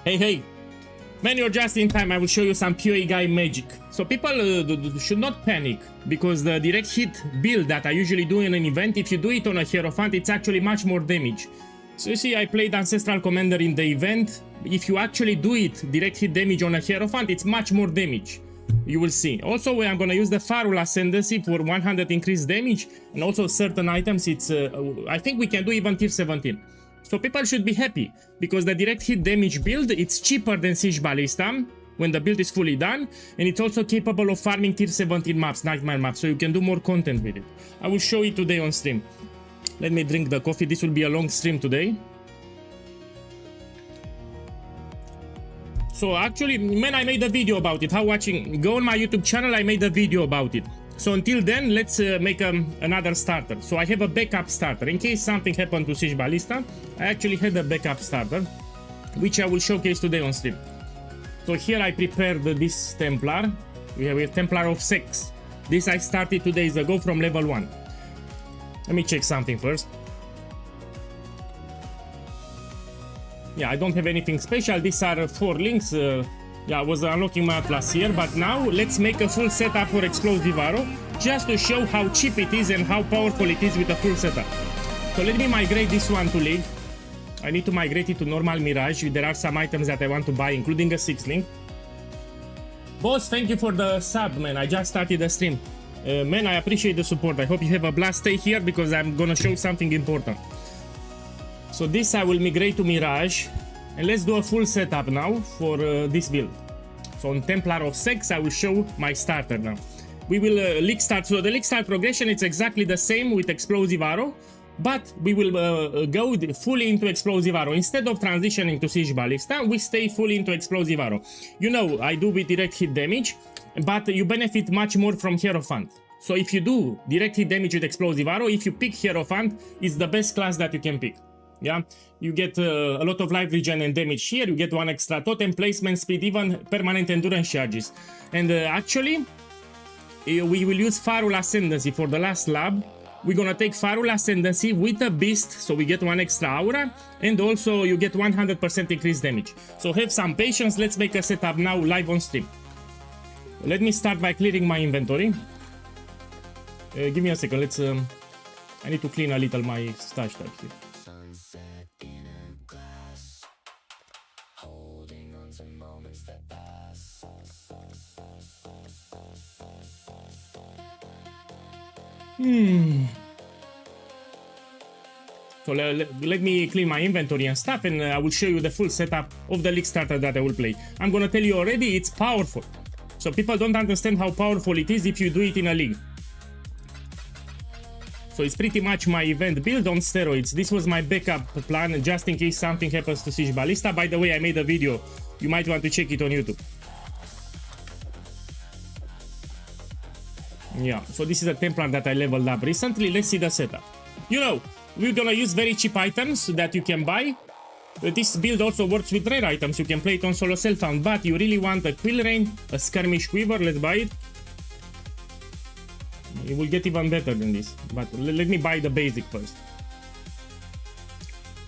Hey, man, you're just in time. I will show you some POEGuy magic. So people should not panic, because the direct hit build that I usually do in an event, if you do it on a Hierophant, it's actually much more damage. So you see, I played Ancestral Commander in the event. If you actually do it, direct hit damage on a Hierophant, it's much more damage. You will see. Also, I'm gonna use the Farul Ascendancy for 100 increased damage, and also certain items, it's I think we can do even tier 17. So people should be happy, because the direct hit damage build, it's cheaper than Siege Ballista when the build is fully done, and it's also capable of farming tier 17 maps, nightmare maps, so you can do more content with it. I will show it today on stream. Let me drink the coffee. This will be a long stream today. So actually, man, I made a video about it. How watching? Go on my YouTube channel, I made a video about it. So until then, let's make another starter. So I have a backup starter. In case something happened to Siege Ballista, I actually had a backup starter, which I will showcase today on stream. So here I prepared this Templar. We have a Templar of 6. This I started 2 days ago from level 1. Let me check something first. Yeah, I don't have anything special. These are 4 links. Yeah, I was unlocking my Atlas here, but now let's make a full setup for Explosive Arrow, just to show how cheap it is and how powerful it is with a full setup. So let me migrate this one to League. I need to migrate it to normal Mirage. There are some items that I want to buy, including a 6 link. Boss, thank you for the sub, man. I just started the stream. Man, I appreciate the support. I hope you have a blast. Stay here, because I'm gonna show something important. So this I will migrate to Mirage, and let's do a full setup now for this build. So on Templar of 6, I will show my starter now. We will League start. So the League start progression, it's exactly the same with Explosive Arrow, but we will go fully into Explosive Arrow. Instead of transitioning to Siege Ballista, we stay fully into Explosive Arrow. You know, I do with direct hit damage, but you benefit much more from Hierophant. So if you do direct hit damage with Explosive Arrow, if you pick Hierophant, it's the best class that you can pick. Yeah, you get a lot of life regen and damage here. You get 1 extra totem, placement speed, even permanent endurance charges. And actually, we will use Farul Ascendancy for the last lab. We're gonna take Farul Ascendancy with a beast, so we get 1 extra aura, and also you get 100% increased damage. So have some patience. Let's make a setup now live on stream. Let me start by clearing my inventory. Give me a second. Let's. I need to clean a little my stash tab here. So let me clean my inventory and stuff, and I will show you the full setup of the League starter that I will play. I'm gonna tell you already, it's powerful. So people don't understand how powerful it is if you do it in a league. So it's pretty much my event build on steroids. This was my backup plan, just in case something happens to Siege Ballista. By the way, I made a video. You might want to check it on YouTube. Yeah, so this is a Templar that I leveled up recently. Let's see the setup. You know, we're gonna use very cheap items that you can buy. This build also works with rare items. You can play it on solo self-found, but you really want a Quill Rain, a Skirmish Quiver. Let's buy it. It will get even better than this, but let me buy the basic first.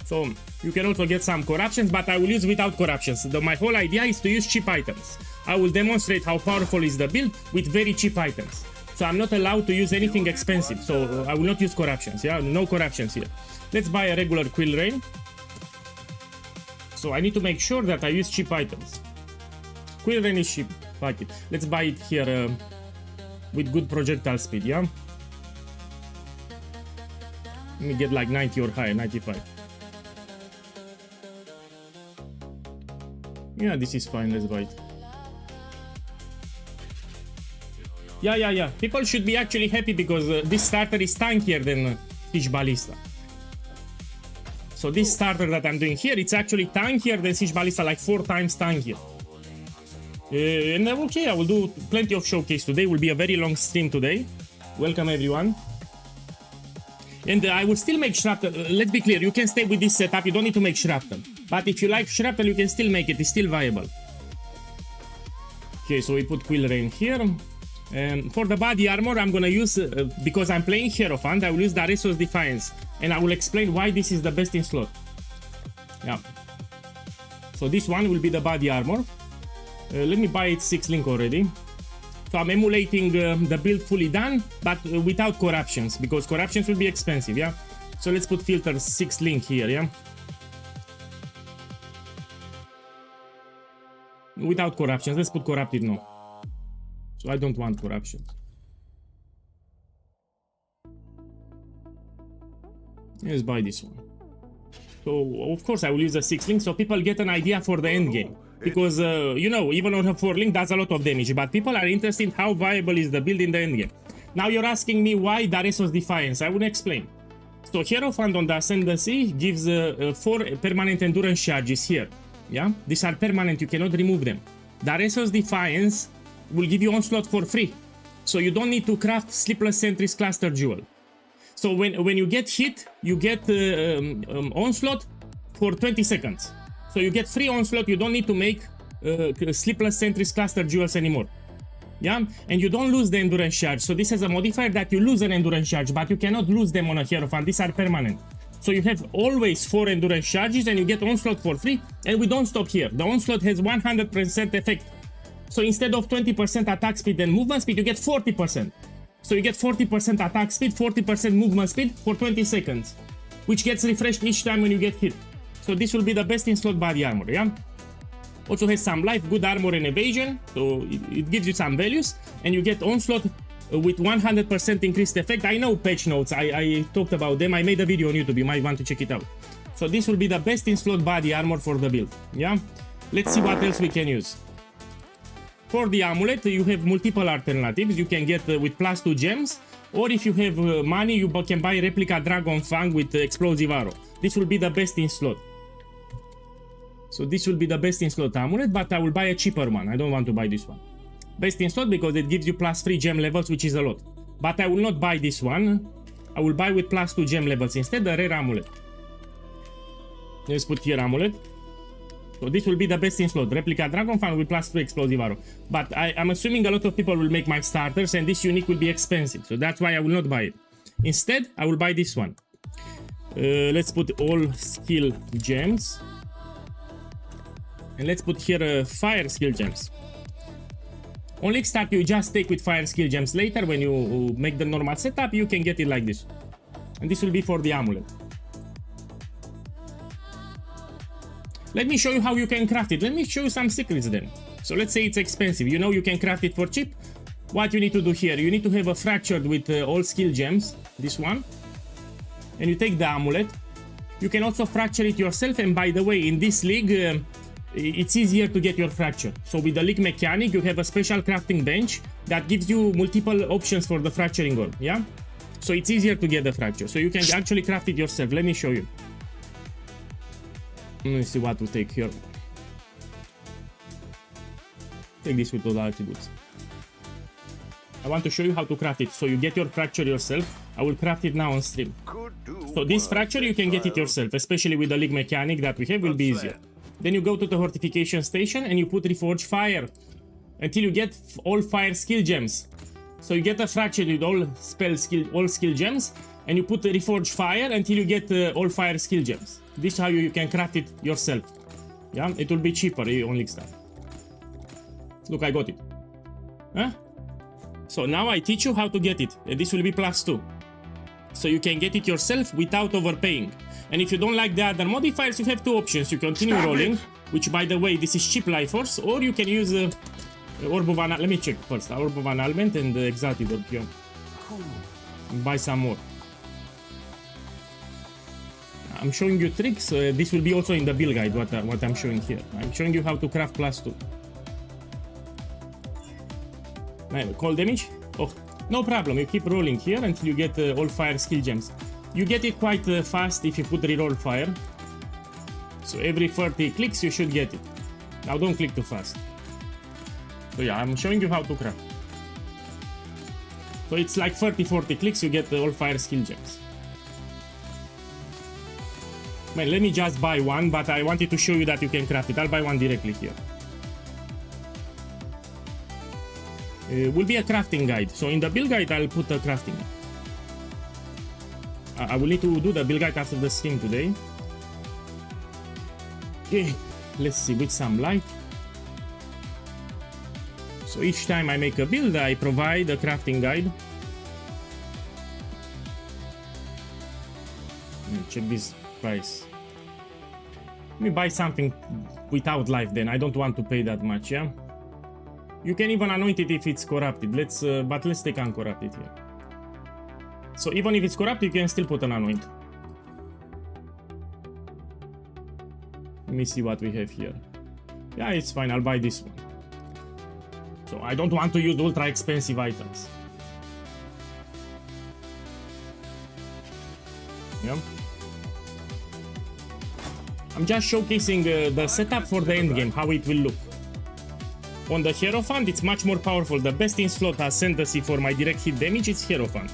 So you can also get some corruptions, but I will use without corruptions. My whole idea is to use cheap items. I will demonstrate how powerful is the build with very cheap items. So I'm not allowed to use anything expensive, so I will not use corruptions. Yeah, no corruptions here. Let's buy a regular Quill Rain. So I need to make sure that I use cheap items. Quill Rain is cheap. Fuck it. Let's buy it here with good projectile speed, yeah? Let me get like 90 or higher, 95. Yeah, this is fine. Let's buy it. Yeah. People should be actually happy, because this starter is tankier than Siege Ballista. So this starter that I'm doing here, it's actually tankier than Siege Ballista, like 4 times tankier. And okay, I will do plenty of showcase today. Will be a very long stream today. Welcome everyone. And I will still make Shrapnel. Let's be clear, you can stay with this setup. You don't need to make Shrapnel. But if you like Shrapnel, you can still make it. It's still viable. Okay, so we put Quill Rain here. For the body armor, I'm gonna use, because I'm playing Hierophant, I will use Daresos Defiance, and I will explain why this is the best in slot. Yeah. So this one will be the body armor. Let me buy it 6 link already. So I'm emulating the build fully done, but without corruptions, because corruptions will be expensive, yeah? So let's put filter 6 link here, yeah? Without corruptions, let's put corrupted no. So I don't want corruptions. Let's buy this one. So of course I will use a 6 link so people get an idea for the end game. Because, you know, even on a 4 link does a lot of damage, but people are interested in how viable is the build in the end game. Now you're asking me why Daresos Defiance. I will explain. So Hierophant on the Ascendancy gives 4 permanent endurance charges here. Yeah, these are permanent, you cannot remove them. Daresos Defiance will give you Onslaught for free. So you don't need to craft Sleepless Sentry's Cluster Jewel. So when you get hit, you get Onslaught for 20 seconds. So you get free Onslaught, you don't need to make Sleepless Sentry's Cluster Jewels anymore. Yeah, and you don't lose the endurance charge. So this has a modifier that you lose an endurance charge, but you cannot lose them on a Hierophant. These are permanent. So you have always 4 endurance charges and you get Onslaught for free. And we don't stop here. The Onslaught has 100% effect. So instead of 20% attack speed and movement speed, you get 40%. So you get 40% attack speed, 40% movement speed for 20 seconds, which gets refreshed each time when you get hit. So this will be the best in slot body armor, yeah? Also has some life, good armor and evasion, so it gives you some values, and you get Onslaught with 100% increased effect. I know patch notes, I talked about them, I made a video on YouTube, you might want to check it out. So this will be the best in slot body armor for the build, yeah? Let's see what else we can use. For the amulet, you have multiple alternatives. You can get with +2 gems, or if you have money, you can buy replica Dragon Fang with explosive arrow. This will be the best in slot. So this will be the best in slot amulet, but I will buy a cheaper one. I don't want to buy this one. Best in slot because it gives you +3 gem levels, which is a lot. But I will not buy this one. I will buy with +2 gem levels instead, the rare amulet. Let's put here amulet. So this will be the best in slot. Replica Dragon Fan with +2 explosive arrow. But I'm assuming a lot of people will make my starters and this unique will be expensive. So that's why I will not buy it. Instead, I will buy this one. Let's put all skill gems. And let's put here fire skill gems. On League Start, you just take with fire skill gems. Later, when you make the normal setup, you can get it like this. And this will be for the amulet. Let me show you how you can craft it. Let me show you some secrets then. So let's say it's expensive. You know you can craft it for cheap. What you need to do here, you need to have a fractured with all skill gems. This one. And you take the amulet. You can also fracture it yourself. And by the way, in this league, it's easier to get your fracture. So with the league mechanic, you have a special crafting bench that gives you multiple options for the fracturing orb. Yeah? So it's easier to get the fracture. So you can actually craft it yourself. Let me show you. Let me see what to take here. Take this with all the attributes. I want to show you how to craft it. So you get your fracture yourself. I will craft it now on stream. So this fracture you can get it yourself, especially with the league mechanic that we have will be easier. Then you go to the fortification station and you put reforge fire until you get all fire skill gems. So you get a fracture with all skill gems, and you put the reforge fire until you get all fire skill gems. This is how you can craft it yourself. Yeah, it will be cheaper on League Start. Look, I got it. Huh? So now I teach you how to get it. This will be +2. So you can get it yourself without overpaying. And if you don't like the other modifiers, you have 2 options. You continue rolling, which by the way, this is cheap life force, or you can use Orb of Annulment. Let me check first. Orb of Annulment and Exalted Orb here. Buy some more. I'm showing you tricks. This will be also in the build guide, what I'm showing here. I'm showing you how to craft +2. Cold damage? Oh, no problem. You keep rolling here until you get all fire skill gems. You get it quite fast if you put reroll fire. So every 30 clicks you should get it. Now don't click too fast. So yeah, I'm showing you how to craft. So it's like 30-40 clicks you get all fire skill gems. Man, let me just buy one, but I wanted to show you that you can craft it. I'll buy one directly here. Will be a crafting guide. So in the build guide, I'll put a crafting. I will need to do the build guide after the stream today. Okay. let's see, with some light. So each time I make a build, I provide a crafting guide. Check this price. Let me buy something without life then. I don't want to pay that much, yeah? You can even anoint it if it's corrupted. But let's take uncorrupted here. So even if it's corrupted, you can still put an anoint. Let me see what we have here. Yeah, it's fine. I'll buy this one. So I don't want to use ultra expensive items. Yeah. I'm just showcasing the setup for the end game, how it will look. On the Hierophant, it's much more powerful. The best in slot ascendancy for my direct hit damage is Hierophant.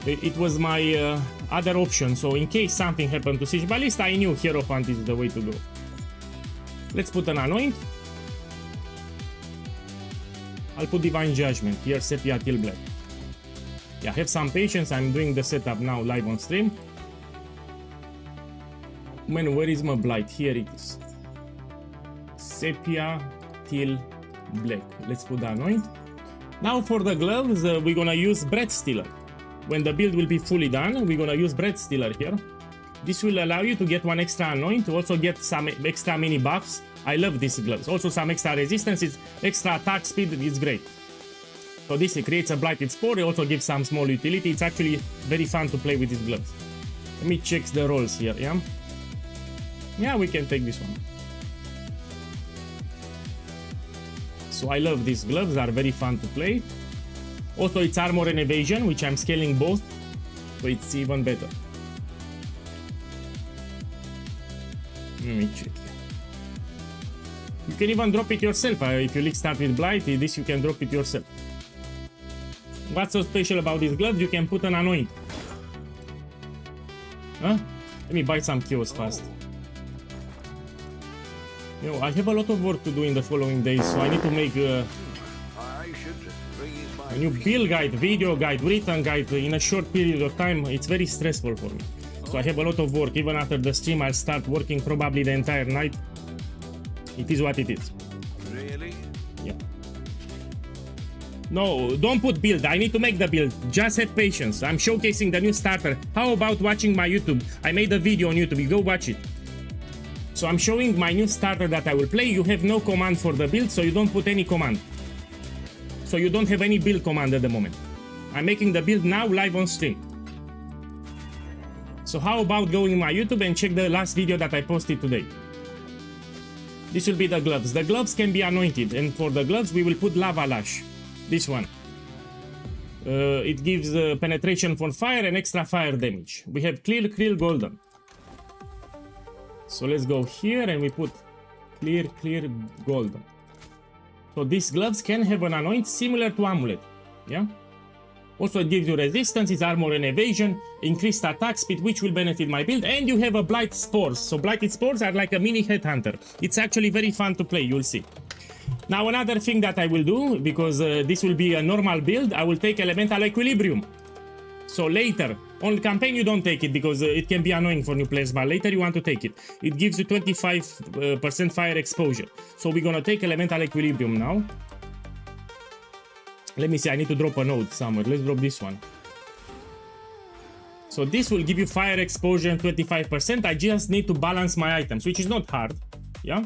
It was my other option, so in case something happened to Siege Ballista, I knew Hierophant is the way to go. Let's put an anoint. I'll put Divine Judgment here, Sepia till Black. Yeah, have some patience. I'm doing the setup now live on stream. Man, where is my blight? Here it is. Sepia till Black. Let's put the anoint. Now for the gloves, we're gonna use Breath Stealer. When the build will be fully done, we're gonna use Breath Stealer here. This will allow you to get one extra anoint, to also get some extra mini buffs. I love these gloves. Also some extra resistances, extra attack speed, it's great. So this creates a blighted spore, it also gives some small utility. It's actually very fun to play with these gloves. Let me check the rolls here, yeah? Yeah, we can take this one. So I love these gloves, they are very fun to play. Also it's armor and evasion, which I'm scaling both, so it's even better. Let me check. You can even drop it yourself. If you start with Blight, this you can drop it yourself. What's so special about these gloves? You can put an anoint. Huh? Let me buy some kills fast. You know, I have a lot of work to do in the following days, so I need to make a new build guide, video guide, written guide in a short period of time. It's very stressful for me. So I have a lot of work. Even after the stream, I'll start working probably the entire night. It is what it is. Really? Yeah. No, don't put build. I need to make the build. Just have patience. I'm showcasing the new starter. How about watching my YouTube? I made a video on YouTube. You go watch it. So I'm showing my new starter that I will play. You have no command for the build, so you don't put any command. So you don't have any build command at the moment. I'm making the build now live on stream. So how about going to my YouTube and check the last video that I posted today? This will be the gloves. The gloves can be anointed, and for the gloves we will put Lava Lash. This one. It gives penetration for fire and extra fire damage. We have Clear Krill Golden. So let's go here and we put Clear Golden. So these gloves can have an anoint similar to Amulet. Yeah? Also it gives you resistance, it's armor and evasion, increased attack speed, which will benefit my build, and you have a Blight Spores. So Blighted Spores are like a mini headhunter. It's actually very fun to play, you'll see. Now another thing that I will do, because this will be a normal build, I will take Elemental Equilibrium. So later, on campaign you don't take it because it can be annoying for new players, but later you want to take it. It gives you 25% fire exposure. So we're gonna take Elemental Equilibrium now. Let me see, I need to drop a node somewhere. Let's drop this one. So this will give you fire exposure and 25%. I just need to balance my items, which is not hard. Yeah?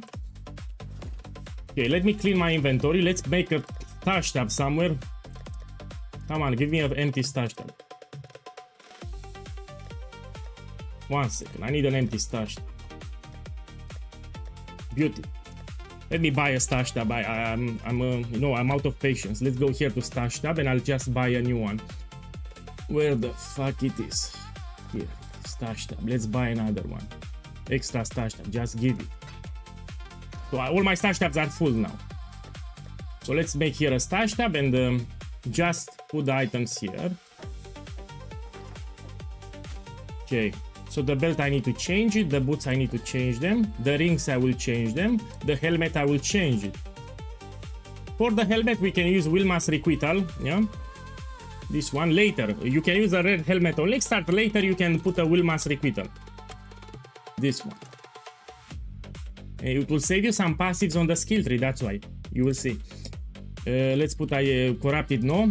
Okay, let me clean my inventory. Let's make a stash tab somewhere. Come on, give me an empty stash tab. 1 second, I need an empty stash tab. Beauty. Let me buy a stash tab. I'm out of patience. Let's go here to stash tab and I'll just buy a new one. Where the fuck it is? Here, stash tab. Let's buy another one. Extra stash tab. Just give it. So all my stash tabs are full now. So let's make here a stash tab and just put the items here. Okay. So the belt I need to change it, the boots I need to change them, the rings I will change them, the helmet I will change it. For the helmet we can use Wilma's Requital, yeah? This one later, you can use a red helmet on Lake Start, later you can put a Wilma's Requital. This one. It will save you some passives on the skill tree, that's why. You will see. Let's put corrupted, no.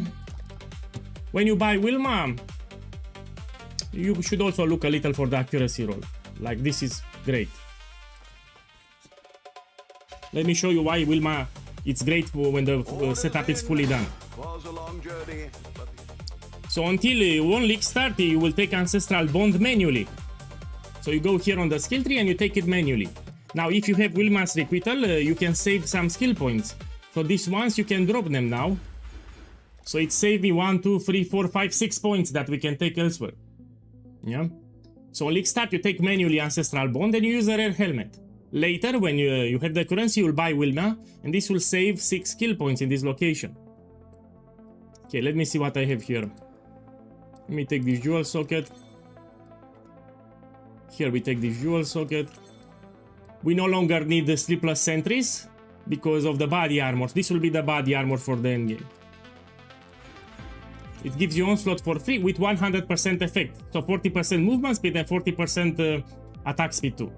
When you buy Wilma, you should also look a little for the accuracy roll. Like, this is great. Let me show you why Wilma, it's great when the setup is fully done. So until 1 league start, you will take Ancestral Bond manually. So you go here on the skill tree and you take it manually. Now if you have Wilma's Requital, you can save some skill points. So these ones you can drop them now. So it saved me 1, 2, 3, 4, 5, 6 points that we can take elsewhere. Yeah. So on league start you take manually Ancestral Bond and you use a rare helmet. Later when you have the currency, you'll buy Wilma and this will save 6 skill points in this location. Okay, let me see what I have here. Let me take this jewel socket. Here we take this jewel socket. We no longer need the sleepless sentries because of the body armor. This will be the body armor for the endgame. It gives you onslaught for free with 100% effect. So 40% movement speed and 40% attack speed too.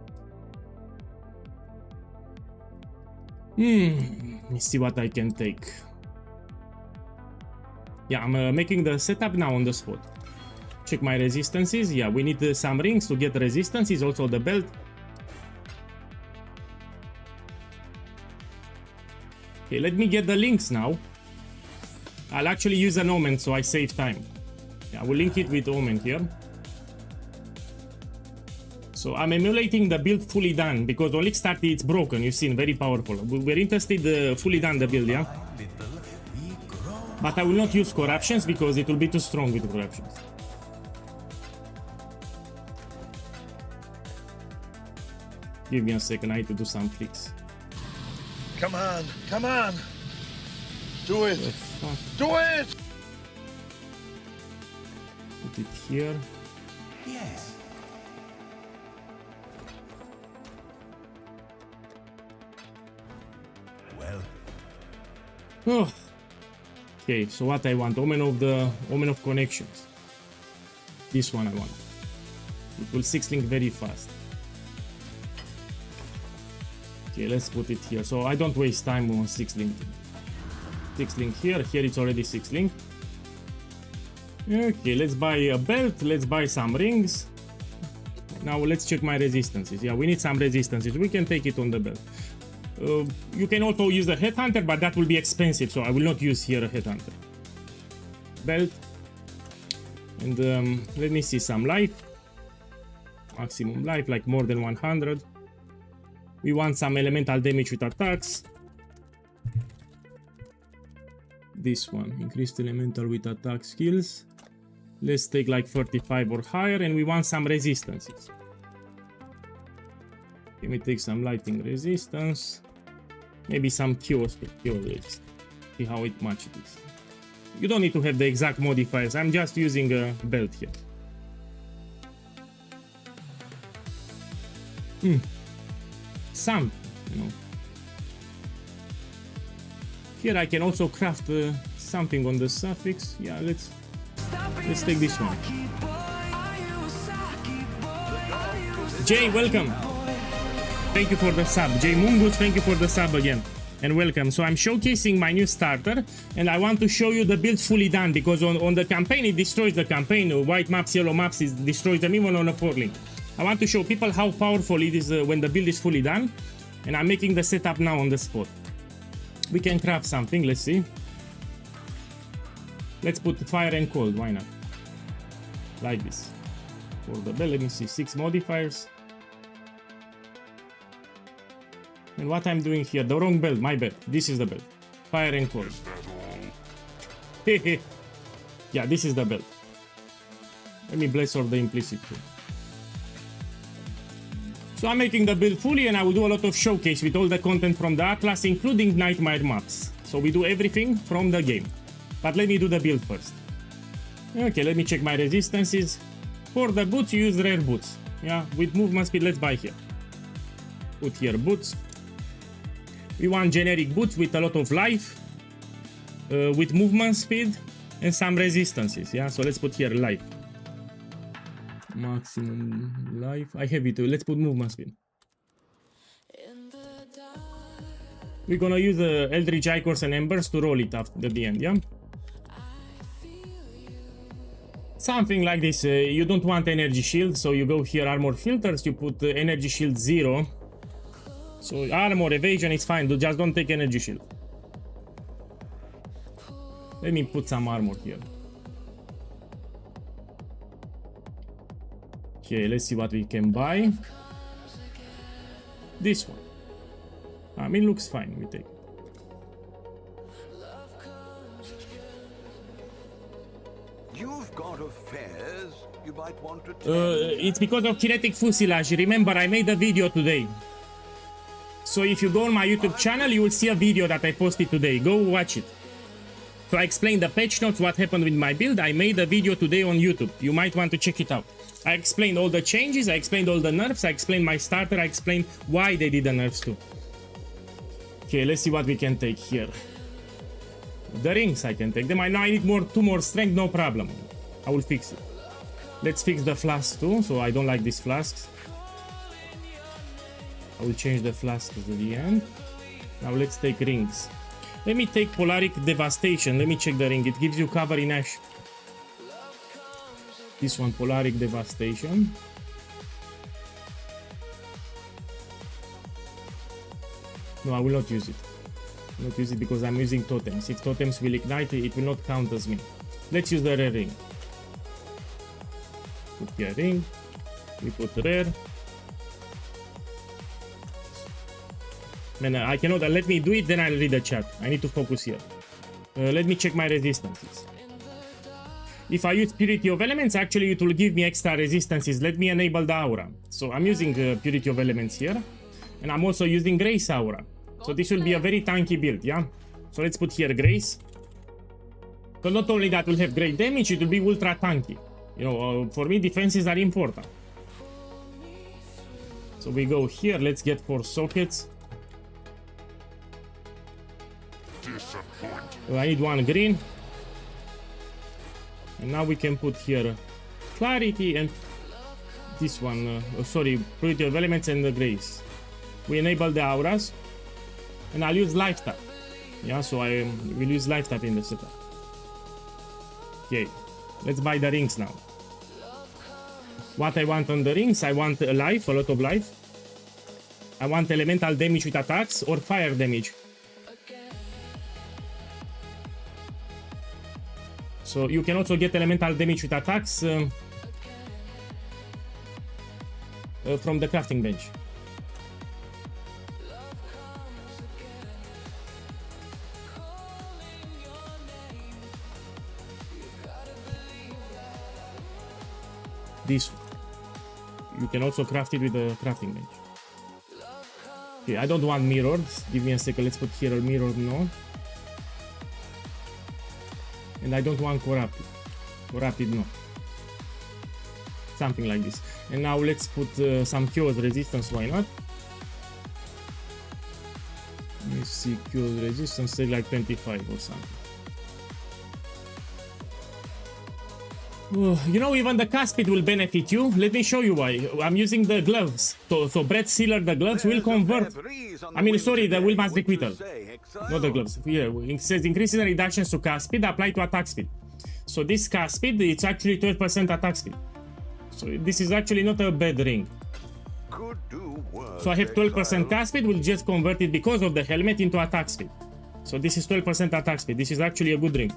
Let me see what I can take. Yeah, I'm making the setup now on the spot. Check my resistances. Yeah, we need some rings to get resistances, also the belt. Okay, let me get the links now. I'll actually use an omen so I save time. Yeah, we'll link it with omen here. So I'm emulating the build fully done because on league start it's broken, you've seen, very powerful. We're interested fully done the build, yeah? But I will not use corruptions because it will be too strong with corruptions. Give me a second, I need to do some clicks. Come on, come on! Do it! Do it! Put it here. Yes. Well. Oh. Okay, so what I want? Omen of connections. This one I want. It will 6-link very fast. Okay, let's put it here. So I don't waste time on 6-link. 6-link here. Here it's already 6-link. Okay, let's buy a belt. Let's buy some rings. Now let's check my resistances. Yeah, we need some resistances. We can take it on the belt. You can also use the headhunter, but that will be expensive, so I will not use here a headhunter. Belt. And let me see some life. Maximum life, like more than 100. We want some elemental damage with attacks. This one, increased elemental with attack skills. Let's take like 35 or higher, and we want some resistances. Let me take some lighting resistance. Maybe some chaos resistance. See how it matches this. You don't need to have the exact modifiers. I'm just using a belt here. Some, you know. Here I can also craft something on the suffix. Yeah, let's take this one. Jay, welcome. Thank you for the sub. Jay Mungus, thank you for the sub again. And welcome. So I'm showcasing my new starter, and I want to show you the build fully done, because on the campaign it destroys the campaign. White maps, yellow maps, it destroys them even on a 4-link. I want to show people how powerful it is when the build is fully done, and I'm making the setup now on the spot. We can craft something, let's see. Let's put fire and cold, why not? Like this. For the bell, let me see, 6 modifiers. And what I'm doing here, the wrong belt, my bad. This is the belt. Fire and cold. Yeah, this is the belt. Let me bless all the implicit too. So I'm making the build fully, and I will do a lot of showcase with all the content from the Atlas, including Nightmare maps. So we do everything from the game. But let me do the build first. Okay, let me check my resistances. For the boots, you use rare boots. Yeah, with movement speed, let's buy here. Put here boots. We want generic boots with a lot of life, with movement speed, and some resistances. Yeah, so let's put here life. Maximum life. I have it too. Let's put movement speed. We're gonna use the Eldritch Icors and Embers to roll it after the end, yeah? Something like this. You don't want energy shield, so you go here, armor filters, you put energy shield 0. So armor, evasion is fine, just don't take energy shield. Let me put some armor here. Okay, let's see what we can buy. This one. I mean, looks fine, we take it. You've got affairs you might want to it's because of kinetic fuselage. Remember, I made a video today. So if you go on my YouTube channel, you will see a video that I posted today. Go watch it. So I explained the patch notes, what happened with my build. I made a video today on YouTube. You might want to check it out. I explained all the changes, I explained all the nerfs, I explained my starter, I explained why they did the nerfs too. Okay, let's see what we can take here. The rings, I can take them. I know I need two more strength, no problem. I will fix it. Let's fix the flasks too, so I don't like these flasks. I will change the flasks to the end. Now let's take rings. Let me take Polaric Devastation. Let me check the ring. It gives you cover in ash. This one, Polaric Devastation. No, I will not use it. I will not use it because I'm using totems. If totems will ignite, it will not count as me. Let's use the rare ring. Put here ring. We put rare. Man, I cannot let me do it, then I'll read the chat. I need to focus here. Let me check my resistances. If I use Purity of Elements, actually it will give me extra resistances. Let me enable the aura. So I'm using Purity of Elements here. And I'm also using Grace Aura. So this will be a very tanky build, yeah? So let's put here Grace. So not only that will have great damage, it will be ultra tanky. You know, for me defenses are important. So we go here, let's get 4 sockets. I need 1 green. And now we can put here Clarity and this one, sorry, Purity of Elements and the Grace. We enable the auras. And I'll use Life Tap. Yeah, so I will use Life Tap in the setup. Okay, let's buy the rings now. What I want on the rings, I want a life, a lot of life. I want elemental damage with attacks or fire damage. So you can also get elemental damage with attacks from the crafting bench. This one. You can also craft it with the crafting bench. Okay, I don't want mirrored. Give me a second. Let's put here a mirrored, no. And I don't want corrupted. Corrupted, no. Something like this. And now let's put some chaos resistance. Why not? Let me see, chaos resistance, say like 25 or something. You know, even the Caspid will benefit you. Let me show you why. I'm using the gloves. So Breath Sealer, the gloves will convert. I mean, sorry, the Will Mass Requital. Not the gloves. Here, it says increases the reductions to Caspid apply to attack speed. So this Caspid, it's actually 12% attack speed. So this is actually not a bad ring. So I have 12% Caspid, will just convert it because of the helmet into attack speed. So this is 12% attack speed. This is actually a good ring.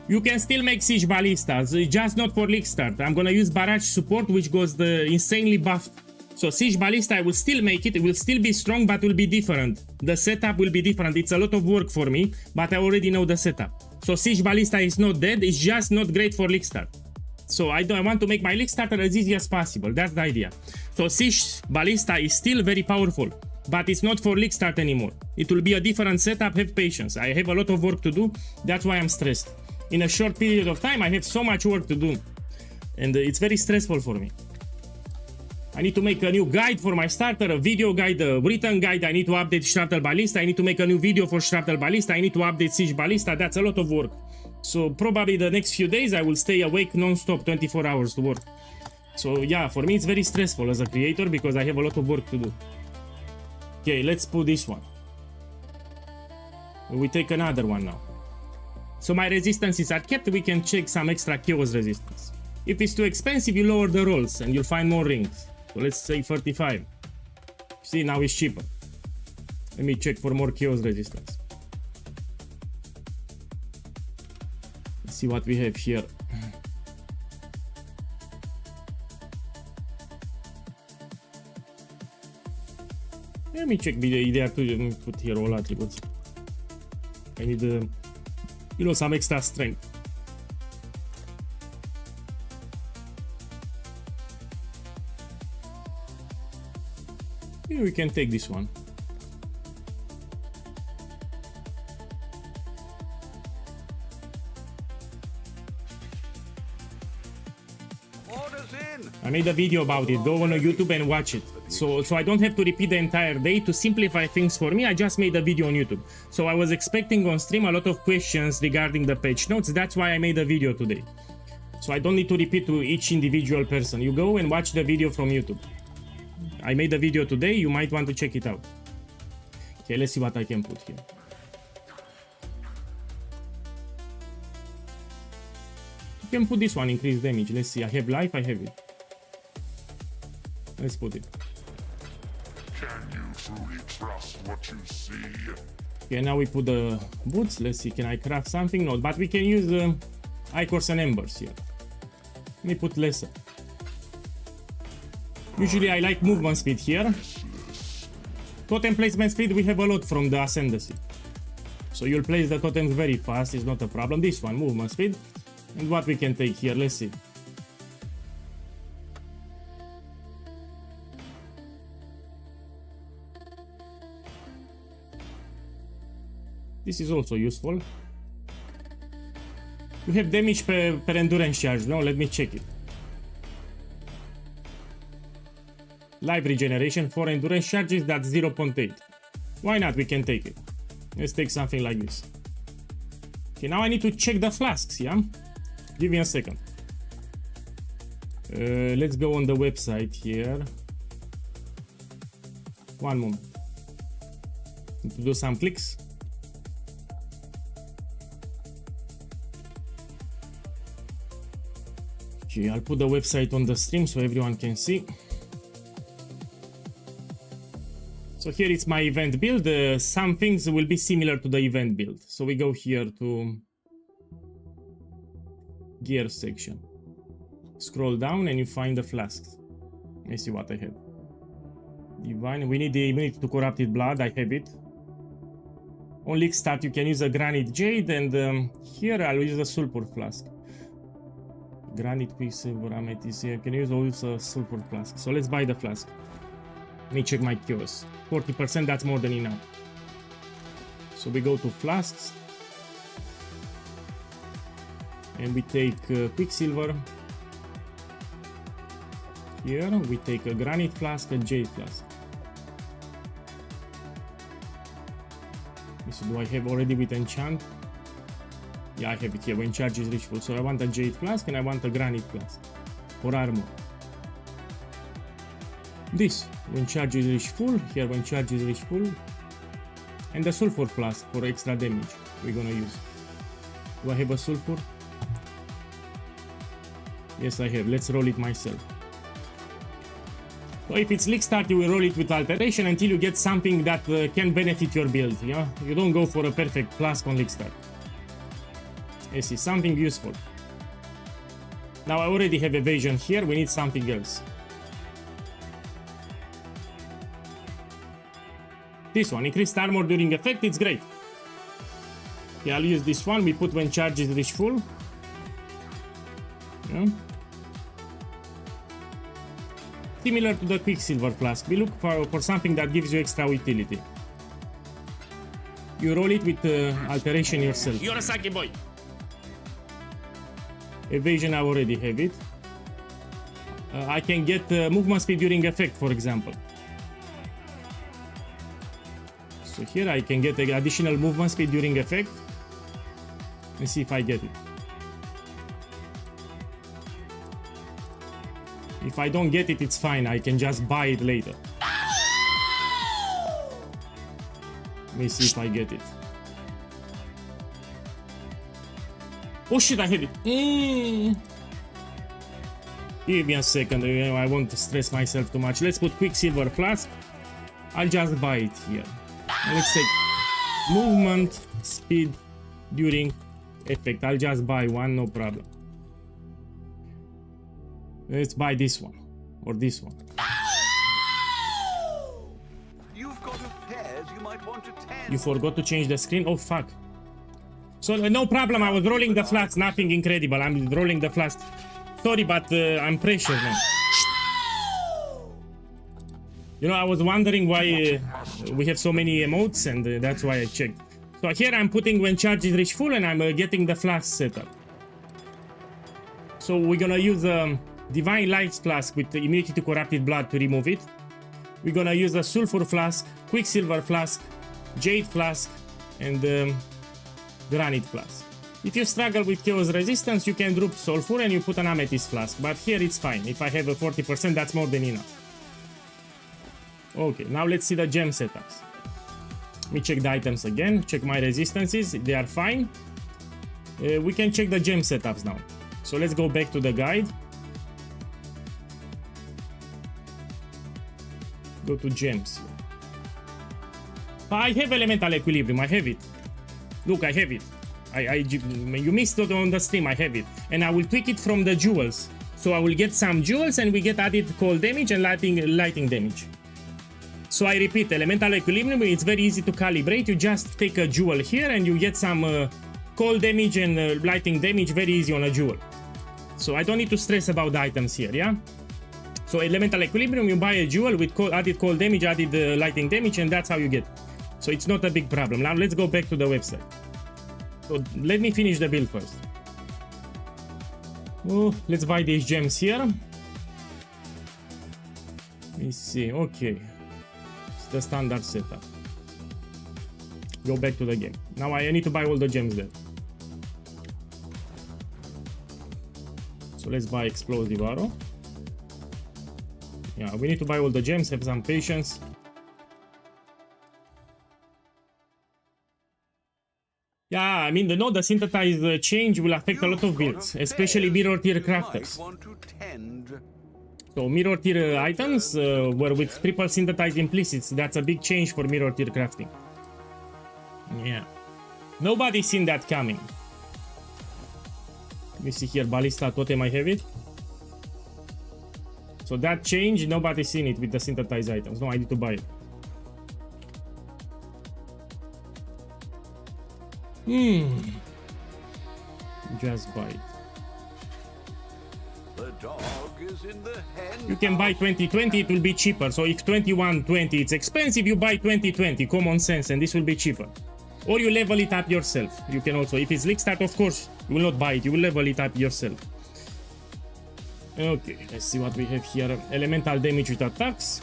You can still make Siege Ballistas, just not for League Start. I'm gonna use Barrage Support, which goes the insanely buffed. So Siege Ballista, I will still make it. It will still be strong, but will be different. The setup will be different. It's a lot of work for me, but I already know the setup. So Siege Ballista is not dead. It's just not great for League Start. So I want to make my League Starter as easy as possible. That's the idea. So Siege Ballista is still very powerful, but it's not for League Start anymore. It will be a different setup. Have patience. I have a lot of work to do. That's why I'm stressed. In a short period of time, I have so much work to do. And it's very stressful for me. I need to make a new guide for my starter, a video guide, a written guide. I need to update Shrapnel Ballista. I need to make a new video for Shrapnel Ballista. I need to update Siege Ballista. That's a lot of work. So probably the next few days I will stay awake non-stop 24 hours to work. So yeah, for me it's very stressful as a creator because I have a lot of work to do. Okay, let's put this one. We take another one now. So my resistances are kept. We can check some extra chaos resistance. If it's too expensive, you lower the rolls and you'll find more rings. So let's say 35. See, now it's cheaper. Let me check for more chaos resistance. Let's see what we have here. Let me check ideea to put here all attributes. I need, you know, some extra strength. Here we can take this one. I made a video about it. Go on YouTube and watch it. So I don't have to repeat the entire day. To simplify things for me, I just made a video on YouTube. So I was expecting on stream a lot of questions regarding the patch notes. That's why I made a video today. So I don't need to repeat to each individual person. You go and watch the video from YouTube. I made a video today. You might want to check it out. Okay, let's see what I can put here. You can put this one, increase damage. Let's see. I have life. I have it. Let's put it. Can you truly trust what you see? Okay, now we put the boots. Let's see, can I craft something? No, but we can use ichors and embers here. Let me put lesser. Usually I like movement speed here. Totem placement speed we have a lot from the ascendancy. So you'll place the totems very fast, it's not a problem. This one, movement speed. And what we can take here, let's see. This is also useful. You have damage per endurance charge. No, let me check it. Life regeneration for endurance charges, that's 0.8. Why not? We can take it. Let's take something like this. Okay, now I need to check the flasks, yeah? Give me a second. Let's go on the website here. One moment. Need to do some clicks. Okay, I'll put the website on the stream so everyone can see. So here it's my event build. Some things will be similar to the event build. So we go here to gear section. Scroll down and you find the flasks. Let's see what I have. Divine. We need the immunity to corrupted blood. I have it. On leak stat you can use a granite jade, and here I'll use a sulfur flask. Granite, quicksilver, amethyst. Here can use also a sulfur flask. So let's buy the flask. Let me check my cures. 40%, that's more than enough. So we go to flasks. And we take quicksilver. Here we take a granite flask, a jade flask. So do I have already with enchant? Yeah, I have it here when charge is reached full. So I want a jade flask and I want a granite flask for armor. This when charge is reached full, here when charge is reached full, and the sulfur flask for extra damage we're gonna use. Do I have a sulfur? Yes, I have. Let's roll it myself. So if it's leak start, you will roll it with alteration until you get something that can benefit your build. Yeah, you don't go for a perfect flask on leak start. Yes, it's something useful. Now I already have evasion here. We need something else. This one, increased armor during effect, it's great. Yeah, I'll use this one. We put when charge is reached full. Yeah. Similar to the quicksilver flask, we look for something that gives you extra utility. You roll it with alteration yourself. You're a Saki boy. Evasion, I already have it. I can get movement speed during effect, for example. So here I can get additional movement speed during effect. Let's see if I get it. If I don't get it, it's fine. I can just buy it later. Let me see if I get it. Oh shit, I have it. Give me a second, I won't stress myself too much. Let's put Quicksilver Flask. I'll just buy it here. Let's take movement, speed, during effect. I'll just buy one, no problem. Let's buy this one, or this one. You've got affairs you might want to tend. You forgot to change the screen? Oh fuck. So no problem, I was rolling the flask, nothing incredible. I'm rolling the flask. Sorry, but I'm pressured now. You know, I was wondering why we have so many emotes, and that's why I checked. So here I'm putting when charges reach full, and I'm getting the flask setup. So we're gonna use Divine Light Flask with immunity to corrupted blood to remove it. We're gonna use a Sulfur Flask, Quicksilver Flask, Jade Flask, and Granite Flask. If you struggle with Chaos Resistance, you can drop Sulfur and you put an Amethyst Flask, but here it's fine. If I have a 40%, that's more than enough. Okay, now let's see the gem setups. Let me check the items again, check my resistances, they are fine. We can check the gem setups now. So let's go back to the guide. Go to gems. I have Elemental Equilibrium, I have it. Look, I have it. You missed it on the stream, I have it. And I will tweak it from the jewels. So I will get some jewels and we get added cold damage and lighting damage. So I repeat, Elemental Equilibrium, it's very easy to calibrate. You just take a jewel here and you get some cold damage and lighting damage very easy on a jewel. So I don't need to stress about the items here, yeah? So Elemental Equilibrium, you buy a jewel with added cold damage, added lighting damage, and that's how you get. So it's not a big problem. Now let's go back to the website. So let me finish the build first. Oh, let's buy these gems here. Let me see, okay. It's the standard setup. Go back to the game. Now I need to buy all the gems there. So let's buy Explosive Arrow. Yeah, we need to buy all the gems, have some patience. Yeah, I mean, the synthesized change will affect a lot of builds, especially mirror tier crafters. So mirror tier items were with triple synthesized implicits. That's a big change for mirror tier crafting. Yeah, nobody's seen that coming. Let me see here, Ballista Totem, I have it. So that change, nobody's seen it with the synthesized items. No, I need to buy it. Just buy it. The dog is in the hen. You can buy 2020, it will be cheaper. So if 2120 it's expensive, you buy 2020, common sense, and this will be cheaper. Or you level it up yourself. You can also, if it's leak start, of course, you will not buy it, you will level it up yourself. Okay, let's see what we have here. Elemental damage with attacks.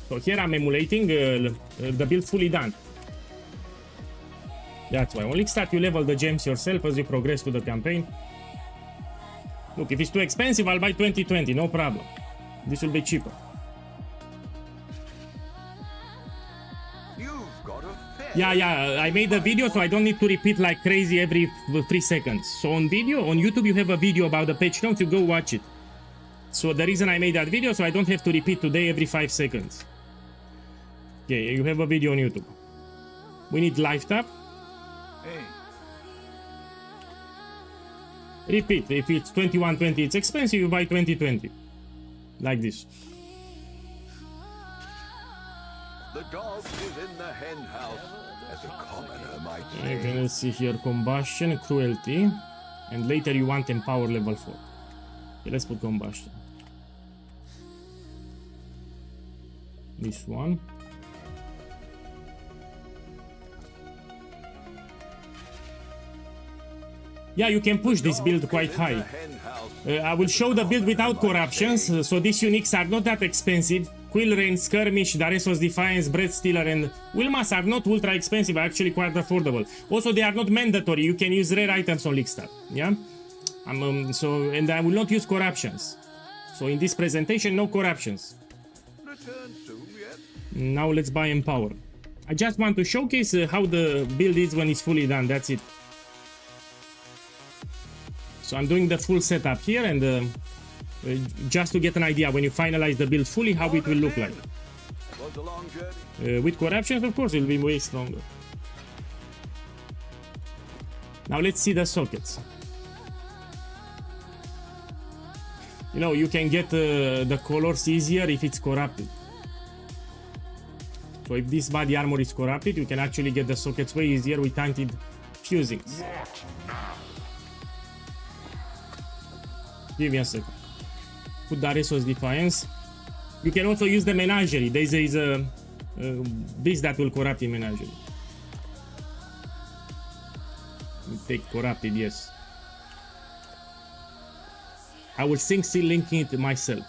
So here I'm emulating the build fully done. That's why. On leak start, you level the gems yourself as you progress to the campaign. Look, if it's too expensive, I'll buy 2020, no problem. This will be cheaper. Yeah, I made a video, so I don't need to repeat like crazy every 3 seconds. So on video, on YouTube, you have a video about the patch notes, you go watch it. So the reason I made that video, so I don't have to repeat today every 5 seconds. Okay, you have a video on YouTube. We need life tap. Hey. Repeat, if it's 2120 it's expensive, you buy 2020. Like this. The dog is in the hen house, as a commoner might say. Okay, let's see here, combustion, cruelty, and later you want empower level 4. Okay, let's put combustion. This one. Yeah, you can push this build quite high. I will show the build without corruptions, so these uniques are not that expensive. Quill Rain, Skirmish, Daresos Defiance, Breath Stealer, and Wilmas are not ultra expensive, actually quite affordable. Also, they are not mandatory, you can use rare items on Leakstar, yeah? And I will not use corruptions. So in this presentation, no corruptions. Return soon yet? Now let's buy Empower. I just want to showcase how the build is when it's fully done, that's it. So I'm doing the full setup here, and just to get an idea when you finalize the build fully how it will look like. Was a long journey. With corruptions, of course, it will be way stronger. Now let's see the sockets. You know, you can get the colors easier if it's corrupted. So if this body armor is corrupted, you can actually get the sockets way easier with tainted fusings. Give me a second. Put Dareso's Defiance. You can also use the Menagerie. There is a beast that will corrupt in Menagerie. Take corrupted, yes. I will sync still linking it myself.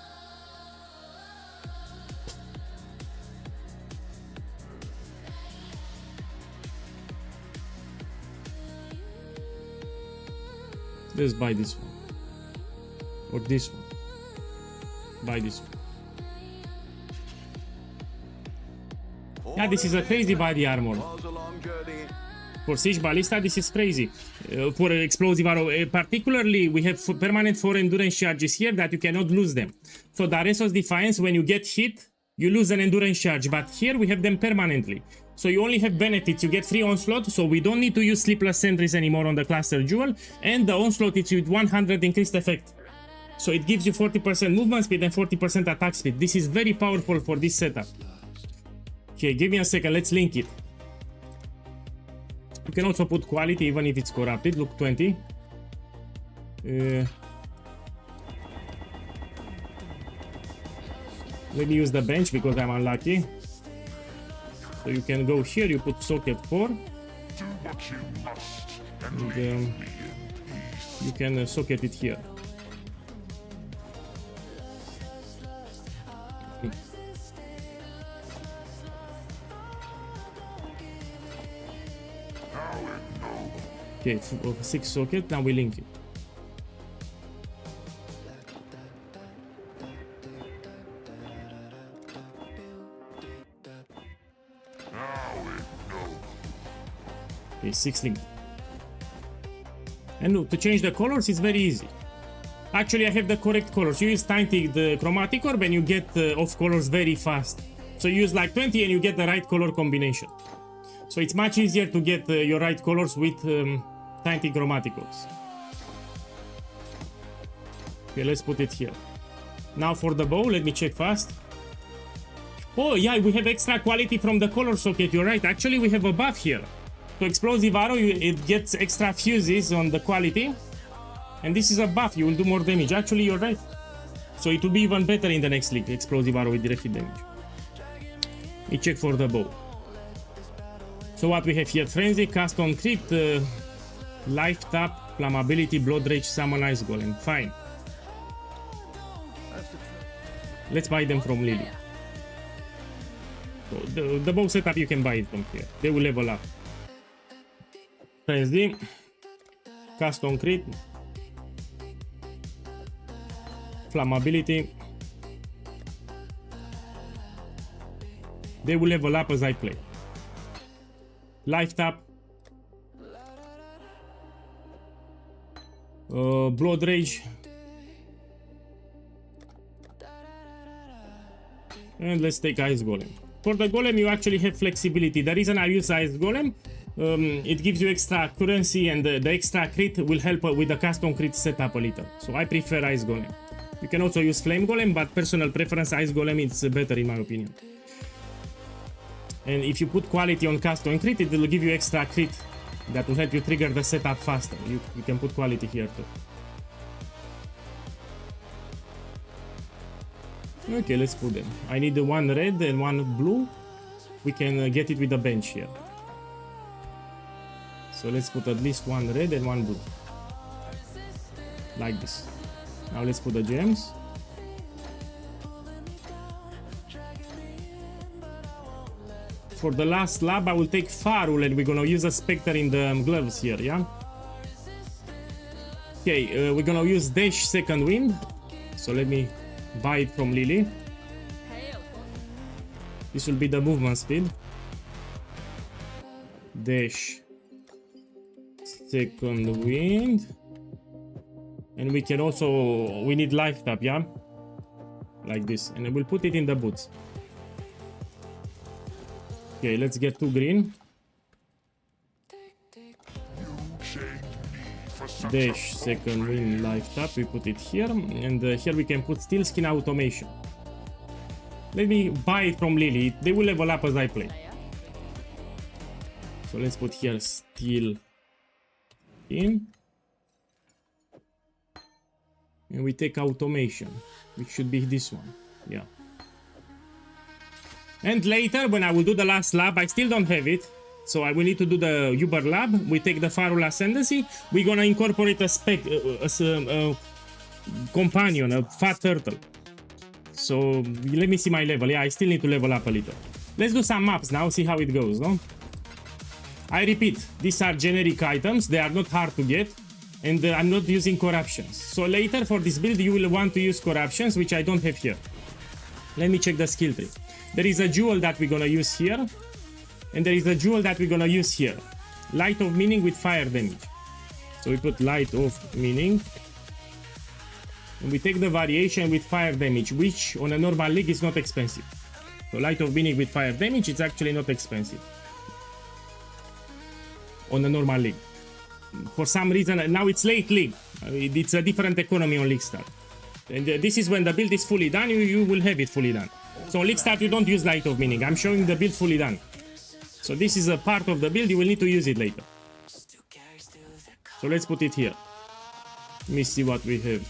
Let's buy this one. Or this one. Buy this one. Yeah, this is a crazy body armor. Was a long journey. For Siege Ballista, this is crazy. For explosive arrow, particularly, we have permanent 4 endurance charges here that you cannot lose them. So Dareso's Defiance, when you get hit, you lose an endurance charge, but here we have them permanently. So you only have benefits. You get free onslaught, so we don't need to use sleepless sentries anymore on the cluster jewel, and the onslaught is with 100 increased effect. So it gives you 40% movement speed and 40% attack speed. This is very powerful for this setup. Okay, give me a second, let's link it. You can also put quality even if it's corrupted. Look, 20. Let me use the bench because I'm unlucky. So you can go here, you put socket 4. Do what you must, and And you can socket it here. Okay, 6 socket, now we link it. Okay, 6 link. And look, to change the colors is very easy. Actually, I have the correct colors. You use tainted the chromatic orb and you get off colors very fast. So you use like 20 and you get the right color combination. So it's much easier to get your right colors with tainted chromatic orbs. Okay, let's put it here. Now for the bow, let me check fast. Oh yeah, we have extra quality from the color socket, you're right. Actually, we have a buff here. So explosive arrow, it gets extra fuses on the quality. And this is a buff, you will do more damage. Actually, you're right. So it will be even better in the next league, explosive arrow with direct hit damage. We check for the bow. So what we have here, Frenzy, Cast on Crit, Life Tap, Flammability, Blood Rage, Summon Ice Golem. Fine. Let's buy them from Lily. So the bow setup, you can buy it from here. They will level up. Frenzy, Cast on Crit, Flammability. They will level up as I play. Life Tap, Blood Rage, and let's take Ice Golem. For the Golem, you actually have flexibility. The reason I use Ice Golem, it gives you extra accuracy, and the extra crit will help with the custom crit setup a little. So I prefer Ice Golem. You can also use Flame Golem, but personal preference, Ice Golem is better in my opinion. And if you put quality on custom crit, it will give you extra crit that will help you trigger the setup faster. You can put quality here too. Okay, let's put them. I need one red and one blue. We can get it with the bench here. So let's put at least one red and one blue. Like this. Now let's put the gems. For the last lab, I will take Farul and we're gonna use a Spectre in the gloves here, yeah? Okay, we're gonna use Dash Second Wind. So let me buy it from Lily. This will be the movement speed. Dash second wind. And we can also, we need life tap, yeah? Like this. And we'll put it in the boots. Okay, let's get to green. Dash second wind life tap, we put it here. And here we can put steel skin automation. Let me buy it from Lily. They will level up as I play. So let's put here steel in. And we take automation, which should be this one. Yeah. And later, when I will do the last lab, I still don't have it. So I will need to do the Uber lab. We take the Farul Ascendancy. We're gonna incorporate a companion, a fat turtle. So let me see my level. Yeah, I still need to level up a little. Let's do some maps now, see how it goes, no? I repeat, these are generic items. They are not hard to get. And I'm not using corruptions. So later for this build, you will want to use corruptions, which I don't have here. Let me check the skill tree. There is a jewel that we're gonna use here. And there is a jewel that we're gonna use here. Light of meaning with fire damage. So we put light of meaning. And we take the variation with fire damage, which on a normal league is not expensive. So light of meaning with fire damage, it's actually not expensive. On a normal league. For some reason, now it's late league. It's a different economy on League Start. And this is when the build is fully done, you will have it fully done. So on League Start, you don't use light of meaning. I'm showing the build fully done. So this is a part of the build, you will need to use it later. So let's put it here. Let me see what we have.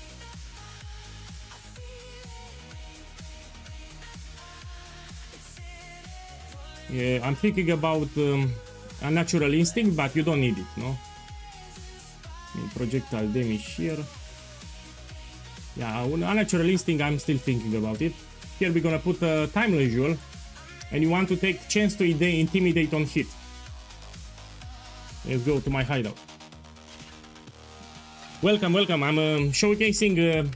Yeah, I'm thinking about a natural instinct, but you don't need it, no? Projectile damage here. Yeah, a natural instinct, I'm still thinking about it. Here we're gonna put a timeless jewel. And you want to take chance to intimidate on hit. Let's go to my hideout. Welcome, welcome. I'm showcasing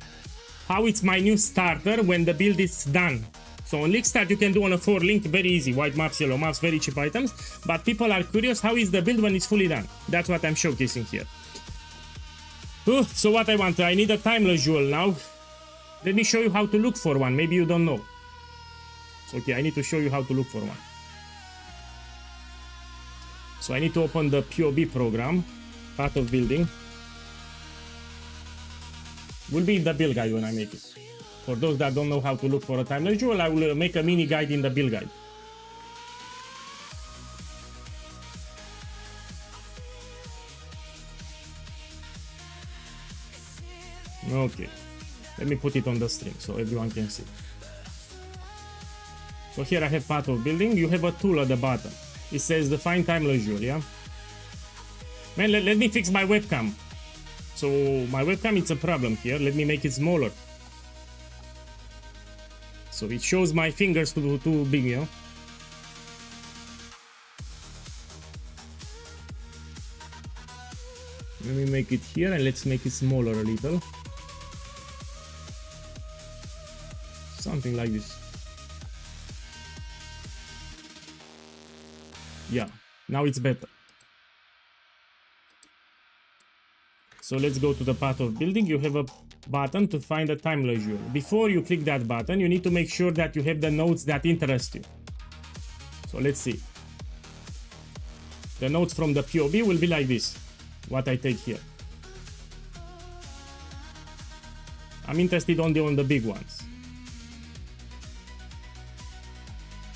how it's my new starter when the build is done. So on League Start you can do on a 4 link, very easy. White maps, yellow maps, very cheap items. But people are curious, how is the build when it's fully done? That's what I'm showcasing here. So what I want, I need a timeless jewel now. Let me show you how to look for one, maybe you don't know. Okay, I need to show you how to look for one. So I need to open the POB program, path of building. Will be in the build guide when I make it. For those that don't know how to look for a timeless jewel, I will make a mini guide in the build guide. Okay, let me put it on the stream so everyone can see. So here I have path of building. You have a tool at the bottom. It says define timeless jewel, yeah? Man, let me fix my webcam. So my webcam, it's a problem here. Let me make it smaller. So it shows my fingers too big, you know? Let me make it here and let's make it smaller a little. Something like this. Yeah, now it's better. So let's go to the path of building. You have a button to find a timeless jewel. Before you click that button, you need to make sure that you have the nodes that interest you. So let's see. The nodes from the POB will be like this. What I take here. I'm interested only on the big ones.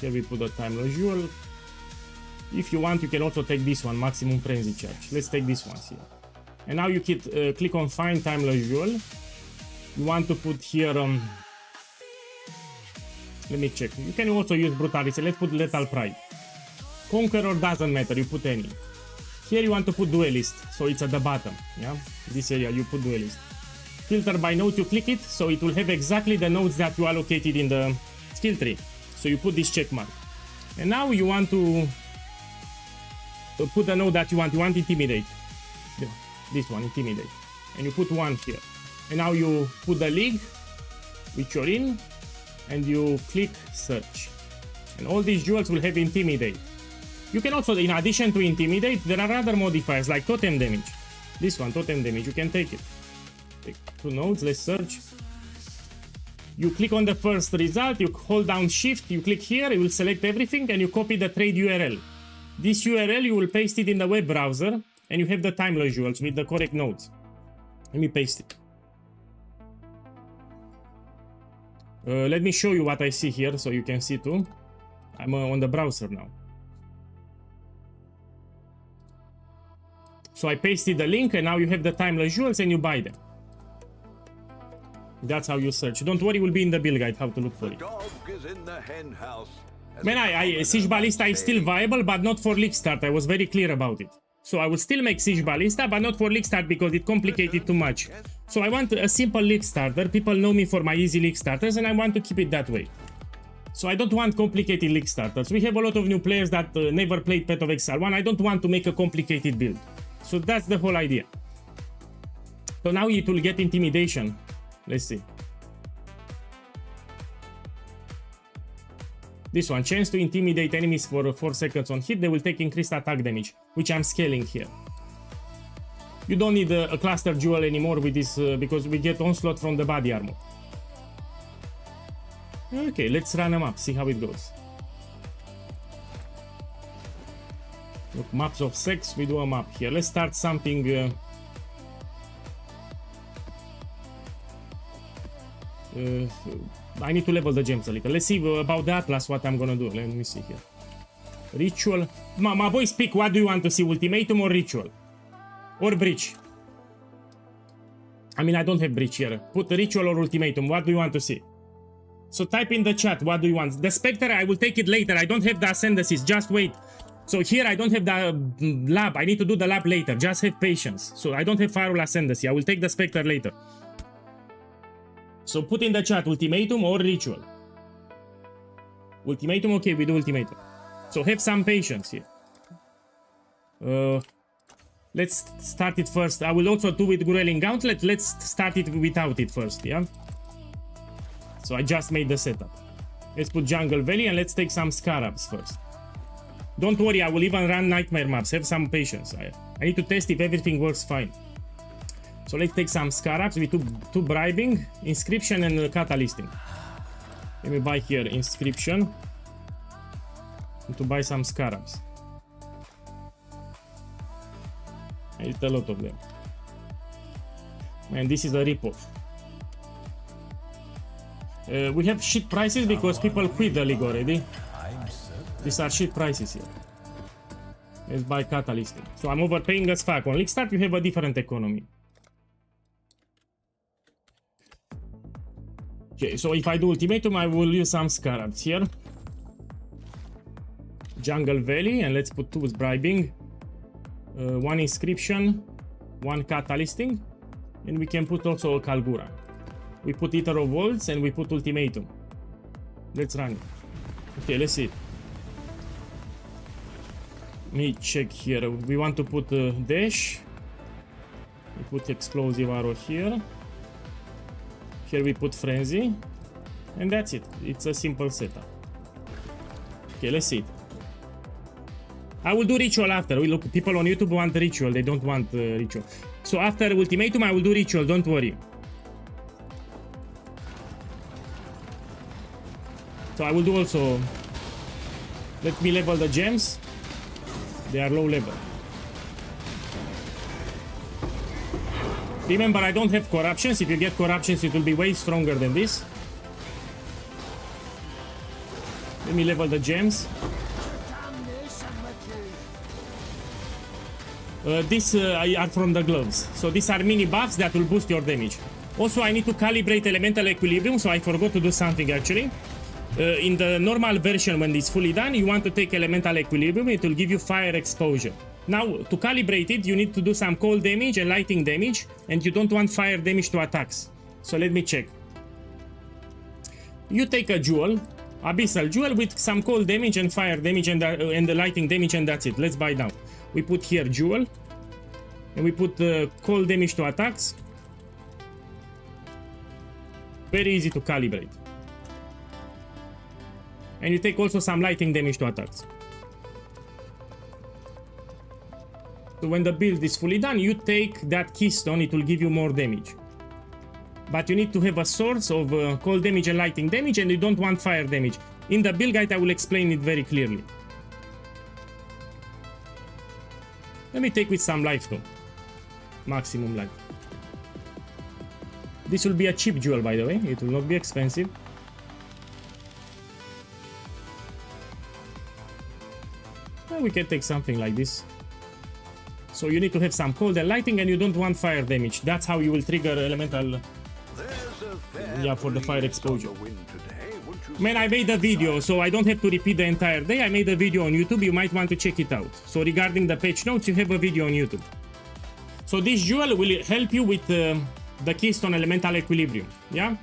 Here we put a timeless jewel. If you want, you can also take this one, maximum frenzy charge. Let's take this one here. And now you click on find timeless jewel. You want to put here, let me check. You can also use brutality. Let's put lethal pride. Conqueror doesn't matter, you put any. Here you want to put duelist, so it's at the bottom, yeah? This area you put duelist. Filter by node, you click it, so it will have exactly the nodes that you allocated in the skill tree. So you put this check mark. And now you want to put the node that you want intimidate. This one, intimidate. And you put one here. And now you put the league, which you're in, and you click search. And all these jewels will have Intimidate. You can also, in addition to Intimidate, there are other modifiers like Totem Damage. This one, Totem Damage, you can take it. Take 2 nodes, let's search. You click on the first result, you hold down Shift, you click here, you will select everything, and you copy the trade URL. This URL, you will paste it in the web browser, and you have the timeless jewels with the correct nodes. Let me paste it. Let me show you what I see here, so you can see too. I'm on the browser now. So I pasted the link, and now you have the timeless jewels, and you buy them. That's how you search. Don't worry, it will be in the build guide how to look for it. Man, Siege Ballista is still viable, but not for League Start. I was very clear about it. So I will still make Siege Ballista, but not for League Start because it complicated too much. So I want a simple League Starter. People know me for my easy League Starters, and I want to keep it that way. So I don't want complicated League Starters. We have a lot of new players that never played Path of Exile 1. I don't want to make a complicated build. So that's the whole idea. So now it will get Intimidation. Let's see. This one, chance to intimidate enemies for 4 seconds on hit. They will take increased attack damage, which I'm scaling here. You don't need a cluster jewel anymore with this because we get onslaught from the body armor. Okay, let's run them up, see how it goes. Look, maps of sex, we do a map here. Let's start something... I need to level the gems a little. Let's see about the Atlas, what I'm gonna do. Let me see here. Ritual. My boys pick, what do you want to see? Ultimatum or Ritual? Or Breach? I mean, I don't have Breach here. Put Ritual or Ultimatum. What do you want to see? So type in the chat, what do you want? The Spectre, I will take it later. I don't have the Ascendancies. Just wait. So here, I don't have the lab. I need to do the lab later. Just have patience. So I don't have Firewall Ascendancy. I will take the Spectre later. So put in the chat, Ultimatum or Ritual. Ultimatum, okay, we do Ultimatum. So have some patience here. Let's start it first. I will also do with Growling Gauntlet. Let's start it without it first, yeah? So I just made the setup. Let's put Jungle Valley and let's take some Scarabs first. Don't worry, I will even run Nightmare maps. Have some patience. I need to test if everything works fine. So let's take some Scarabs with two bribing, Inscription and Catalysting. Let me buy here Inscription. And to buy some Scarabs. I need a lot of them. Man, this is a ripoff. We have shit prices because people quit the league already. These are shit prices here. Let's buy Catalysting. So I'm overpaying as fuck. On League Start you have a different economy. Okay, so if I do Ultimatum, I will use some Scarabs here. Jungle Valley, and let's put 2 with bribing. 1 Inscription, 1 Catalysting, and we can put also a Kalgura. We put Eater of Worlds, and we put Ultimatum. Let's run it. Okay, let's see. Let me check here. We want to put Dash. We put Explosive Arrow here. Here we put Frenzy, and that's it. It's a simple setup. Okay, let's see it. I will do Ritual after. Look, people on YouTube want Ritual. They don't want Ritual. So after Ultimatum, I will do Ritual. Don't worry. So I will do also... Let me level the gems. They are low level. Remember, I don't have corruptions. If you get corruptions, it will be way stronger than this. Let me level the gems. These are from the gloves. So these are mini buffs that will boost your damage. Also, I need to calibrate elemental equilibrium, so I forgot to do something actually. In the normal version, when it's fully done, you want to take elemental equilibrium. It will give you fire exposure. Now, to calibrate it, you need to do some cold damage and lightning damage, and you don't want fire damage to attacks. So let me check. You take a jewel, Abyssal Jewel, with some cold damage and fire damage and the lightning damage, and that's it. Let's buy now. We put here Jewel, and we put cold damage to attacks. Very easy to calibrate. And you take also some lightning damage to attacks. So when the build is fully done, you take that keystone, it will give you more damage. But you need to have a source of cold damage and lightning damage, and you don't want fire damage. In the build guide, I will explain it very clearly. Let me take with some life though. Maximum life. This will be a cheap jewel, by the way. It will not be expensive. Well, we can take something like this. So you need to have some cold and lightning, and you don't want fire damage. That's how you will trigger elemental. Yeah, for the fire exposure. Man, I made a video, so I don't have to repeat the entire day. I made a video on YouTube. You might want to check it out. So regarding the patch notes, you have a video on YouTube. So this jewel will help you with the keystone elemental equilibrium. Yeah.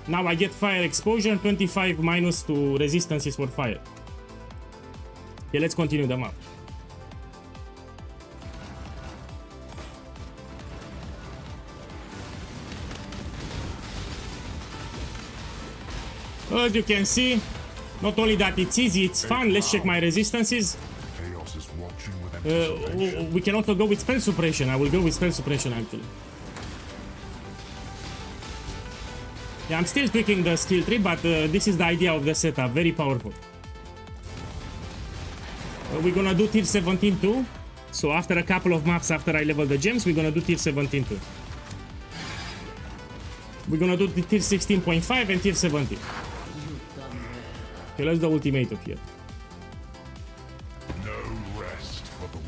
Now I get fire exposure, 25 minus to resistances for fire. Okay, let's continue the map. As you can see, not only that it's easy, it's fun. Let's check my resistances. Chaos is watching with anticipation. We can also go with spell suppression. I will go with spell suppression actually. Yeah, I'm still tweaking the skill tree, but this is the idea of the setup. Very powerful. We're gonna do tier 17 too. So after a couple of maps after I level the gems, we're gonna do tier 17 too. We're gonna do the tier 16.5 and tier 17. Okay, let's do ultimatum here. No rest for the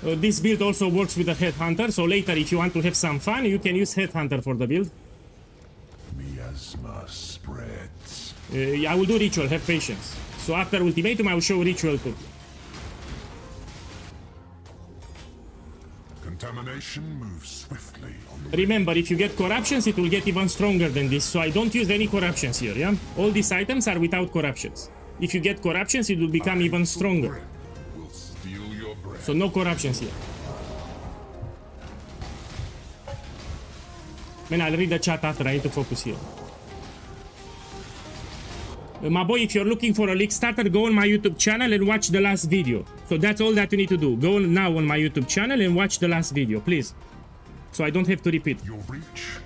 wicked. This build also works with the Headhunter, so later if you want to have some fun, you can use Headhunter for the build. Miasma spreads. Yeah, I will do Ritual, have patience. So after ultimatum, I will show Ritual too. Contamination moves swiftly on the Remember, if you get corruptions, it will get even stronger than this, so I don't use any corruptions here, yeah? All these items are without corruptions. If you get corruptions, it will become even stronger. will steal your breath. So no corruptions here. Man, I'll read the chat after, I need to focus here. My boy, if you're looking for a league starter, go on my YouTube channel and watch the last video. So that's all that you need to do. Go now on my YouTube channel and watch the last video, please. So I don't have to repeat. Your reach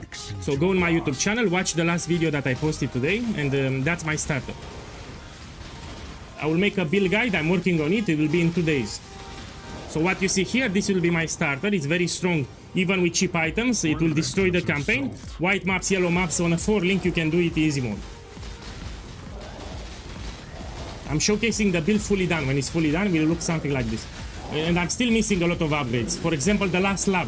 exceeds So go on my your YouTube channel, watch the last video that I posted today, and that's my starter. I will make a build guide, I'm working on it, it will be in 2 days. So what you see here, this will be my starter, it's very strong. Even with cheap items, it will destroy the campaign. White maps, yellow maps, on a 4 link you can do it easy mode. I'm showcasing the build fully done. When it's fully done, it will look something like this. And I'm still missing a lot of upgrades. For example, the last lab.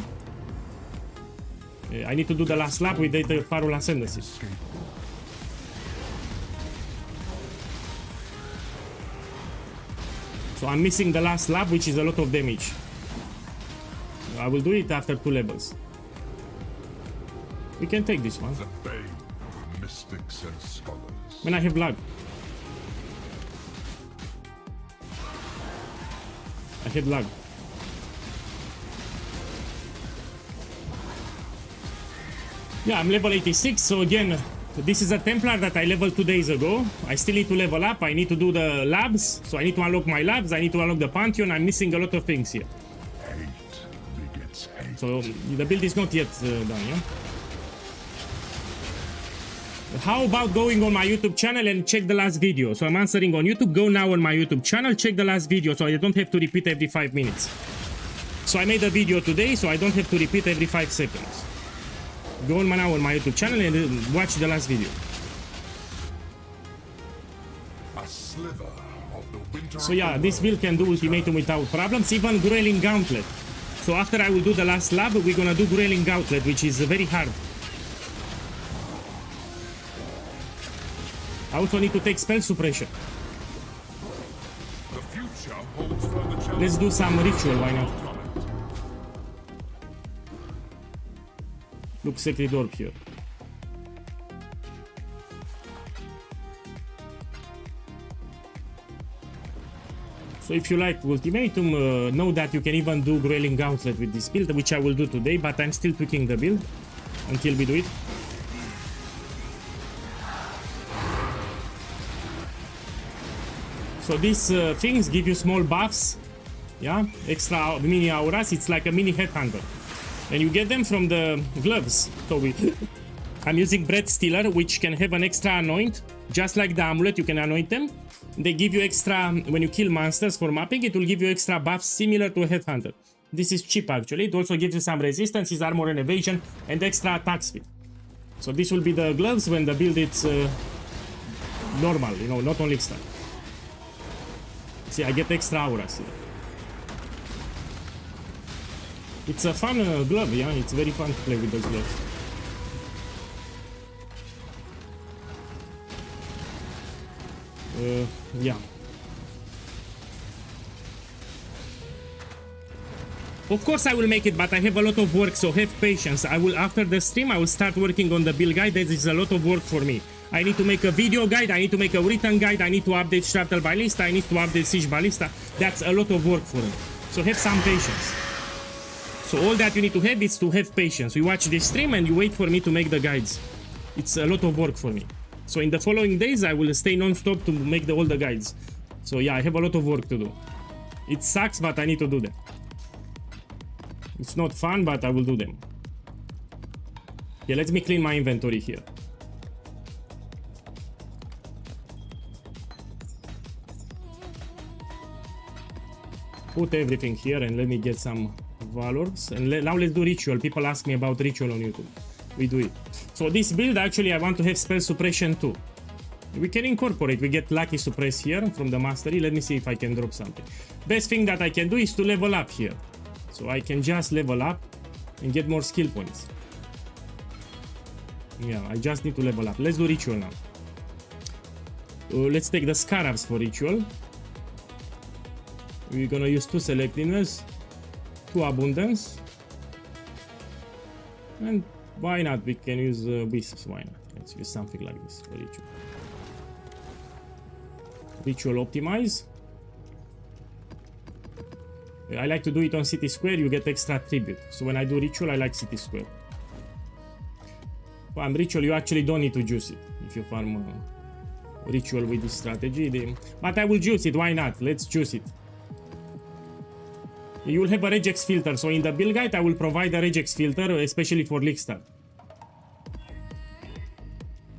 I need to do the last lab with Data Farul Ascendancy. So I'm missing the last lab, which is a lot of damage. I will do it after 2 levels. We can take this one. the bane of mystics and scholars. When I have lag. I had lag. Yeah, I'm level 86, so again, this is a Templar that I leveled 2 days ago. I still need to level up, I need to do the labs, so I need to unlock my labs, I need to unlock the Pantheon, I'm missing a lot of things here. Hate begets hate. So the build is not yet done, yeah? How about going on my YouTube channel and check the last video? So I'm answering on YouTube, go now on my YouTube channel, check the last video so I don't have to repeat every 5 minutes. So I made a video today so I don't have to repeat every 5 seconds. Go on now on my YouTube channel and watch the last video. A sliver of the winter So yeah, this build can do ultimatum without problems, even Grueling Gauntlet. So after I will do the last lab, we're gonna do Grueling Gauntlet, which is very hard. I also need to take spell suppression. The future holds further challenge. Let's do some ritual, why not? Look, Sacred Orb here. So if you like ultimatum, know that you can even do Grueling Gauntlet with this build, which I will do today, but I'm still tweaking the build until we do it. So these things give you small buffs, yeah, extra mini auras. It's like a mini headhunter, and you get them from the gloves. So I'm using Breath Stealer, which can have an extra anoint, just like the amulet. You can anoint them. They give you extra when you kill monsters for mapping. It will give you extra buffs similar to a headhunter. This is cheap actually. It also gives you some resistance, his armor and evasion, and extra attack speed. So this will be the gloves when the build is normal, you know, not only extra. See, I get extra auras here. It's a fun glove, yeah. It's very fun to play with those gloves. Yeah. Of course I will make it, but I have a lot of work, so have patience. I will, after the stream, I will start working on the build guide. That is a lot of work for me. I need to make a video guide, I need to make a written guide, I need to update Straptal Ballista, I need to update Siege Ballista. That's a lot of work for me. So have some patience. So all that you need to have is to have patience. You watch this stream and you wait for me to make the guides. It's a lot of work for me. So in the following days, I will stay non-stop to make all the guides. So yeah, I have a lot of work to do. It sucks, but I need to do them. It's not fun, but I will do them. Yeah, let me clean my inventory here. Put everything here and let me get some valors. And now let's do ritual. People ask me about ritual on YouTube. We do it. So this build, actually, I want to have spell suppression too. We can incorporate. We get lucky suppress here from the mastery. Let me see if I can drop something. Best thing that I can do is to level up here. So I can just level up and get more skill points. Yeah, I just need to level up. Let's do ritual now. Let's take the scarabs for ritual. We're gonna use 2 selectiveness, 2 abundance, and why not? We can use wisps. Why not? Let's use something like this for ritual. Ritual optimize. I like to do it on city square. You get extra tribute. So when I do ritual, I like city square. Well, ritual, you actually don't need to juice it if you farm ritual with this strategy. But I will juice it. Why not? Let's juice it. You will have a regex filter, so in the build guide I will provide a regex filter, especially for League Start.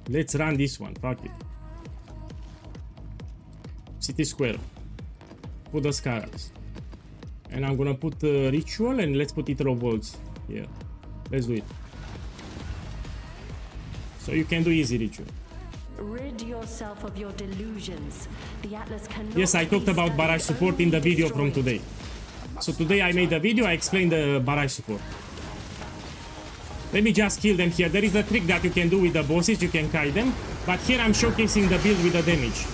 Let's run this one, fuck it. City Square. Put the scarabs. And I'm gonna put ritual and let's put Ether of Worlds here. Let's do it. So you can do easy ritual. Rid yourself of your delusions. The Atlas cannot. Yes, I talked about barrage support in the video from today. So today I made a video, I explained the barrage support. Let me just kill them here. There is a trick that you can do with the bosses, you can kite them. But here I'm showcasing the build with the damage.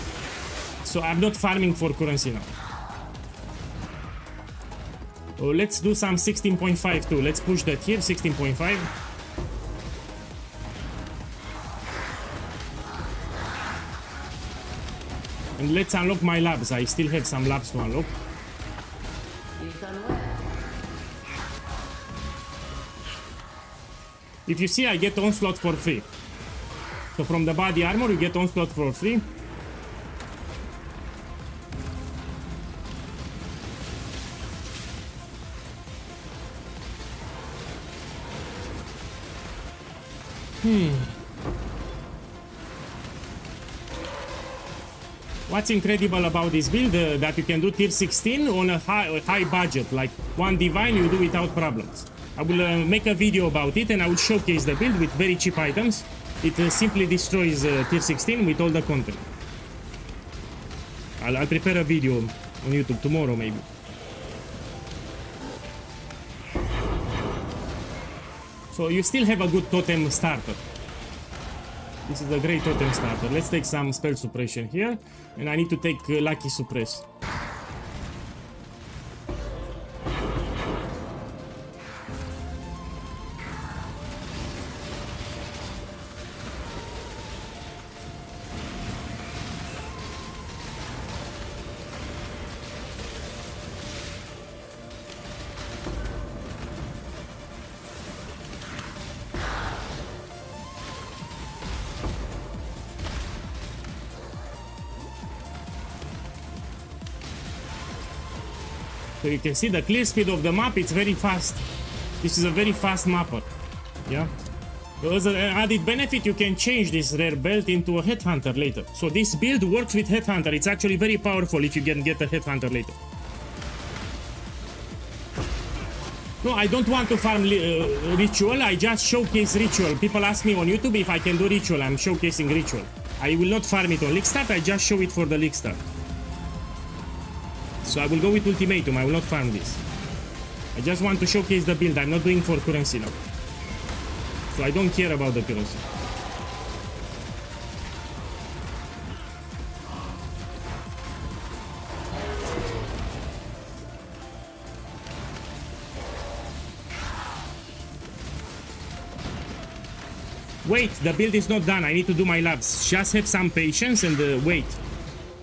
So I'm not farming for currency now. Oh, let's do some 16.5 too. Let's push that here, 16.5. And let's unlock my labs. I still have some labs to unlock. If you see, I get onslaught for free. So from the body armor, you get onslaught for free. What's incredible about this build, that you can do tier 16 on a high budget, like one divine you do without problems. I will make a video about it and I will showcase the build with very cheap items. It simply destroys tier 16 with all the content. I'll prepare a video on YouTube tomorrow maybe. So you still have a good totem starter. This is a great totem starter. Let's take some spell suppression here. And I need to take lucky suppress. So you can see the clear speed of the map, it's very fast. This is a very fast mapper. Yeah. As an added benefit, you can change this rare belt into a headhunter later. So this build works with headhunter. It's actually very powerful if you can get a headhunter later. No, I don't want to farm ritual. I just showcase ritual. People ask me on YouTube if I can do ritual. I'm showcasing ritual. I will not farm it on league start. I just show it for the league start. So I will go with ultimatum. I will not farm this. I just want to showcase the build. I'm not doing for currency now. So I don't care about the currency. Wait, the build is not done. I need to do my labs. Just have some patience and wait.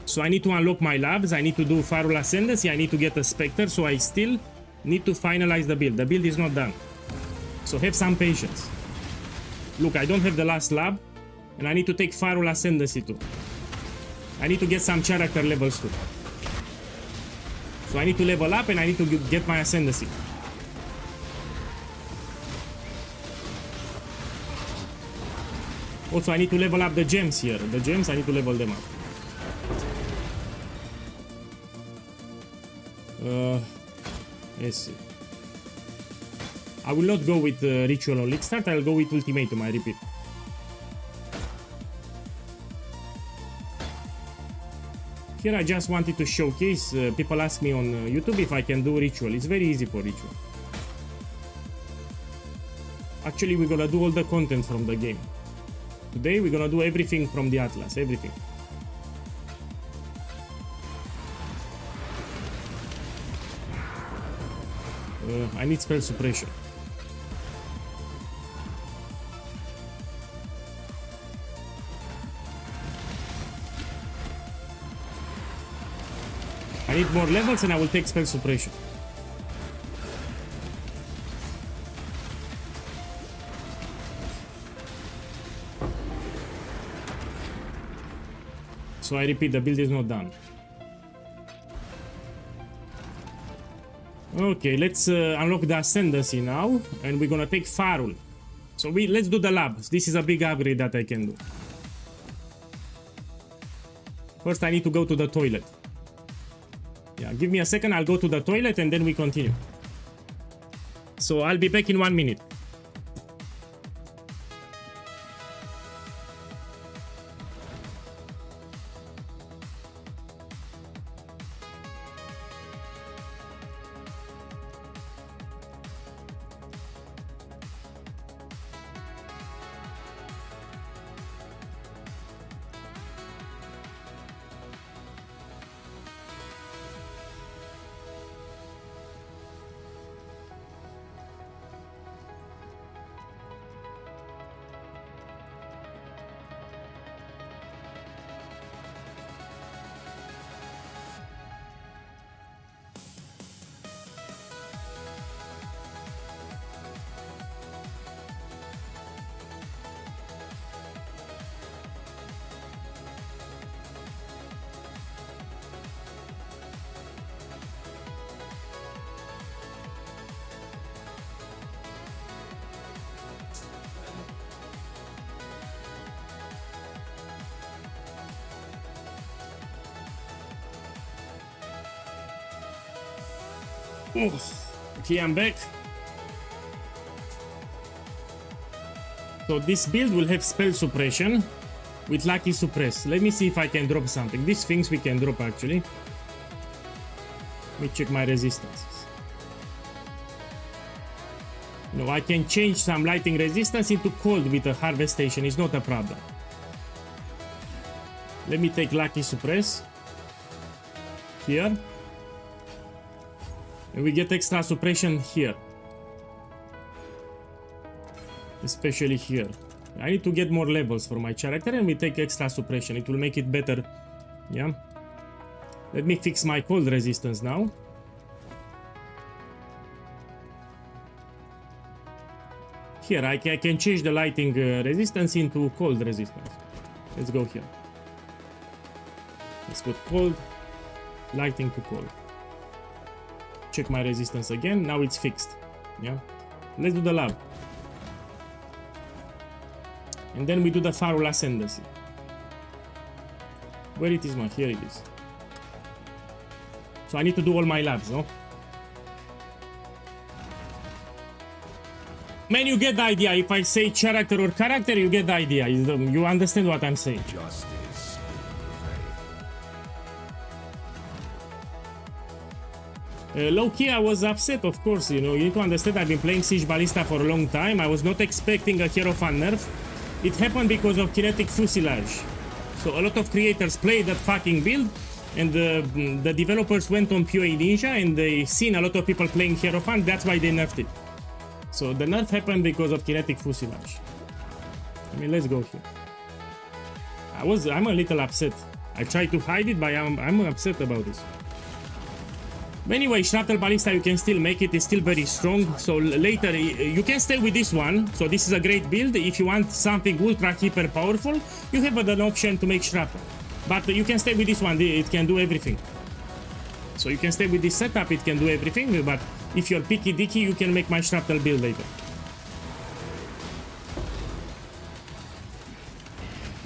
So I need to unlock my labs. I need to do Farul Ascendancy. I need to get a Spectre. So I still need to finalize the build. The build is not done. So have some patience. Look, I don't have the last lab, and I need to take Farul Ascendancy too. I need to get some character levels too. So I need to level up and I need to get my Ascendancy. Also, I need to level up the gems here. The gems, I need to level them up. Let's see. I will not go with Ritual or League Start, I'll go with Ultimatum, I repeat. Here I just wanted to showcase, people ask me on YouTube if I can do Ritual. It's very easy for Ritual. Actually, we're gonna do all the content from the game. Today we're gonna do everything from the Atlas, everything. I need spell suppression. I need more levels and I will take spell suppression. So I repeat, the build is not done. Okay, let's unlock the Ascendancy now, and we're gonna take Farul. So let's do the labs. This is a big upgrade that I can do. First, I need to go to the toilet. Yeah, give me a second, I'll go to the toilet and then we continue. So I'll be back in 1 minute. Okay, I'm back. So this build will have spell suppression with lucky suppress. Let me see if I can drop something. These things we can drop actually. Let me check my resistances. No, I can change some lighting resistance into cold with a harvest station. It's not a problem. Let me take lucky suppress here. And we get extra suppression here. Especially here. I need to get more levels for my character and we take extra suppression. It will make it better. Yeah. Let me fix my cold resistance now. Here, I can change the lighting resistance into cold resistance. Let's go here. Let's put cold, lighting to cold. check my resistance again. Now it's fixed. Yeah. Let's do the lab. And then we do the Farul Ascendancy. Where it is, man? Here it is. So I need to do all my labs, no? Man, you get the idea. If I say character or character, you get the idea. You understand what I'm saying. Justice Low-key, I was upset, of course. You know, you need to understand I've been playing Siege Ballista for a long time. I was not expecting a Hierophant nerf. It happened because of kinetic fuselage. So a lot of creators played that fucking build, and the developers went on POE Ninja and they seen a lot of people playing Hierophant. That's why they nerfed it. So the nerf happened because of kinetic fuselage. I mean, let's go here. I'm a little upset. I tried to hide it, but I'm upset about this. But anyway, Shrapnel Ballista, you can still make it. It's still very strong. So later, you can stay with this one. So this is a great build. If you want something ultra hyper powerful, you have an option to make Shrapnel. But you can stay with this one. It can do everything. So you can stay with this setup. It can do everything. But if you're picky dicky, you can make my Shrapnel build later.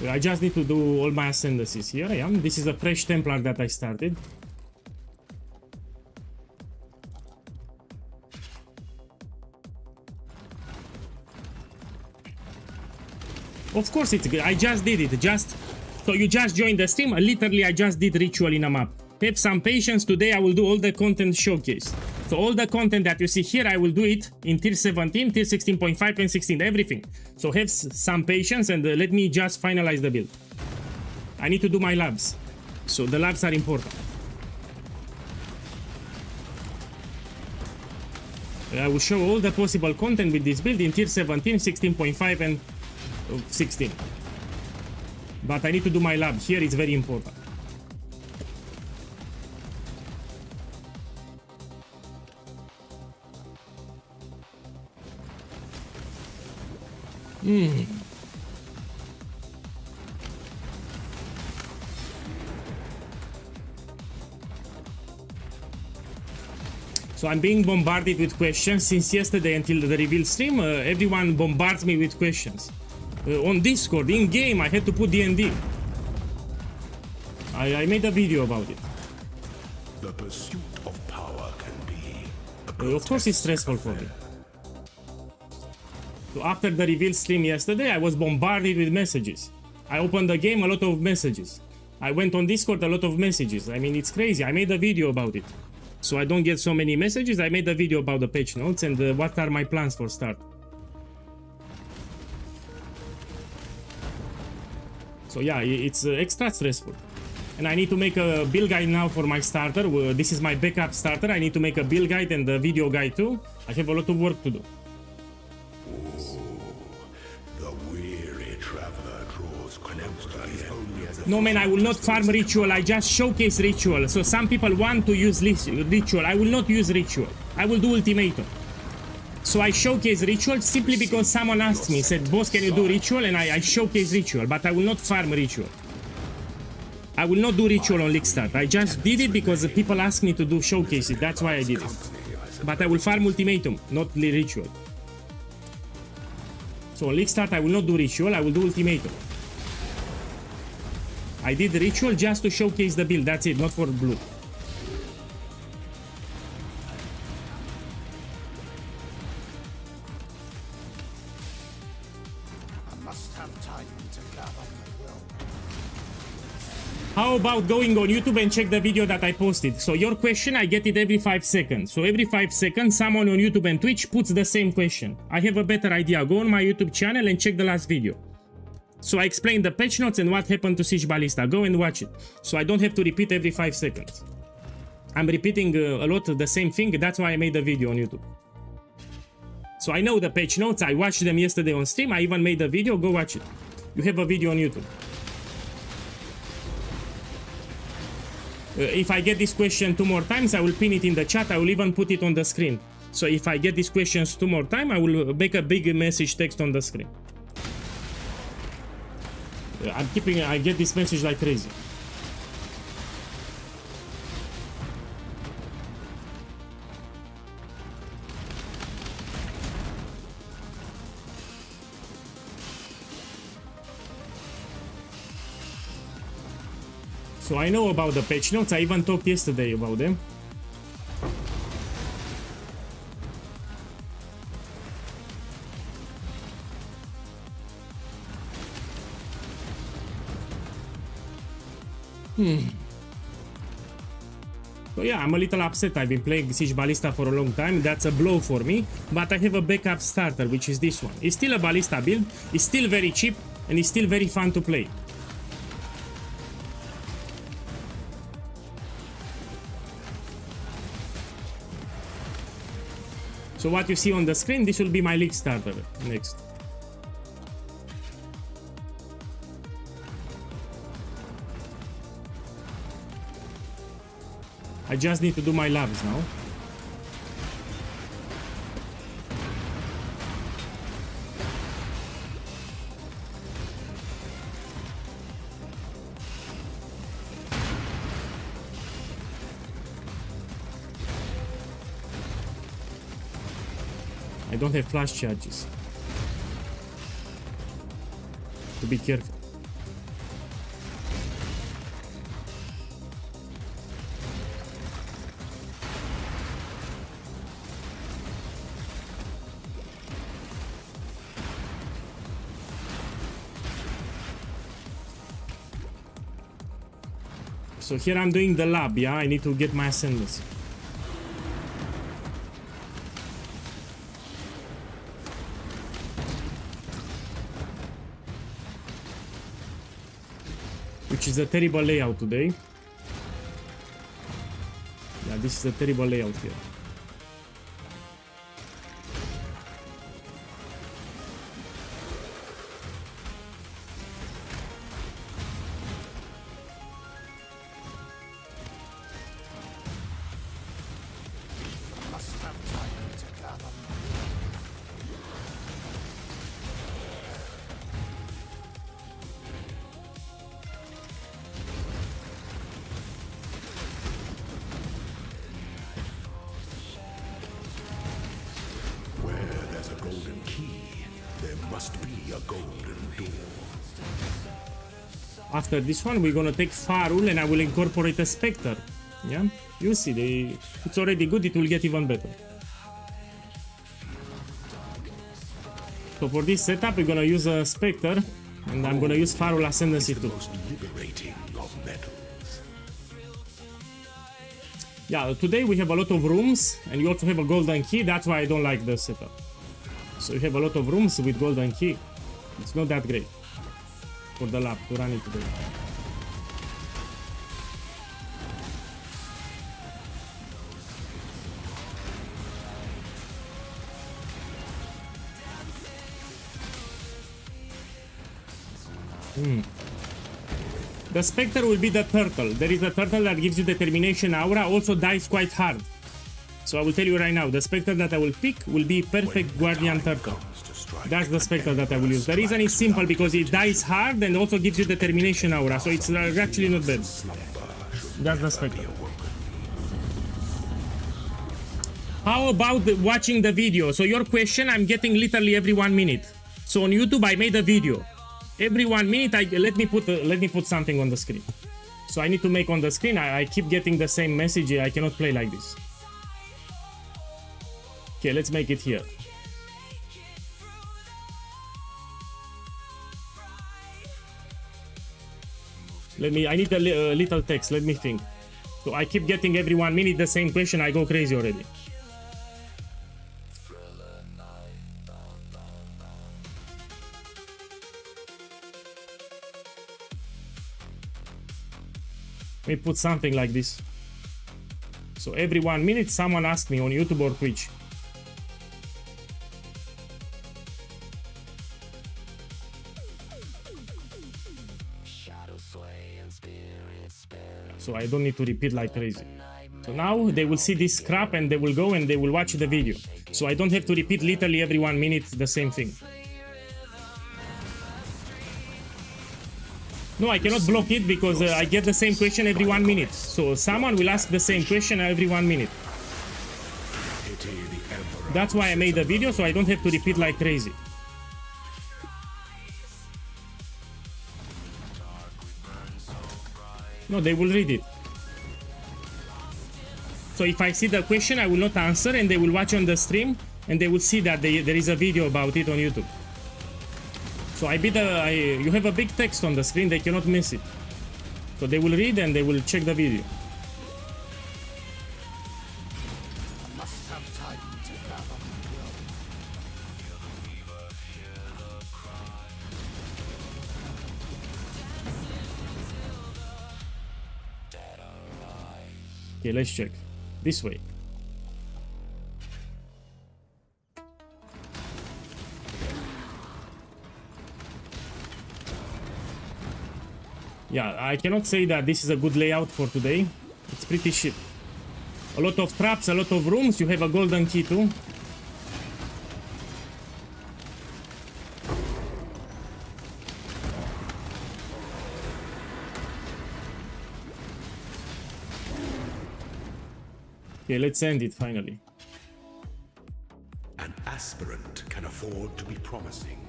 I just need to do all my ascendancies. Here I am. This is a fresh Templar that I started. Of course it's good. I just did it. So you just joined the stream. Literally, I just did ritual in a map. Have some patience. Today I will do all the content showcase. So all the content that you see here, I will do it in tier 17, tier 16.5 and 16, everything. So have some patience and let me just finalize the build. I need to do my labs. So the labs are important. I will show all the possible content with this build in tier 17, 16.5 and 16. But I need to do my lab. Here it's very important. So I'm being bombarded with questions since yesterday until the reveal stream. Everyone bombards me with questions. On Discord, in game, I had to put D&D. I made a video about it. The pursuit of power can be. Of course, it's stressful for me. So after the reveal stream yesterday, I was bombarded with messages. I opened the game, a lot of messages. I went on Discord, a lot of messages. I mean, it's crazy. I made a video about it. So I don't get so many messages. I made a video about the patch notes and what are my plans for start. So yeah, it's extra stressful. And I need to make a build guide now for my starter. This is my backup starter. I need to make a build guide and a video guide too. I have a lot of work to do. The weary traveler draws close to the end. No man, I will not farm ritual. I just showcase ritual. So some people want to use ritual. I will not use ritual. I will do ultimatum. So I showcase ritual simply because someone asked me, said, boss, can you do ritual? And I showcase ritual, but I will not farm ritual. I will not do ritual on League Start. I just did it because people asked me to do showcase it. That's why I did it. But I will farm ultimatum, not ritual. So on League Start, I will not do ritual. I will do ultimatum. I did ritual just to showcase the build. That's it, not for blue. How about going on YouTube and check the video that I posted? So your question, I get it every 5 seconds. So every 5 seconds, someone on YouTube and Twitch puts the same question. I have a better idea. Go on my YouTube channel and check the last video. So I explained the patch notes and what happened to Siege Ballista. Go and watch it. So I don't have to repeat every 5 seconds. I'm repeating a lot of the same thing. That's why I made a video on YouTube. So I know the patch notes. I watched them yesterday on stream. I even made a video. Go watch it. You have a video on YouTube. If I get this question 2 more times, I will pin it in the chat. I will even put it on the screen. So if I get these questions 2 more times, I will make a big message text on the screen. I get this message like crazy. So I know about the patch notes. I even talked yesterday about them. So yeah, I'm a little upset. I've been playing Siege Ballista for a long time. That's a blow for me. But I have a backup starter, which is this one. It's still a Ballista build. It's still very cheap. And it's still very fun to play. So what you see on the screen, this will be my league starter next. I just need to do my labs now. I don't have flash charges. To be careful. So here I'm doing the lab, yeah? I need to get my ascendancy. Which is a terrible layout today. Yeah, this is a terrible layout here. After this one, we're gonna take Farul and I will incorporate a Spectre. Yeah, you see, it's already good, it will get even better. So for this setup, we're gonna use a Spectre and I'm gonna use Farul Ascendancy too. Yeah, today we have a lot of rooms and you also have a golden key, that's why I don't like the setup. So you have a lot of rooms with golden key. It's not that great for the lab to run it today. The Spectre will be the turtle. There is a turtle that gives you determination aura, also dies quite hard. So I will tell you right now, the Spectre that I will pick will be perfect Guardian Turtle. That's the Spectre that I will use. The reason is simple, because it dies hard and also gives you determination aura, so it's actually not bad. That's the Spectre. How about watching the video? So your question, I'm getting literally every 1 minute. So on YouTube, I made a video. Every 1 minute, let me put something on the screen. So I need to make on the screen. I keep getting the same message. I cannot play like this. Okay, let's make it here. I need a little text, let me think. So I keep getting every 1 minute the same question, I go crazy already. Let me put something like this. So every 1 minute someone asks me on YouTube or Twitch. So I don't need to repeat like crazy. So now they will see this crap and they will go and they will watch the video. So I don't have to repeat literally every 1 minute the same thing. No, I cannot block it because I get the same question every 1 minute. So someone will ask the same question every 1 minute. That's why I made the video, so I don't have to repeat like crazy. No, they will read it. So if I see the question, I will not answer, and they will watch on the stream, and they will see that there is a video about it on YouTube. So you have a big text on the screen, they cannot miss it. So they will read and they will check the video. Okay, let's check. This way. Yeah, I cannot say that this is a good layout for today. It's pretty shit. A lot of traps, a lot of rooms. You have a golden key too. Okay, let's end it finally. An aspirant can afford to be promising.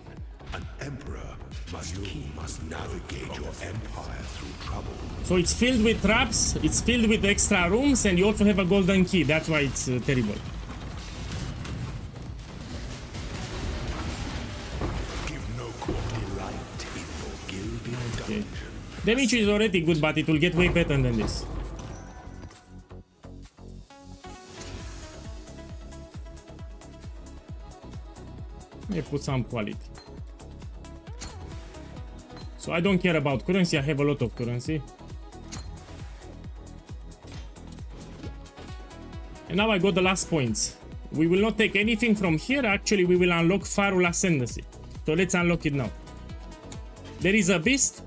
An emperor must navigate your empire through trouble. So it's filled with traps, it's filled with extra rooms, and you also have a golden key. That's why it's terrible. Give no court delight in your gilded dungeon. Damage is already good, but it will get way better than this. Let me put some quality. So I don't care about currency, I have a lot of currency. And now I got the last points. We will not take anything from here, actually we will unlock Farul Ascendancy. So let's unlock it now. There is a beast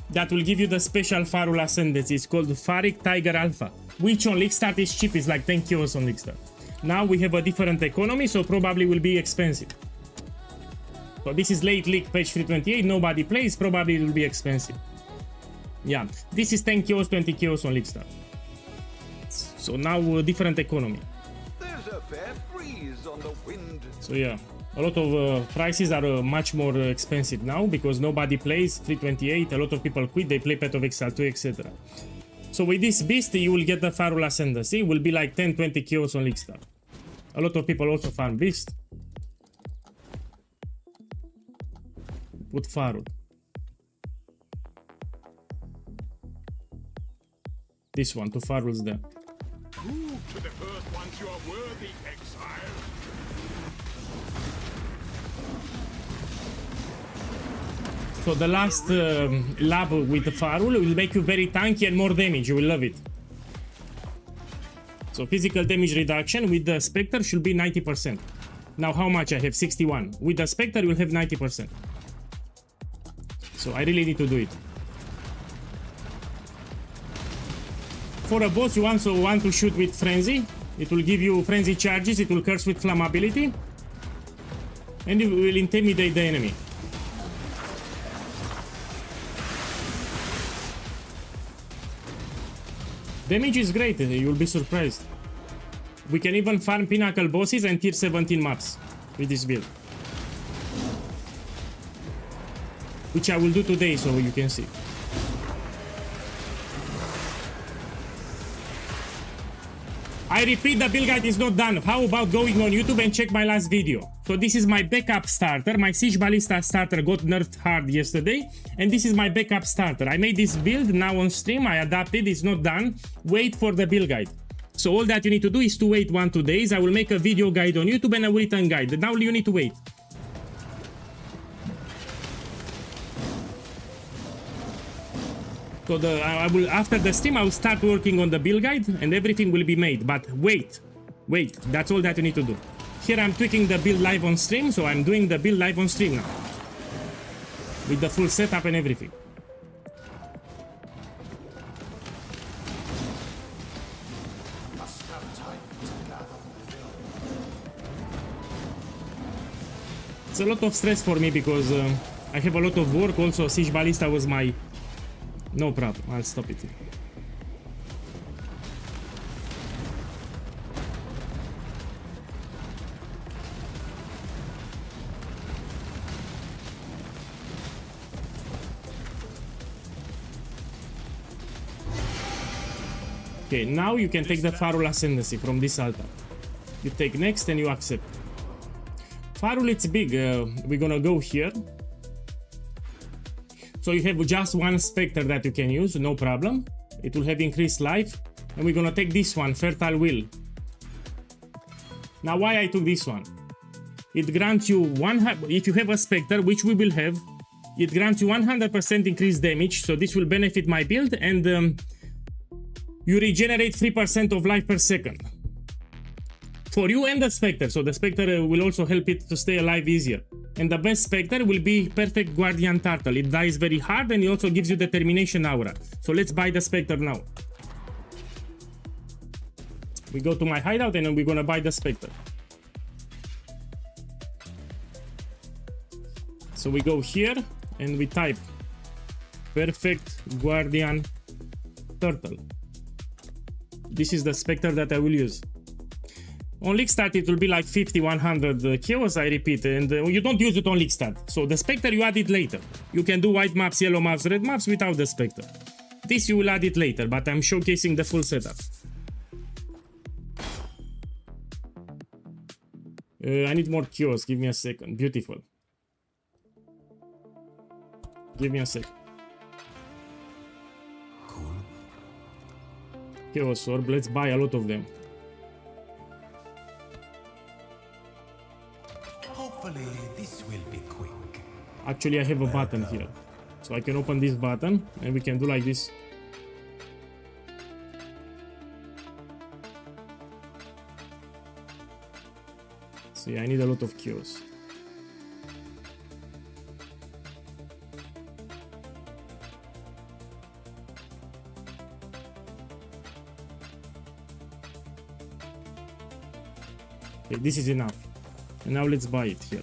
that will give you the special Farul Ascendancy. It's called Farik Tiger Alpha, which on League is cheap, it's like 10 kills on League. Now we have a different economy, so probably will be expensive. So this is late league patch 328, nobody plays, probably it will be expensive. Yeah, this is 10 kills, 20 kills on League. So now different economy. There's a fair breeze on the wind. So yeah, a lot of prices are much more expensive now because nobody plays 328, a lot of people quit, they play Path of Exile 2, etc. So with this beast you will get the Farul Ascendancy, will be like 10-20 kills on League. A lot of people also farm beast. Put Farul. This one, 2 Faruls there. Prove to the first ones you are worthy, exile. So the last lab with the Farul will make you very tanky and more damage, you will love it. So physical damage reduction with the Spectre should be 90%. Now how much I have? 61. With the Spectre you will have 90%. So I really need to do it. For a boss you also want to shoot with Frenzy. It will give you Frenzy charges, it will curse with Flammability. And it will intimidate the enemy. Damage is great, you will be surprised. We can even farm Pinnacle bosses and tier 17 maps with this build. Which I will do today, so you can see. I repeat, the build guide is not done. How about going on YouTube and check my last video? So this is my backup starter. My Siege Ballista starter got nerfed hard yesterday. And this is my backup starter. I made this build now on stream. I adapted. It's not done. Wait for the build guide. So all that you need to do is to wait 1-2 days. I will make a video guide on YouTube and a written guide. Now you need to wait. So after the stream, I will start working on the build guide and everything will be made. But wait, that's all that you need to do. Here I'm tweaking the build live on stream, so I'm doing the build live on stream now. With the full setup and everything. It's a lot of stress for me because I have a lot of work. Also, Siege Ballista was my... No problem, I'll stop it. Okay, now you can take the Farul Ascendancy from this altar. You take next and you accept. Farul, it's big. We're gonna go here. So you have just one Spectre that you can use, no problem. It will have increased life. And we're gonna take this one, Fertile Will. Now why I took this one? It grants you if you have a Spectre, which we will have, it grants you 100% increased damage. So this will benefit my build, and you regenerate 3% of life per second. For you and the Spectre, so the Spectre will also help it to stay alive easier. And the best Spectre will be Perfect Guardian Turtle. It dies very hard and it also gives you Determination Aura. So let's buy the Spectre now. We go to my hideout and then we're gonna buy the Spectre. So we go here and we type Perfect Guardian Turtle. This is the Spectre that I will use. On League-Stat it will be like 50-100 kills, I repeat, and you don't use it on League-Stat. So the Spectre you add it later. You can do white maps, yellow maps, red maps without the Spectre. This you will add it later, but I'm showcasing the full setup. I need more kills, give me a second. Beautiful. Give me a sec. Cool. Chaos Orb, let's buy a lot of them. Hopefully this will be quick. Actually, I have a button here. So I can open this button and we can do like this. See, I need a lot of kills. Okay, this is enough. And now let's buy it here.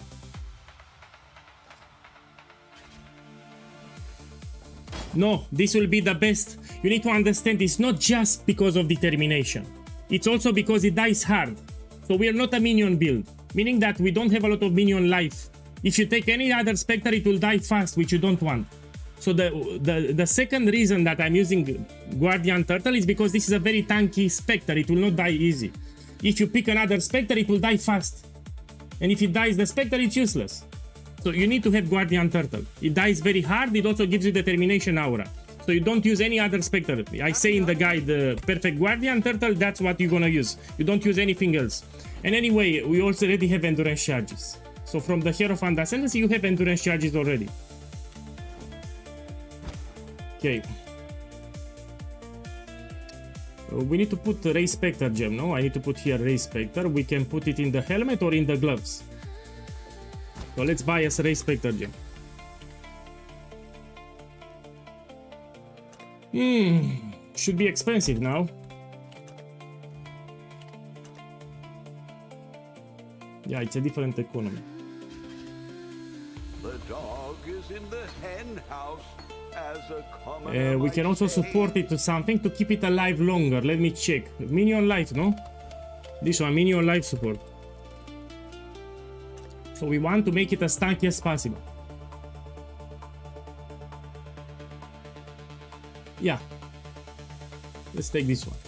No, this will be the best. You need to understand it's not just because of determination. It's also because it dies hard. So we are not a minion build, meaning that we don't have a lot of minion life. If you take any other Spectre, it will die fast, which you don't want. So the second reason that I'm using Guardian Turtle is because this is a very tanky Spectre. It will not die easy. If you pick another Spectre, it will die fast. And if it dies the Spectre, it's useless. So you need to have Guardian Turtle. It dies very hard, it also gives you Determination Aura. So you don't use any other Spectre. I say in the guide, Perfect Guardian Turtle, that's what you're gonna use. You don't use anything else. And anyway, we also already have Endurance Charges. So from the Hierophant Ascendancy, you have Endurance Charges already. Okay. We need to put Ray Spectre gem, no? I need to put here Ray Spectre. We can put it in the helmet or in the gloves. So let's buy us Ray Spectre gem. Should be expensive now. Yeah, it's a different economy. The dog is in the hen house. As a commoner we can also support it to something to keep it alive longer. Let me check. Minion life, no? This one, minion life support. So we want to make it as tanky as possible. Yeah. Let's take this one.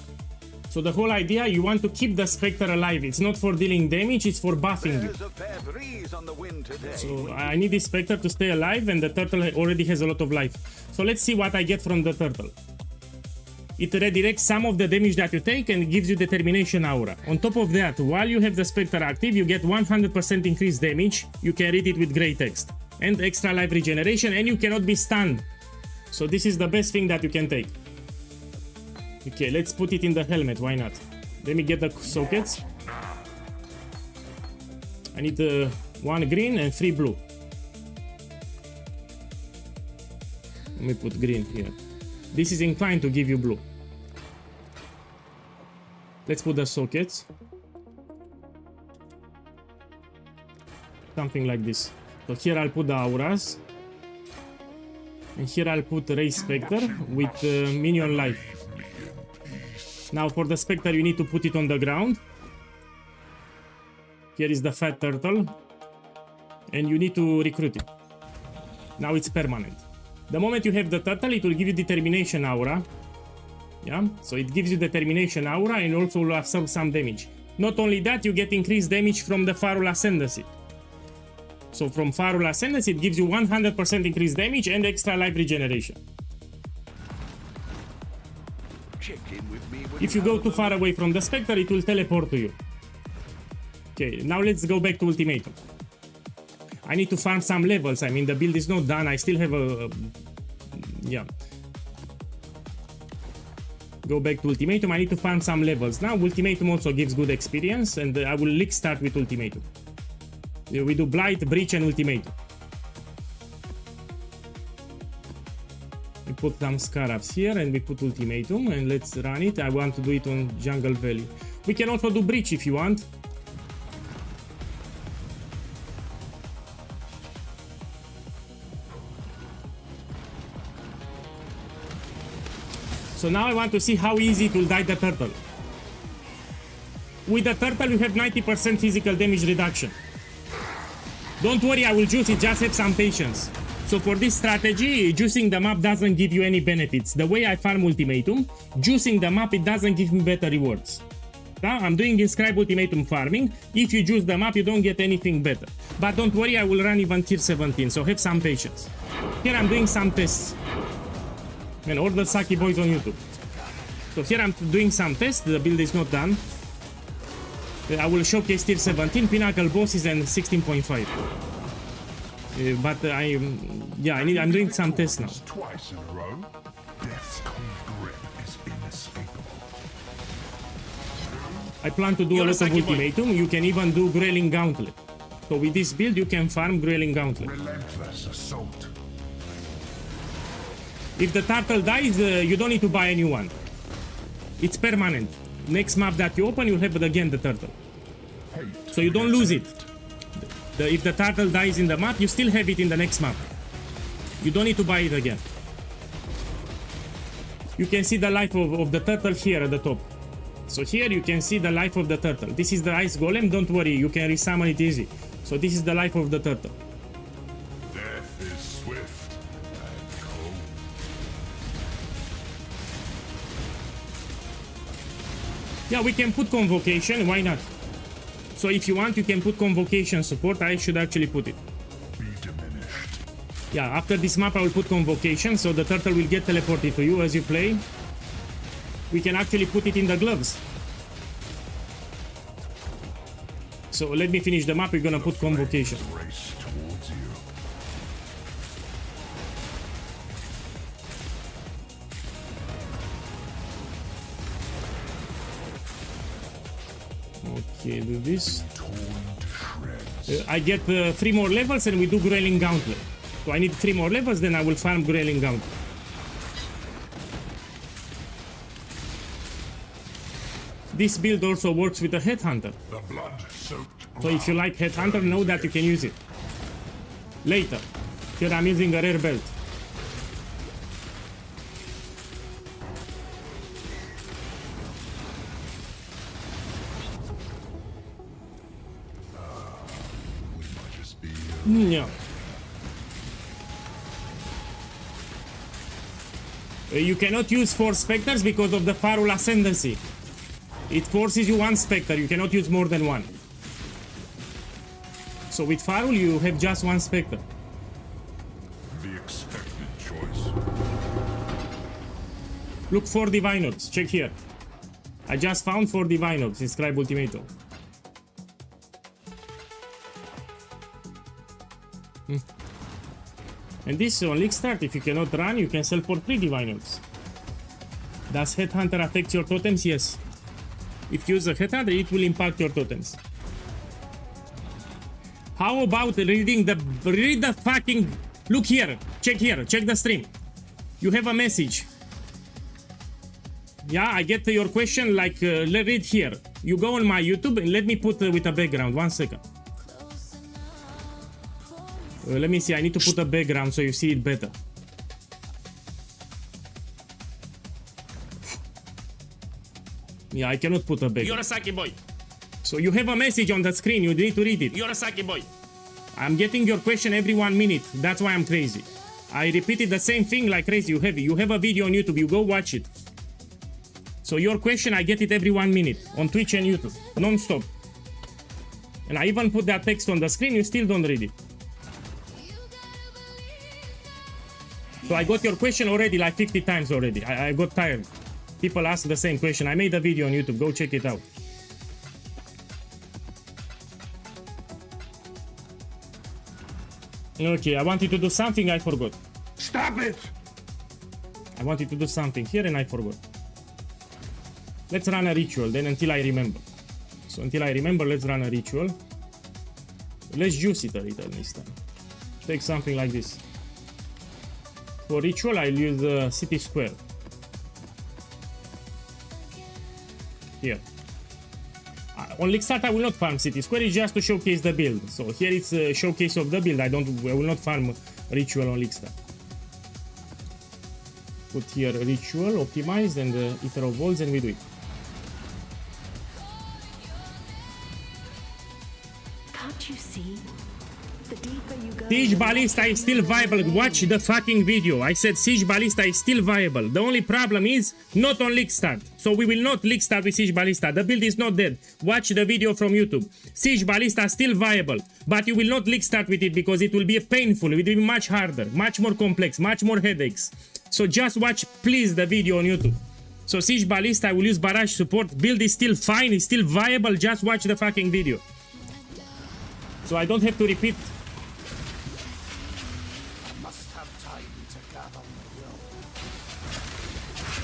So the whole idea, you want to keep the Spectre alive. It's not for dealing damage, it's for buffing you. There's a fair breeze on the wind today. So I need this Spectre to stay alive, and the turtle already has a lot of life. So let's see what I get from the turtle. It redirects some of the damage that you take and gives you Determination Aura. On top of that, while you have the Spectre active, you get 100% increased damage. You can read it with grey text. And extra life regeneration, and you cannot be stunned. So this is the best thing that you can take. Okay, let's put it in the helmet, why not? Let me get the sockets. I need 1 green and 3 blue. Let me put green here. This is inclined to give you blue. Let's put the sockets. Something like this. So here I'll put the auras. And here I'll put Ray Spectre with minion life. Now for the Spectre you need to put it on the ground. Here is the fat turtle. And you need to recruit it. Now it's permanent. The moment you have the turtle, it will give you Determination Aura. Yeah, so it gives you determination aura and also will absorb some damage. Not only that, you get increased damage from the Farul Ascendancy. So from Farul Ascendancy, it gives you 100% increased damage and extra life regeneration. Check in with me when If you go too far away from the Spectre, it will teleport to you. Okay, now let's go back to Ultimatum. I need to farm some levels. I mean, the build is not done. I still have a yeah. Go back to Ultimatum. I need to farm some levels. Now, Ultimatum also gives good experience, and I will start with Ultimatum. We do Blight, Breach, and Ultimatum. We put some Scarabs here, and we put Ultimatum, and let's run it. I want to do it on Jungle Valley. We can also do Breach if you want. So now I want to see how easy it will die the turtle. With the turtle you have 90% physical damage reduction. Don't worry, I will juice it, just have some patience. So for this strategy, juicing the map doesn't give you any benefits. The way I farm Ultimatum, juicing the map, it doesn't give me better rewards. Now I'm doing Inscribe Ultimatum farming. If you juice the map, you don't get anything better. But don't worry, I will run even tier 17, so have some patience. Here I'm doing some tests. And order Saki Boys on YouTube. So here I'm doing some tests. The build is not done. I will showcase tier 17, pinnacle bosses, and 16.5. But I'm doing some tests now. Twice in a row. Death's cold grip is inescapable. I plan to do a lot of Ultimatum. You can even do Growling Gauntlet. So with this build, you can farm Growling Gauntlet. Relentless assault. If the turtle dies, you don't need to buy a new one. It's permanent. Next map that you open, you'll have again the turtle. So you don't lose it. If the turtle dies in the map, you still have it in the next map. You don't need to buy it again. You can see the life of the turtle here at the top. So here you can see the life of the turtle. This is the ice golem. Don't worry, you can resummon it easy. So this is the life of the turtle. Death is swift and cold. Yeah, we can put Convocation, why not? So if you want, you can put Convocation support. I should actually put it. Be diminished. Yeah, after this map I will put Convocation, so the turtle will get teleported to you as you play. We can actually put it in the gloves. So let me finish the map, we're gonna put Convocation. Race towards you. Okay, do this. Torn to shreds. I get 3 more levels and we do Growling Gauntlet. So I need 3 more levels, then I will farm Growling Gauntlet. This build also works with a Headhunter. The blood-soaked So if you like Headhunter, know that you can use it. Later. Here I'm using a rare belt. we might just be Yeah. You cannot use 4 Spectres because of the Farul Ascendancy. It forces you 1 Spectre, you cannot use more than 1. So with Farul you have just 1 Spectre. the expected choice. Look, 4 Divine Orbs, check here. I just found 4 Divine Orbs in Scribe Ultimatum. And this on League Start, if you cannot run, you can sell for 3 Divine Orbs. Does Headhunter affect your totems? Yes. If you use a Headhunter, it will impact your totems. How about read the fucking... Look here, check the stream. You have a message. Yeah, I get your question, like, read here. You go on my YouTube and let me put with a background, 1 second. Let me see, I need to put a background so you see it better. Yeah, I cannot put a background. You're a Saki boy. So you have a message on the screen, you need to read it. You're a Saki boy. I'm getting your question every 1 minute, that's why I'm crazy. I repeated the same thing like crazy. You have a video on YouTube, you go watch it. So your question, I get it every 1 minute on Twitch and YouTube, non-stop. And I even put that text on the screen, you still don't read it. So I got your question already like 50 times already. I got tired. People ask the same question. I made a video on YouTube, go check it out. Okay, I wanted to do something, I forgot. Stop it! I wanted to do something here and I forgot. Let's run a ritual then until I remember. So until I remember, let's run a ritual. Let's juice it a little this time. Take something like this. For ritual, I'll use the city square. Here. On League I will not farm city square, it's just to showcase the build. So here it's a showcase of the build. I will not farm ritual on League. Put here ritual, optimized, and Ether of Walls, and we do it. Can't you see? The deeper you go, Siege Ballista is still viable. Watch the fucking video. I said Siege Ballista is still viable. The only problem is not on League Start. So we will not League Start with Siege Ballista. The build is not dead. Watch the video from YouTube. Siege Ballista is still viable. But you will not League Start with it because it will be painful. It will be much harder, much more complex, much more headaches. So just watch, please, the video on YouTube. So Siege Ballista, I will use barrage support. Build is still fine. It's still viable. Just watch the fucking video. So I don't have to repeat.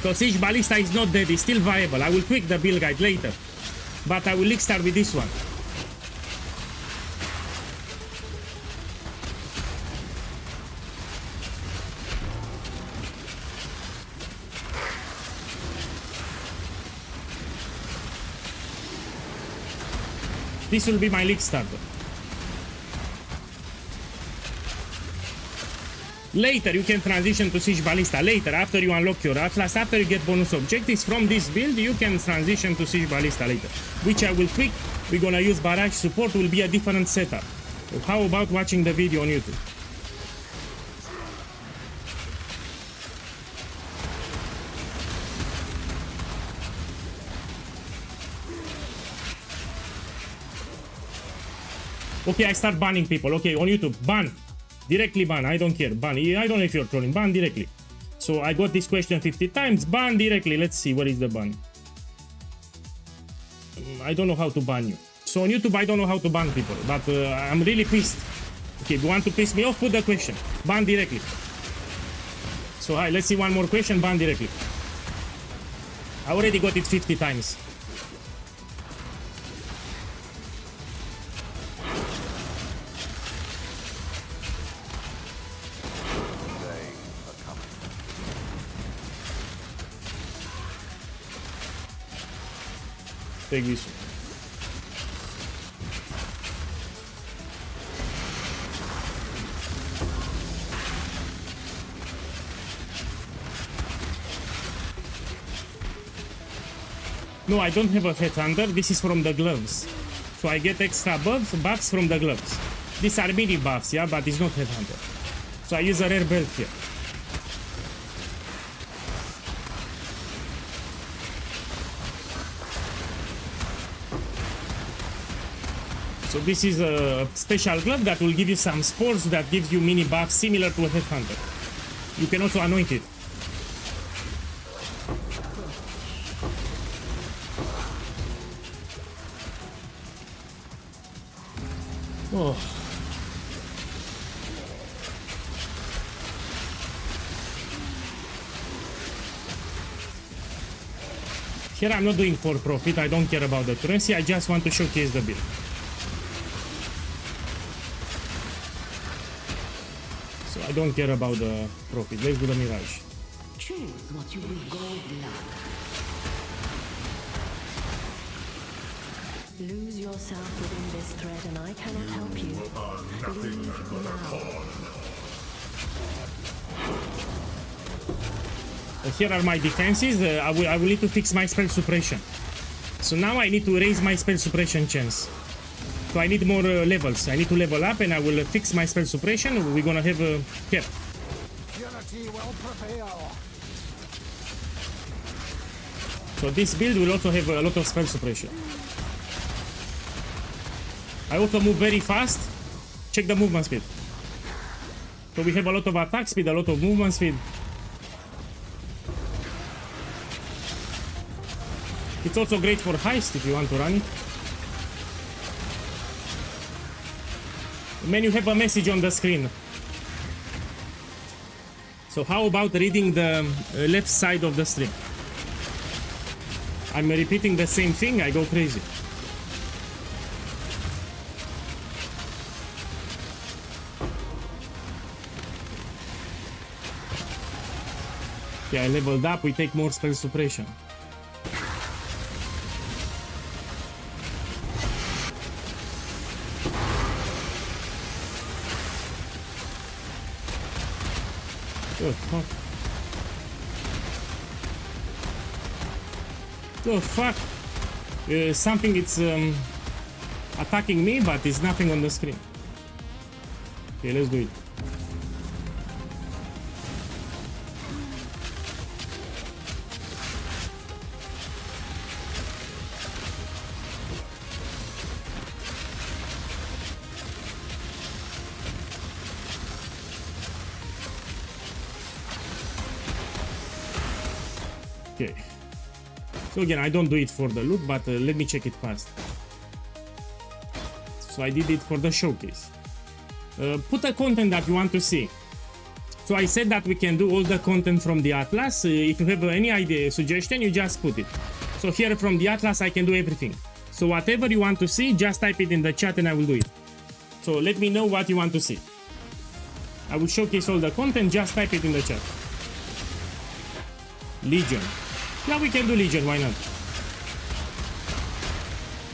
So Siege Ballista is not dead, it's still viable. I will tweak the build guide later. But I will League Start with this one. This will be my League Start. Later you can transition to Siege Ballista. Later, after you unlock your Atlas, after you get bonus objectives from this build, you can transition to Siege Ballista later. Which I will tweak. We're gonna use barrage support, will be a different setup. So how about watching the video on YouTube? Okay, I start banning people. Okay, on YouTube, ban. Directly ban, I don't care, ban. I don't know if you're trolling, ban directly. So I got this question 50 times, ban directly. Let's see, where is the ban? I don't know how to ban you. So on YouTube, I don't know how to ban people, but I'm really pissed. Okay, if you want to piss me off, put the question. Ban directly. So hi, let's see one more question, ban directly. I already got it 50 times. Take this one. No, I don't have a headhunter. This is from the gloves. So I get extra buffs from the gloves. These are mini buffs, yeah, but it's not headhunter. So I use a rare belt here. So this is a special glove that will give you some spores that gives you mini buffs similar to a headhunter. You can also anoint it. Oh. Here I'm not doing for profit, I don't care about the currency, I just want to showcase the build. So I don't care about the profit, let's do the Mirage. choose what you will. Good luck. Lose yourself within this thread and I cannot help you. Leave now. Here are my defenses. I will need to fix my spell suppression. So now I need to raise my spell suppression chance. So I need more levels. I need to level up and I will fix my spell suppression. We're gonna have a cap. So So this build will also have a lot of spell suppression. I also move very fast. Check the movement speed. So we have a lot of attack speed, a lot of movement speed. It's also great for heist if you want to run it. And then you have a message on the screen. So how about reading the left side of the stream? I'm repeating the same thing, I go crazy. Yeah, I leveled up, we take more spell suppression. Oh, fuck. Oh, fuck. Something it's attacking me, but it's nothing on the screen. Okay, let's do it. Okay. So again, I don't do it for the loot, but let me check it fast. So I did it for the showcase. Put a content that you want to see. So I said that we can do all the content from the Atlas. If you have any idea, suggestion, you just put it. So here from the Atlas, I can do everything. So whatever you want to see, just type it in the chat and I will do it. So let me know what you want to see. I will showcase all the content, just type it in the chat. Legion. Yeah, we can do Legion, why not?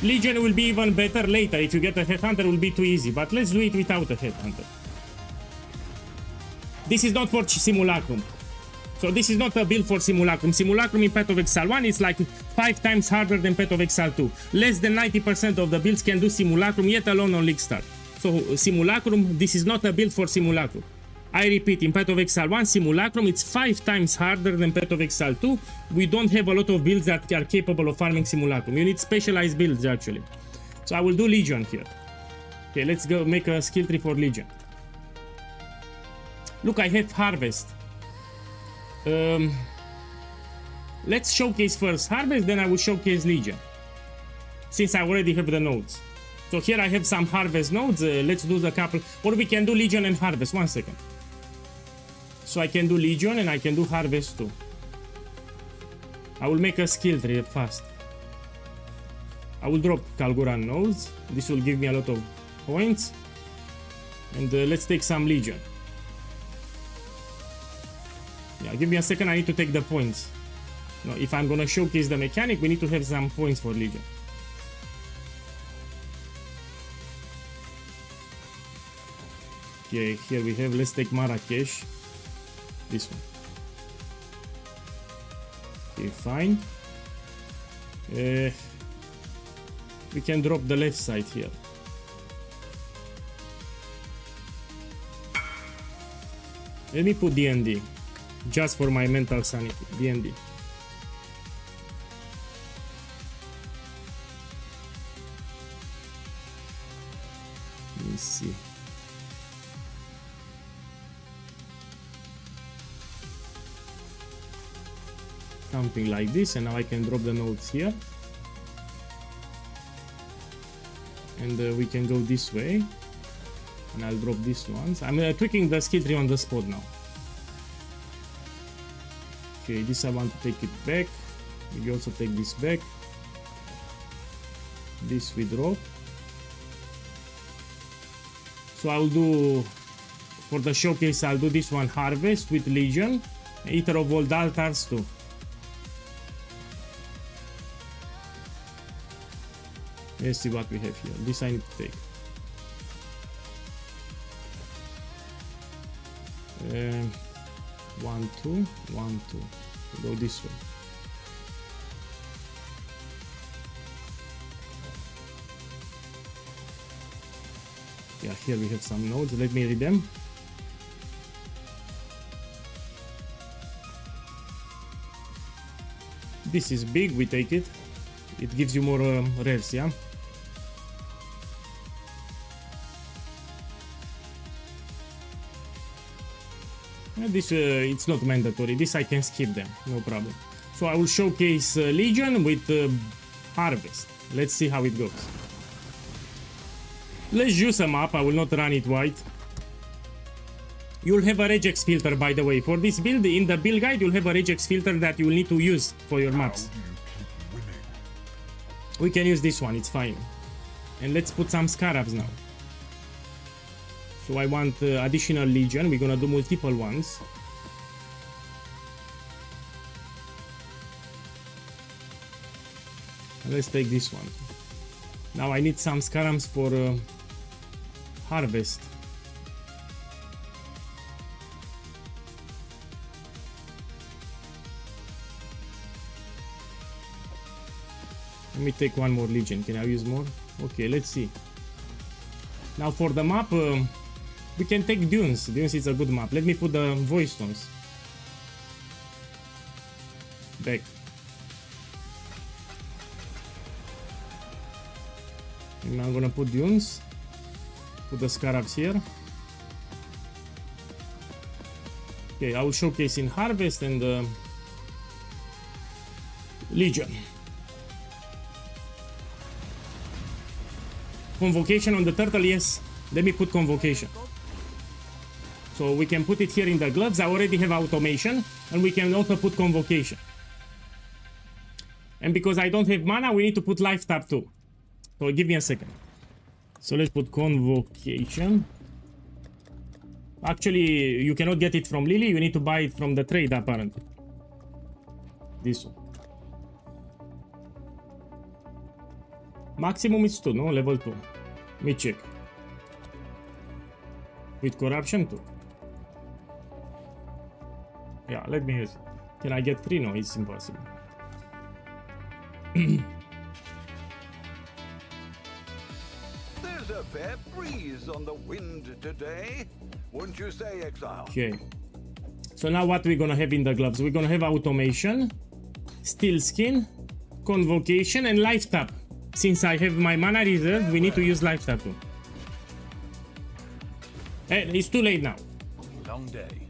Legion will be even better later. If you get a Headhunter, it will be too easy. But let's do it without a Headhunter. This is not for Simulacrum. So this is not a build for Simulacrum. Simulacrum in Path of Exile 1 is like 5 times harder than Path of Exile 2. Less than 90% of the builds can do Simulacrum, yet alone on League Start. So Simulacrum, this is not a build for Simulacrum. I repeat, in Path of Exile 1, Simulacrum, it's 5 times harder than Path of Exile 2. We don't have a lot of builds that are capable of farming Simulacrum. You need specialized builds, actually. So I will do Legion here. Okay, let's go make a skill tree for Legion. Look, I have Harvest. Let's showcase first Harvest, then I will showcase Legion. Since I already have the nodes. So here I have some Harvest nodes. Let's do the couple. Or we can do Legion and Harvest. 1 second. So I can do Legion and I can do Harvest too. I will make a skill tree fast. I will drop Kalguran nodes. This will give me a lot of points. And let's take some Legion. Yeah, give me a second. I need to take the points. No, if I'm gonna showcase the mechanic, we need to have some points for Legion. Okay, here we have, let's take Marrakesh. This one. Okay, fine. We can drop the left side here. Let me put D&D. Just for my mental sanity. D&D. Let me see. Something like this, and now I can drop the nodes here. And we can go this way. And I'll drop these ones. I'm tweaking the skill tree on the spot now. Okay, this I want to take it back. Maybe also take this back. This we drop. So I'll do, for the showcase, I'll do this one Harvest with Legion. Eater of Old Altars too. Let's see what we have here. This I need to take. 1, 2, 1, 2. Go this way. Yeah, here we have some nodes. Let me read them. This is big, we take it. It gives you more revs, yeah? This it's not mandatory. This I can skip them, no problem. So I will showcase Legion with Harvest. Let's see how it goes. Let's use a map. I will not run it wide. You'll have a regex filter, by the way. For this build, in the build guide, you'll have a regex filter that you will need to use for your maps. We can use this one, it's fine. And let's put some scarabs now. So I want additional Legion. We're gonna do multiple ones. And let's take this one. Now I need some scarabs for Harvest. Let me take one more Legion. Can I use more? Okay, let's see. Now for the map, we can take Dunes. Dunes is a good map. Let me put the voice tones back. And I'm gonna put Dunes. Put the scarabs here. Okay, I will showcase in Harvest and Legion. Convocation on the turtle, yes. Let me put convocation. So we can put it here in the gloves. I already have automation, and we can also put convocation. And because I don't have mana, we need to put life tap too. So give me a second. So let's put convocation. Actually, you cannot get it from Lily. You need to buy it from the trade, apparently. This one. Maximum is 2, no? Level 2. Let me check. With corruption too. Yeah, let me use it. Can I get 3? No, it's impossible. There's a fair breeze on the wind today. Wouldn't you say, Exile? Okay. So now what we're gonna have in the gloves? We're gonna have automation, steel skin, convocation, and life tap. Since I have my mana reserve, we need to use life tap too. And it's too late now. Long day.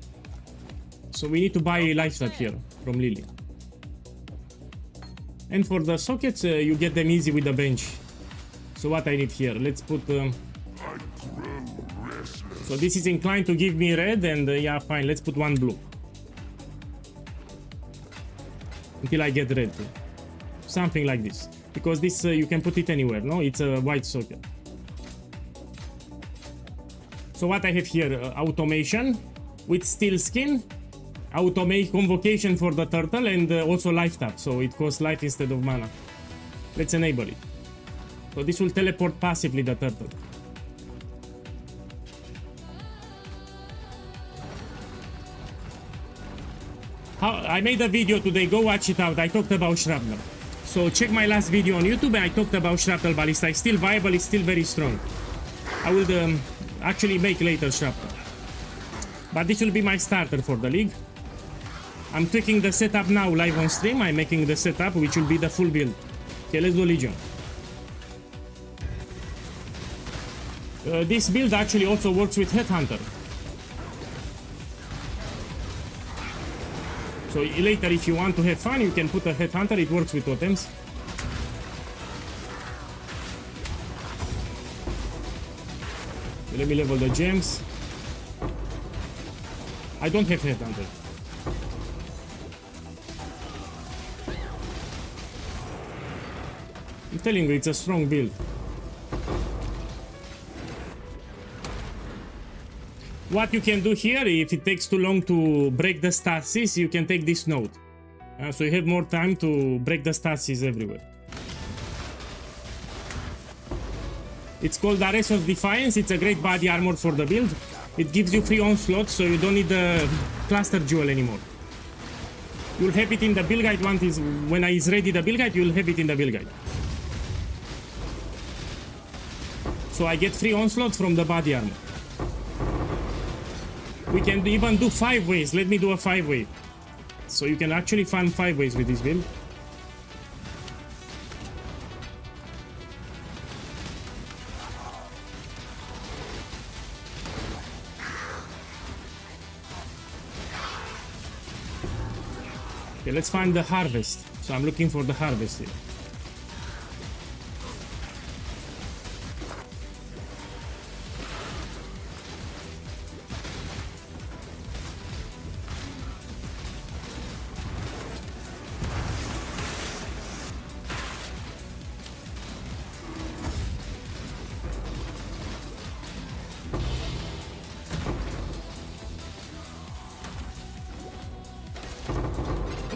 So we need to buy life tap here from Lily. And for the sockets, you get them easy with the bench. So what I need here? Let's put... So this is inclined to give me red, and yeah, fine. Let's put one blue. Until I get red too. Something like this. Because this, you can put it anywhere, no? It's a white socket. So what I have here, automation with steel skin, automate convocation for the turtle, and also life tap, so it costs life instead of mana. Let's enable it. So this will teleport passively the turtle. I made a video today, go watch it out. I talked about Shrapnel. So check my last video on YouTube, and I talked about Shrapnel Ballista. It's still viable, it's still very strong. I will actually make later Shrapnel. But this will be my starter for the league. I'm tweaking the setup now live on stream. I'm making the setup, which will be the full build. Okay, let's do Legion. This build actually also works with Headhunter. So later, if you want to have fun, you can put a Headhunter. It works with totems. Let me level the gems. I don't have Headhunter. I'm telling you, it's a strong build. What you can do here, if it takes too long to break the stasis, you can take this node. So you have more time to break the stasis everywhere. It's called Arrest of Defiance. It's a great body armor for the build. It gives you free onslaught, so you don't need the cluster jewel anymore. You'll have it in the build guide when is ready the build guide, you'll have it in the build guide. So I get free onslaught from the body armor. We can even do 5 ways. Let me do a 5-way. So you can actually farm 5 ways with this build. Okay, let's find the harvest. So I'm looking for the harvest here.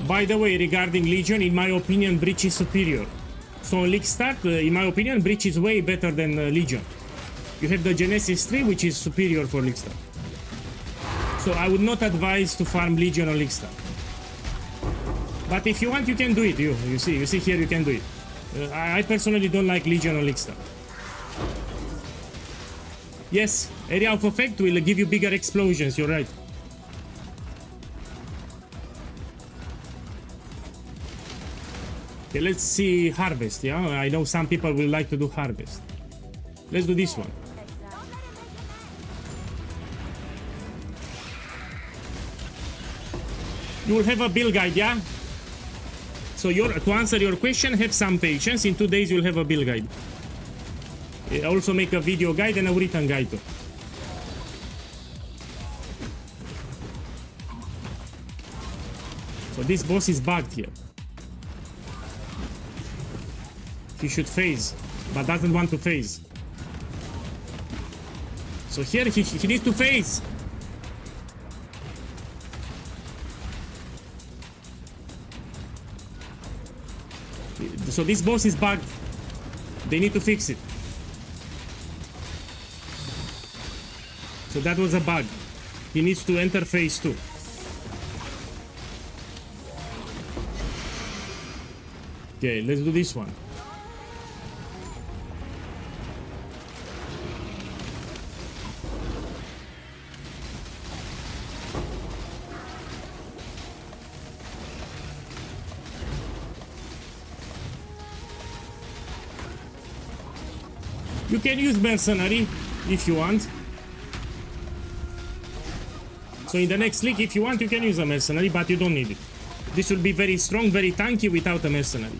By the way, regarding Legion, in my opinion, Breach is superior. So on League Start, in my opinion, Breach is way better than Legion. You have the Genesis 3, which is superior for League Start. So I would not advise to farm Legion on League Start. But if you want, you can do it. You see here, you can do it. I personally don't like Legion on League Start. Yes, Area of Effect will give you bigger explosions, you're right. Okay, let's see Harvest, yeah? I know some people will like to do Harvest. Let's do this one. You will have a build guide, yeah? So to answer your question, have some patience. In 2 days, you'll have a build guide. I also make a video guide and a written guide too. So this boss is bugged here. He should phase, but doesn't want to phase. So here he needs to phase. So this boss is bugged. They need to fix it. So that was a bug. He needs to enter phase 2. Okay, let's do this one. You can use Mercenary if you want. So in the next league, if you want, you can use a Mercenary, but you don't need it. This will be very strong, very tanky without a Mercenary.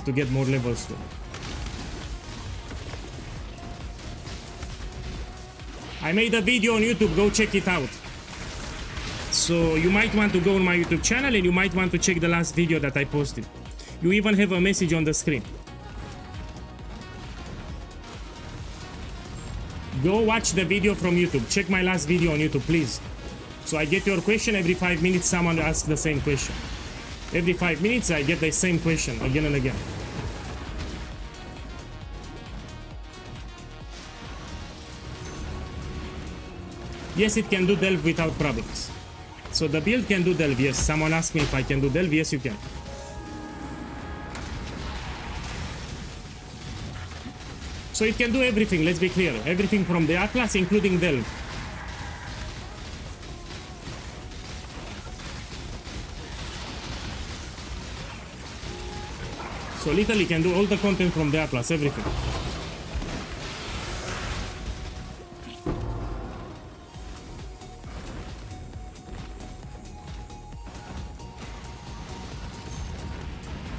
To get more levels too. I made a video on YouTube, go check it out. So you might want to go on my YouTube channel and you might want to check the last video that I posted. You even have a message on the screen. Go watch the video from YouTube. Check my last video on YouTube, please. So I get your question every 5 minutes, someone asks the same question. Every 5 minutes I get the same question again and again. Yes, it can do delve without problems. So the build can do delve, yes. Someone asked me if I can do delve, yes you can. So it can do everything, let's be clear. Everything from the Atlas, including delve. So literally can do all the content from the Atlas, everything.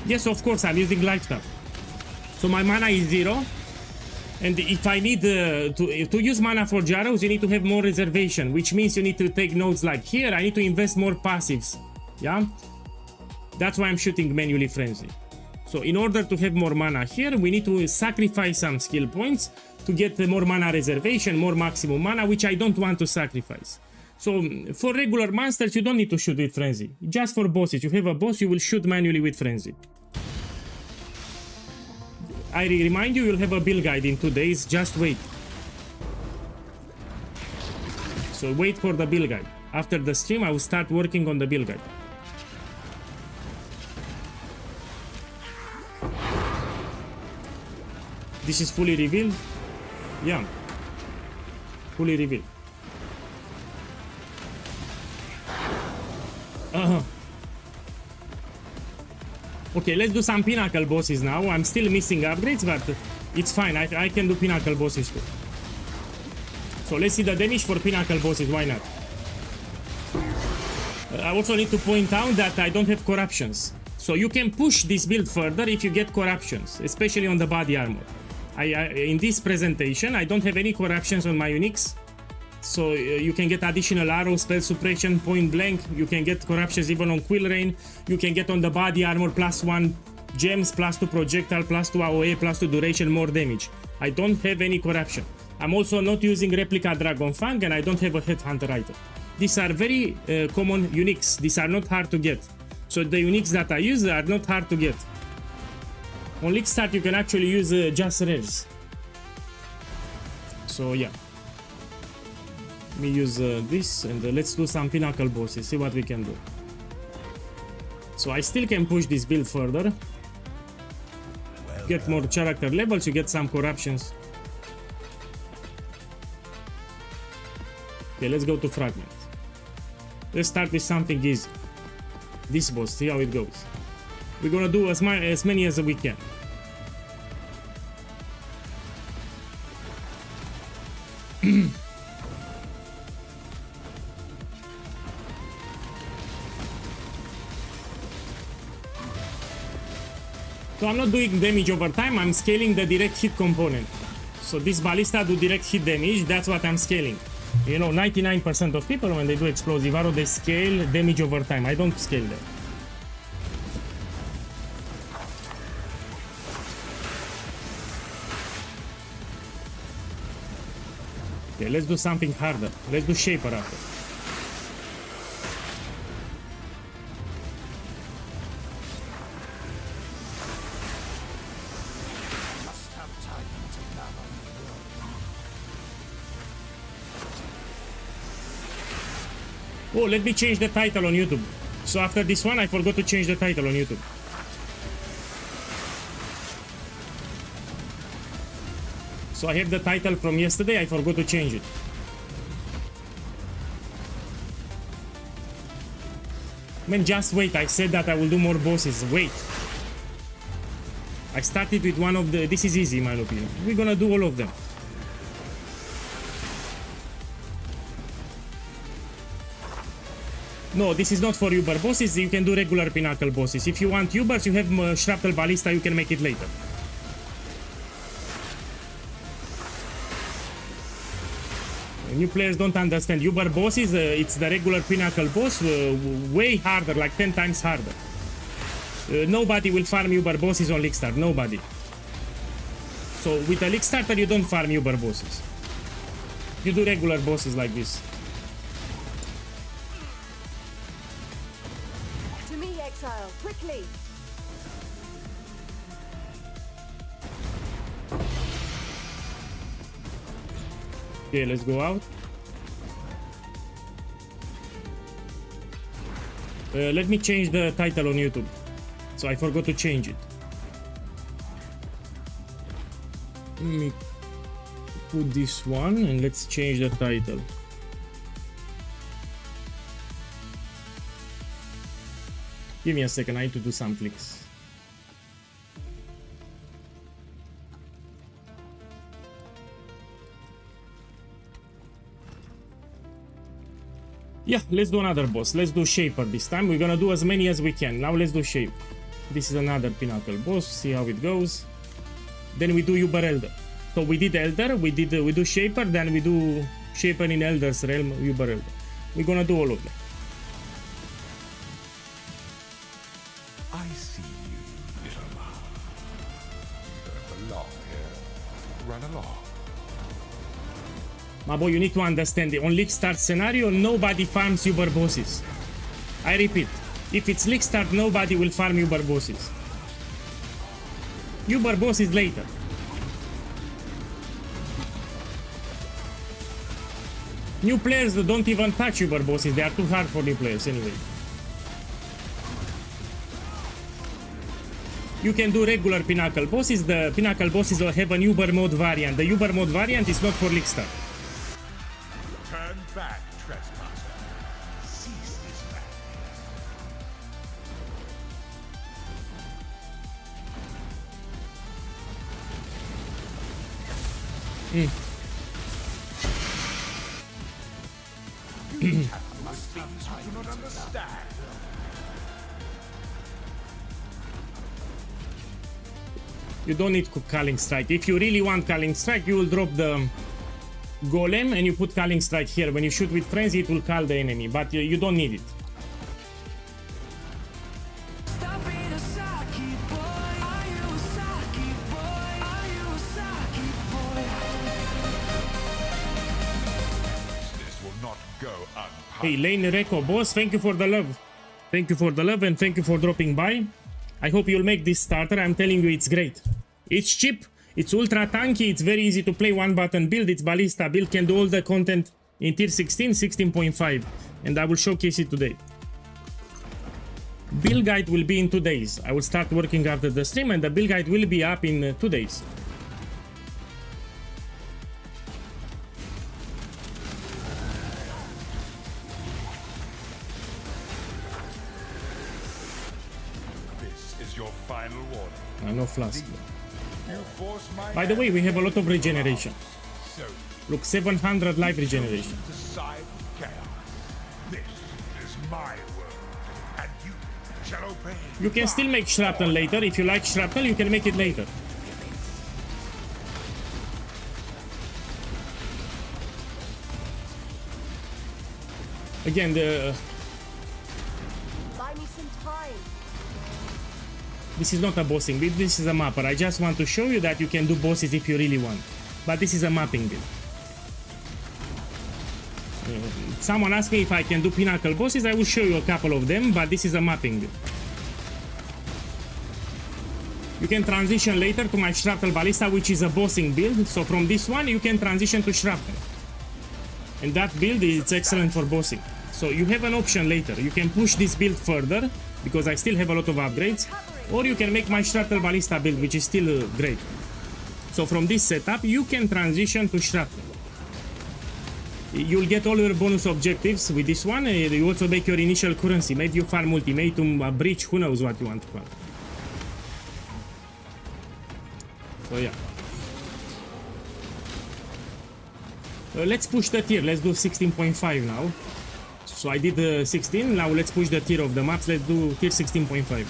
Yes, of course, I'm using lifetime. So my mana is 0. And if I need to use mana for Jaros, you need to have more reservation, which means you need to take nodes like here. I need to invest more passives. Yeah? That's why I'm shooting manually Frenzy. So in order to have more mana here, we need to sacrifice some skill points to get more mana reservation, more maximum mana, which I don't want to sacrifice. So for regular monsters, you don't need to shoot with Frenzy. Just for bosses, you have a boss, you will shoot manually with Frenzy. I remind you, you'll have a build guide in 2 days, just wait. So wait for the build guide. After the stream, I will start working on the build guide. This is fully revealed? Yeah. Fully revealed. Okay, let's do some pinnacle bosses now. I'm still missing upgrades, but it's fine. I can do pinnacle bosses too. So let's see the damage for pinnacle bosses. Why not? I also need to point out that I don't have corruptions. So you can push this build further if you get corruptions, especially on the body armor. In this presentation, I don't have any corruptions on my uniques. So you can get additional arrow, spell suppression, point blank. You can get corruptions even on Quill Rain. You can get on the body armor +1 gems, +2 projectile, +2 AOE, +2 duration, more damage. I don't have any corruption. I'm also not using replica Dragon Fang, and I don't have a headhunter item. These are very common uniques. These are not hard to get. So the uniques that I use are not hard to get. On League Start you can actually use just rares. So yeah. Let me use this, and let's do some pinnacle bosses, see what we can do. So I still can push this build further. Get more character levels, you get some corruptions. Okay, let's go to fragment. Let's start with something easy. This boss, see how it goes. We're gonna do as many as we can. So I'm not doing damage over time, I'm scaling the direct hit component. So this ballista do direct hit damage, that's what I'm scaling. You know, 99% of people when they do explosive arrow, they scale damage over time. I don't scale that. Okay, let's do something harder. Let's do Shaper after. Oh, let me change the title on YouTube. So after this one, I forgot to change the title on YouTube. So I have the title from yesterday, I forgot to change it. Man, just wait, I said that I will do more bosses, wait. I started with one of the... This is easy in my opinion. We're gonna do all of them. No, this is not for Uber bosses, you can do regular pinnacle bosses. If you want Ubers, you have Shrapnel Ballista, you can make it later. New players don't understand. Uber bosses, it's the regular pinnacle boss, way harder, like 10 times harder. Nobody will farm Uber bosses on League Start, nobody. So with a League Starter, you don't farm Uber bosses. You do regular bosses like this. To me, exile, quickly! Okay, let's go out. Let me change the title on YouTube. So I forgot to change it. Let me put this one and let's change the title. Give me a second, I need to do some clicks. Yeah, let's do another boss. Let's do Shaper this time. We're gonna do as many as we can. Now let's do Shaper. This is another pinnacle boss. See how it goes. Then we do Uber Elder. So we did Elder, we do Shaper, then we do Shaper in Elder's realm, Uber Elder. We're gonna do all of them. I see you, little man. You don't belong here. Run along. My boy, you need to understand it. On League Start scenario, nobody farms Uber bosses. I repeat, if it's League Start, nobody will farm Uber bosses. Uber bosses later. New players don't even touch Uber bosses. They are too hard for new players anyway. You can do regular pinnacle bosses. The pinnacle bosses will have an Uber mode variant. The Uber mode variant is not for League Start. Turn back, trespasser. Cease this madness. You don't need Culling Strike. If you really want Culling Strike, you will drop the Golem and you put Culling Strike here. When you shoot with Frenzy, it will call the enemy, but you don't need it. Hey, Lane Reco, boss, thank you for the love. Thank you for the love and thank you for dropping by. I hope you'll make this starter. I'm telling you, it's great. It's cheap, it's ultra tanky, it's very easy to play, one button build, it's Ballista build, can do all the content in tier 16, 16.5, and I will showcase it today. Build guide will be in 2 days. I will start working after the stream and the build guide will be up in 2 days. No flask. By the way, we have a lot of regeneration. Look, 700 life regeneration. You can still make shrapnel later. If you like shrapnel, you can make it later. Again, this is not a bossing build, this is a mapper. I just want to show you that you can do bosses if you really want. But this is a mapping build. Someone asked me if I can do pinnacle bosses, I will show you a couple of them, but this is a mapping build. You can transition later to my Shrapnel Ballista, which is a bossing build. So from this one, you can transition to Shrapnel. And that build is excellent for bossing. So you have an option later. You can push this build further, because I still have a lot of upgrades. Or you can make my Shrapnel Ballista build, which is still great. So from this setup, you can transition to Shrapnel. You'll get all your bonus objectives with this one. You also make your initial currency. Maybe you farm ultimatum, a breach, who knows what you want to farm. So yeah. Let's push the tier. Let's do 16.5 now. So I did 16. Now let's push the tier of the maps. Let's do tier 16.5.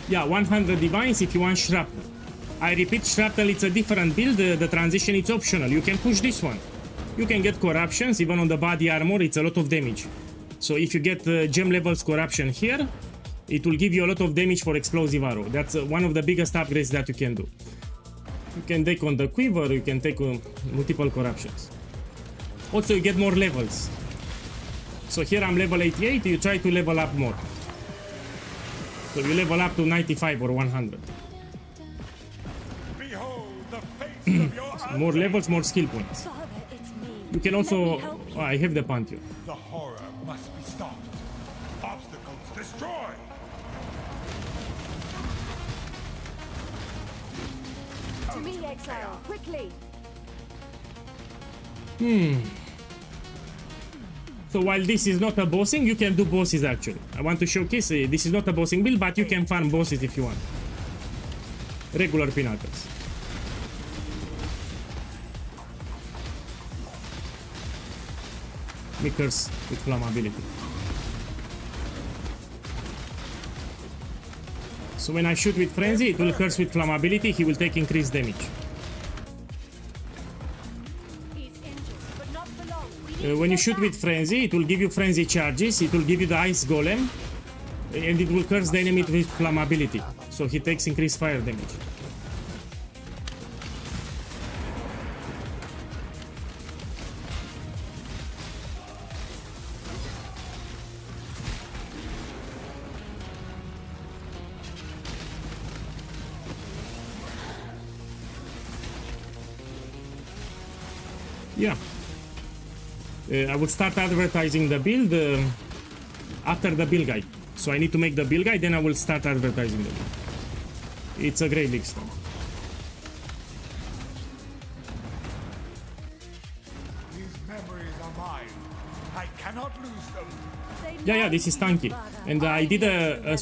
Yeah, 100 divines if you want shrapnel. I repeat, shrapnel, it's a different build. The transition is optional. You can push this one. You can get corruptions, even on the body armor, it's a lot of damage. So if you get gem levels corruption here, it will give you a lot of damage for explosive arrow. That's one of the biggest upgrades that you can do. You can take on the quiver, you can take multiple corruptions. Also, you get more levels. So here I'm level 88, you try to level up more. So you level up to 95 or 100. More levels, more skill points. You can also... Oh, I have the Pantheon. The horror must be stopped. Obstacles destroyed. To me, exile, quickly. So while this is not a bossing, you can do bosses actually. I want to showcase this is not a bossing build, but you can farm bosses if you want. Regular pinnacles. Makers with flammability. So when I shoot with Frenzy, it will curse with flammability, he will take increased damage. When you shoot with Frenzy, it will give you Frenzy charges, it will give you the Ice Golem, and it will curse the enemy with flammability. So he takes increased fire damage. Yeah. I will start advertising the build after the build guide. So I need to make the build guide, then I will start advertising the build. It's a great list. are mine. I cannot lose them. Yeah, this is tanky. And I did a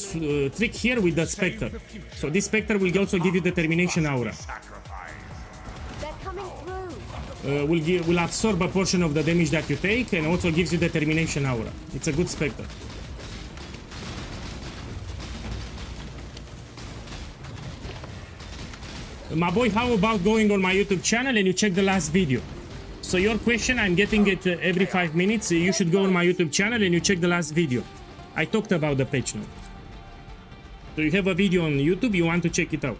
trick here with the Spectre. So this Spectre will also give you Determination Aura. They're coming through. Will absorb a portion of the damage that you take and also gives you Determination Aura. It's a good Spectre. My boy, how about going on my YouTube channel and you check the last video? So your question, I'm getting it every 5 minutes. You should go on my YouTube channel and you check the last video. I talked about the patch note. So you have a video on YouTube, you want to check it out.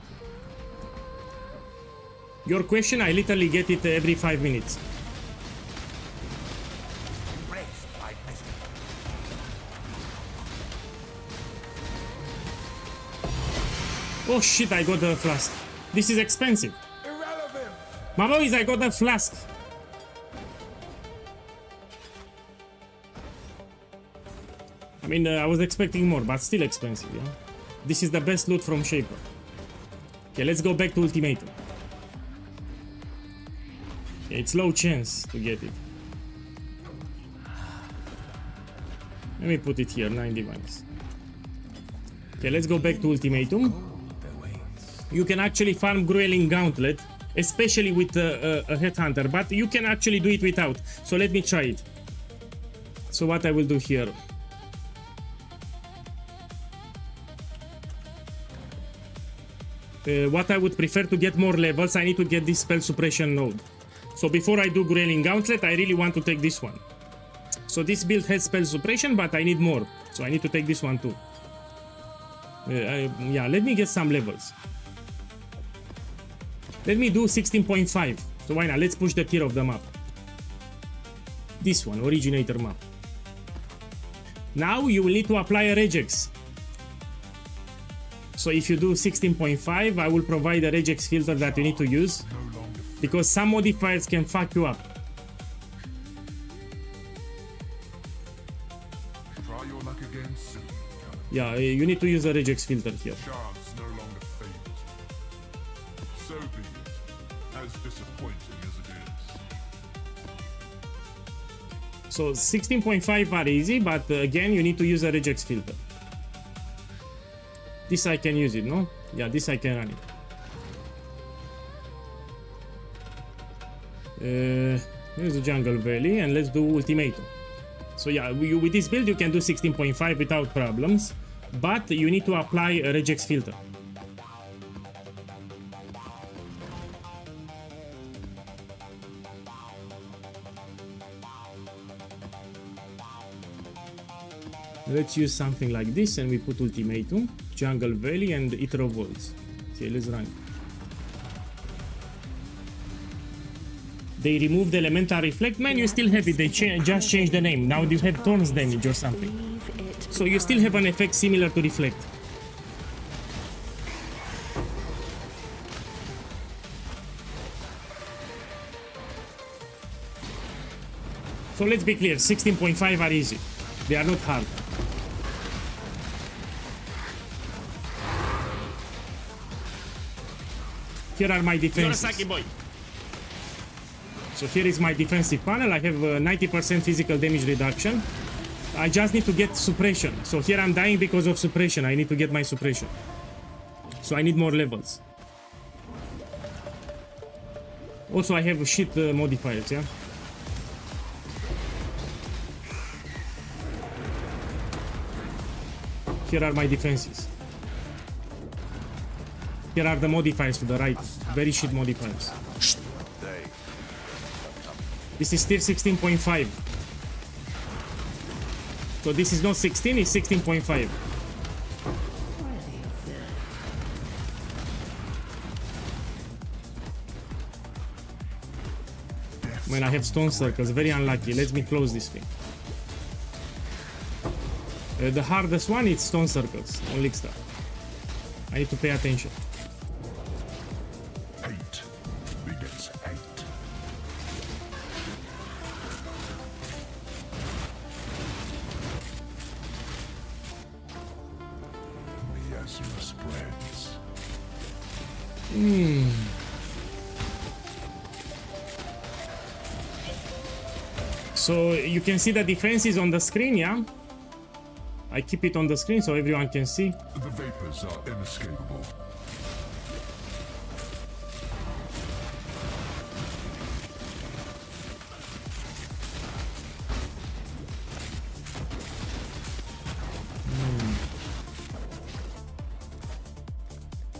Your question, I literally get it every 5 minutes. Oh shit, I got the flask. This is expensive. Irrelevant. My boys, I got the flask. I mean, I was expecting more, but still expensive, yeah? This is the best loot from Shaper. Okay, let's go back to Ultimatum. Okay, it's low chance to get it. Let me put it here, 9 divines. Okay, let's go back to Ultimatum. You can actually farm Grueling Gauntlet, especially with a Headhunter, but you can actually do it without. So let me try it. So what I will do here. What I would prefer to get more levels, I need to get this Spell Suppression node. So before I do Grueling Gauntlet, I really want to take this one. So this build has Spell Suppression, but I need more. So I need to take this one too. Yeah, let me get some levels. Let me do 16.5. So why not? Let's push the tier of the map. This one, Originator map. Now you will need to apply a regex. So if you do 16.5, I will provide a regex filter that you need to use, because some modifiers can fuck you up. Try your luck again soon. Yeah, you need to use a regex filter here. Chance no longer favors you. So be it, as disappointing as it is. So 16.5 are easy, but again, you need to use a regex filter. This I can use it, no? Yeah, this I can run it. Here's the Jungle Valley, and let's do Ultimatum. So yeah, with this build you can do 16.5 without problems, but you need to apply a regex filter. Let's use something like this, and we put Ultimatum, Jungle Valley, and Eater of Worlds. Okay, let's run. They removed the Elemental Reflect. Man, you still have it. They just changed the name. Now you have Thorns damage or something. So you still have an effect similar to Reflect. So let's be clear, 16.5 are easy. They are not hard. Here are my defenses. Boy. So here is my defensive panel. I have 90% physical damage reduction. I just need to get suppression. So here I'm dying because of suppression. I need to get my suppression. So I need more levels. Also I have shit modifiers, yeah? Here are my defenses. Here are the modifiers to the right. Very shit modifiers. This is tier 16.5. So this is not 16, it's 16.5. Man, I have stone circles. Very unlucky. Let me close this thing. The hardest one is stone circles on Lickstar. I need to pay attention. Hate begets hate. Miasma spreads. So you can see the defenses on the screen, yeah? I keep it on the screen so everyone can see. The vapors are inescapable.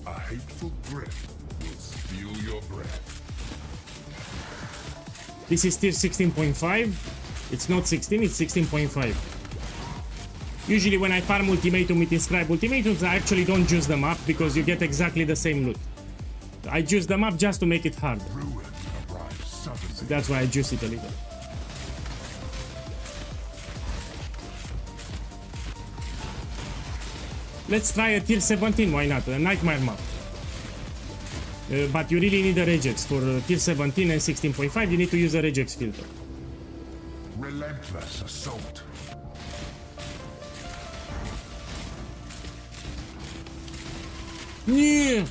A hateful breath will steal your breath. This is tier 16.5. It's not 16, it's 16.5. Usually when I farm ultimatum with inscribe ultimatums, I actually don't juice them up because you get exactly the same loot. I juice them up just to make it hard. Ruin arrives suddenly. That's why I juice it a little. Let's try a tier 17, why not? A nightmare map. But you really need a regex. For tier 17 and 16.5, you need to use a regex filter. Relentless assault. Yeah.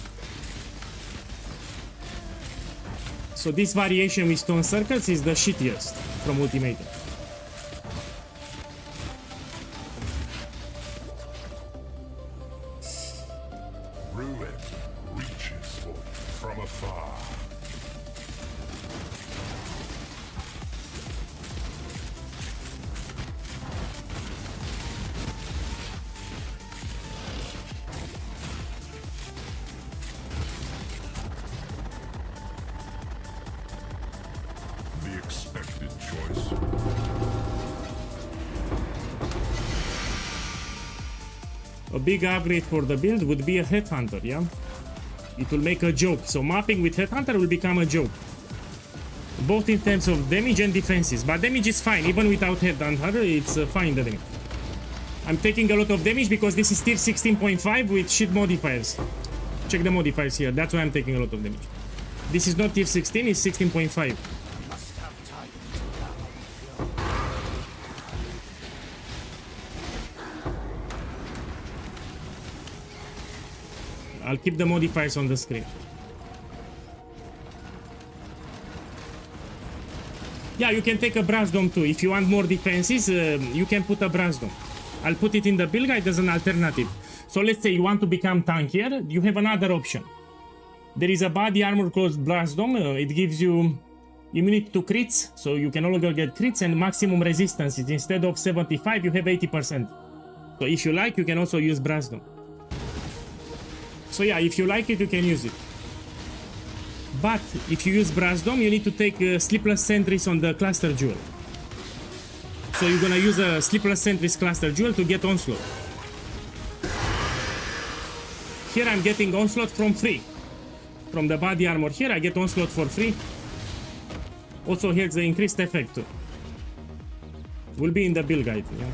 So this variation with stone circles is the shittiest from ultimatum. Ruin reaches for you from afar. The expected choice. A big upgrade for the build would be a headhunter, yeah? It will make a joke. So mapping with headhunter will become a joke. Both in terms of damage and defenses. But damage is fine. Even without headhunter, it's fine, the damage. I'm taking a lot of damage because this is tier 16.5 with shit modifiers. Check the modifiers here. That's why I'm taking a lot of damage. This is not tier 16, it's 16.5. I'll keep the modifiers on the screen. Yeah, you can take a brass dome too. If you want more defenses, you can put a brass dome. I'll put it in the build guide as an alternative. So let's say you want to become tankier, you have another option. There is a body armor called brass dome. It gives you immunity to crits, so you can no longer get crits, and maximum resistance. Instead of 75, you have 80%. So if you like, you can also use brass dome. So yeah, if you like it, you can use it. But if you use brass dome, you need to take sleepless sentries on the cluster jewel. So you're gonna use a sleepless sentries cluster jewel to get onslaught. Here I'm getting onslaught from free. From the body armor here, I get onslaught for free. Also here's the increased effect too. Will be in the build guide. Yeah.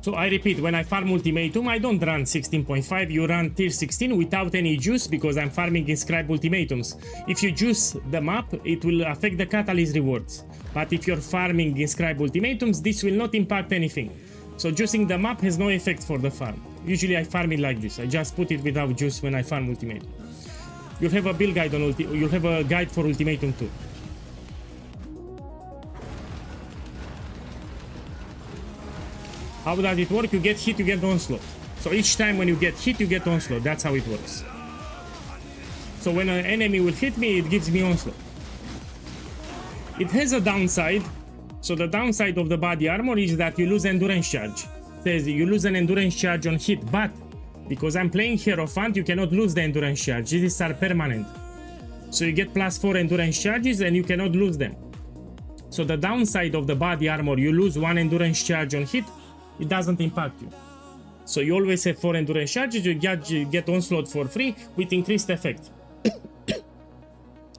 So I repeat, when I farm ultimatum, I don't run 16.5, you run tier 16 without any juice because I'm farming inscribe ultimatums. If you juice the map, it will affect the catalyst rewards. But if you're farming inscribe ultimatums, this will not impact anything. So juicing the map has no effect for the farm. Usually I farm it like this, I just put it without juice when I farm ultimatum. You'll have a build guide on you'll have a guide for ultimatum too. How does it work? You get hit, you get onslaught. So each time when you get hit, you get onslaught. That's how it works. So when an enemy will hit me, it gives me onslaught. It has a downside. So the downside of the body armor is that you lose endurance charge. It says you lose an endurance charge on hit, but because I'm playing Hierophant, you cannot lose the endurance charge. These are permanent. So you get +4 endurance charges and you cannot lose them. So the downside of the body armor, you lose 1 endurance charge on hit, it doesn't impact you. So you always have 4 endurance charges, you get onslaught for free with increased effect.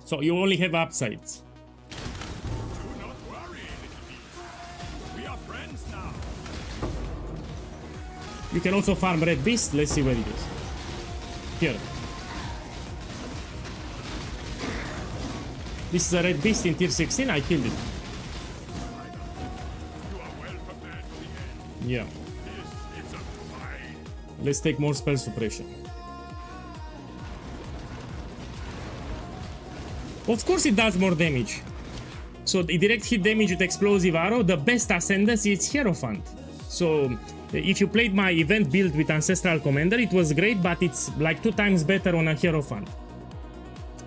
So you only have upsides. Do not worry, little beast. We are friends now. You can also farm Red Beast. Let's see where it is. Here. This is a Red Beast in tier 16. I killed it. You are well prepared for the end. Yeah. This is a fight. Let's take more spell suppression. Of course it does more damage. So the direct hit damage with explosive arrow, the best ascendancy is Hierophant. So if you played my event build with Ancestral Commander, it was great, but it's like 2 times better on a Hierophant.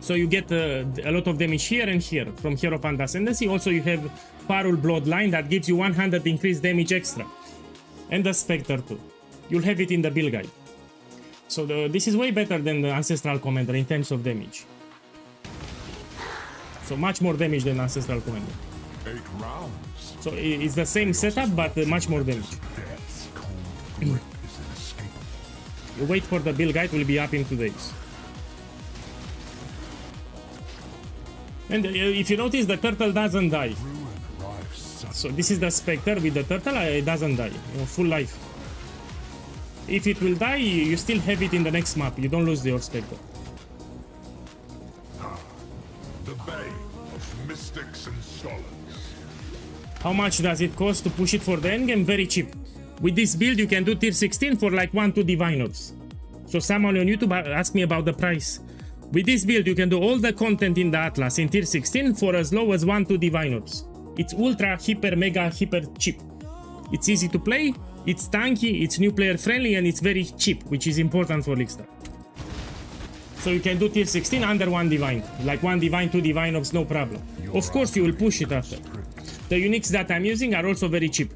So you get a lot of damage here and here from Hierophant Ascendancy. Also you have Parul Bloodline that gives you 100 increased damage extra. And the Spectre too. You'll have it in the build guide. So this is way better than the Ancestral Commander in terms of damage. So much more damage than Ancestral Commander. 8 rounds. So it's the same setup, but much more damage. Death's cold grip is inescapable. You wait for the build guide, will be up in 2 days. And if you notice, the turtle doesn't die. Ruin arrives suddenly. So this is the Spectre with the turtle, it doesn't die. You know, full life. If it will die, you still have it in the next map. You don't lose your Spectre. The Bay of Mystics and Scholars. How much does it cost to push it for the endgame? Very cheap. With this build, you can do tier 16 for like 1-2 Divine Orbs. So someone on YouTube asked me about the price. With this build, you can do all the content in the Atlas in tier 16 for as low as 1-2 Divine Orbs. It's ultra, hyper, mega, hyper cheap. It's easy to play, it's tanky, it's new player friendly, and it's very cheap, which is important for League Star. So you can do tier 16 under 1 Divine. Like 1 Divine, 2 Divine Orbs, no problem. Of course, you will push it after. The uniques that I'm using are also very cheap.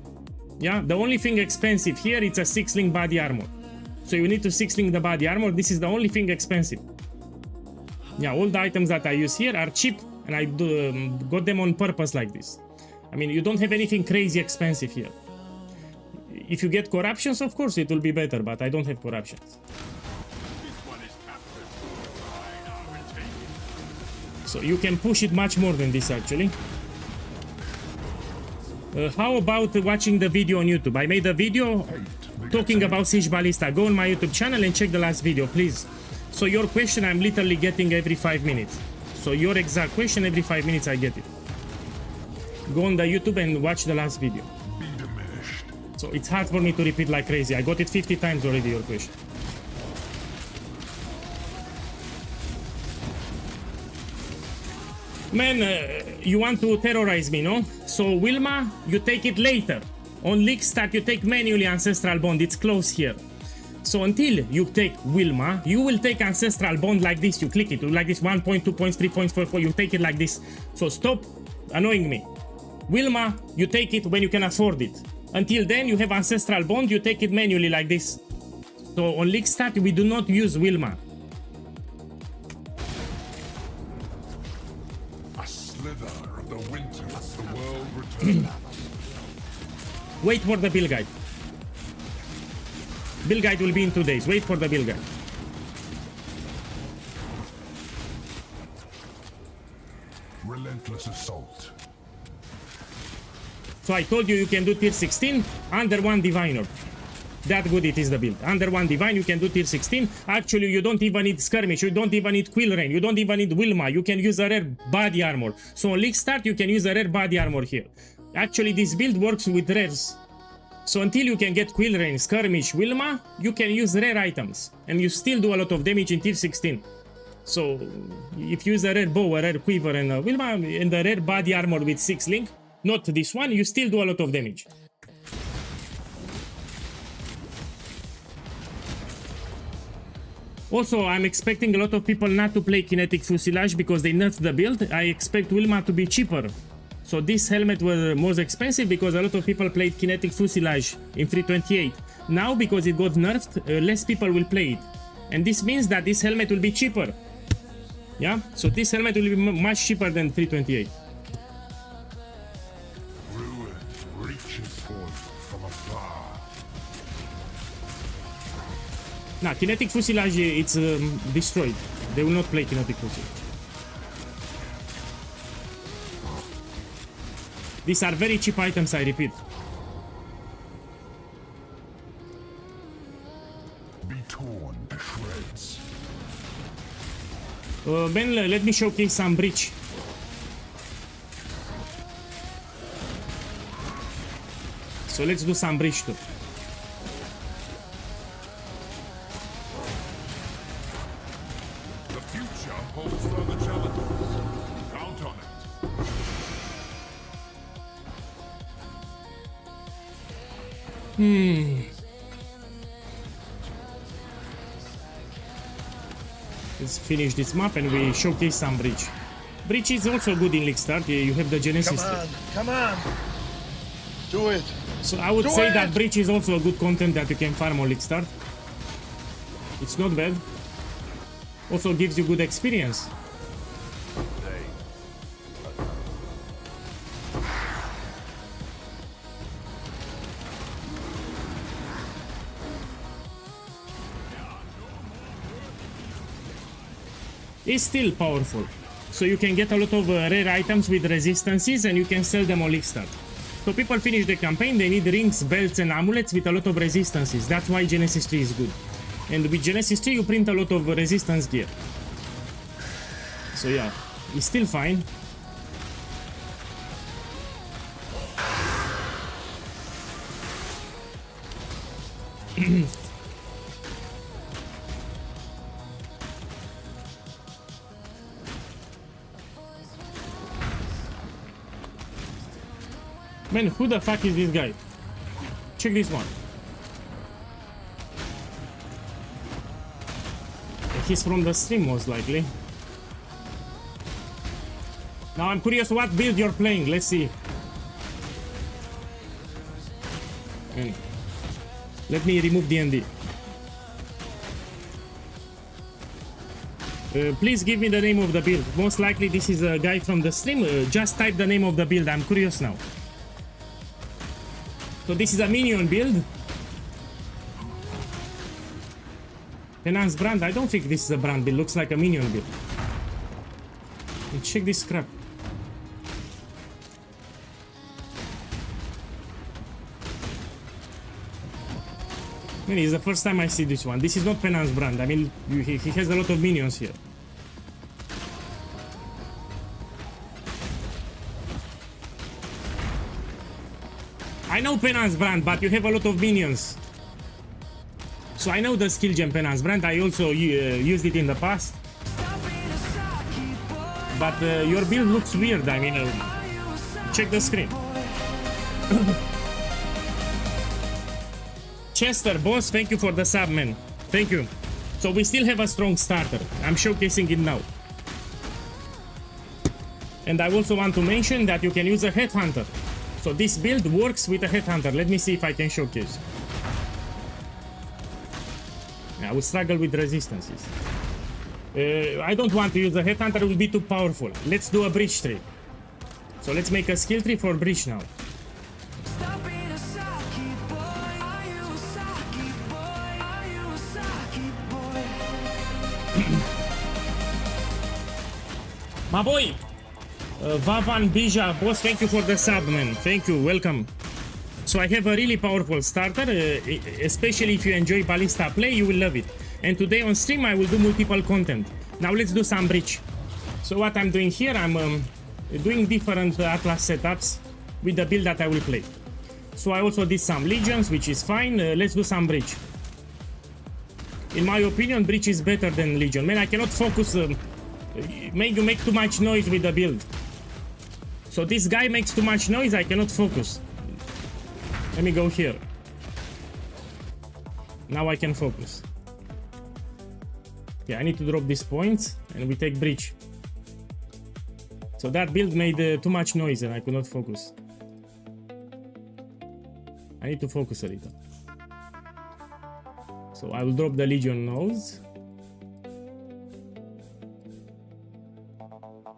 Yeah, the only thing expensive here, it's a 6-link body armor. So you need to 6-link the body armor. This is the only thing expensive. Yeah, all the items that I use here are cheap, and I got them on purpose like this. I mean, you don't have anything crazy expensive here. If you get corruptions, of course it will be better, but I don't have corruptions. This one is captured. I will take it. So you can push it much more than this actually. How about watching the video on YouTube? I made a video talking about Siege Ballista. Go on my YouTube channel and check the last video, please. So your question I'm literally getting every 5 minutes. So your exact question every 5 minutes I get it. Go on the YouTube and watch the last video. Be diminished. So it's hard for me to repeat like crazy. I got it 50 times already, your question. Man, you want to terrorize me, no? So Wilma, you take it later. On League Start, you take manually Ancestral Bond. It's close here. So until you take Wilma, you will take Ancestral Bond like this. You click it like this, 1 point, 2 points, 3 points, 4 points. You take it like this. So stop annoying me. Wilma, you take it when you can afford it. Until then, you have Ancestral Bond. You take it manually like this. So on League Start, we do not use Wilma. A slither of the winter as the world returns. Wait for the build guide. Build guide will be in 2 days. Wait for the build guide. Relentless assault. So I told you can do tier 16 under 1 Divine Orb. That good it is the build. Under 1 Divine you can do tier 16. Actually you don't even need Skirmish, you don't even need Quill Rain, you don't even need Wilma. You can use a rare body armor. So on League Start you can use a rare body armor here. Actually this build works with rares. So until you can get Quill Rain, Skirmish, Wilma, you can use rare items. And you still do a lot of damage in tier 16. So if you use a rare bow, a rare quiver and a Wilma and a rare body armor with 6 link, not this one, you still do a lot of damage. Also, I'm expecting a lot of people not to play Kinetic Fusilage because they nerfed the build. I expect Wilma to be cheaper. So this helmet was more expensive because a lot of people played Kinetic Fusilage in 328. Now, because it got nerfed, less people will play it. And this means that this helmet will be cheaper. Yeah? So this helmet will be much cheaper than 328. Ruin reaches forth from afar. Nah, Kinetic Fusilage, it's destroyed. They will not play Kinetic Fusilage. These are very cheap items, I repeat. Be torn to shreds. Ben, let me showcase some breach. So let's do some breach too. Let's finish this map and we showcase some breach. Breach is also good in League Start. You have the Genesis. Come on. Do it. So I would Do say it! that breach is also a good content that you can farm on League Start. It's not bad. Also gives you good experience. It's still powerful. So you can get a lot of rare items with resistances and you can sell them on League Start. So people finish the campaign, they need rings, belts and amulets with a lot of resistances. That's why Genesis 3 is good. And with Genesis 3 you print a lot of resistance gear. So yeah, it's still fine. Man, who the fuck is this guy? Check this one. He's from the stream most likely. Now I'm curious what build you're playing. Let's see. Man. Let me remove D&D. Please give me the name of the build. Most likely this is a guy from the stream. Just type the name of the build. I'm curious now. So this is a minion build. Penance brand. I don't think this is a brand build. Looks like a minion build. And check this crap. Man, it's the first time I see this one. This is not Penance brand. I mean, he has a lot of minions here. I know Penance brand, but you have a lot of minions. So I know the skill gem Penance brand. I also used it in the past. But your build looks weird. I mean, check the screen. Chester, boss, thank you for the sub, man. Thank you. So we still have a strong starter. I'm showcasing it now. And I also want to mention that you can use a headhunter. So this build works with a headhunter. Let me see if I can showcase. I will struggle with resistances. I don't want to use a headhunter. It will be too powerful. Let's do a breach tree. So let's make a skill tree for breach now. My boy, Vavan Bija, boss, thank you for the sub, man. Thank you, welcome. So I have a really powerful starter, especially if you enjoy Ballista play, you will love it. And today on stream I will do multiple content. Now let's do some breach. So what I'm doing here, I'm doing different Atlas setups with the build that I will play. So I also did some legions, which is fine. Let's do some breach. In my opinion, breach is better than legion. Man, I cannot focus. You make too much noise with the build. So this guy makes too much noise, I cannot focus. Let me go here. Now I can focus. Yeah, I need to drop these points and we take breach. So that build made too much noise and I could not focus. I need to focus a little. So I will drop the legion nodes.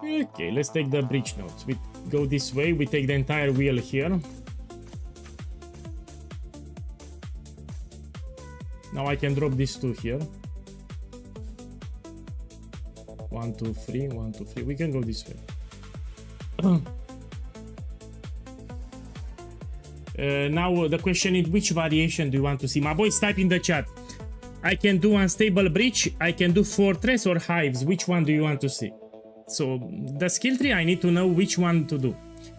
Okay, let's take the breach nodes. We go this way, we take the entire wheel here. Now I can drop these two here. 1, 2, 3, 1, 2, 3. We can go this way. Now the question is, which variation do you want to see? My boys, type in the chat. I can do unstable breach, I can do fortress or hives. Which one do you want to see? So the skill tree, I need to know which one to do.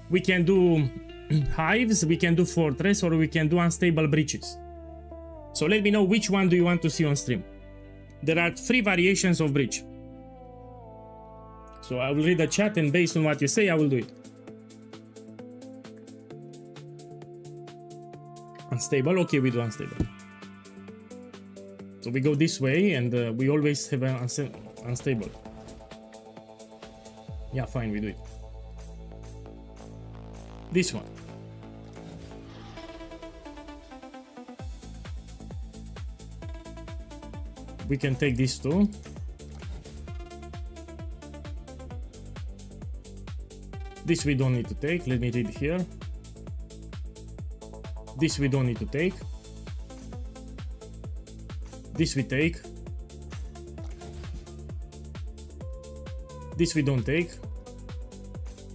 We can do hives, we can do fortress, or we can do unstable breaches. So let me know which one do you want to see on stream. There are 3 variations of breach. So I will read the chat and based on what you say, I will do it. Unstable. Okay, we do unstable. So we go this way, and we always have an unstable. Yeah, fine, we do it. This one. We can take this too. This we don't need to take. Let me read here. This we don't need to take. This we take. This we don't take.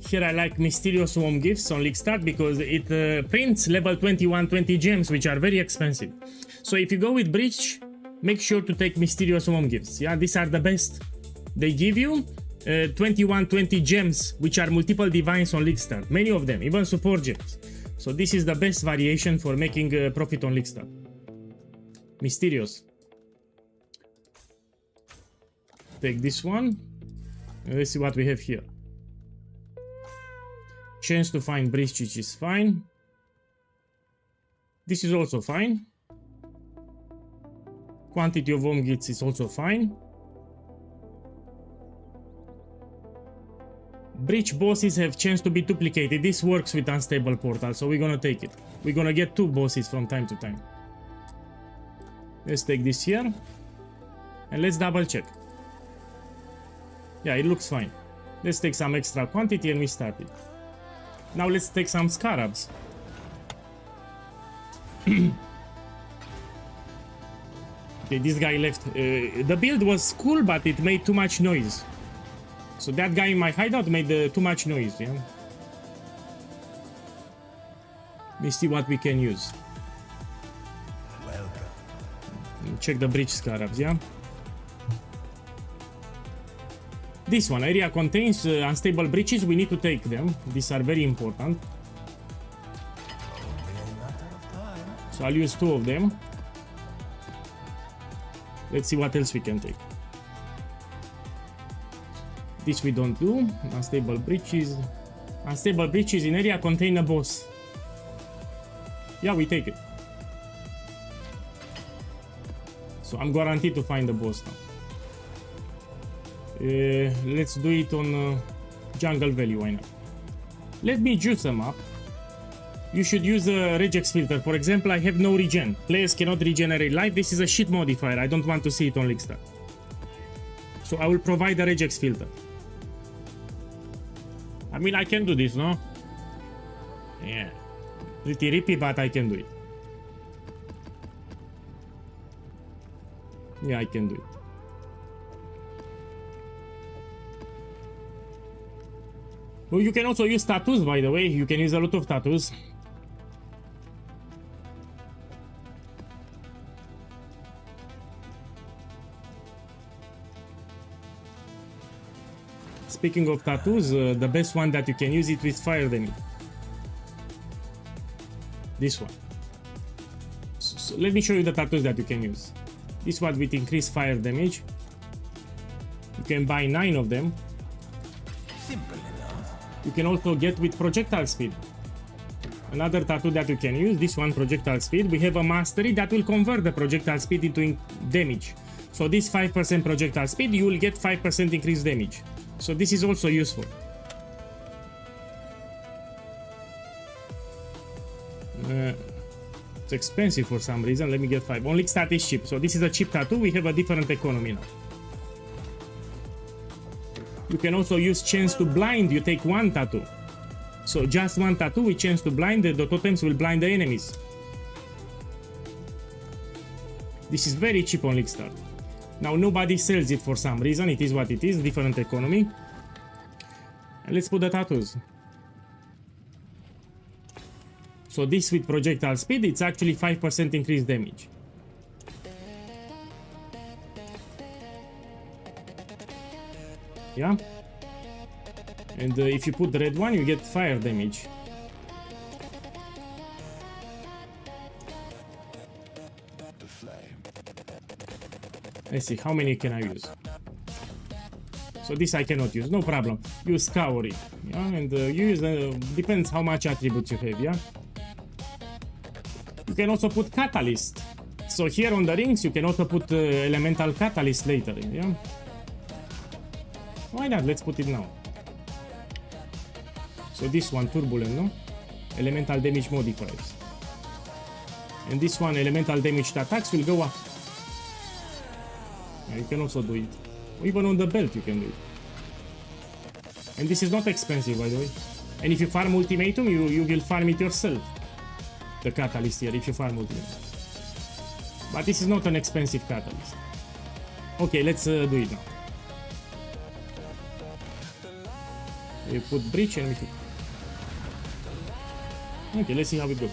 Here I like Mysterious Swarm Gifts on League Start because it prints level 21 20 gems, which are very expensive. So if you go with Breach, make sure to take Mysterious Swarm Gifts. Yeah, these are the best. They give you 21 20 gems, which are multiple divines on League Start. Many of them, even support gems. So this is the best variation for making profit on League Start. Mysterious. Take this one. And let's see what we have here. Chance to find Breach, which is fine. This is also fine. Quantity of home gifts is also fine. Breach bosses have chance to be duplicated. This works with unstable portal, so we're gonna take it. We're gonna get 2 bosses from time to time. Let's take this here. And let's double check. Yeah, it looks fine. Let's take some extra quantity and we start it. Now let's take some scarabs. Okay, this guy left. The build was cool, but it made too much noise. So that guy in my hideout made too much noise, yeah? Let's see what we can use. Welcome. Check the Breach scarabs, yeah? This one, area contains unstable breaches, we need to take them. These are very important. So I'll use 2 of them. Let's see what else we can take. This we don't do. Unstable breaches. Unstable breaches in area contain a boss. Yeah, we take it. So I'm guaranteed to find the boss now. Let's do it on Jungle Valley, why not? Let me juice them up. You should use a regex filter. For example, I have no regen. Players cannot regenerate life. This is a shit modifier. I don't want to see it on League Start. So I will provide a regex filter. I mean, I can do this, no? Yeah. Pretty rippy, but I can do it. Yeah, I can do it. Well, you can also use tattoos, by the way. You can use a lot of tattoos. Speaking of tattoos, the best one that you can use it with fire damage. This one. So let me show you the tattoos that you can use. This one with increased fire damage. You can buy 9 of them. Simple enough. You can also get with projectile speed. Another tattoo that you can use, this one, projectile speed. We have a mastery that will convert the projectile speed into damage. So this 5% projectile speed, you will get 5% increased damage. So this is also useful. It's expensive for some reason. Let me get 5. Only stat is cheap. So this is a cheap tattoo. We have a different economy now. You can also use chance to blind. You take 1 tattoo. So just 1 tattoo with chance to blind. The totems will blind the enemies. This is very cheap on League Start. Now nobody sells it for some reason. It is what it is. Different economy. And let's put the tattoos. So this with projectile speed, it's actually 5% increased damage. Yeah. And if you put the red one, you get fire damage. The flame. Let's see, how many can I use? So this I cannot use, no problem. Use scour it, yeah, and use depends how much attributes you have, yeah. you can also put catalyst. So here on the rings, you can also put elemental catalyst later, yeah? Why not? Let's put it now. So this one, turbulent, no? Elemental damage modifiers. And this one, elemental damaged attacks will go up. Yeah, you can also do it. Even on the belt you can do it. And this is not expensive, by the way. And if you farm ultimatum, you will farm it yourself. The catalyst here, if you farm ultimatum. But this is not an expensive catalyst. Okay, let's do it now. We put breach and we should... Okay, let's see how it goes.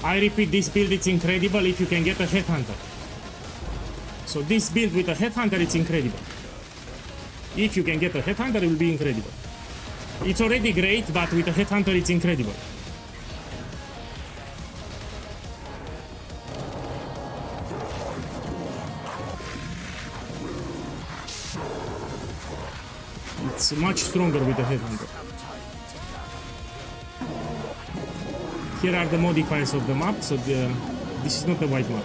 I repeat, this build is incredible if you can get a headhunter. So this build with a headhunter, it's incredible. If you can get a headhunter, it will be incredible. It's already great, but with a headhunter, it's incredible. It's much stronger with a headhunter. Here are the modifiers of the map, so this is not a white map.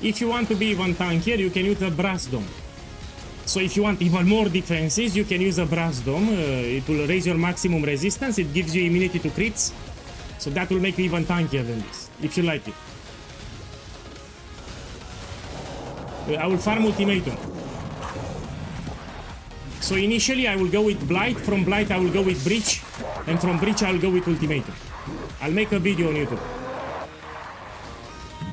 If you want to be even tankier, you can use a brass dome. So if you want even more defenses, you can use a brass dome. It will raise your maximum resistance, it gives you immunity to crits. So that will make you even tankier than this, if you like it. I will farm ultimatum. So initially I will go with Blight, from Blight I will go with Breach, and from Breach I will go with ultimatum. I'll make a video on YouTube.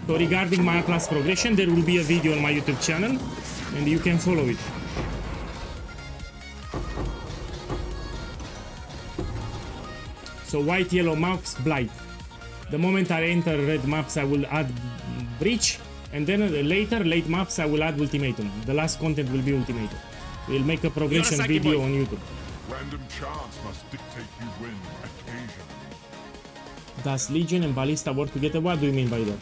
So regarding my Atlas progression, there will be a video on my YouTube channel, and you can follow it. So white, yellow maps, Blight. The moment I enter red maps, I will add Breach, and then later, late maps, I will add ultimatum. The last content will be ultimatum. We'll make a progression video on YouTube. Random chance must dictate you win occasionally. Does Legion and Ballista work together? What do you mean by that?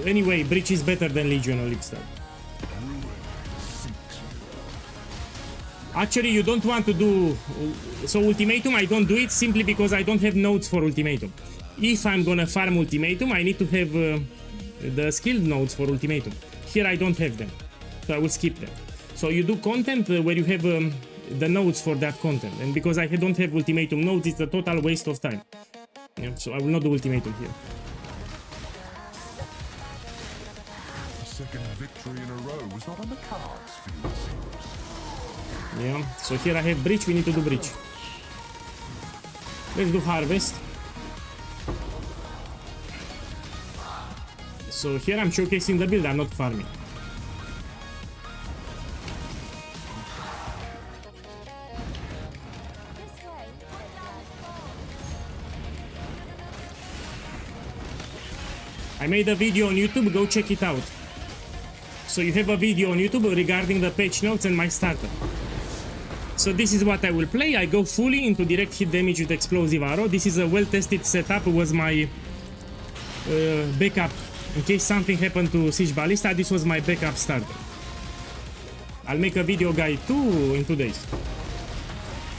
Anyway, Breach is better than Legion on League Start. Actually, you don't want to do... So ultimatum, I don't do it simply because I don't have nodes for ultimatum. If I'm gonna farm ultimatum, I need to have the skilled nodes for ultimatum. Here I don't have them, so I will skip them. So you do content where you have the nodes for that content. And because I don't have ultimatum nodes, it's a total waste of time. Yeah, so I will not do ultimatum here. Second victory in a row was not on the cards for you, it seems. Yeah, so here I have Breach, we need to do Breach. Let's do Harvest. So here I'm showcasing the build, I'm not farming. I made a video on YouTube, go check it out. So you have a video on YouTube regarding the patch notes and my starter. So this is what I will play. I go fully into direct hit damage with explosive arrow. This is a well-tested setup. It was my backup. In case something happened to Siege Ballista, this was my backup starter. I'll make a video guide too in 2 days.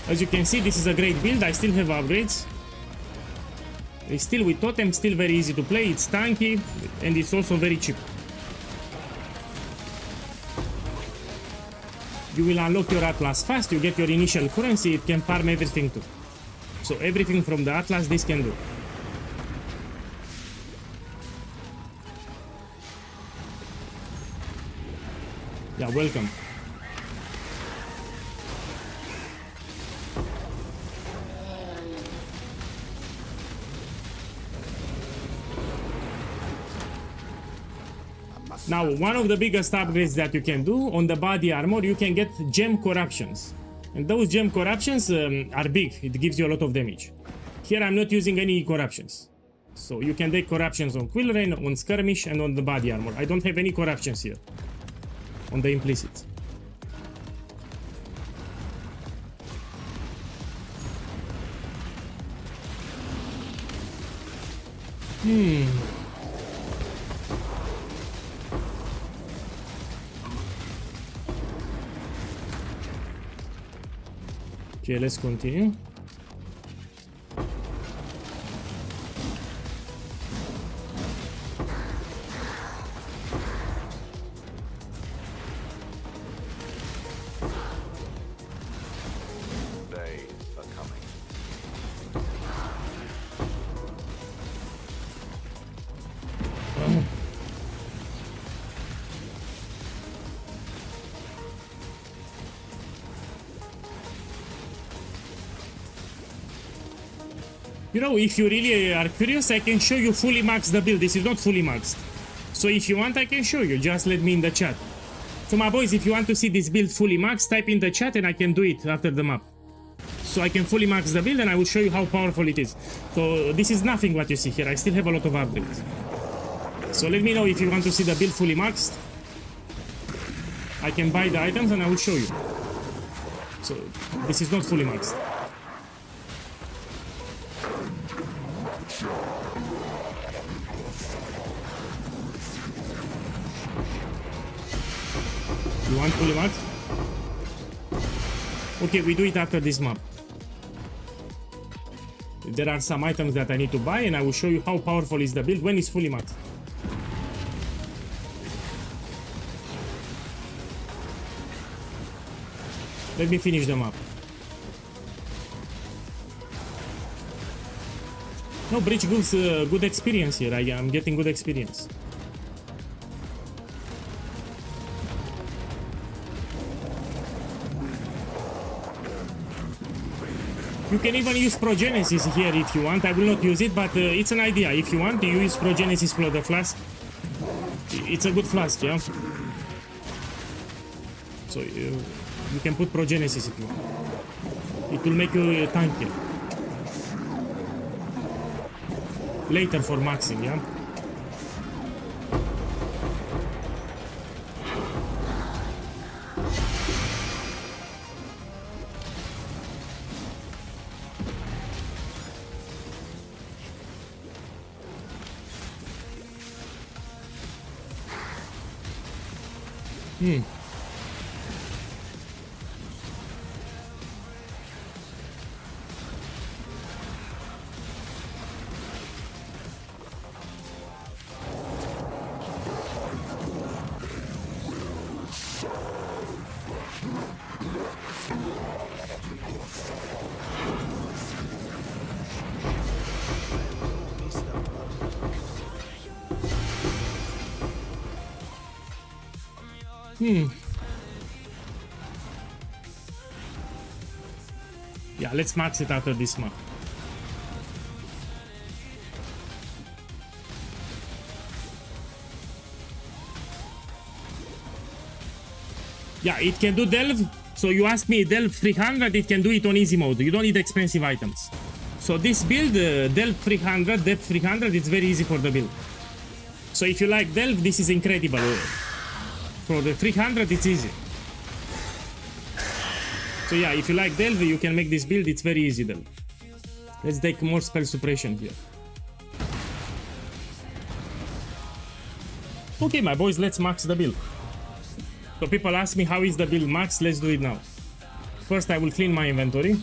As you can see, this is a great build. I still have upgrades. It's still with totem, still very easy to play. It's tanky and it's also very cheap. You will unlock your Atlas fast, you get your initial currency, it can farm everything too. So everything from the Atlas this can do. Yeah, welcome. Now, one of the biggest upgrades that you can do on the body armor, you can get gem corruptions. And those gem corruptions are big, it gives you a lot of damage. Here I'm not using any corruptions. So you can take corruptions on Quill Rain, on Skirmish, and on the body armor. I don't have any corruptions here. On the implicit. Okay, let's continue. They are coming. You know, if you really are curious, I can show you fully maxed the build. This is not fully maxed. So if you want, I can show you. Just let me in the chat. So my boys, if you want to see this build fully maxed, type in the chat and I can do it after the map. So I can fully max the build and I will show you how powerful it is. So this is nothing what you see here. I still have a lot of upgrades. So let me know if you want to see the build fully maxed. I can buy the items and I will show you. So this is not fully maxed. You want fully maxed? Okay, we do it after this map. There are some items that I need to buy and I will show you how powerful is the build when it's fully maxed. Let me finish the map. No, Bridge gives good experience here. I am getting good experience. You can even use Progenesis here if you want. I will not use it, but it's an idea. If you want, you use Progenesis for the flask. It's a good flask, yeah? So you can put Progenesis if you want. It will make you tankier. Later for maxing, yeah? Yeah, let's max it after this map. Yeah, it can do delve. So you ask me delve 300, it can do it on easy mode. You don't need expensive items. So this build, delve 300, depth 300, it's very easy for the build. So if you like delve, this is incredible. For the 300, it's easy. So yeah, if you like delve, you can make this build. It's very easy delve. Let's take more spell suppression here. Okay, my boys, let's max the build. So people ask me how is the build max. Let's do it now. First, I will clean my inventory.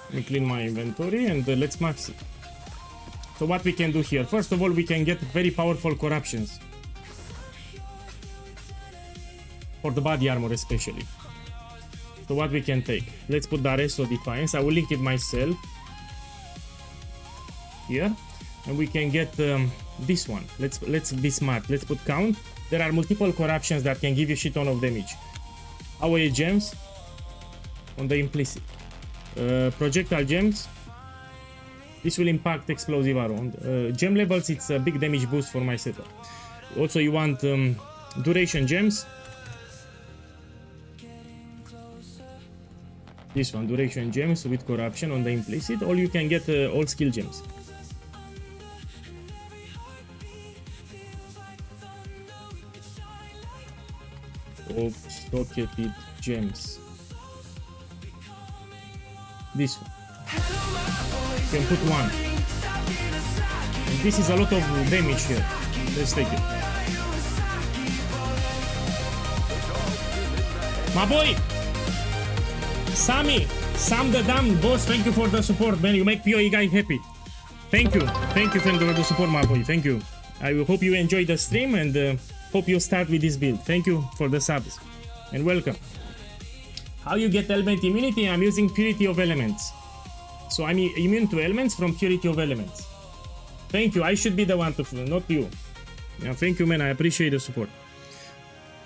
Let me clean my inventory and let's max it. So what we can do here? First of all, we can get very powerful corruptions. For the body armor especially. So what we can take? Let's put the Arresto Defiance. I will link it myself. Here. And we can get this one. Let's be smart. Let's put count. There are multiple corruptions that can give you shit ton of damage. Our gems on the implicit. Projectile gems. This will impact explosive arrow. Gem levels, it's a big damage boost for my setup. Also, you want duration gems. This one, duration gems with corruption on the implicit, or you can get all skill gems. Of socketed gems. This one. You can put one. And this is a lot of damage here. Let's take it. My boy! Sammy! Sam the Damn Boss, thank you for the support, man. You make POEGuy happy. Thank you. Thank you for the support, my boy. Thank you. I hope you enjoyed the stream and hope you start with this build. Thank you for the subs. And welcome. How you get element immunity? I'm using Purity of Elements. So I'm immune to elements from Purity of Elements. Thank you. I should be the one to, not you. Yeah, thank you, man. I appreciate the support.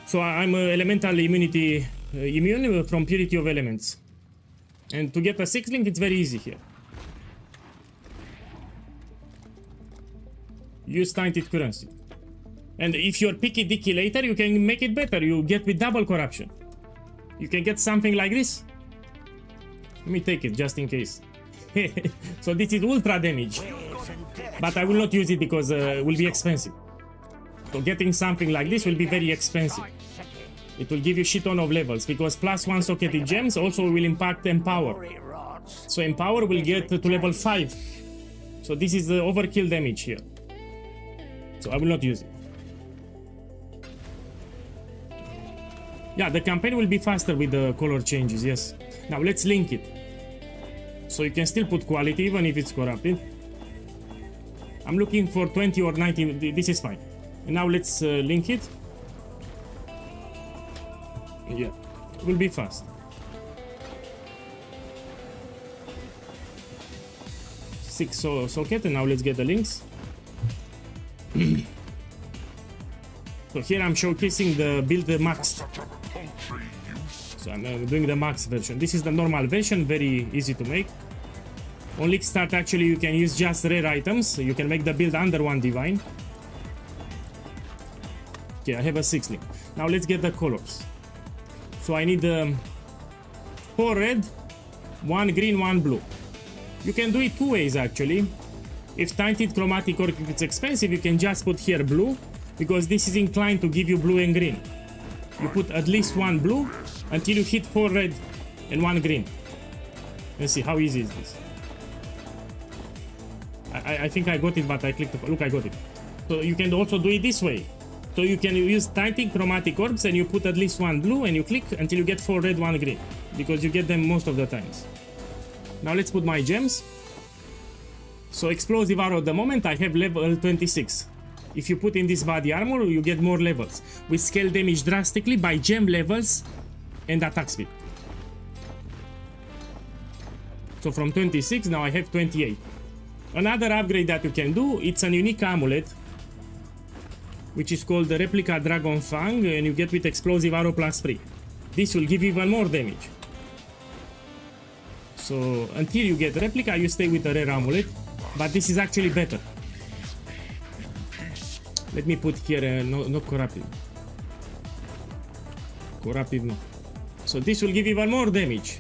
So I'm elemental immunity immune from Purity of Elements. And to get a 6 link, it's very easy here. Use tainted currency. And if you're picky dicky later, you can make it better. You get with double corruption. You can get something like this. Let me take it just in case. So this is ultra damage. But I will not use it because it will be expensive. So getting something like this will be very expensive. It will give you shit ton of levels because +1 socketed gems also will impact Empower. So Empower will get to level 5. So this is the overkill damage here. So I will not use it. Yeah, the campaign will be faster with the color changes, yes. Now let's link it. So you can still put quality even if it's corrupted. I'm looking for 20 or 90, this is fine. And now let's link it. Yeah, it will be fast. Six socket, and now let's get the links. So here I'm showcasing the build max. So I'm doing the max version. This is the normal version, very easy to make. On League Start actually you can use just rare items. So you can make the build under 1 divine. Okay, I have a 6 link. Now let's get the colors. So I need 4 red, 1 green, 1 blue. You can do it 2 ways actually. If Tainted Chromatic or if it's expensive, you can just put here blue, because this is inclined to give you blue and green. You put at least 1 blue until you hit 4 red and 1 green. Let's see, how easy is this? I think I got it, but I clicked, look, I got it. So you can also do it this way. So you can use Tainted Chromatic Orbs and you put at least 1 blue and you click until you get 4 red, 1 green, because you get them most of the times. Now let's put my gems. So Explosive Arrow at the moment I have level 26. If you put in this body armor, you get more levels. We scale damage drastically by gem levels and attack speed. So from 26, now I have 28. Another upgrade that you can do, it's a unique amulet, which is called the Replica Dragon Fang, and you get with Explosive Arrow +3. This will give you even more damage. So until you get Replica, you stay with the rare amulet, but this is actually better. Let me put here, not corrupted. Corrupted, no. So this will give even more damage.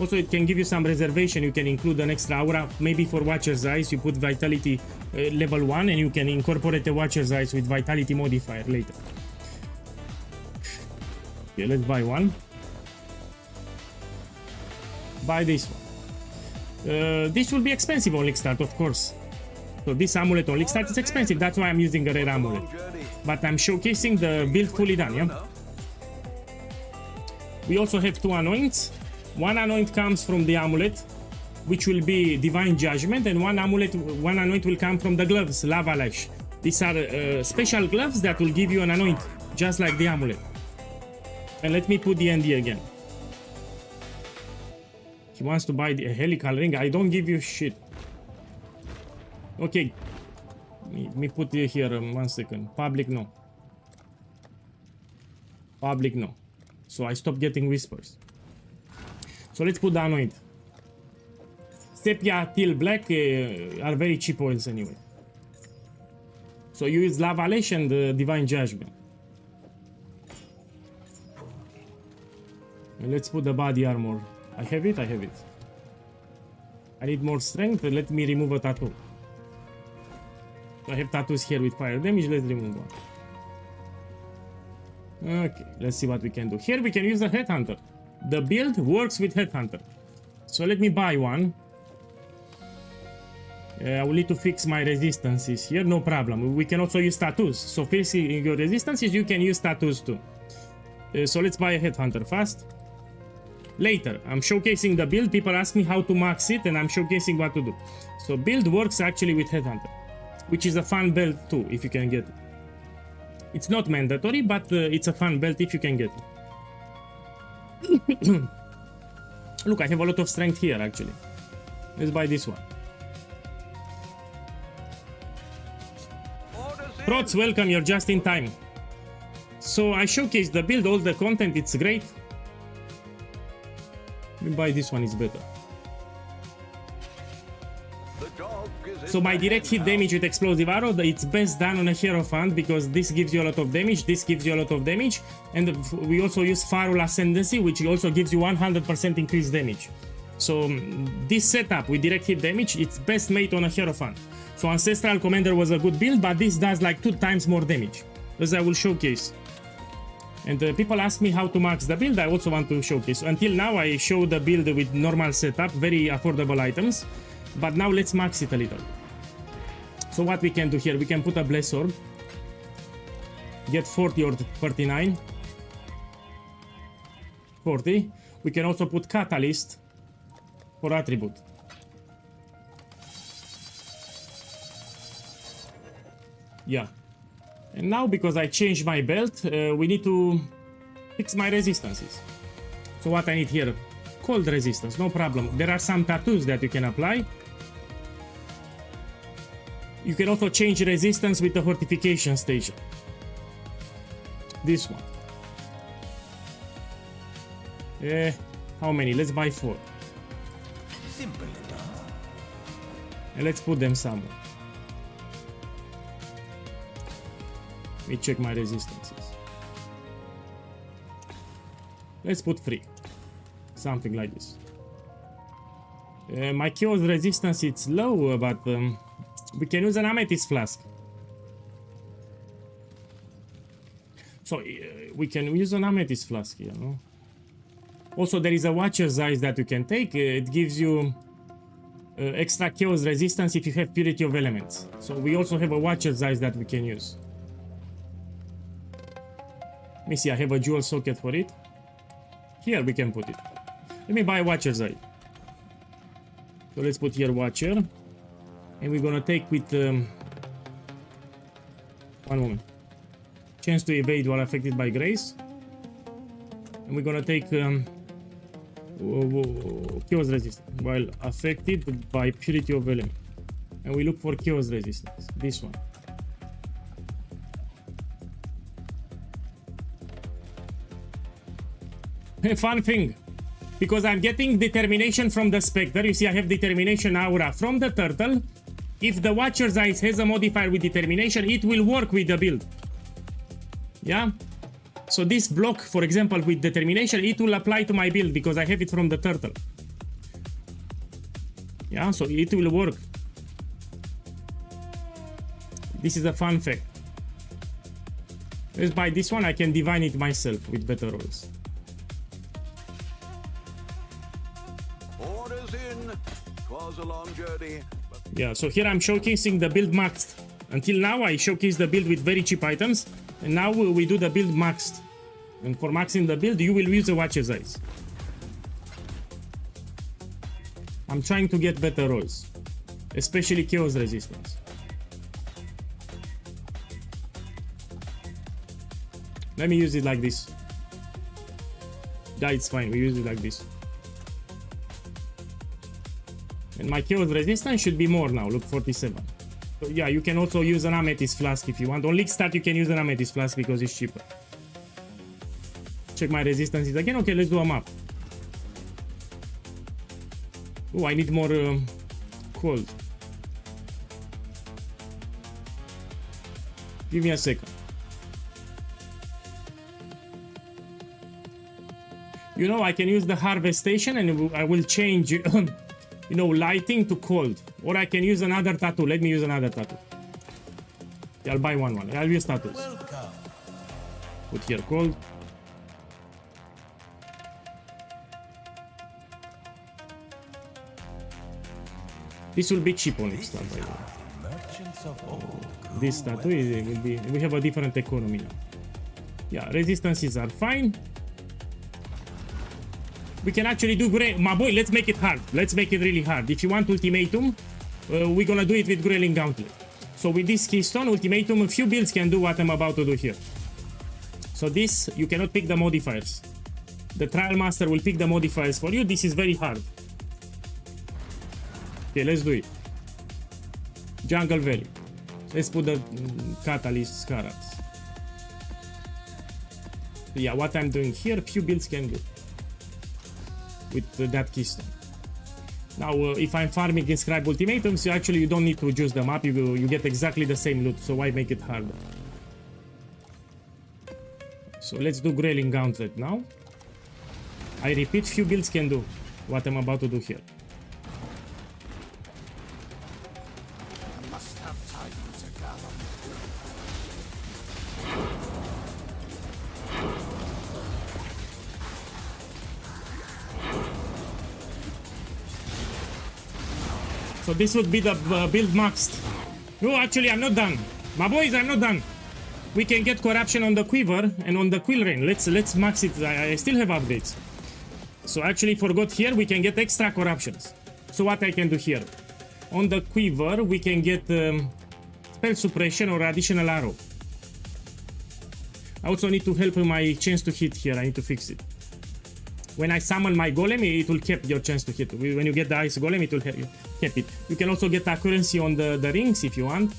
Also, it can give you some reservation. You can include an extra aura, maybe for Watcher's Eyes. You put Vitality level 1 and you can incorporate the Watcher's Eyes with Vitality modifier later. Okay, let's buy one. Buy this one. This will be expensive on League Start, of course. So this amulet on League Start is expensive. That's why I'm using a rare amulet. But I'm showcasing the build fully done, yeah? We also have 2 anoints. 1 anoint comes from the amulet, which will be Divine Judgment, and 1 anoint will come from the gloves, Lava Lash. These are special gloves that will give you an anoint, just like the amulet. And let me put the ND again. He wants to buy the helical ring. I don't give you shit. Okay. Me put it here 1 second. Public, no. Public, no. So I stop getting whispers. So let's put the anoint. Sepia till black are very cheap oils anyway. So you use Lava Lash and Divine Judgment. And let's put the body armor. I have it, I have it. I need more strength. Let me remove a tattoo. So I have tattoos here with fire damage. Let's remove one. Okay, let's see what we can do. Here we can use the Headhunter. The build works with Headhunter. So let me buy one. I will need to fix my resistances here, no problem. We can also use tattoos. So fixing your resistances, you can use tattoos too. So let's buy a headhunter fast. Later, I'm showcasing the build. People ask me how to max it, and I'm showcasing what to do. So build works actually with headhunter, which is a fun belt too, if you can get it. It's not mandatory, but it's a fun belt if you can get it. Look, I have a lot of strength here actually. Let's buy this one. Prots, welcome, you're just in time. So I showcased the build, all the content, it's great. Let me buy this one, it's better. So my direct hit damage with explosive arrow, it's best done on a Hierophant because this gives you a lot of damage, this gives you a lot of damage, and we also use Farul Ascendancy, which also gives you 100% increased damage. So this setup with direct hit damage, it's best made on a Hierophant. So Ancestral Commander was a good build, but this does like 2 times more damage, as I will showcase. And people ask me how to max the build, I also want to showcase. Until now I show the build with normal setup, very affordable items, but now let's max it a little. So what we can do here, we can put a Bless Orb, get 40 or 39, 40. We can also put Catalyst for attribute. Yeah. And now, because I changed my belt, we need to fix my resistances. So what I need here, cold resistance, no problem. There are some tattoos that you can apply. You can also change resistance with the fortification station. This one. How many? Let's buy 4. Simple enough. And let's put them somewhere. Let me check my resistances. Let's put 3. Something like this. My chaos resistance it's low, but we can use an amethyst flask. So we can use an amethyst flask here, no? Also, there is a Watcher's Eyes that you can take. It gives you extra chaos resistance if you have Purity of Elements. So we also have a Watcher's Eyes that we can use. Let me see, I have a jewel socket for it. Here we can put it. Let me buy Watcher's Eye. So let's put here Watcher. And we're gonna take with... one moment. Chance to evade while affected by grace. And we're gonna take... chaos resistance while affected by Purity of Element. And we look for chaos resistance. This one. Fun thing, because I'm getting determination from the Spectre. You see, I have determination aura from the turtle. If the Watcher's Eyes has a modifier with determination, it will work with the build. Yeah? So this block, for example, with determination, it will apply to my build because I have it from the turtle. Yeah, so it will work. This is a fun fact. Let's buy this one. I can divine it myself with better rolls. Orders in. 'Twas a long journey. Yeah, so here I'm showcasing the build maxed. Until now I showcased the build with very cheap items, and now we do the build maxed. And for maxing the build, you will use the Watcher's Eyes. I'm trying to get better rolls, especially chaos resistance. Let me use it like this. Yeah, it's fine, we use it like this. And my chaos resistance should be more now, look, 47. So yeah, you can also use an amethyst flask if you want. On League Stat you can use an amethyst flask because it's cheaper. Check my resistances again. Okay, let's do a map. Oh, I need more cold. Give me a second. You know, I can use the harvest station and I will change you know, lighting to cold. Or I can use another tattoo. Let me use another tattoo. Yeah, I'll buy one. I'll use tattoos. Welcome. Put here cold. This will be cheap on Ixtlan, by the way. This tattoo will be. We have a different economy now. Yeah, resistances are fine. We can actually do Grey. My boy, let's make it hard. Let's make it really hard. If you want ultimatum, we're gonna do it with Grayling Gauntlet. So with this keystone ultimatum, a few builds can do what I'm about to do here. So this, you cannot pick the modifiers. The Trial Master will pick the modifiers for you. This is very hard. Okay, let's do it. Jungle Valley. Let's put the Catalyst Scarabs. Yeah, what I'm doing here, few builds can do with that keystone. Now, if I'm farming Inscribe Ultimatums, you don't need to juice them up. You get exactly the same loot, so why make it harder? So let's do Grayling Gauntlet now. I repeat, few builds can do what I'm about to do here. I must have time to gather. So this would be the build maxed. No, actually, I'm not done. My boys, I'm not done. We can get corruption on the quiver and on the quill rain. Let's max it. I still have updates. So actually forgot here, we can get extra corruptions. So what I can do here? On the quiver, we can get spell suppression or additional arrow. I also need to help my chance to hit here. I need to fix it. When I summon my golem, it will keep your chance to hit. When you get the ice golem, it will keep it. You can also get accuracy on the rings if you want.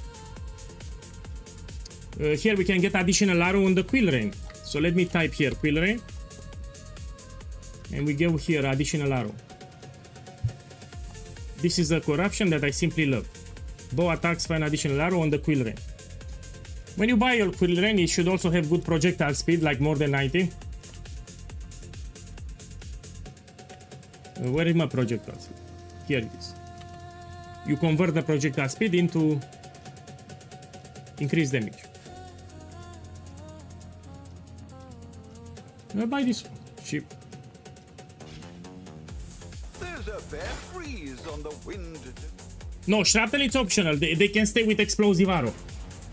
Here we can get additional arrow on the quill rain. So let me type here quill rain. And we go here additional arrow. This is a corruption that I simply love. Bow attacks for an additional arrow on the quill rain. When you buy your quill rain, it should also have good projectile speed, like more than 90. Where is my projectile speed? Here it is. You convert the projectile speed into increased damage. I'll buy this one. Cheap. There's a fair breeze on the wind. No, shrapnel it's optional. They can stay with explosive arrow.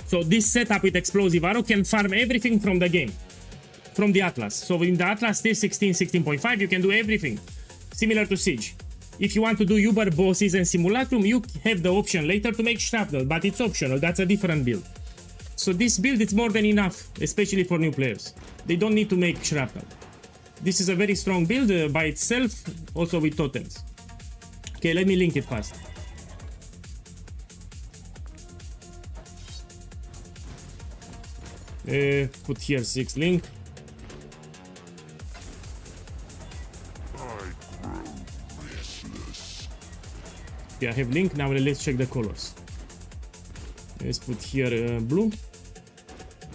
So this setup with explosive arrow can farm everything from the game, from the Atlas. So in the Atlas tier 16, 16.5, you can do everything. Similar to Siege. If you want to do Uber bosses and Simulacrum, you have the option later to make shrapnel, but it's optional. That's a different build. So this build is more than enough, especially for new players. They don't need to make shrapnel. This is a very strong build by itself, also with totems. Okay, let me link it fast. Put here 6 link. Yeah, I have link. Now let's check the colors. Let's put here blue.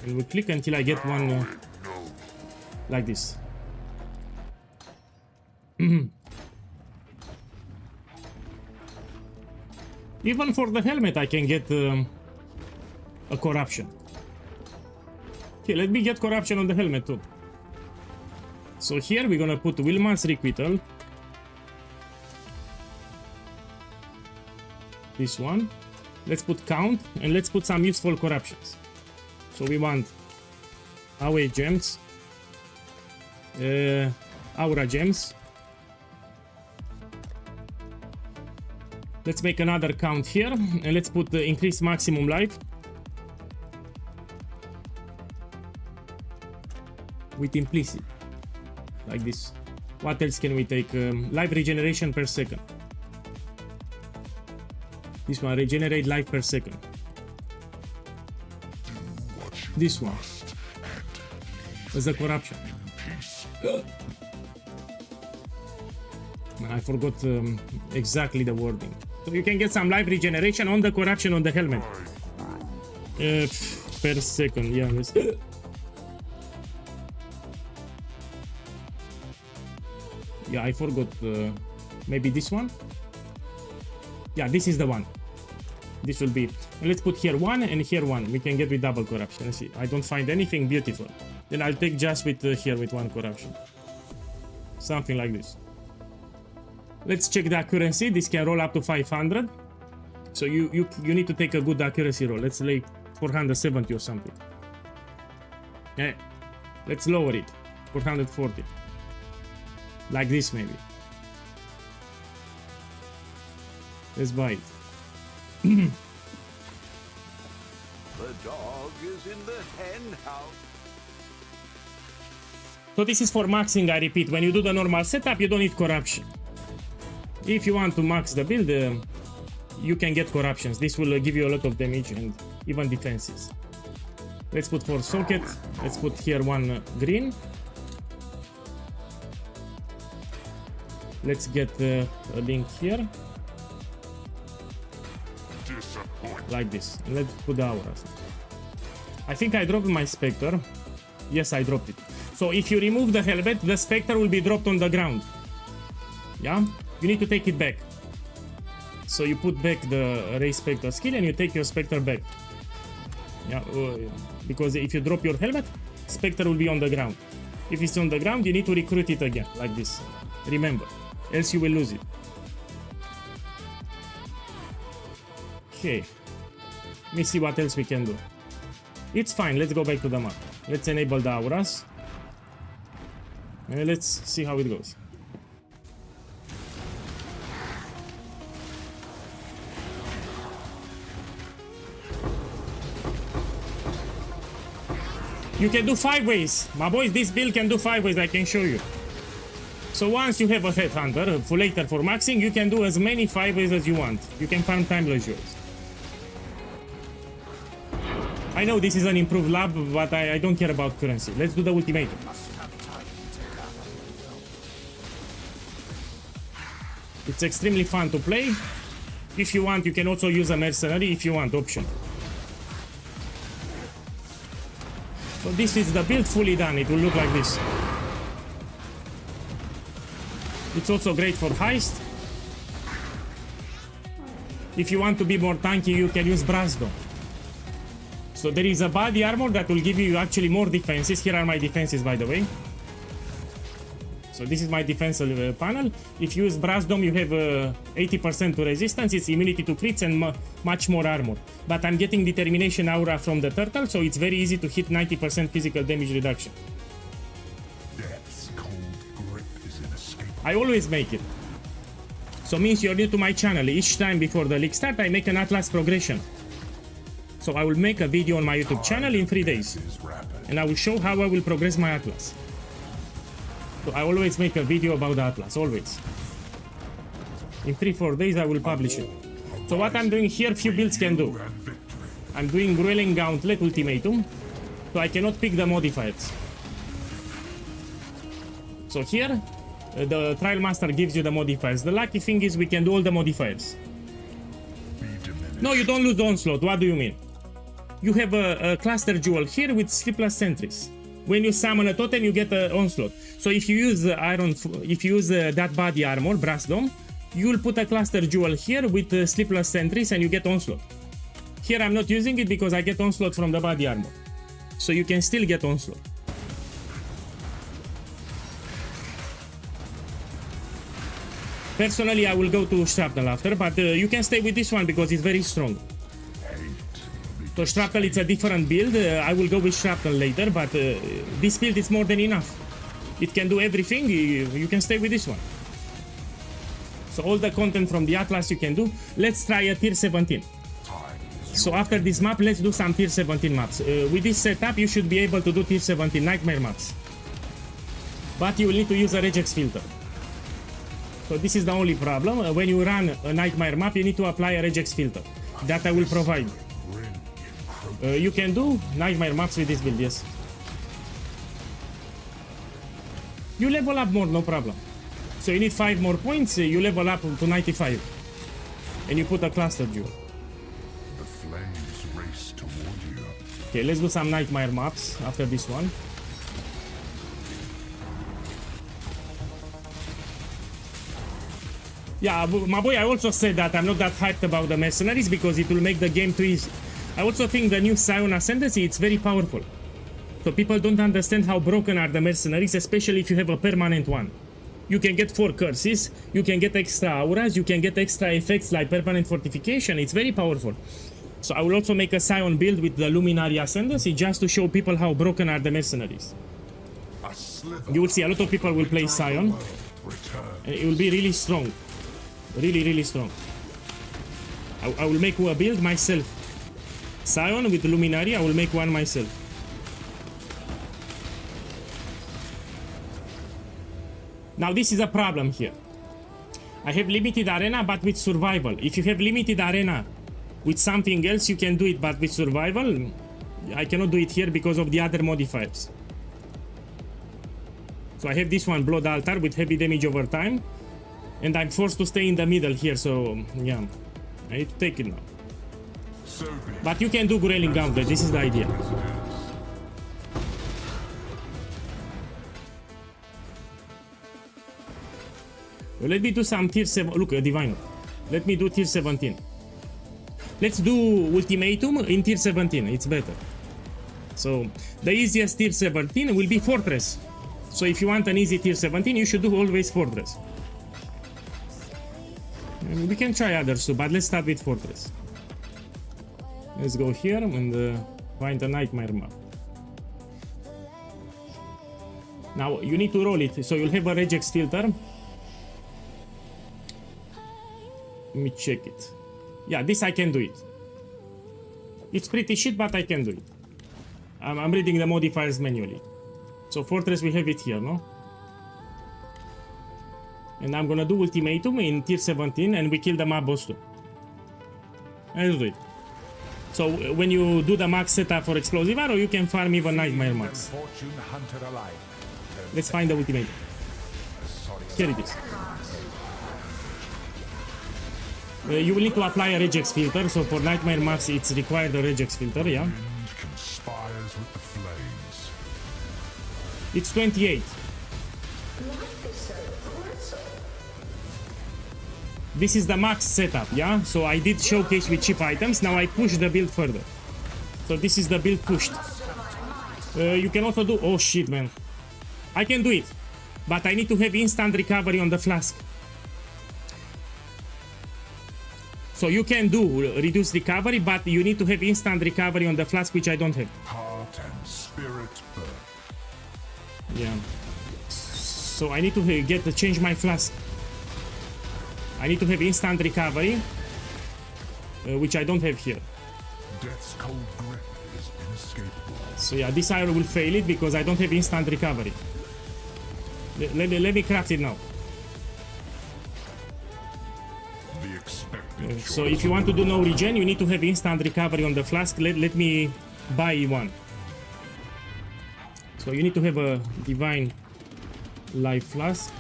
And we click until I get one like this. Even for the helmet I can get a corruption. Okay, let me get corruption on the helmet too. So here we're gonna put Wilman's Requital. This one. Let's put count and let's put some useful corruptions. So we want away gems, aura gems. Let's make another count here and let's put the increased maximum life with implicit, like this. What else can we take? Life regeneration per second. This one, regenerate life per second. This one is a corruption. I forgot exactly the wording. So you can get some life regeneration on the corruption on the helmet. Per second, yeah. Yeah, I forgot. Maybe this one? Yeah, this is the one. This will be. And let's put here 1 and here 1. We can get with double corruption. Let's see. I don't find anything beautiful. Then I'll take just with here with 1 corruption. Something like this. Let's check the accuracy. This can roll up to 500. So you need to take a good accuracy roll. Let's lay 470 or something. Yeah, let's lower it, 440. Like this maybe. Let's buy it. The dog is in the hen house. So this is for maxing, I repeat. When you do the normal setup, you don't need corruption. If you want to max the build, you can get corruptions. This will give you a lot of damage and even defenses. Let's put 4 socket. Let's put here 1 green. Let's get a link here. Like this. And let's put the auras. I think I dropped my Spectre. Yes, I dropped it. So if you remove the helmet, the Spectre will be dropped on the ground. Yeah? You need to take it back. So you put back the Ray Spectre skill and you take your Spectre back. Yeah, because if you drop your helmet, Spectre will be on the ground. If it's on the ground, you need to recruit it again, like this. Remember, else you will lose it. Okay. Let me see what else we can do. It's fine, let's go back to the map. Let's enable the auras. And let's see how it goes. You can do 5 ways. My boys, this build can do 5 ways, I can show you. So once you have a Headhunter, a Fullator for maxing, you can do as many 5 ways as you want. You can farm timeless jewels. I know this is an improved lab, but I don't care about currency. Let's do the ultimatum. It's extremely fun to play. If you want, you can also use a mercenary if you want, option. So this is the build fully done. It will look like this. It's also great for heist. If you want to be more tanky, you can use Brass Dome. So there is a body armor that will give you actually more defenses. Here are my defenses, by the way. So this is my defense panel. If you use Brass Dome, you have 80% to resistance, it's immunity to crits and much more armor. But I'm getting Determination Aura from the turtle, so it's very easy to hit 90% physical damage reduction. Death's cold grip is inescapable. I always make it. So means you're new to my channel. Each time before the league start, I make an Atlas progression. So I will make a video on my YouTube channel in 3 days. And I will show how I will progress my Atlas. So I always make a video about the Atlas, always. In 3-4 days I will publish it. So what I'm doing here, few builds can do. I'm doing Grueling Gauntlet Ultimatum, so I cannot pick the modifiers. So here, the Trial Master gives you the modifiers. The lucky thing is we can do all the modifiers. No, you don't lose the Onslaught, what do you mean? You have a Cluster Jewel here with Sleepless Sentries. When you summon a totem, you get an Onslaught. So if you use that body armor, Brass Dome, you will put a Cluster Jewel here with Sleepless Sentries and you get Onslaught. Here I'm not using it because I get Onslaught from the body armor. So you can still get Onslaught. Personally, I will go to Shrapnel after, but you can stay with this one because it's very strong. So Shrapnel, it's a different build. I will go with Shrapnel later, but this build is more than enough. It can do everything. You can stay with this one. So all the content from the Atlas you can do. Let's try a tier 17. So after this map, let's do some tier 17 maps. With this setup, you should be able to do tier 17 Nightmare maps. But you will need to use a regex filter. So this is the only problem. When you run a Nightmare map, you need to apply a regex filter. That I will provide. You can do Nightmare maps with this build, yes. You level up more, no problem. So you need 5 more points, you level up to 95. And you put a Cluster Jewel. The flames race toward you. Okay, let's do some Nightmare maps after this one. Yeah, my boy, I also said that I'm not that hyped about the mercenaries because it will make the game too easy. I also think the new Scion Ascendancy, it's very powerful. So people don't understand how broken are the mercenaries, especially if you have a permanent one. You can get 4 curses, you can get extra auras, you can get extra effects like permanent fortification. It's very powerful. So I will also make a Scion build with the Luminary Ascendancy just to show people how broken are the mercenaries. You will see a lot of people will play Scion. And it will be really strong. Really strong. I will make a build myself. Scion with Luminary, I will make one myself. Now this is a problem here. I have limited arena but with survival. If you have limited arena with something else you can do it, but with survival I cannot do it here because of the other modifiers. So I have this one, Blood Altar, with heavy damage over time. And I'm forced to stay in the middle here, so yeah. I need to take it now. But you can do Grayling Gauntlet, this is the idea. Let me do some tier 7. Look, a Diviner. Let me do tier 17. Let's do Ultimatum in tier 17, it's better. So the easiest tier 17 will be Fortress. So if you want an easy tier 17, you should do always Fortress. And we can try others too, but let's start with Fortress. Let's go here and find a Nightmare map. Now you need to roll it, so you'll have a regex filter. Let me check it. Yeah, this I can do it. It's pretty shit, but I can do it. I'm reading the modifiers manually. So Fortress, we have it here, no? And I'm gonna do Ultimatum in tier 17 and we kill the map boss too. Let's do it. So when you do the max setup for Explosive Arrow, you can farm even Nightmare max. Let's find the Ultimatum. Here it is. You will need to apply a regex filter, so for Nightmare max it's required a regex filter, yeah? It's 28. This is the max setup, yeah? So I did showcase with cheap items, now I push the build further. So this is the build pushed. You can also do... Oh shit, man. I can do it, but I need to have instant recovery on the flask. So you can do reduced recovery, but you need to have instant recovery on the flask, which I don't have. Heart and spirit birth. Yeah. So I need to change my flask. I need to have instant recovery, which I don't have here. Death's cold grip is inescapable. So yeah, this arrow will fail it because I don't have instant recovery. Let me craft it now. The expected So if you want to do no regen, you need to have instant recovery on the flask. Let me buy one. So you need to have a Divine Life Flask.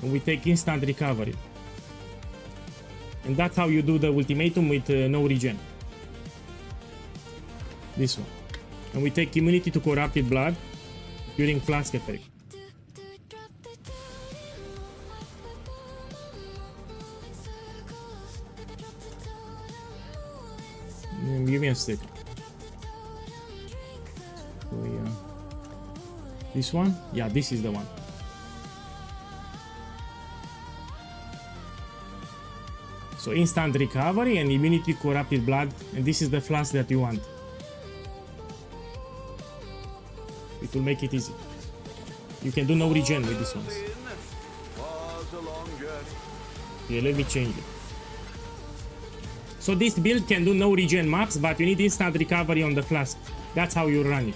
And we take instant recovery. And that's how you do the Ultimatum with no regen. This one. And we take immunity to corrupted blood during flask effect. Give me a sec. So, yeah. This one? Yeah, this is the one. So instant recovery and immunity corrupted blood, and this is the flask that you want. It will make it easy. You can do no regen with this one. Yeah, let me change it. So this build can do no regen maps, but you need instant recovery on the flask. That's how you run it.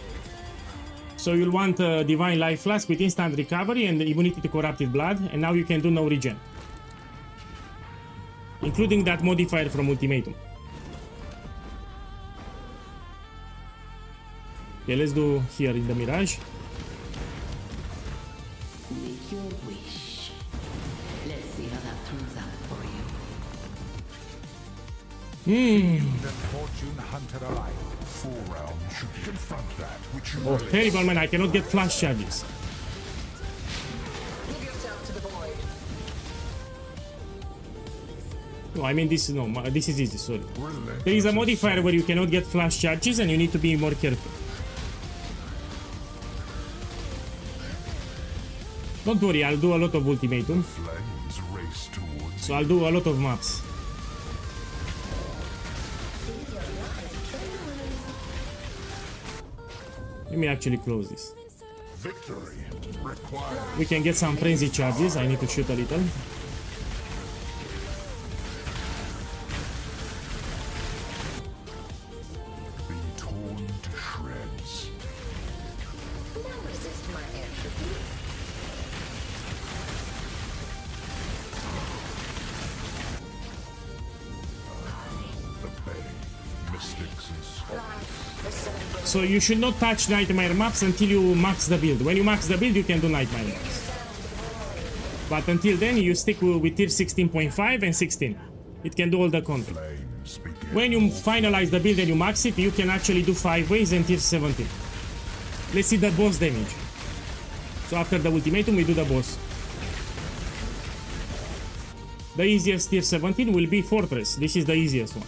So you'll want a Divine Life Flask with instant recovery and immunity to corrupted blood, and now you can do no regen. Including that modifier from Ultimatum. Okay, let's do here in the Mirage. Make your wish. Let's see how that turns out for you. fortune hunter alive. 4 realms should confront that which you Oh, terrible, man, I cannot get flash charges. No, I mean this is easy, sorry. There is a modifier where you cannot get flash charges and you need to be more careful. Don't worry, I'll do a lot of ultimatum. Flames race towards So I'll do a lot of maps. Let me actually close this. victory. Required. We can get some frenzy charges. I need to shoot a little. Be torn to shreds. The Bay, mystics and scholars. So you should not touch nightmare maps until you max the build. When you max the build, you can do nightmare maps. But until then, you stick with tier 16.5 and 16. It can do all the content. Flames begin. When you finalize the build and you max it, you can actually do 5 ways and tier 17. Let's see the boss damage. So after the ultimatum, we do the boss. The easiest tier 17 will be Fortress. This is the easiest one.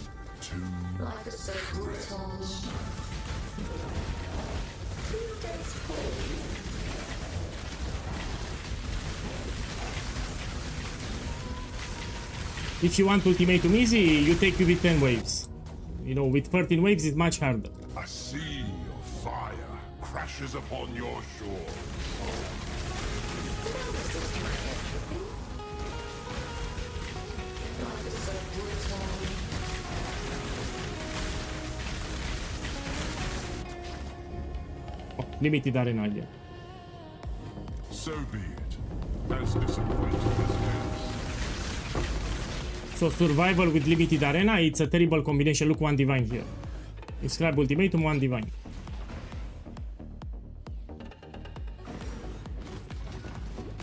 If you want ultimatum easy, you take it with 10 waves. You know, with 13 waves, it's much harder. A sea of fire crashes upon your shore. Oh, limited arena again. So be it. As disappointing as it is. So survival with limited arena, it's a terrible combination. Look, one divine here. Inscribe ultimatum, one divine.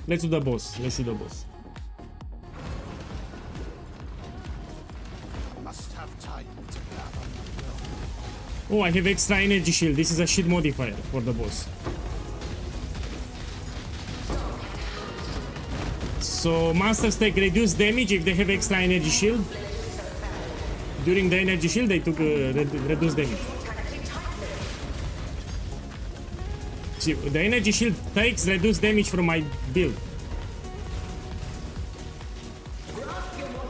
Let's do the boss. Let's see the boss. Oh, I have extra energy shield. This is a shield modifier for the boss. So monsters take reduced damage if they have extra energy shield. During the energy shield, they took reduced damage. See, the energy shield takes reduced damage from my build.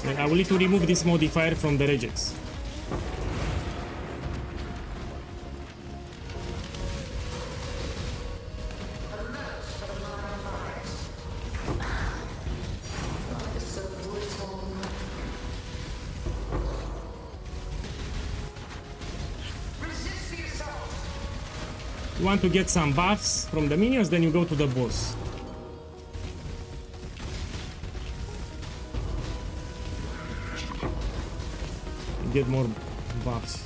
And I will need to remove this modifier from the regex. You want to get some buffs from the minions, then you go to the boss. Get more buffs.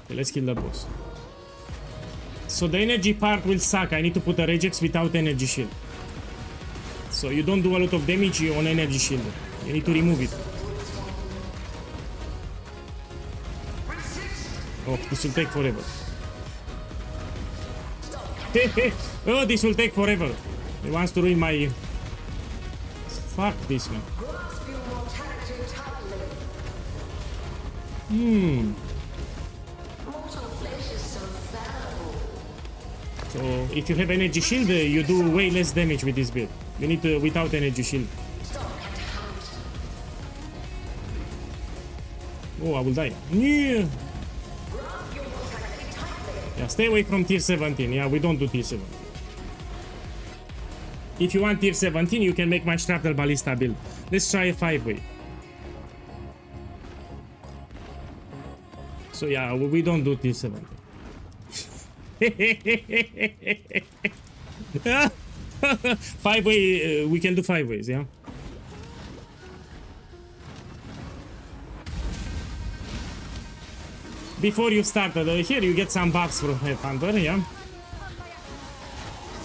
Okay, let's kill the boss. So the energy part will suck. I need to put a regex without energy shield. So you don't do a lot of damage on energy shield. You need to remove it. Oh, this will take forever. Oh, this will take forever. He wants to ruin my... Fuck this, man. So, if you have energy shield, you do way less damage with this build. You need to without energy shield. Oh, I will die. Yeah. Yeah, stay away from tier 17. Yeah, we don't do tier 17. If you want tier 17, you can make my Shrapnel Ballista build. Let's try a 5-way. So yeah, we don't do tier 17. 5-way, we can do 5 ways, yeah? Before you start here, you get some buffs from Headhunter, yeah?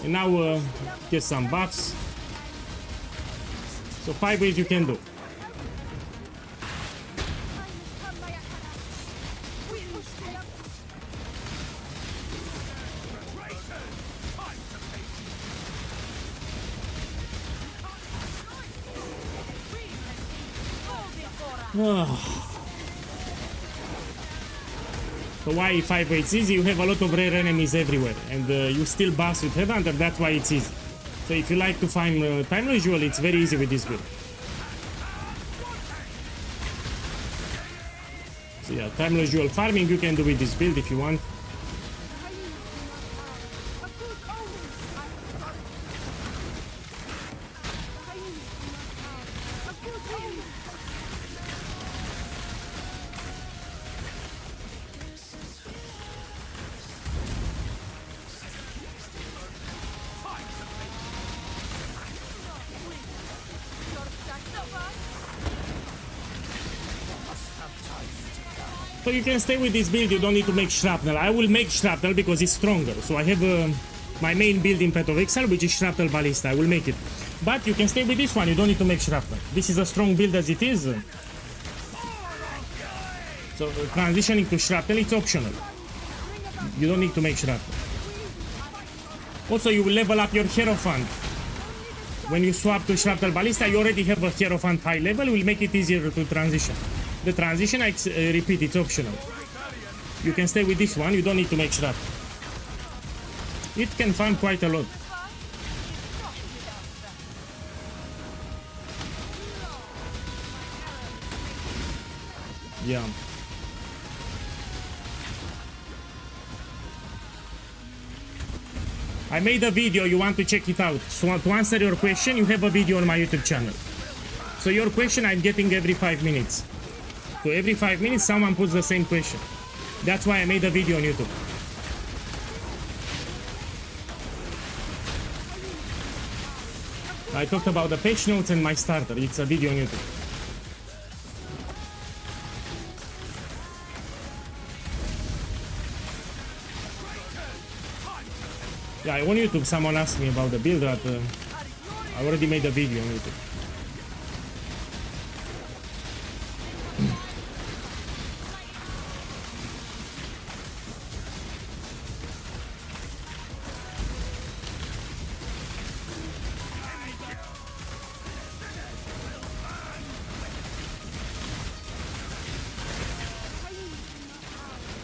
And now get some buffs. So 5 ways you can do. So why 5 it's easy? You have a lot of rare enemies everywhere, and you still boss with Headhunter, that's why it's easy. So if you like to find Timeless Jewel, it's very easy with this build. So yeah, Timeless Jewel farming you can do with this build if you want. So you can stay with this build, you don't need to make Shrapnel. I will make Shrapnel because it's stronger. So I have my main build in Path of Exile, which is Shrapnel Ballista. I will make it. But you can stay with this one, you don't need to make Shrapnel. This is a strong build as it is. So transitioning to Shrapnel, it's optional. You don't need to make Shrapnel. Also, you will level up your Hierophant. When you swap to Shrapnel Ballista, you already have a Hierophant high level, will make it easier to transition. The transition, I repeat, it's optional. You can stay with this one, you don't need to make Shrapnel. It can farm quite a lot. Yeah. I made a video, you want to check it out. So to answer your question, you have a video on my YouTube channel. So your question I'm getting every 5 minutes. So every 5 minutes someone puts the same question. That's why I made a video on YouTube. I talked about the patch notes and my starter. It's a video on YouTube. Yeah, on YouTube someone asked me about the build that I already made a video on YouTube.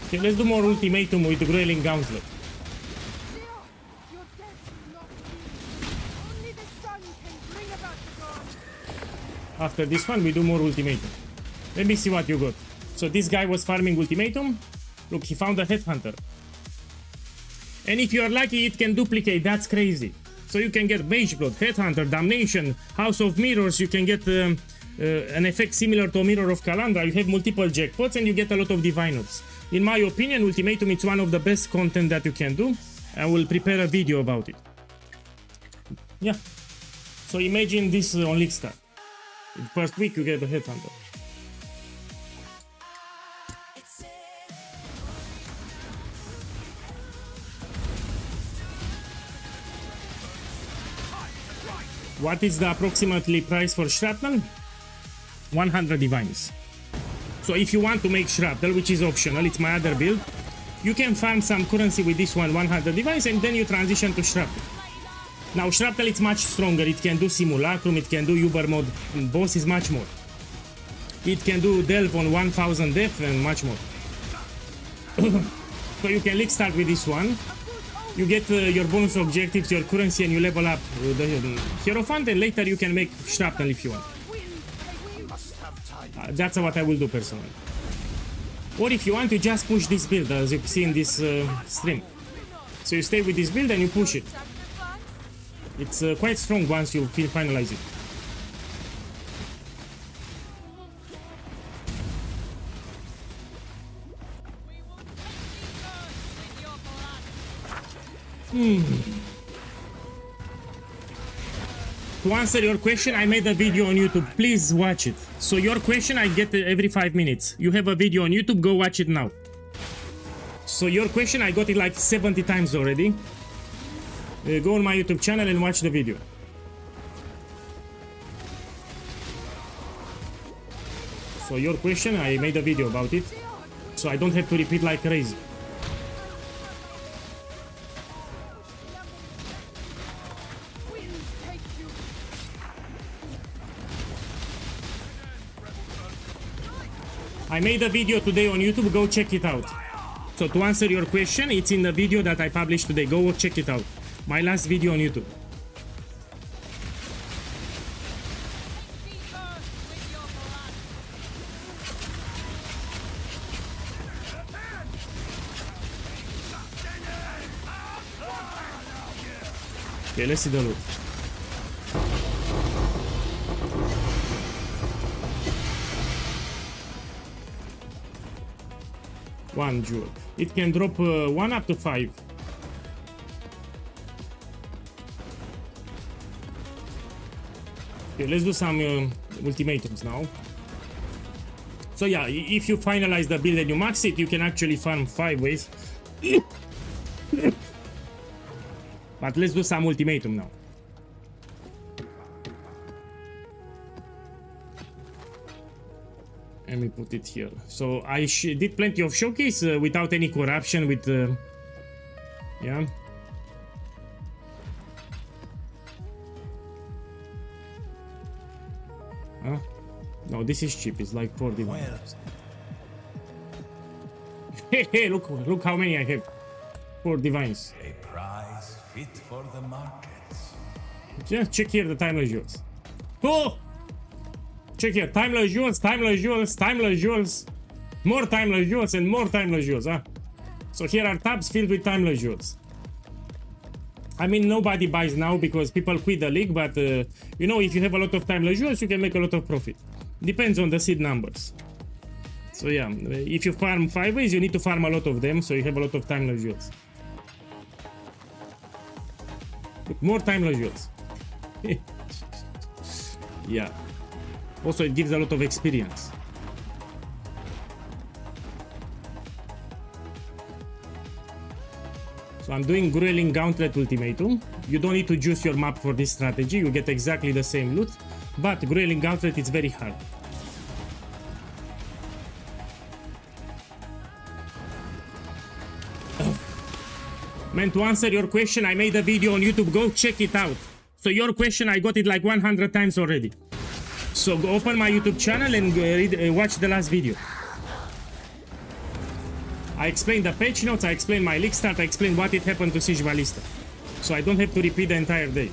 Okay, let's do more ultimatum with the Growling Gauntlet. After this one, we do more ultimatum. Let me see what you got. So this guy was farming ultimatum. Look, he found a Headhunter. And if you are lucky, it can duplicate. That's crazy. So you can get Mage Blood, Headhunter, Damnation, House of Mirrors. You can get an effect similar to a Mirror of Kalandra. You have multiple jackpots and you get a lot of Diviners. In my opinion, ultimatum is one of the best content that you can do. I will prepare a video about it. Yeah. So imagine this on League. In the first week you get a Headhunter. What is the approximately price for Shrapnel? 100 divines. So if you want to make Shrapnel, which is optional, it's my other build, you can farm some currency with this one, 100 divines, and then you transition to Shrapnel. Now Shrapnel is much stronger, it can do Simulacrum, it can do Uber mode, boss is much more. It can do Delve on 1000 depth and much more. So you can League start with this one. You get your bonus objectives, your currency, and you level up the Hierophant, and later you can make Shrapnel if you want. That's what I will do personally. Or if you want, you just push this build, as you see in this stream. So you stay with this build and you push it. It's quite strong once you finalize it. To answer your question, I made a video on YouTube. Please watch it. So your question I get every 5 minutes. You have a video on YouTube, go watch it now. So your question, I got it like 70 times already. Go on my YouTube channel and watch the video. So your question, I made a video about it. So I don't have to repeat like crazy. I made a video today on YouTube, go check it out. So to answer your question, it's in the video that I published today. Go check it out. My last video on YouTube. Okay, let's see the loot. One jewel. It can drop 1 up to 5. Okay, let's do some ultimatums now. So yeah, if you finalize the build and you max it, you can actually farm 5 ways. But let's do some ultimatum now. Let me put it here. So I did plenty of showcase without any corruption with... yeah. Huh? No, this is cheap. It's like 41. Hey, look how many I have. 4 divines. A prize fit for the markets. Just check here the timeless jewels. Oh! Check here, timeless jewels, timeless jewels, timeless jewels. More timeless jewels and more timeless jewels, huh? So here are tabs filled with timeless jewels. I mean, nobody buys now because people quit the league, but you know, if you have a lot of timeless jewels, you can make a lot of profit. Depends on the seed numbers. So yeah, if you farm 5 ways, you need to farm a lot of them, so you have a lot of timeless jewels. Look, more timeless jewels. Yeah. Also, it gives a lot of experience. So I'm doing Grueling Gauntlet Ultimatum. You don't need to juice your map for this strategy. You get exactly the same loot. But Grueling Gauntlet is very hard. Man, to answer your question, I made a video on YouTube. Go check it out. So your question, I got it like 100 times already. So go open my YouTube channel and watch the last video. I explained the patch notes, I explained my league start, I explained what it happened to Siege Ballista. So I don't have to repeat the entire day.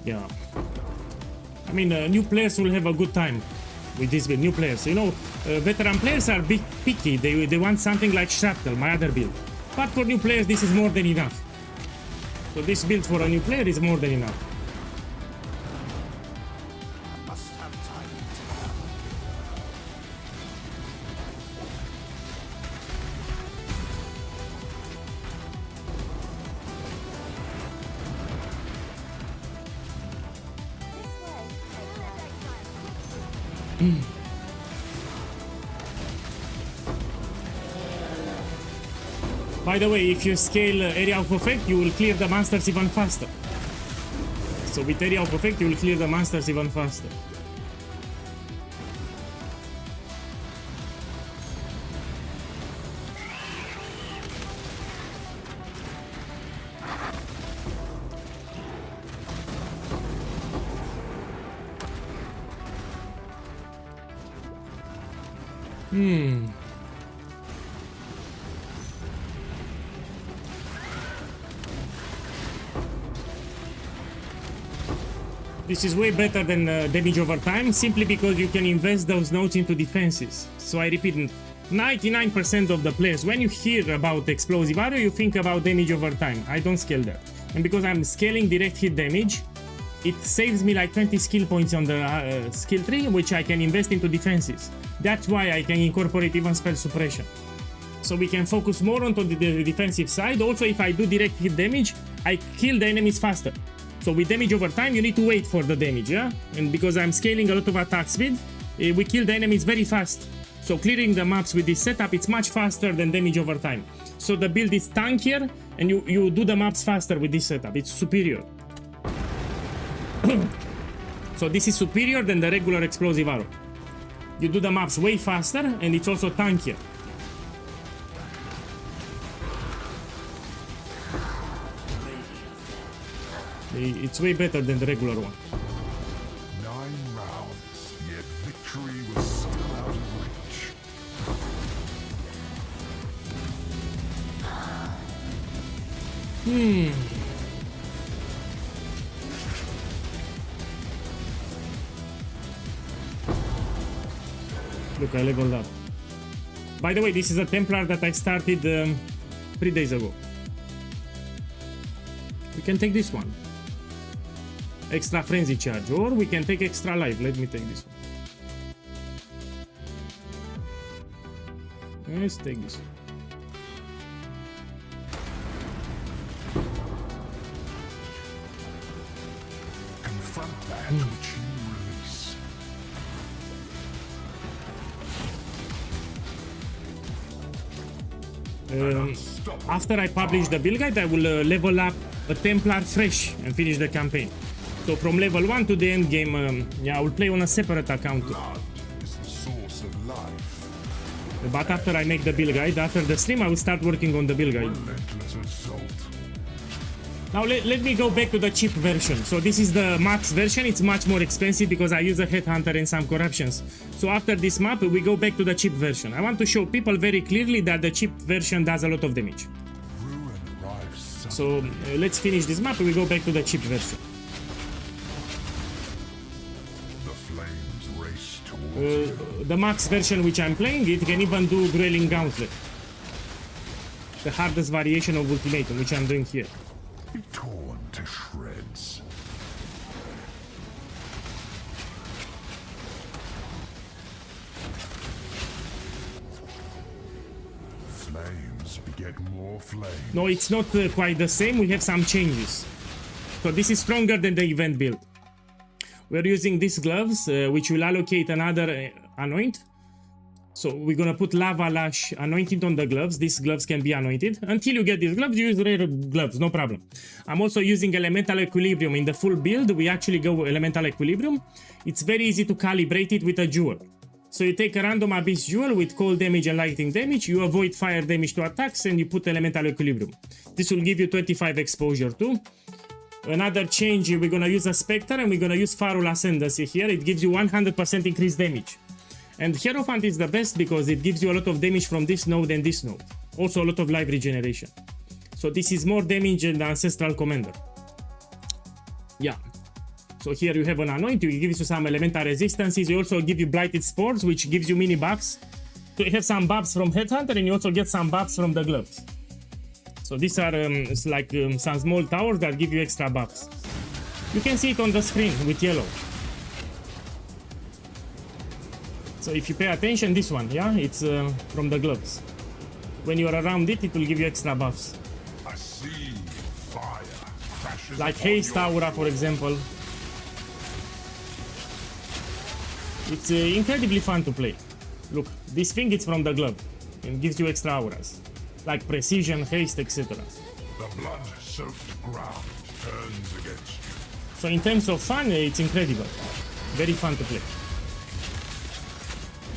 Yeah, I mean, new players will have a good time with this build. New players, you know, veteran players are big picky. They want something like Shrapnel, my other build. But for new players, this is more than enough. So this build for a new player is more than enough. By the way, if you scale Area of Effect, you will clear the monsters even faster. So with Area of Effect, you will clear the monsters even faster. This is way better than damage over time, simply because you can invest those nodes into defenses. So I repeat, 99% of the players, when you hear about explosive arrow, you think about damage over time. I don't scale that. And because I'm scaling direct hit damage, it saves me like 20 skill points on the skill tree, which I can invest into defenses. That's why I can incorporate even spell suppression. So we can focus more on the defensive side. Also, if I do direct hit damage, I kill the enemies faster. So with damage over time, you need to wait for the damage, yeah? And because I'm scaling a lot of attack speed, we kill the enemies very fast. So clearing the maps with this setup, it's much faster than damage over time. So the build is tankier, and you do the maps faster with this setup. It's superior. So this is superior than the regular explosive arrow. You do the maps way faster, and it's also tankier. It's way better than the regular one. 9 rounds, yet victory was still out of reach. Look, I leveled up. By the way, this is a Templar that I started 3 days ago. We can take this one. Extra frenzy charge, or we can take extra life. Let me take this one. Let's take this one. Confront that which you release. After I publish the build guide, I will level up a Templar fresh and finish the campaign. So from level 1 to the end game, yeah, I will play on a separate account. Blood is the source of life. But after I make the build guide, after the stream, I will start working on the build guide. Relentless assault. Now let me go back to the cheap version. So this is the max version. It's much more expensive because I use a headhunter and some corruptions. So after this map, we go back to the cheap version. I want to show people very clearly that the cheap version does a lot of damage. Ruin arrives. So let's finish this map and we go back to the cheap version. The flames race towards The max version which I'm playing, it can even do Growling Gauntlet. The hardest variation of Ultimatum, which I'm doing here. be torn to shreds. Flames beget more flames. No, it's not quite the same. We have some changes. So this is stronger than the event build. We're using these gloves, which will allocate another anoint. So we're gonna put lava lash anointed on the gloves. These gloves can be anointed. Until you get these gloves, you use rare gloves, no problem. I'm also using elemental equilibrium. In the full build, we actually go elemental equilibrium. It's very easy to calibrate it with a jewel. So you take a random abyss jewel with cold damage and lightning damage, you avoid fire damage to attacks, and you put elemental equilibrium. This will give you 25 exposure too. Another change, we're gonna use a Spectre and we're gonna use Farul Ascendancy here. It gives you 100% increased damage. And Hierophant is the best because it gives you a lot of damage from this node and this node. Also a lot of life regeneration. So this is more damage than the Ancestral Commander. Yeah. So here you have an anoint, it gives you some elemental resistances. You also give you Blighted Spores, which gives you mini buffs. So you have some buffs from Headhunter and you also get some buffs from the gloves. So these are some small towers that give you extra buffs. You can see it on the screen with yellow. So if you pay attention, this one, yeah, it's from the gloves. When you are around it, it will give you extra buffs. A sea fire crashes Like upon Haste your Aura, for example. It's incredibly fun to play. Look, this thing is from the glove. It gives you extra auras. Like Precision, Haste, etc. The blood-soaked ground turns against you. So in terms of fun, it's incredible. Very fun to play.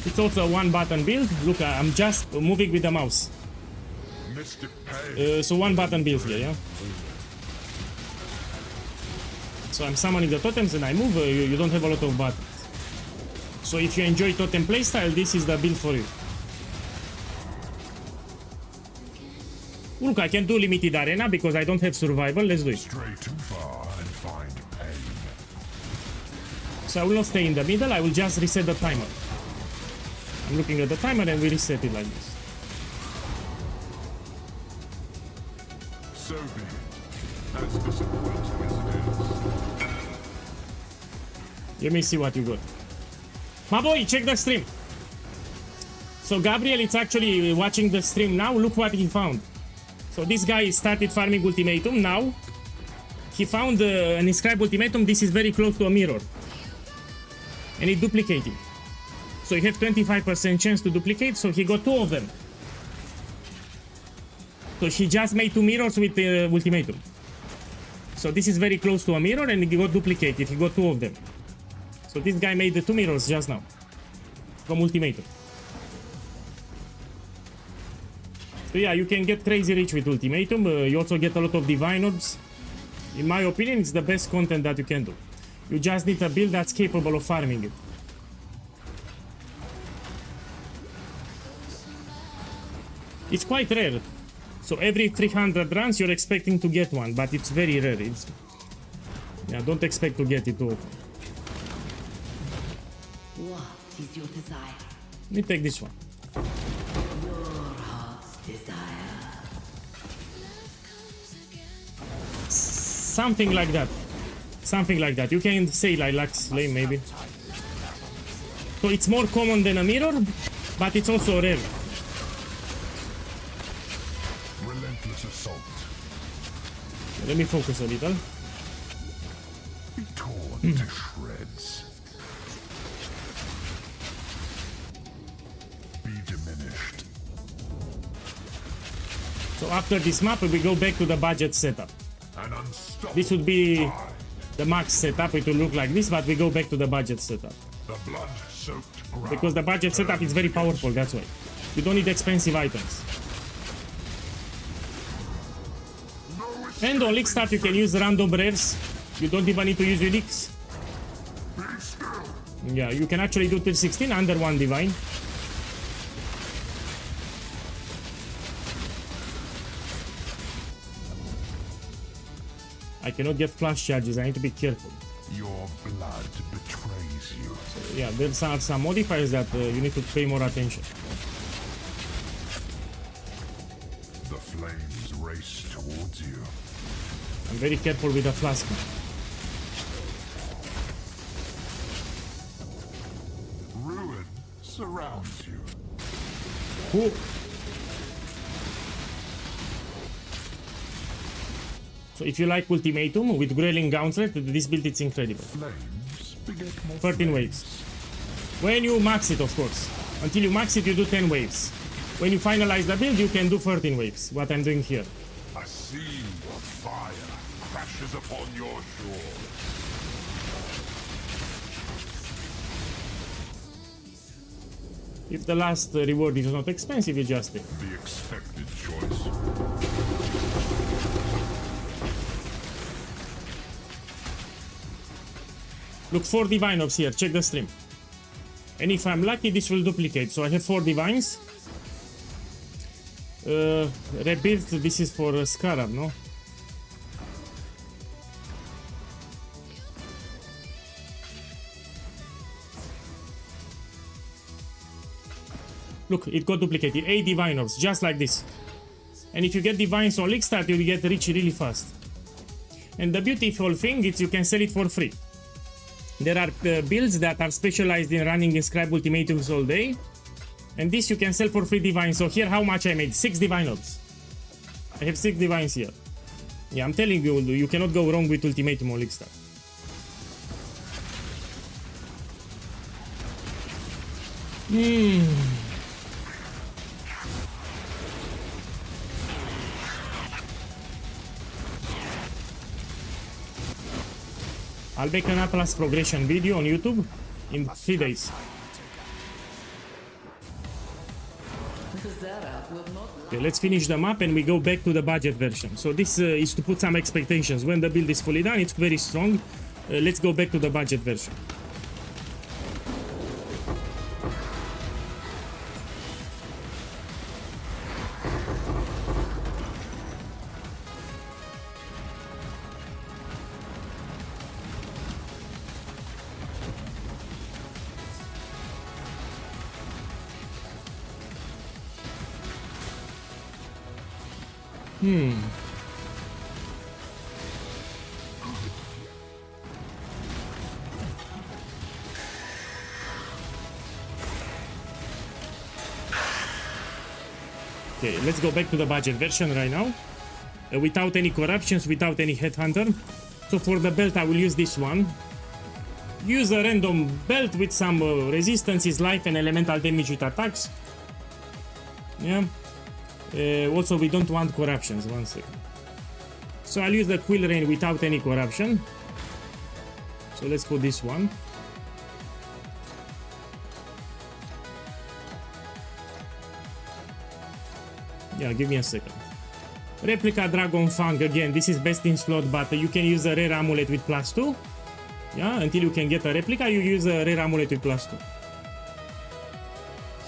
It's also a one-button build. Look, I'm just moving with the mouse. Mystic pain. So one-button build here, yeah? So I'm summoning the totems and I move, you don't have a lot of buttons. So if you enjoy totem playstyle, this is the build for you. Look, I can do limited arena because I don't have survival. Let's do it. Stray too far and find pain. So I will not stay in the middle, I will just reset the timer. I'm looking at the timer and we reset it like this. So be it. As disappointing as it is. Let me see what you got. My boy, check the stream. So Gabriel is actually watching the stream now. Look what he found. So this guy started farming Ultimatum. Now he found an inscribed Ultimatum. This is very close to a mirror. And it duplicated. So he had 25% chance to duplicate, so he got 2 of them. So he just made 2 mirrors with the ultimatum. So this is very close to a mirror and he got duplicated, he got 2 of them. So this guy made the 2 mirrors just now. From ultimatum. So yeah, you can get crazy rich with ultimatum, you also get a lot of divine orbs. In my opinion, it's the best content that you can do. You just need a build that's capable of farming it. It's quite rare. So every 300 runs you're expecting to get one, but it's very rare. Yeah, don't expect to get it all. What is your desire? Let me take this one. Your heart's desire. Something like that. Something like that. You can say Lilac's Flame maybe. So it's more common than a mirror, but it's also rare. Relentless assault. Let me focus a little. Be torn to shreds. Be diminished. So after this map, we go back to the budget setup. An unstoppable This would be tide. the max setup. It will look like this, but we go back to the budget setup. The blood-soaked ground. Because the budget setup is very powerful, that's why. You don't need expensive items. And on League start you can use random rares. You don't even need to use uniques. Yeah, you can actually do till 16 under 1 divine. I cannot get flash charges, I need to be careful. Your blood betrays you. Yeah, there are some modifiers that you need to pay more attention. The flames race towards you. I'm very careful with the flask. Ruin surrounds you. Who? So if you like ultimatum with Growling Gauntlet, this build is incredible. Flames beget more 13 waves. When you max it, of course. Until you max it, you do 10 waves. When you finalize the build, you can do 13 waves. What I'm doing here. A sea of fire crashes upon your shore. If the last reward is not expensive, you just take. The expected choice. Look, 4 divine orbs here. Check the stream. And if I'm lucky, this will duplicate. So I have 4 divines. Rebirth, this is for Scarab, no? Look, it got duplicated. 8 divine orbs, just like this. And if you get divines on League start, you will get rich really fast. And the beautiful thing is you can sell it for free. There are builds that are specialized in running Inscribe ultimatums all day. And this you can sell for free divines. So here how much I made? 6 divine orbs. I have 6 divines here. Yeah, I'm telling you, you cannot go wrong with ultimatum on League start. I'll make an Atlas progression video on YouTube in 3 days. Okay, let's finish the map and we go back to the budget version. So this is to put some expectations. When the build is fully done, it's very strong. Let's go back to the budget version. Okay, let's go back to the budget version right now. Without any corruptions, without any headhunter. So for the belt, I will use this one. use a random belt with some resistances, life and elemental damage with attacks. Yeah. Also, we don't want corruptions. 1 second. So I'll use the Quill Rain without any corruption. So let's put this one. Yeah, give me a second. Replica Dragon Fang, again, this is best in slot, but you can use a rare amulet with +2. Yeah, until you can get a replica, you use a rare amulet with +2.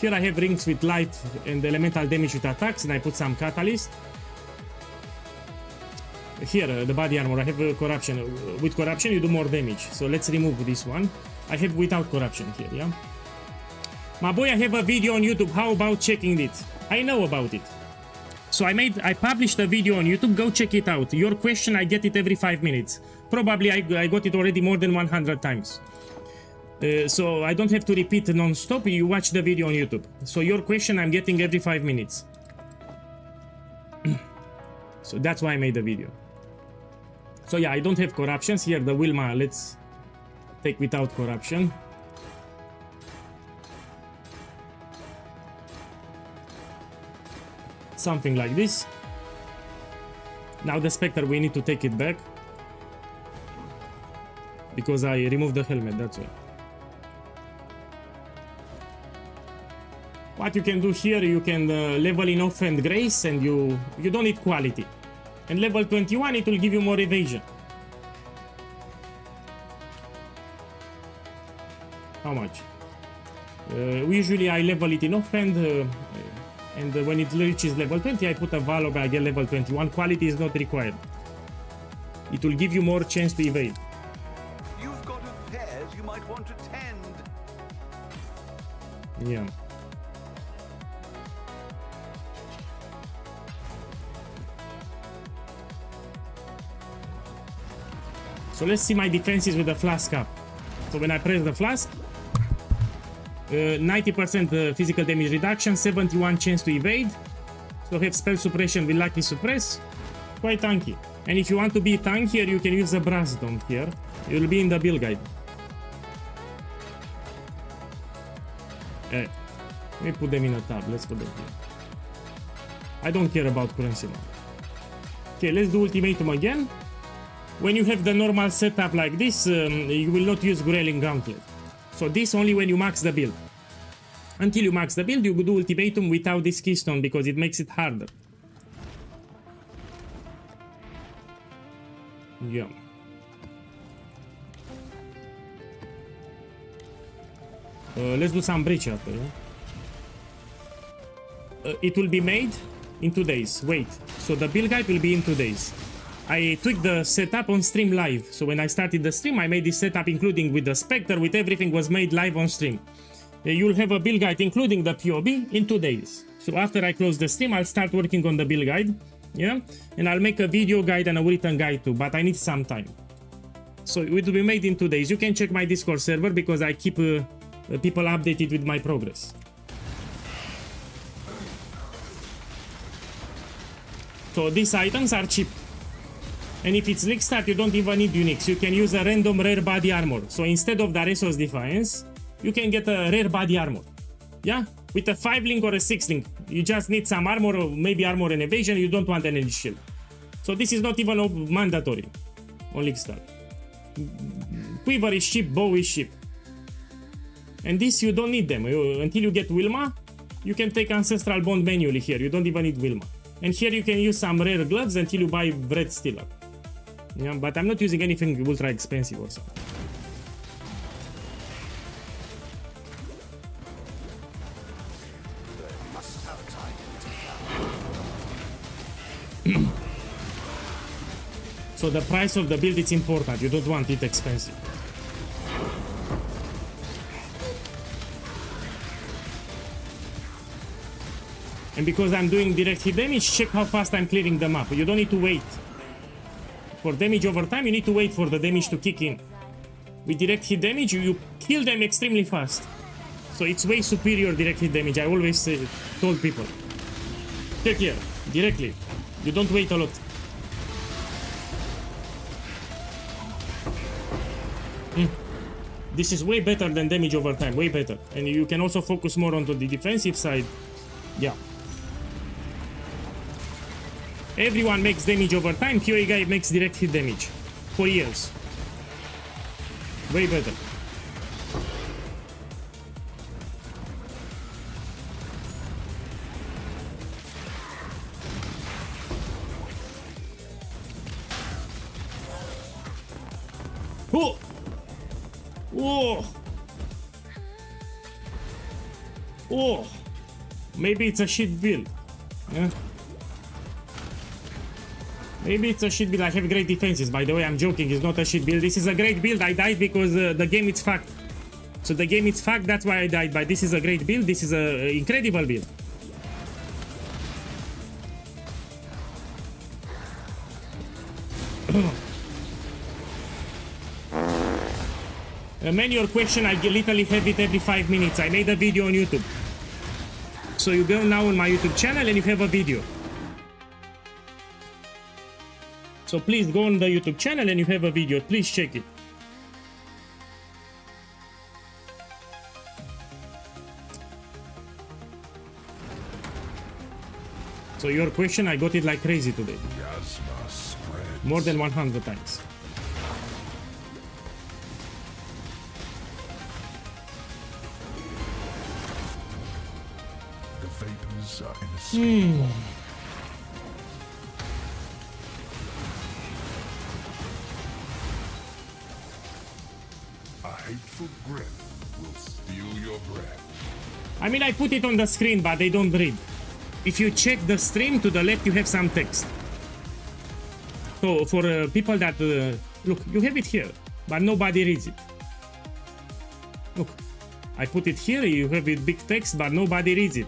Here I have rings with light and elemental damage with attacks, and I put some catalyst. Here, the body armor, I have corruption. With corruption, you do more damage. So let's remove this one. I have without corruption here, yeah? My boy, I have a video on YouTube. How about checking it? I know about it. So I published a video on YouTube. Go check it out. Your question, I get it every 5 minutes. Probably I got it already more than 100 times. So I don't have to repeat non-stop. You watch the video on YouTube. So your question, I'm getting every 5 minutes. So that's why I made the video. So yeah, I don't have corruptions here. The Wilma, let's take without corruption. Something like this. Now the Spectre, we need to take it back. Because I removed the helmet, that's why. What you can do here, you can level in offhand grace, and you don't need quality. And level 21, it will give you more evasion. How much? Usually I level it in offhand, and when it reaches level 20, I put a value, I get level 21. Quality is not required. It will give you more chance to evade. You've got affairs you might want to tend. Yeah. So let's see my defenses with the flask up. So when I press the flask, 90% physical damage reduction, 71 chance to evade. So have spell suppression with lucky suppress. Quite tanky. And if you want to be tankier, you can use a brass dome here. It will be in the build guide. Let me put them in a tab. Let's put them here. I don't care about currency now. Okay, let's do ultimatum again. When you have the normal setup like this, you will not use Grelling Gauntlet. So this only when you max the build. Until you max the build, you do ultimatum without this keystone because it makes it harder. Yeah. Let's do some breach after, yeah? It will be made in 2 days. Wait, so the build guide will be in 2 days. I tweaked the setup on stream live. So when I started the stream, I made this setup including with the Spectre, with everything was made live on stream. You'll have a build guide including the POB in 2 days. So after I close the stream, I'll start working on the build guide. Yeah, and I'll make a video guide and a written guide too, but I need some time. So it will be made in 2 days. You can check my Discord server because I keep people updated with my progress. So these items are cheap. And if it's League Start, you don't even need uniques. You can use a random rare body armor. So instead of the Resource Defiance, you can get a rare body armor. Yeah? With a 5-link or a 6-link. You just need some armor or maybe armor and evasion. You don't want an energy shield. So this is not even mandatory on League Start. Quiver is cheap, bow is cheap. And this you don't need them. Until you get Wilma, you can take Ancestral Bond manually here. You don't even need Wilma. And here you can use some rare gloves until you buy Red Stealer. Yeah, but I'm not using anything ultra expensive or something. So the price of the build is important. You don't want it expensive. And because I'm doing direct hit damage, check how fast I'm clearing the map. You don't need to wait. For damage over time, you need to wait for the damage to kick in. With direct hit damage, you kill them extremely fast. So it's way superior direct hit damage. I always told people. Take here, directly. You don't wait a lot. This is way better than damage over time, way better. And you can also focus more onto the defensive side. Yeah. Everyone makes damage over time. POEGuy makes direct hit damage. For years. Way better. Oh! Oh! Oh! Maybe it's a shit build. Yeah. Maybe it's a shit build. I have great defenses. By the way, I'm joking. It's not a shit build. This is a great build. I died because the game is fucked. So the game is fucked. That's why I died. But this is a great build. This is an incredible build. Man, your question, I literally have it every 5 minutes. I made a video on YouTube. So you go now on my YouTube channel and you have a video. So please go on the YouTube channel and you have a video. Please check it. So your question, I got it like crazy today. More than 100 times. The vapors are inescapable. A hateful grip will steal your breath. I mean, I put it on the screen, but they don't read. If you check the stream to the left, you have some text. So for people that look, you have it here, but nobody reads it. Look, I put it here. You have it big text, but nobody reads it.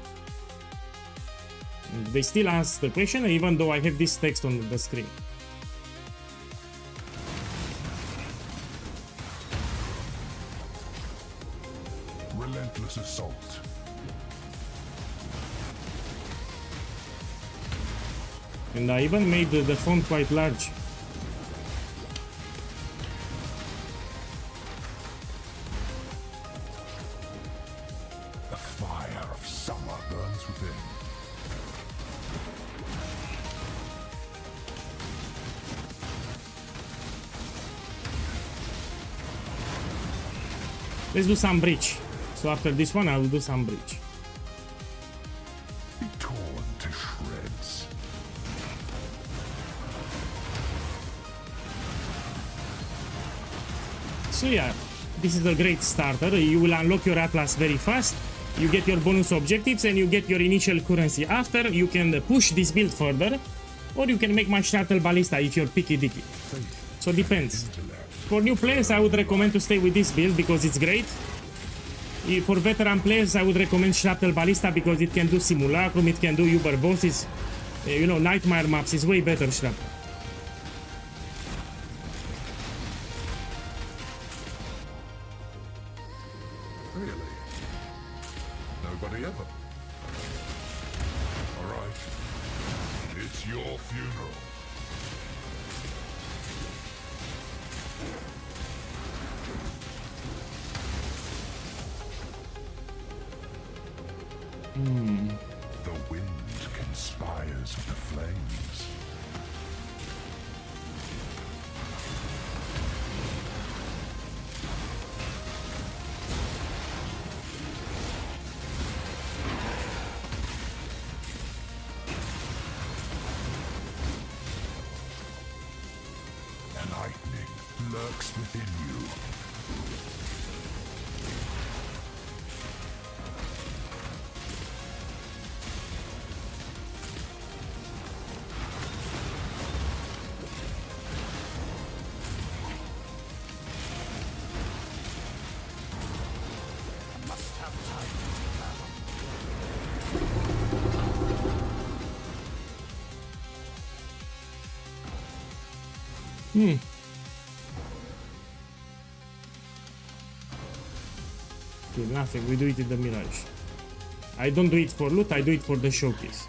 They still ask the question, even though I have this text on the screen. Relentless assault. And I even made the font quite large. The fire of summer burns within. Let's do some breach. So after this one, I will do some breach. Be torn to shreds. So yeah, this is a great starter. You will unlock your Atlas very fast. You get your bonus objectives and you get your initial currency. After, you can push this build further, or you can make my Shuttle Ballista if you're picky dicky. So depends. For new players, I would recommend to stay with this build because it's great. For veteran players, I would recommend Shuttle Ballista because it can do Simulacrum, it can do Uber bosses. You know, Nightmare maps is way better Shuttle. Really? Nobody ever. All right. It's your funeral. The wind conspires with the flames. Lightning lurks within you. Dude, nothing, we do it in the Mirage. I don't do it for loot, I do it for the showcase.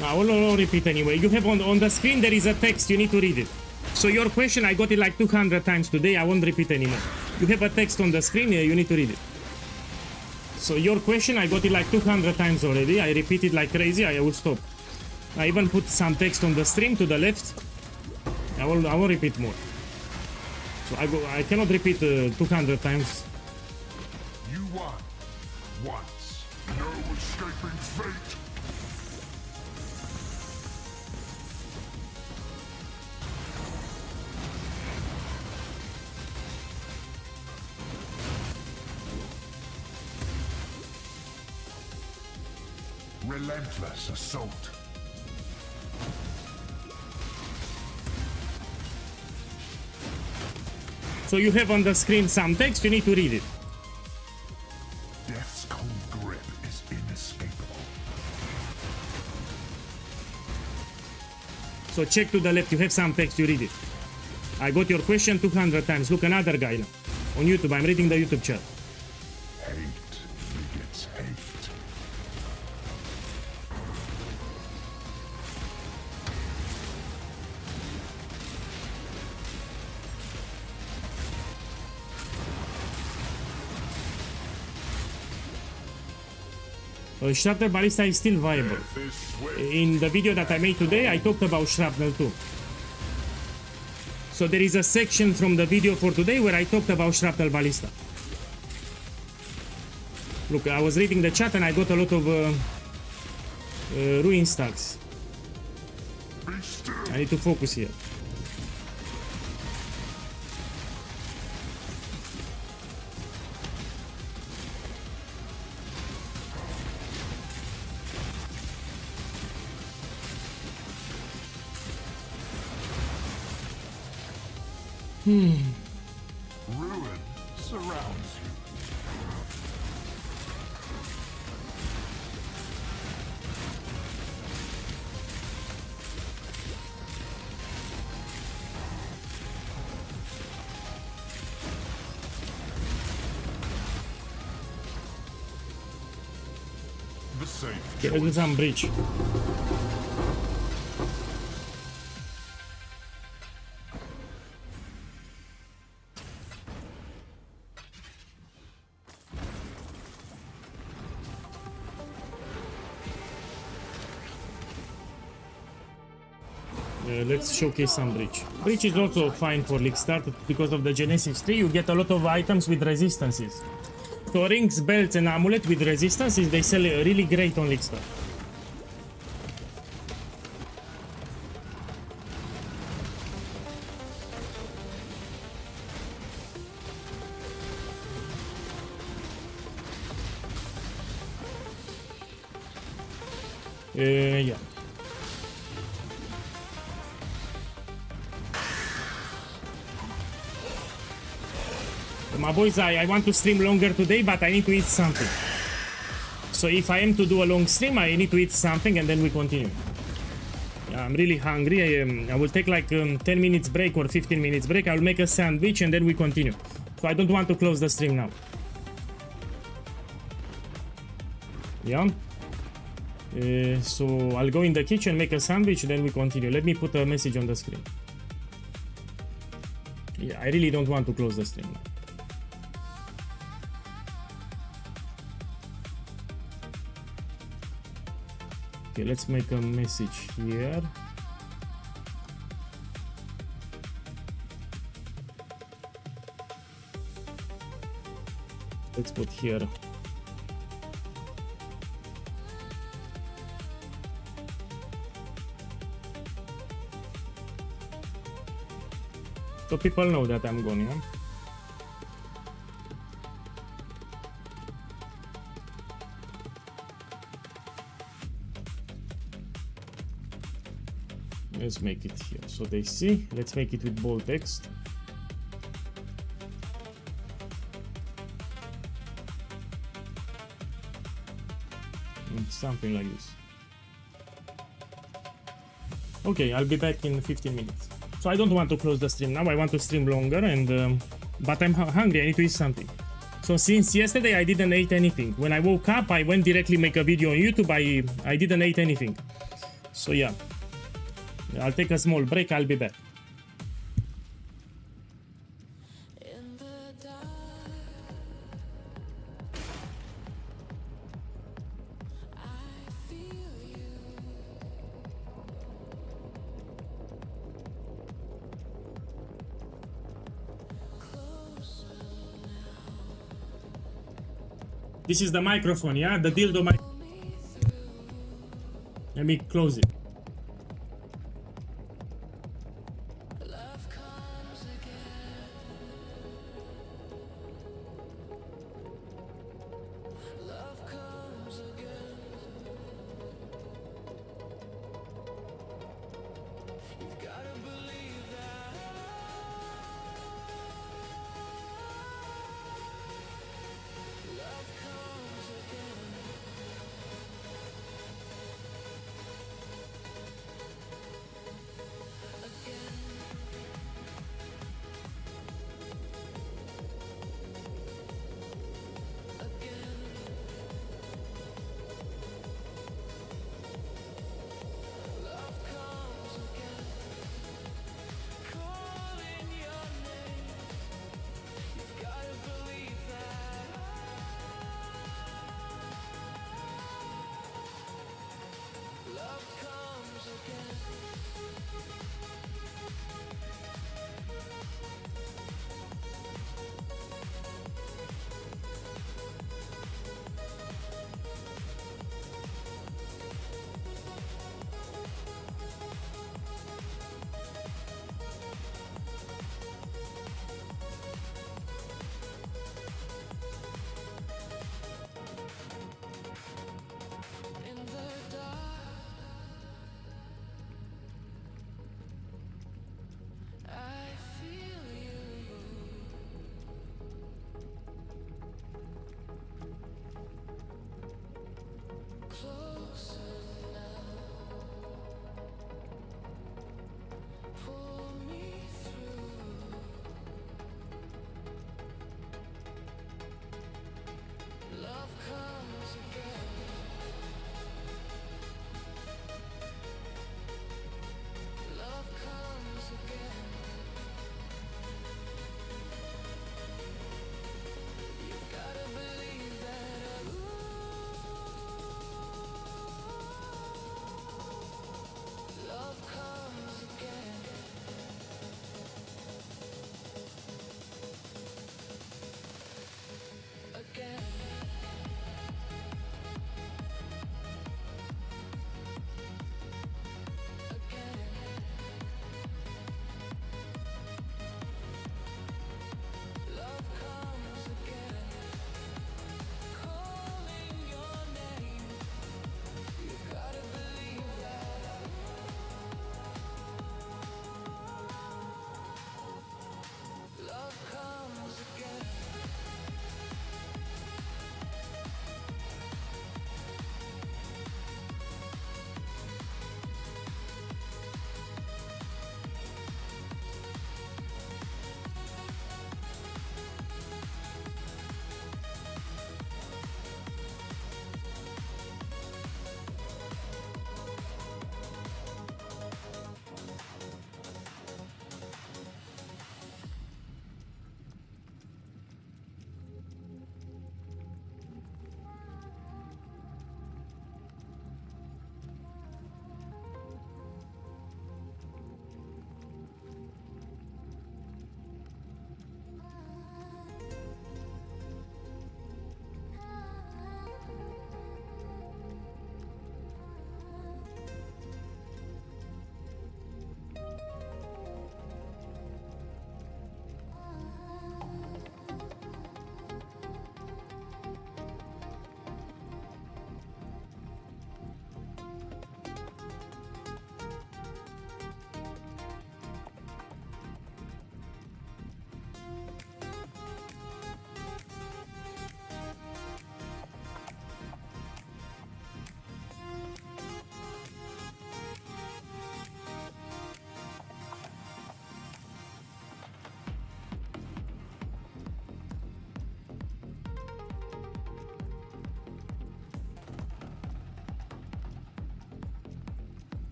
I will repeat anyway. You have on the screen there is a text, you need to read it. So your question, I got it like 200 times today, I won't repeat anymore. You have a text on the screen, you need to read it. So your question, I got it like 200 times already, I repeat it like crazy, I will stop. I even put some text on the stream to the left. I will repeat more. So I cannot repeat 200 times. You won once. No escaping fate. Relentless assault. So you have on the screen some text, you need to read it. Death's cold grip is inescapable. So check to the left, you have some text, you read it. I got your question 200 times. Look, another guy now. On YouTube, I'm reading the YouTube chat. Hate begets hate. Shrapnel Ballista is still viable. In the video that I made today, I talked about Shrapnel too. So there is a section from the video for today where I talked about Shrapnel Ballista. Look, I was reading the chat and I got a lot of ruin stacks. I need to focus here. Ruin surrounds you. The safe Okay, let's do some breach. Let's showcase some breach. Breach is also fine for League Start because of the Genesis tree. You get a lot of items with resistances. So rings, belts and amulet with resistances, they sell really great on League Start. Yeah. My boys, I want to stream longer today, but I need to eat something. So if I am to do a long stream, I need to eat something and then we continue. Yeah, I'm really hungry. I will take like 10 minutes break or 15 minutes break. I will make a sandwich and then we continue. So I don't want to close the stream now. Yeah. So I'll go in the kitchen, make a sandwich, then we continue. Let me put a message on the screen. Yeah, I really don't want to close the stream now. Okay, let's make a message here. Let's put here. So people know that I'm gone, yeah? Let's make it here so they see. Let's make it with bold text. And something like this. Okay, I'll be back in 15 minutes. So I don't want to close the stream now. I want to stream longer, and but I'm hungry. I need to eat something. So since yesterday I didn't eat anything. When I woke up, I went directly make a video on YouTube. I didn't eat anything. So yeah, I'll take a small break. I'll be back. This is the microphone, yeah? The dildo mic. Let me close it.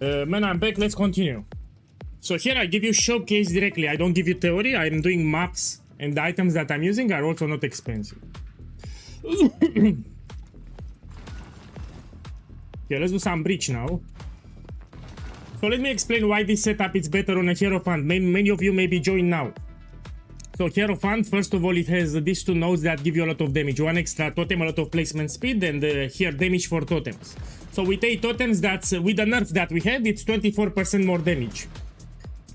Man, I'm back. Let's continue. So here I give you showcase directly. I don't give you theory. I'm doing maps, and the items that I'm using are also not expensive. Okay, let's do some breach now. So let me explain why this setup is better on a Hierophant. Many of you maybe join now. So Hierophant, first of all, it has these two nodes that give you a lot of damage. One extra totem, a lot of placement speed, and here damage for totems. So with 8 totems, that's with the nerf that we had, it's 24% more damage.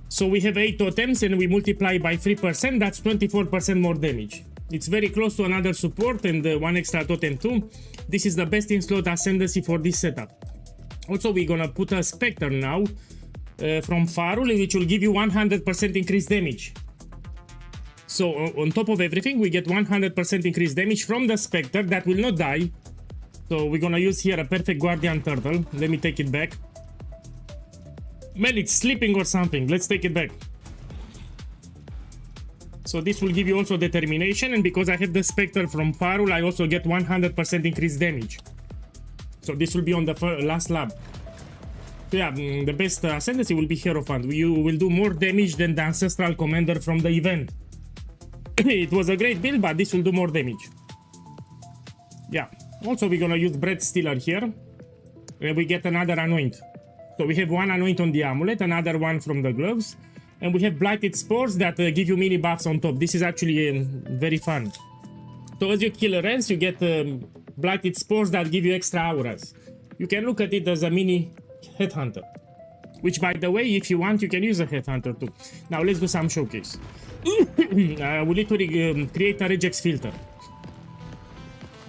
So we have 8 totems and we multiply by 3%, that's 24% more damage. It's very close to another support and one extra totem too. This is the best in slot ascendancy for this setup. Also, we're gonna put a Spectre now from Farul, which will give you 100% increased damage. So on top of everything, we get 100% increased damage from the Spectre that will not die. So we're gonna use here a perfect Guardian Turtle. Let me take it back. Man, it's sleeping or something. Let's take it back. So this will give you also determination, and because I have the Spectre from Farul, I also get 100% increased damage. So this will be on the last lab. So yeah, the best ascendancy will be Hierophant. You will do more damage than the Ancestral Commander from the event. It was a great build, but this will do more damage. Yeah. Also, we're gonna use Bread Stealer here. And we get another Anoint. So we have one Anoint on the amulet, another one from the gloves. And we have Blighted Spores that give you mini buffs on top. This is actually very fun. So as you kill Rens, you get Blighted Spores that give you extra auras. You can look at it as a mini Headhunter. Which, by the way, if you want, you can use a Headhunter too. Now let's do some showcase. We need to create a regex filter.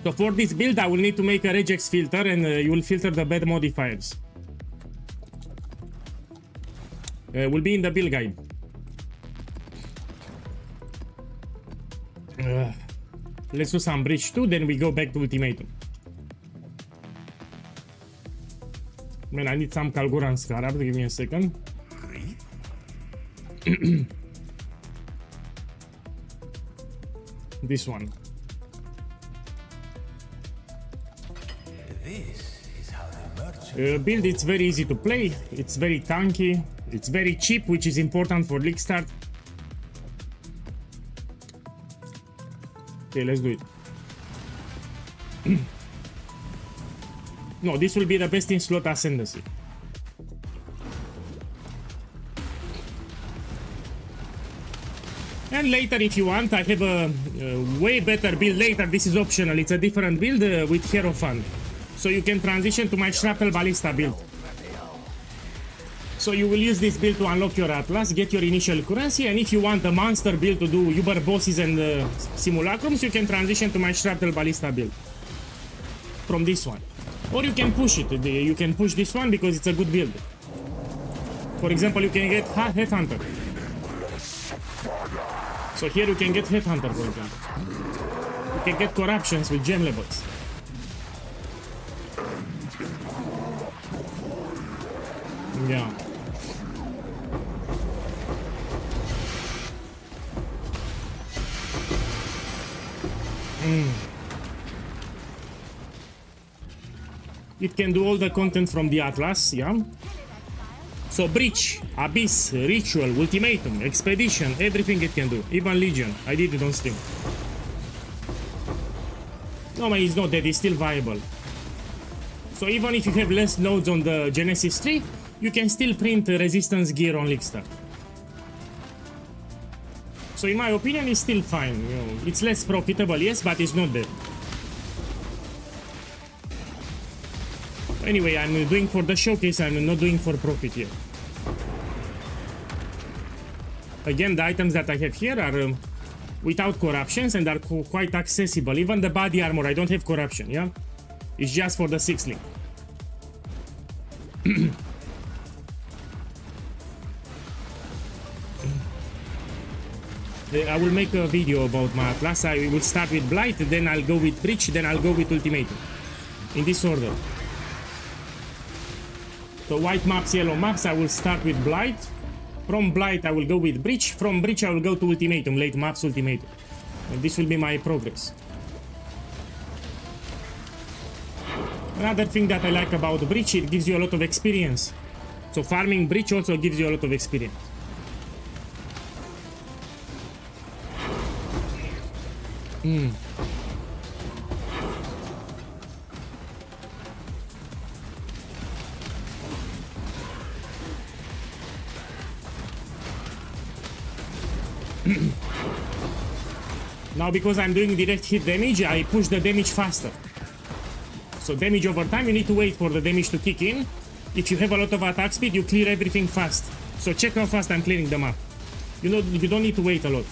So for this build, I will need to make a regex filter, and you will filter the bad modifiers. Will be in the build guide. Let's do some bridge too, then we go back to ultimatum. Man, I need some Kalgoran Scarab. Give me a second. This one. Build, it's very easy to play, it's very tanky, it's very cheap, which is important for league start. Okay, let's do it. No, this will be the best in slot ascendancy. And later, if you want, I have a way better build later. This is optional, it's a different build with Hierophant. So you can transition to my Shrapnel Ballista build. So you will use this build to unlock your Atlas, get your initial currency, and if you want a monster build to do Uber bosses and simulacrums, you can transition to my Shrapnel Ballista build. From this one. Or you can push it. You can push this one because it's a good build. For example, you can get Headhunter. So here you can get Headhunter, for example. You can get Corruptions with gem levels. Yeah. It can do all the content from the Atlas, yeah. So Breach, Abyss, Ritual, Ultimatum, Expedition, everything it can do. Even Legion. I did it on Steam. No man, he's not dead, he's still viable. So even if you have less nodes on the Genesis tree, you can still print resistance gear on Leaguestar. So in my opinion, it's still fine. You know, it's less profitable, yes, but it's not dead. Anyway, I'm doing for the showcase, I'm not doing for profit here. Again, the items that I have here are without corruptions and are quite accessible. Even the body armor, I don't have corruption, yeah? It's just for the 6-link. I will make a video about my Atlas. I will start with Blight, then I'll go with Breach, then I'll go with Ultimatum. In this order. So white maps, yellow maps, I will start with Blight. From Blight I will go with Breach. From Breach I will go to Ultimatum, late maps Ultimatum. And this will be my progress. Another thing that I like about Breach, it gives you a lot of experience. So farming breach also gives you a lot of experience. Now because I'm doing direct hit damage, I push the damage faster. So damage over time, you need to wait for the damage to kick in. If you have a lot of attack speed, you clear everything fast. So check how fast I'm clearing them up. You know, you don't need to wait a lot.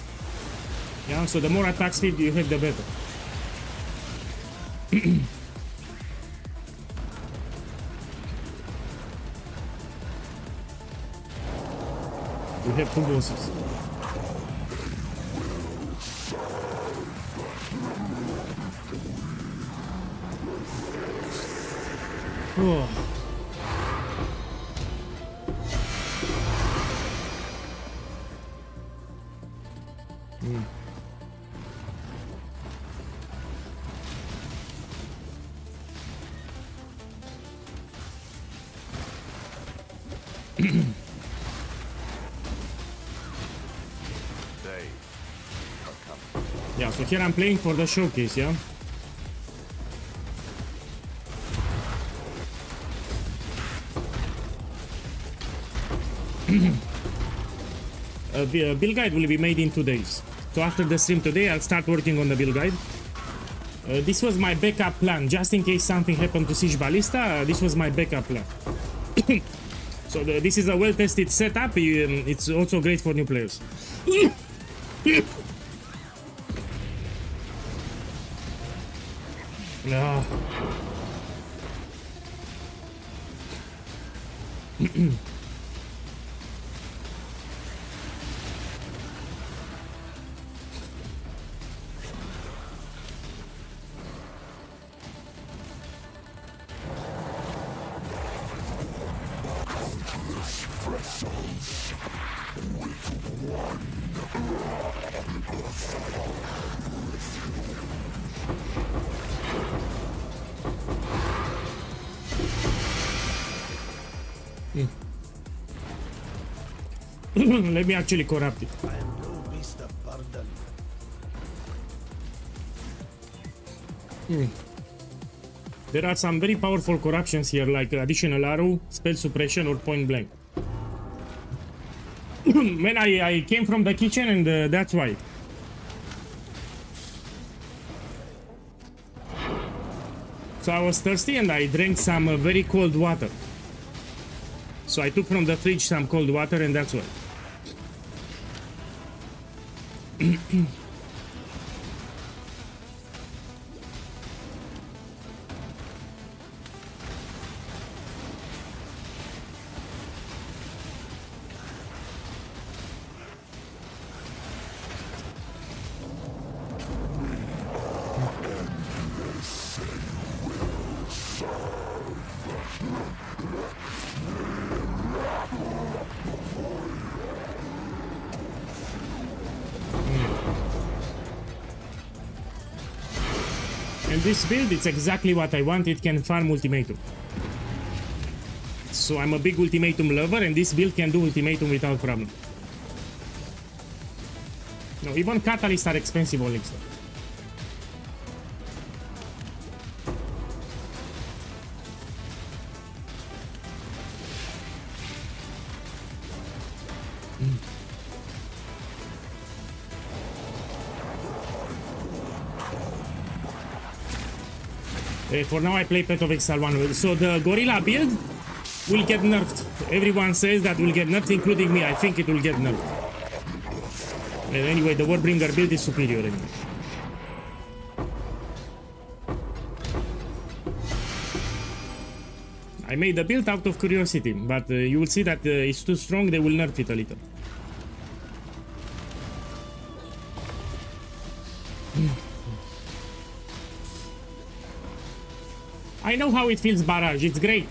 Yeah, so the more attack speed you have, the better. We have 2 bosses. Oh. Yeah, so here I'm playing for the showcase, yeah? Build guide will be made in 2 days. So after the stream today, I'll start working on the build guide. This was my backup plan, just in case something happened to Siege Ballista. This was my backup plan. So this is a well-tested setup. It's also great for new players. No. Let me actually corrupt it. There are some very powerful corruptions here, like additional arrow, spell suppression, or point blank. Man, I came from the kitchen and that's why. So I was thirsty and I drank some very cold water. So I took from the fridge some cold water and that's why. And this build, it's exactly what I want. It can farm ultimatum. So I'm a big ultimatum lover, and this build can do ultimatum without problem. No, even catalysts are expensive on Elixir. For now I play Pet of Exile 1. So the Gorilla build will get nerfed. Everyone says that will get nerfed, including me. I think it will get nerfed. Anyway, the Warbringer build is superior anyway. I made the build out of curiosity, but you will see that it's too strong, they will nerf it a little. I know how it feels barrage, it's great.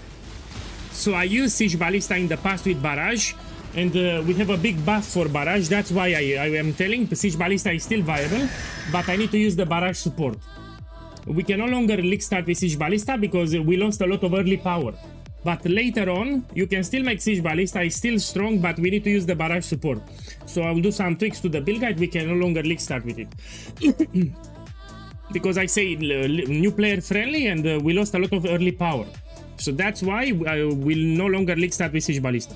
So I used Siege Ballista in the past with barrage, and we have a big buff for barrage. That's why I am telling Siege Ballista is still viable, but I need to use the barrage support. We can no longer league start with Siege Ballista because we lost a lot of early power. But later on, you can still make Siege Ballista, is still strong, but we need to use the barrage support. So I will do some tweaks to the build guide, we can no longer league start with it. Because I say new player friendly and we lost a lot of early power. So that's why I will no longer league start with Siege Ballista.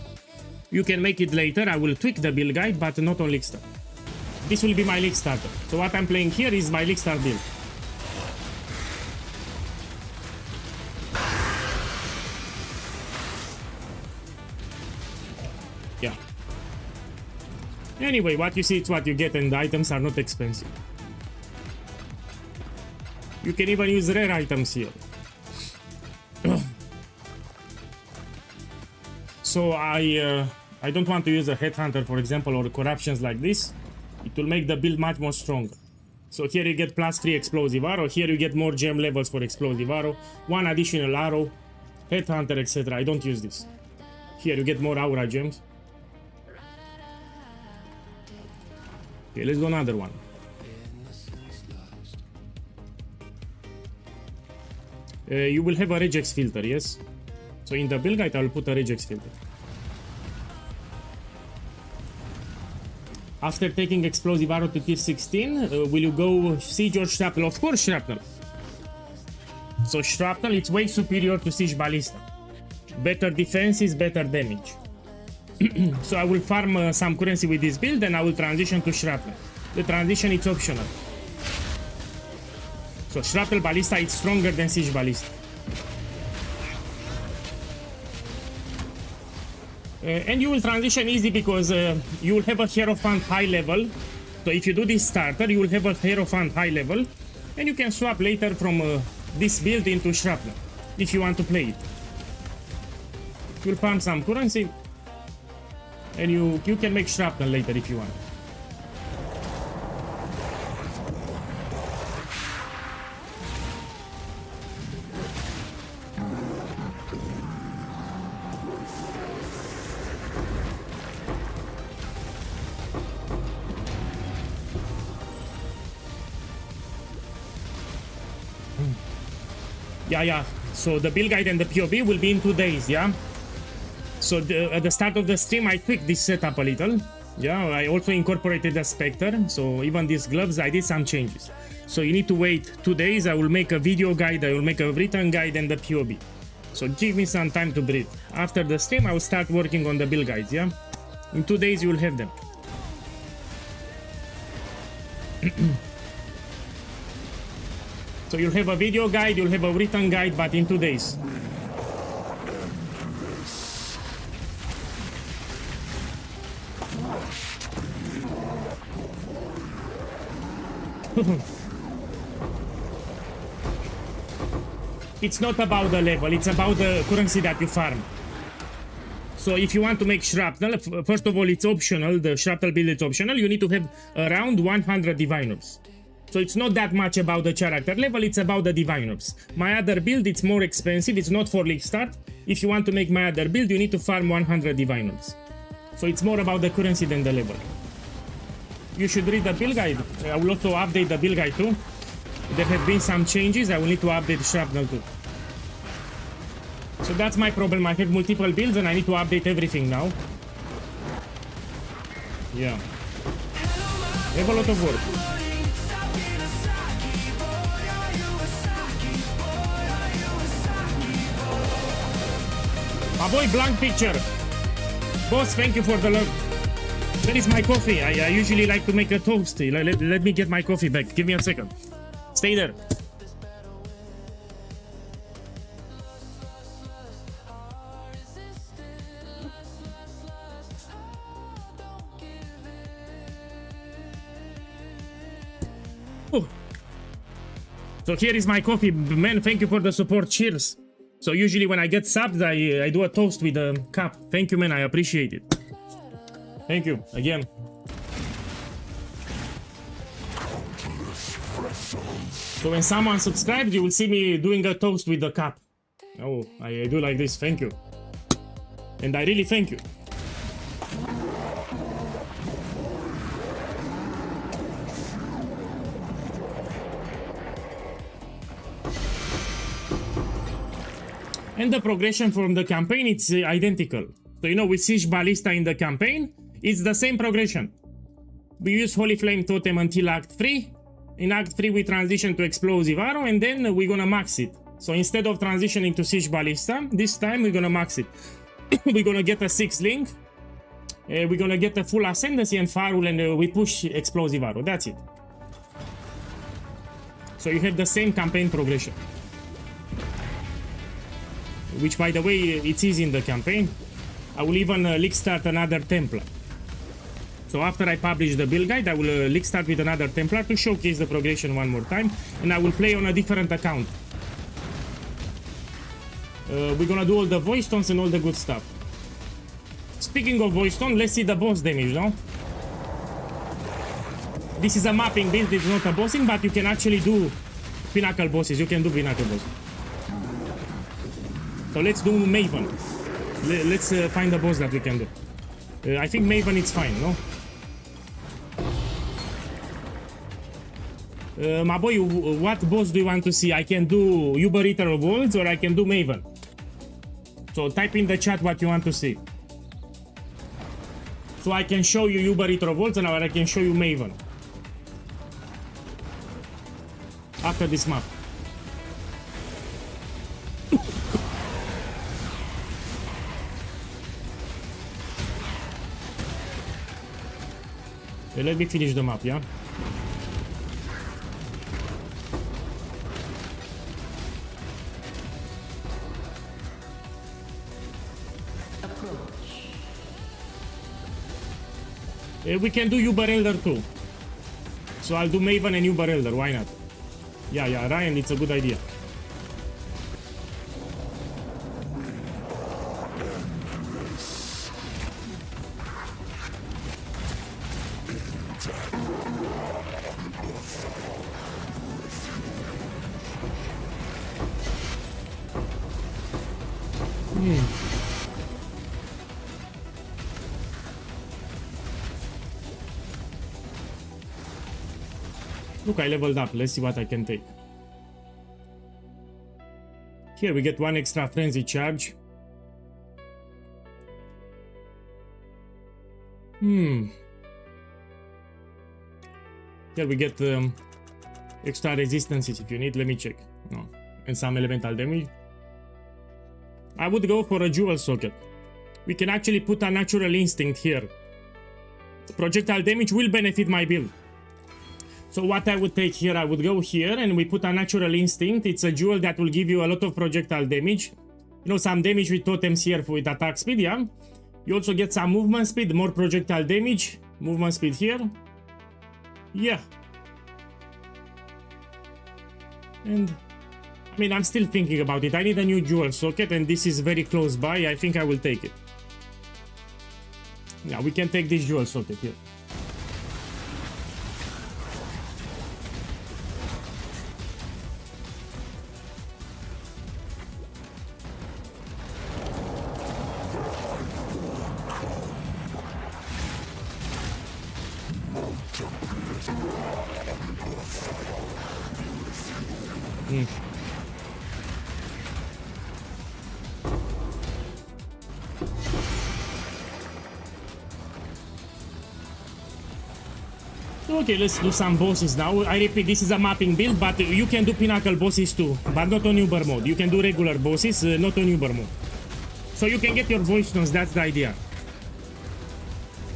You can make it later, I will tweak the build guide, but not on league start. This will be my league starter. So what I'm playing here is my league start build. Yeah. Anyway, what you see, it's what you get, and the items are not expensive. You can even use rare items here. So I don't want to use a headhunter, for example, or corruptions like this. It will make the build much more stronger. So here you get +3 explosive arrow, here you get more gem levels for explosive arrow, 1 additional arrow, headhunter, etc. I don't use this. Here you get more aura gems. Okay, let's go another one. You will have a regex filter, yes? So in the build guide I will put a regex filter. After taking explosive arrow to tier 16, will you go siege or shrapnel? Of course shrapnel. So shrapnel, it's way superior to siege ballista. Better defense is better damage. So I will farm some currency with this build and I will transition to shrapnel. The transition is optional. So shrapnel ballista is stronger than siege ballista. And you will transition easy because you will have a Hierophant high level. So if you do this starter, you will have a Hierophant high level. And you can swap later from this build into shrapnel if you want to play it. You'll farm some currency. And you can make shrapnel later if you want. Yeah. So the build guide and the POB will be in 2 days, yeah? So at the start of the stream, I tweaked this setup a little. Yeah, I also incorporated the Spectre. So even these gloves, I did some changes. So you need to wait 2 days. I will make a video guide, I will make a written guide and the POB. So give me some time to breathe. After the stream, I will start working on the build guides, yeah? In 2 days, you will have them. So you'll have a video guide, you'll have a written guide, but in 2 days. It's not about the level, it's about the currency that you farm. So if you want to make shrapnel, first of all, it's optional, the shrapnel build is optional, you need to have around 100 divine orbs. So it's not that much about the character level, it's about the divine orbs. My other build, it's more expensive, it's not for league start. If you want to make my other build, you need to farm 100 divine orbs. So it's more about the currency than the level. You should read the build guide. I will also update the build guide too. There have been some changes, I will need to update shrapnel too. So that's my problem, I have multiple builds and I need to update everything now. Yeah. I have a lot of work. My boy Blank Picture. Boss, thank you for the love. Where is my coffee? I usually like to make a toast. Let me get my coffee back. Give me a second. Stay there. Oh. So here is my coffee. Man, thank you for the support. Cheers. So usually when I get subbed, I do a toast with a cup. Thank you, man. I appreciate it. Thank you again. So when someone subscribes, you will see me doing a toast with a cup. Oh, I do like this. Thank you. And I really thank you. And the progression from the campaign, it's identical. So, you know, with Siege Ballista in the campaign, it's the same progression. We use Holy Flame Totem until Act 3. In Act 3, we transition to Explosive Arrow, and then we're gonna max it. So instead of transitioning to Siege Ballista, this time we're gonna max it. We're gonna get a 6 link. We're gonna get a full Ascendancy and Farul, and we push Explosive Arrow. That's it. So you have the same campaign progression. Which, by the way, it's easy in the campaign. I will even leak start another Templar. So after I publish the build guide, I will leak start with another Templar to showcase the progression one more time, and I will play on a different account. We're gonna do all the voice tones and all the good stuff. Speaking of voice tone, let's see the boss damage now. This is a mapping build, it's not a bossing, but you can actually do pinnacle bosses. You can do pinnacle bosses. So let's do Maven. Let's find the boss that we can do. I think Maven is fine, no? My boy, what boss do you want to see? I can do Uber Eater of Worlds or I can do Maven. So type in the chat what you want to see. So I can show you Uber Eater of Worlds and I can show you Maven. After this map. Let me finish the map, yeah? We can do Uber Elder too. So I'll do Maven and Uber Elder, why not? Yeah, Ryan, it's a good idea. Look, I leveled up. Let's see what I can take. Here we get one extra frenzy charge. Here we get extra resistances if you need. Let me check. No. And some elemental damage. I would go for a jewel socket. We can actually put a natural instinct here. Projectile damage will benefit my build. So what I would take here, I would go here and we put a natural instinct. It's a jewel that will give you a lot of projectile damage. You know, some damage with totems here with attack speed, yeah? You also get some movement speed, more projectile damage. Movement speed here. Yeah. And, I mean, I'm still thinking about it. I need a new jewel socket and this is very close by. I think I will take it. Yeah, we can take this jewel socket here. Okay, let's do some bosses now. I repeat, this is a mapping build, but you can do pinnacle bosses too, but not on Uber mode. You can do regular bosses, not on Uber mode. So you can get your voice tones, that's the idea.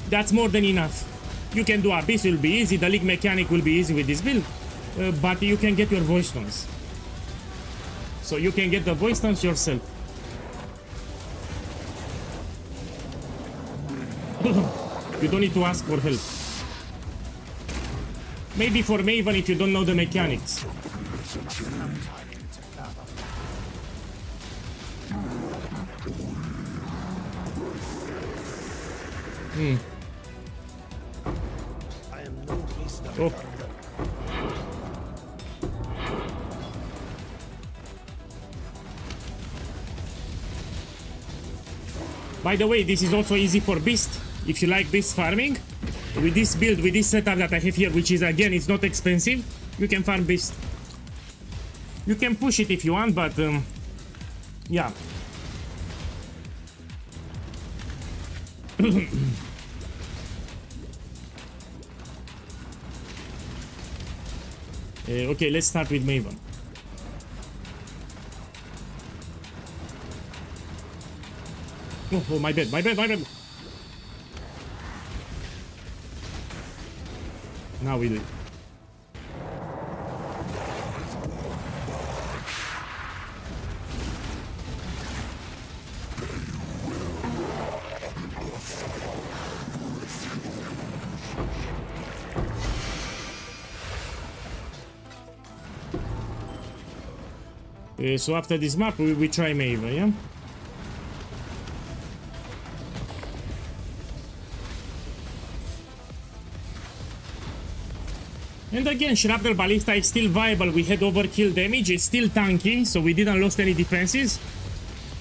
That's more than enough. You can do Abyss, will be easy, the League mechanic will be easy with this build, but you can get your voice tones. So you can get the voice tones yourself. You don't need to ask for help. Maybe for Maven if you don't know the mechanics. Oh. By the way, this is also easy for Beast. If you like Beast farming, with this build, with this setup that I have here, which is again, it's not expensive, you can farm Beast. You can push it if you want, but yeah, Okay, let's start with Maven. Oh, my bad, my bad, my bad. Now we do it. So after this map, we try Maven, yeah? And again, Shrapnel Ballista is still viable. We had overkill damage. It's still tanky, so we didn't lose any defenses.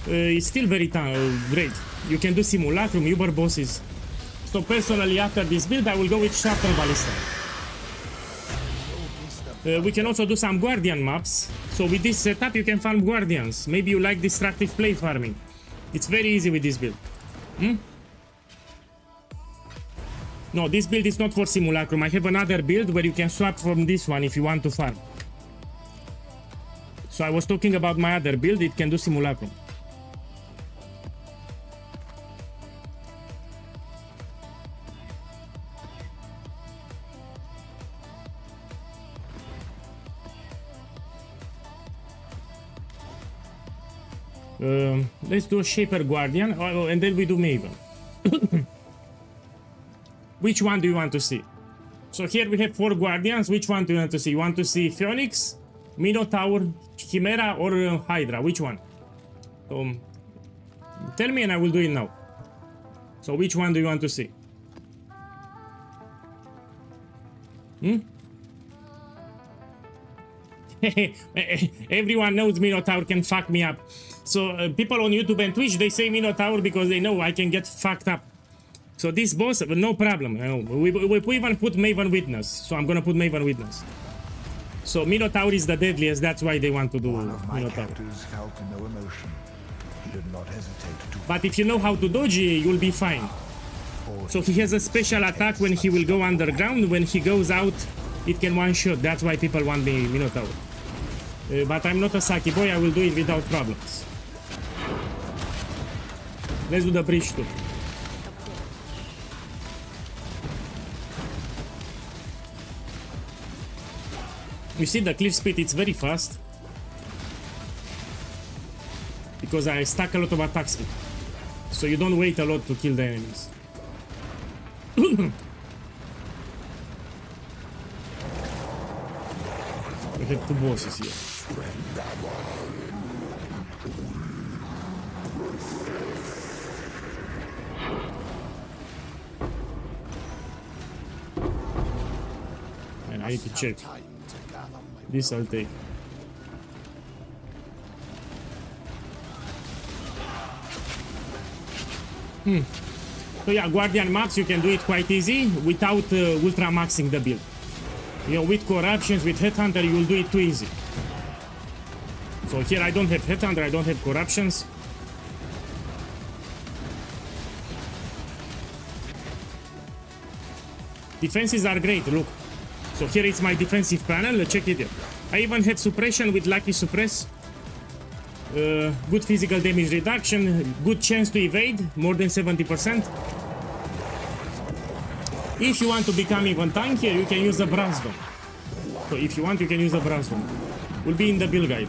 It's still very great. You can do Simulacrum, Uber bosses. So personally, after this build, I will go with Shrapnel Ballista. We can also do some Guardian maps. So with this setup, you can farm Guardians. Maybe you like destructive play farming. It's very easy with this build. No, this build is not for Simulacrum. I have another build where you can swap from this one if you want to farm. So I was talking about my other build. It can do Simulacrum. Let's do a Shaper Guardian, and then we do Maven. Which one do you want to see? So here we have 4 Guardians. Which one do you want to see? You want to see Phoenix, Minotaur, Chimera, or Hydra? Which one? So tell me and I will do it now. So which one do you want to see? Everyone knows Minotaur can fuck me up. So people on YouTube and Twitch, they say Minotaur because they know I can get fucked up. So this boss, no problem. We even put Maven Witness. So I'm gonna put Maven Witness. So Minotaur is the deadliest. That's why they want to do Minotaur. Felt no emotion. He did not hesitate to. But if you know how to dodge, you'll be fine. So he has a special attack when he will go underground. When he goes out, it can one-shot. That's why people want me Minotaur. But I'm not a Saki boy. I will do it without problems. Let's do the bridge too. You see the cliff speed, it's very fast. Because I stack a lot of attack speed. So you don't wait a lot to kill the enemies. We have 2 bosses here. And I need to check. This I'll take. So yeah, Guardian maps, you can do it quite easy without ultra maxing the build. You know, with corruptions, with Headhunter, you will do it too easy. So here I don't have Headhunter, I don't have corruptions. Defenses are great, look. So here is my defensive panel, check it out. I even have suppression with Lucky Suppress. Good physical damage reduction, good chance to evade, more than 70%. If you want to become even tankier, you can use a Bransdom. So if you want, you can use a Bransdom. Will be in the build guide.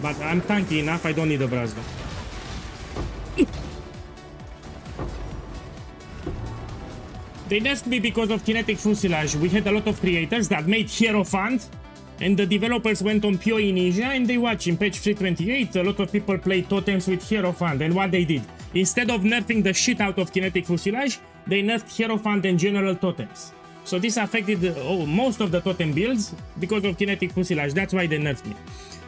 But I'm tanky enough, I don't need a Bransdom. They nerfed me because of kinetic fuselage. We had a lot of creators that made Hierophant, and the developers went on POE Ninja and they watched in patch 328 a lot of people played totems with Hierophant, and what they did, instead of nerfing the shit out of kinetic fuselage, they nerfed Hierophant and general totems. So this affected most of the totem builds because of kinetic fuselage. That's why they nerfed me.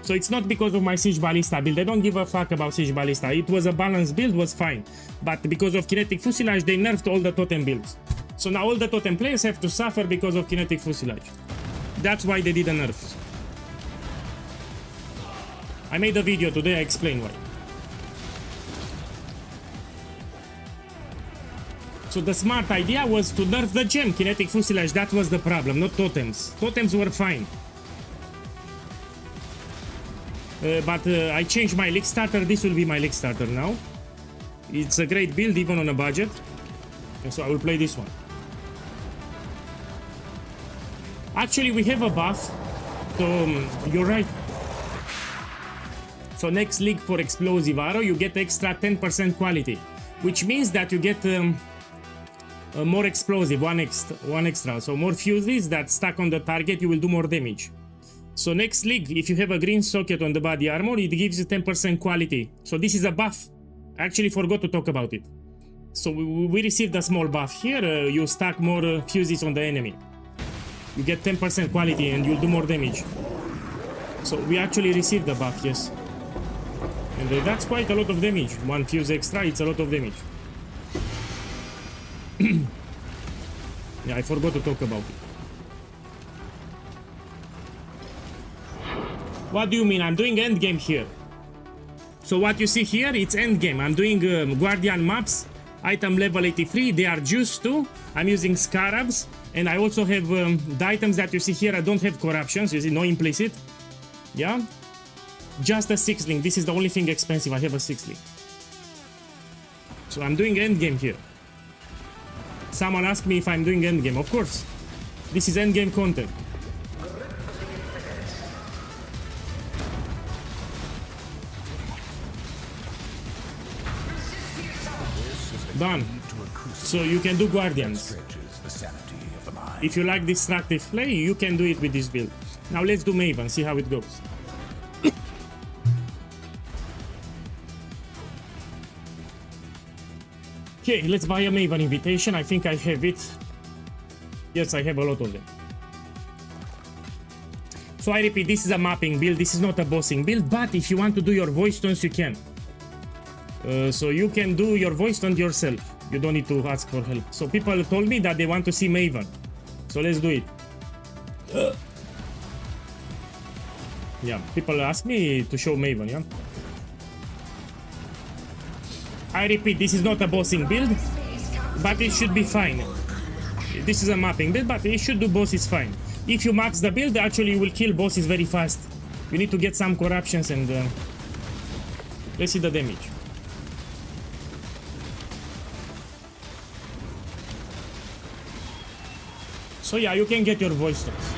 So it's not because of my Siege Ballista build. I don't give a fuck about Siege Ballista. It was a balanced build, was fine. But because of kinetic fuselage, they nerfed all the totem builds. So now all the totem players have to suffer because of kinetic fuselage. That's why they did a nerf. I made a video today, I explain why. So the smart idea was to nerf the gem, kinetic fuselage. That was the problem, not totems. Totems were fine. But I changed my league starter. This will be my league starter now. It's a great build even on a budget. So I will play this one. Actually, we have a buff. So you're right. So next league for explosive arrow, you get extra 10% quality, which means that you get more explosive, one extra. So more fuses that stuck on the target, you will do more damage. So next league, if you have a green socket on the body armor, it gives you 10% quality. So this is a buff. I actually forgot to talk about it. So we received a small buff here. You stack more fuses on the enemy. You get 10% quality and you'll do more damage. So we actually received the buff, yes. And that's quite a lot of damage. One fuse extra, it's a lot of damage. Yeah, I forgot to talk about it. What do you mean? I'm doing endgame here. So what you see here, it's endgame. I'm doing Guardian maps, item level 83. They are juiced too. I'm using Scarabs. And I also have the items that you see here. I don't have corruptions. You see, no implicit. Yeah. Just a 6-link. This is the only thing expensive. I have a 6-link. So I'm doing endgame here. Someone asked me if I'm doing endgame. Of course. This is endgame content. Done. So you can do Guardians. If you like destructive play, you can do it with this build. Now let's do Maven, see how it goes. Okay, let's buy a Maven invitation. I think I have it. Yes, I have a lot of them. So I repeat, this is a mapping build. This is not a bossing build, but if you want to do your voice tones, you can. So you can do your voice tone yourself. You don't need to ask for help. So people told me that they want to see Maven. So let's do it. Yeah, people ask me to show Maven, yeah? I repeat, this is not a bossing build, but it should be fine. This is a mapping build, but it should do bosses fine. If you max the build, actually you will kill bosses very fast. You need to get some corruptions and... let's see the damage. So yeah, you can get your voice tones.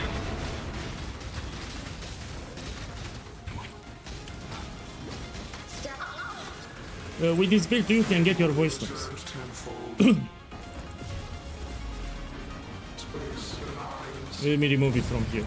With this build you can get your voice tones. Let me remove it from here.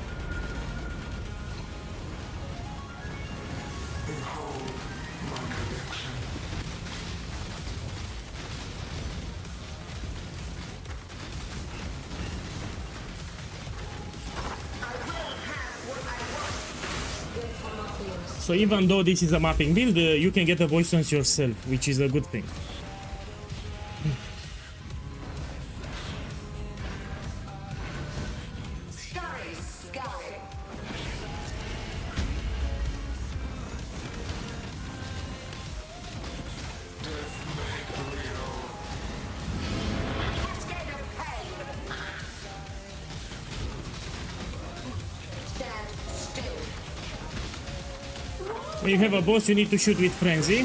So even though this is a mapping build, you can get the voice tones yourself, which is a good thing. When you have a boss, you need to shoot with Frenzy.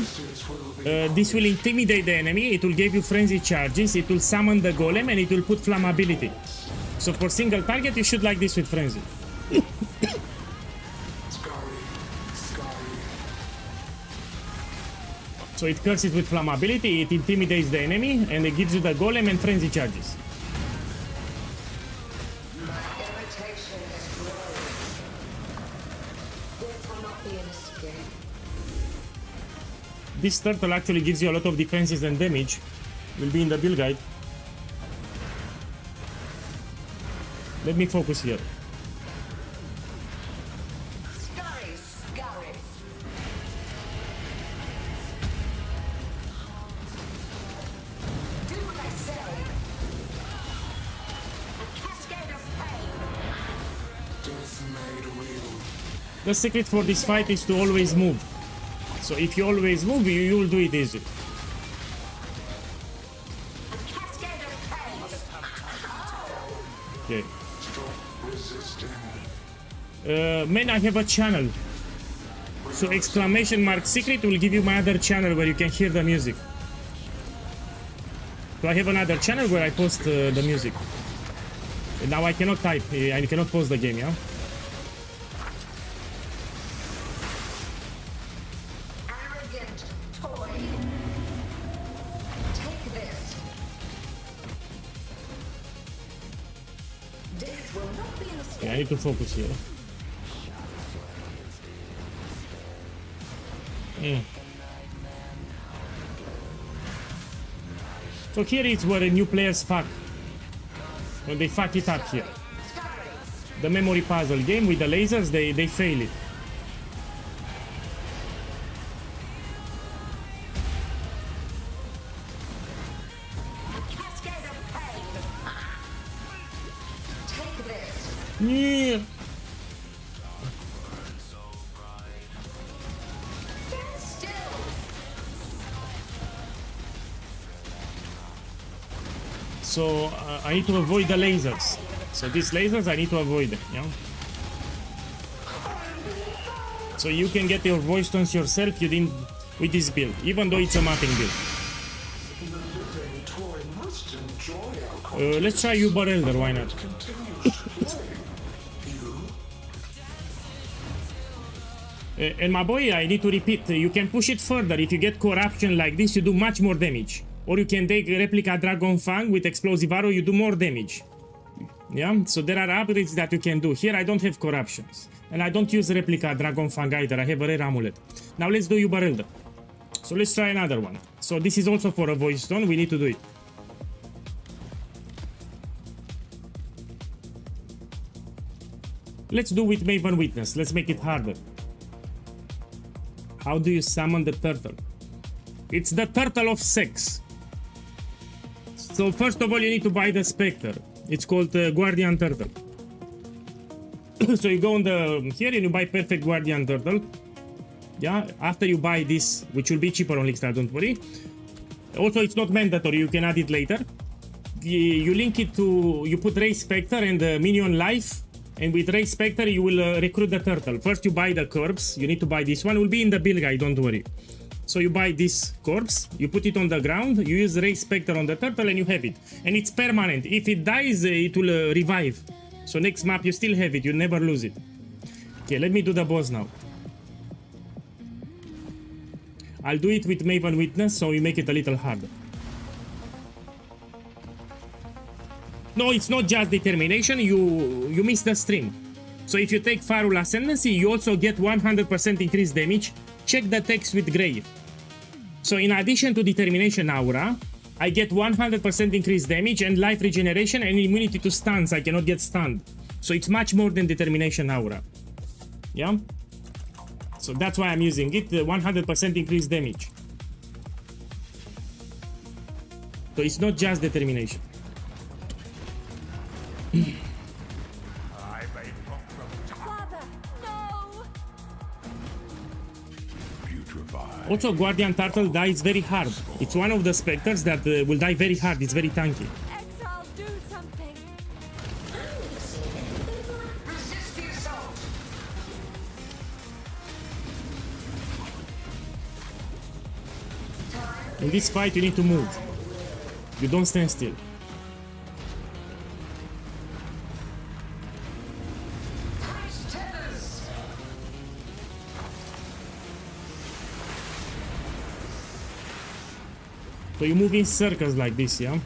This will intimidate the enemy, it will give you Frenzy charges, it will summon the golem, and it will put flammability. So for single target, you shoot like this with Frenzy. So it curses with flammability, it intimidates the enemy, and it gives you the golem and Frenzy charges. This turtle actually gives you a lot of defenses and damage. Will be in the build guide. Let me focus here. The secret for this fight is to always move. So if you always move, you will do it easy. Okay. Man, I have a channel. So exclamation mark secret will give you my other channel where you can hear the music. So I have another channel where I post the music. And now I cannot type. I cannot pause the game, yeah? Arrogant toy. Take this. This will not be a mistake. Yeah, I need to focus here. So here is where new players fuck. When they fuck it up here. The memory puzzle game with the lasers, they fail it. Cascade of pain. Take this. Yeah. Stand still. So I need to avoid the lasers. So these lasers I need to avoid them, yeah? So you can get your voice tones yourself with this build, even though it's a mapping build. Let's try Uber Elder, why not? And my boy, I need to repeat, you can push it further. If you get corruption like this, you do much more damage. Or you can take Replica Dragon Fang with Explosive Arrow, you do more damage. Yeah, so there are upgrades that you can do. Here I don't have corruptions. And I don't use Replica Dragon Fang either, I have a rare amulet. Now let's do Uber Elder. So let's try another one. So this is also for a voice stone, we need to do it. Let's do with Maven Witness, let's make it harder. How do you summon the turtle? It's the turtle of sex. So first of all you need to buy the Spectre. It's called Guardian Turtle. So you go on the here and you buy Perfect Guardian Turtle. Yeah, after you buy this, which will be cheaper on Lickstar, don't worry. Also it's not mandatory, you can add it later. You link it to, you put Ray Spectre and Minion Life. And with Ray Spectre you will recruit the turtle. First you buy the corpse, you need to buy this one, it will be in the build guide, don't worry. So you buy this corpse, you put it on the ground, you use Ray Spectre on the turtle and you have it. And it's permanent, if it dies it will revive. So next map you still have it, you never lose it. Okay, let me do the boss now. I'll do it with Maven Witness, so we make it a little harder. No, it's not just determination, you miss the stream. So if you take Farul Ascendancy, you also get 100% increased damage. Check the text with Grey. So in addition to determination aura, I get 100% increased damage and life regeneration and immunity to stuns. I cannot get stunned. So it's much more than determination aura. Yeah? So that's why I'm using it, 100% increased damage. So it's not just determination. Father, no! Also, Guardian Turtle dies very hard. It's one of the specters that will die very hard. It's very tanky. Exile, do something! Resist the assault! In this fight, you need to move. You don't stand still. So you move in circles like this, yeah?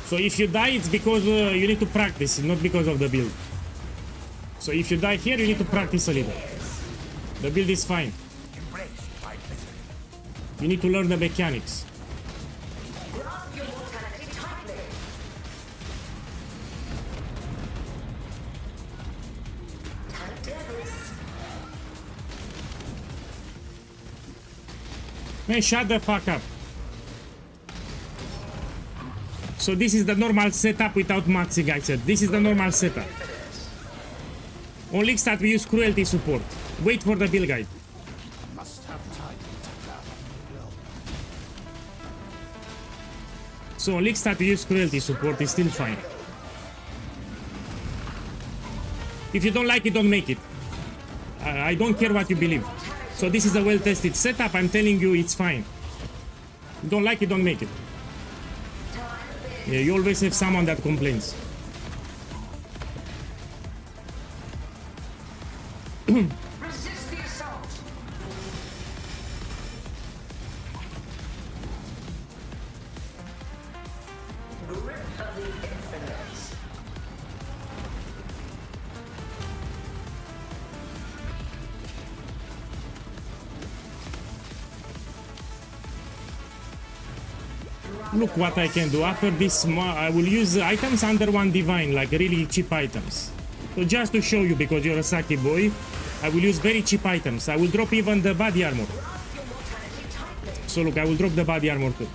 So if you die, it's because you need to practice, not because of the build. So if you die here, you need to practice a little. The build is fine. You need to learn the mechanics. Grasp your mortality tightly! Tight devils! Man, shut the fuck up. So this is the normal setup without maxing, I said. This is the normal setup. On Lickstar we use cruelty support. Wait for the build guide. Must have time to So on Licksta to use cruelty support is still fine. If you don't like it, don't make it. I don't care what you believe. So this is a well-tested setup. I'm telling you, it's fine. You don't like it, don't make it. Yeah, you always have someone that complains. Resist the assault. Grip of the infinite. Look what I can do. After this, I will use items under one divine, like really cheap items. So just to show you, because you're a Saki boy, I will use very cheap items. I will drop even the body armor. So look, I will drop the body armor too.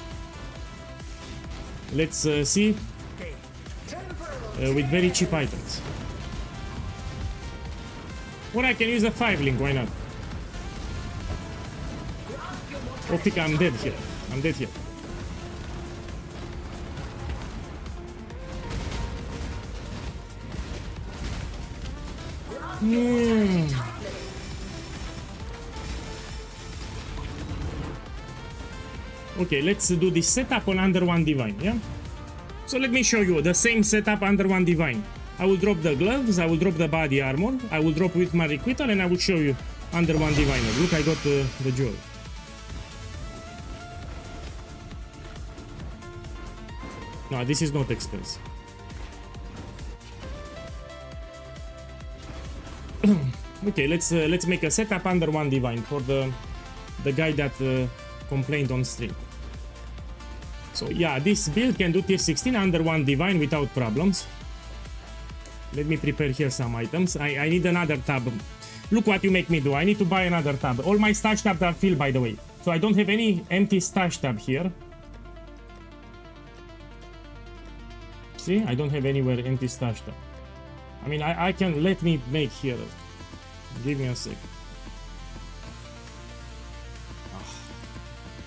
Let's see. With very cheap items. Or I can use a 5-link, why not? Oh, pick, I'm dead here. I'm dead here. Okay, let's do this setup on under one divine, yeah? So let me show you the same setup under one divine. I will drop the gloves, I will drop the body armor, I will drop with my requital, and I will show you under one diviner. Look, I got the jewel. No, this is not expensive. Okay, let's make a setup under one divine for the guy that complained on stream. So yeah, this build can do tier 16 under one divine without problems. Let me prepare here some items. I need another tab. Look what you make me do. I need to buy another tab. All my stash tabs are filled, by the way. So I don't have any empty stash tab here. See, I don't have anywhere empty stash tab. I mean, I can, let me make here. Give me a sec.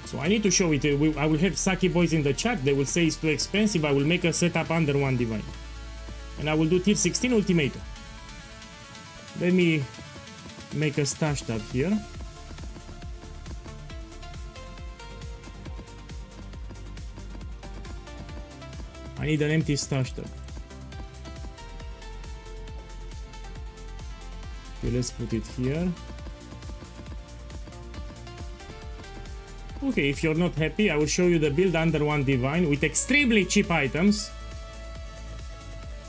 So I need to show it. I will have Saki boys in the chat. They will say it's too expensive. I will make a setup under one divine. And I will do tier 16 ultimatum. Let me make a stash tab here. I need an empty stash tab. Okay, let's put it here. Okay, if you're not happy, I will show you the build under one divine with extremely cheap items.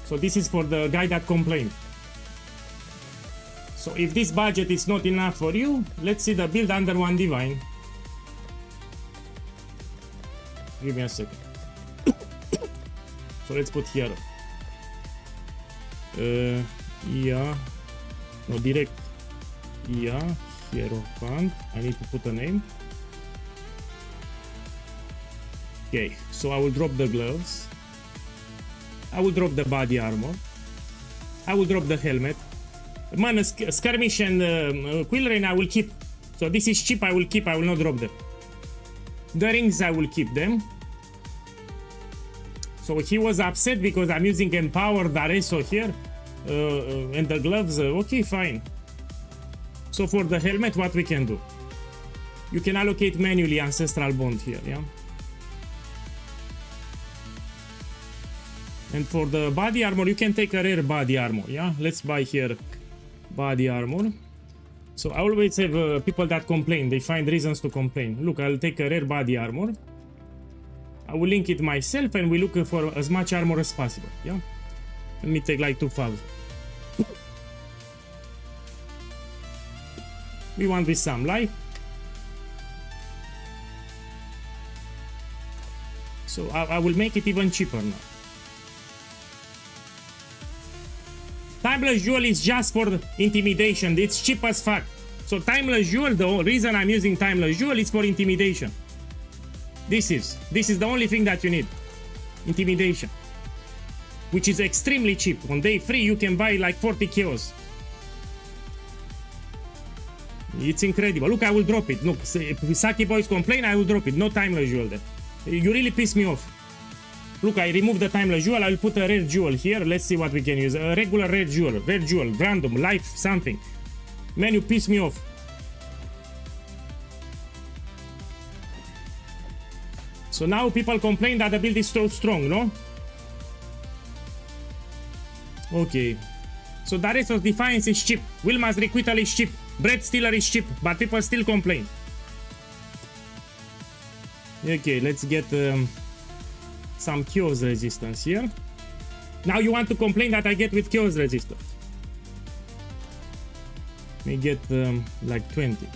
So this is for the guy that complained. So if this budget is not enough for you, let's see the build under one divine. Give me a second. So let's put here. Yeah. No, direct. Yeah. Hierophant. I need to put a name. Okay, so I will drop the gloves. I will drop the body armor. I will drop the helmet. Man, skirmish and quill rain I will keep. So this is cheap, I will keep, I will not drop them. The rings I will keep them. So he was upset because I'm using empowered Areso here. And the gloves, okay, fine. So for the helmet, what we can do? You can allocate manually Ancestral Bond here, yeah? And for the body armor, you can take a rare body armor, yeah? Let's buy here body armor. So I always have people that complain. They find reasons to complain. Look, I'll take a rare body armor. I will link it myself and we look for as much armor as possible, yeah? Let me take like 2,000. We want with some life. So I will make it even cheaper now. Timeless Jewel is just for intimidation. It's cheap as fuck. So Timeless Jewel, the reason I'm using Timeless Jewel is for intimidation. This is the only thing that you need. Intimidation. Which is extremely cheap. On day 3 you can buy like 40 kills. It's incredible. Look, I will drop it. Look, if Saki boys complain, I will drop it. No Timeless Jewel there. You really piss me off. Look, I removed the timeless jewel. I'll put a rare jewel here. Let's see what we can use. A regular rare jewel, random, life, something. Man, you piss me off. So now people complain that the build is so strong, no? Okay. So Darius of Defiance is cheap. Wilma's Requital is cheap. Bread Stealer is cheap. But people still complain. Okay, let's get some Chaos Resistance here. Now you want to complain that I get with Chaos Resistance. Let me get like 20.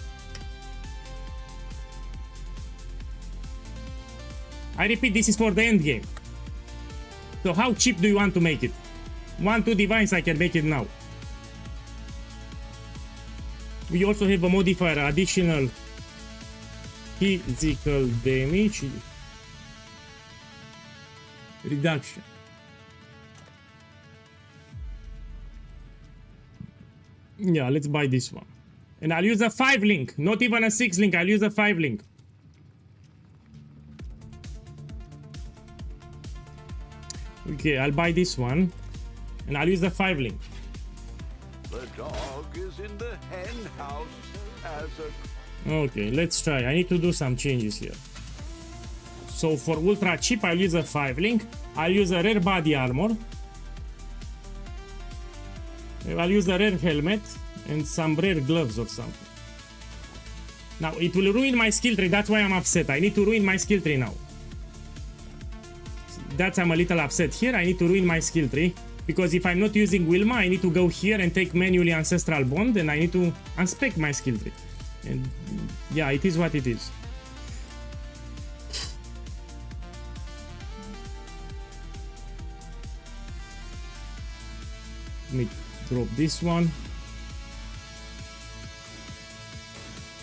I repeat, this is for the end game. So how cheap do you want to make it? 1-2 divines, I can make it now. We also have a modifier, additional physical damage reduction. Yeah, let's buy this one. And I'll use a 5 link, not even a 6 link, I'll use a 5 link. Okay, I'll buy this one. And I'll use the 5 link. The dog is in the hen house as a... Okay, let's try. I need to do some changes here. So for ultra cheap, I'll use a 5 link. I'll use a rare body armor. I'll use a rare helmet and some rare gloves or something. Now it will ruin my skill tree. That's why I'm upset. I need to ruin my skill tree now. That's I'm a little upset here. I need to ruin my skill tree. Because if I'm not using Wilma, I need to go here and take manually Ancestral Bond, and I need to unspec my skill tree. And yeah, it is what it is. Let me drop this one.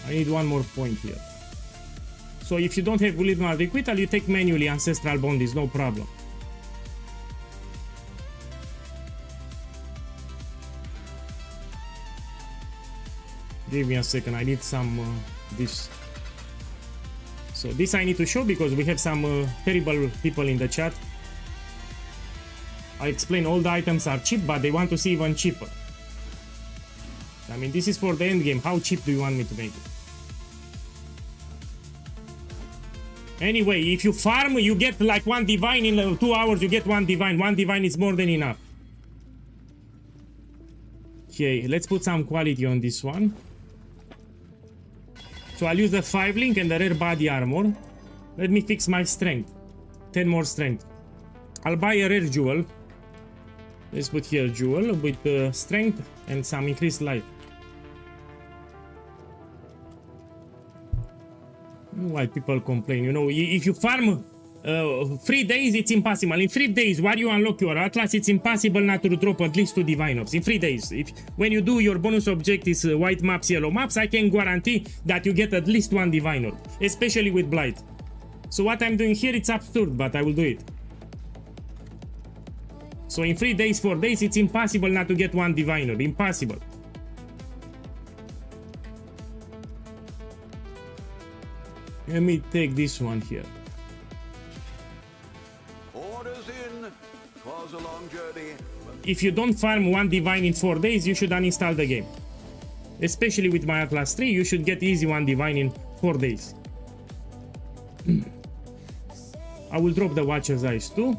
I need one more point here. So if you don't have Wilma Requital, you take manually Ancestral Bond, is no problem. Give me a second, I need some this. So this I need to show because we have some terrible people in the chat. I explain all the items are cheap, but they want to see even cheaper. I mean, this is for the end game. How cheap do you want me to make it? Anyway, if you farm, you get like 1 divine in 2 hours. You get 1 divine. 1 divine is more than enough. Okay, let's put some quality on this one. So I'll use the 5 link and the rare body armor. Let me fix my strength. 10 more strength. I'll buy a rare jewel. Let's put here jewel with strength and some increased life. Why people complain? You know, if you farm 3 days, it's impossible. In 3 days, while you unlock your Atlas, it's impossible not to drop at least 2 divine orbs. In 3 days. When you do your bonus objectives, white maps, yellow maps, I can guarantee that you get at least 1 divine orb. Especially with Blight. So what I'm doing here, it's absurd, but I will do it. So in 3 days, 4 days, it's impossible not to get 1 divine orb. Impossible. Let me take this one here. Orders in. 'Twas a long journey. If you don't farm 1 divine in 4 days, you should uninstall the game. Especially with my Atlas 3, you should get easy 1 divine in 4 days. I will drop the Watcher's Eyes too.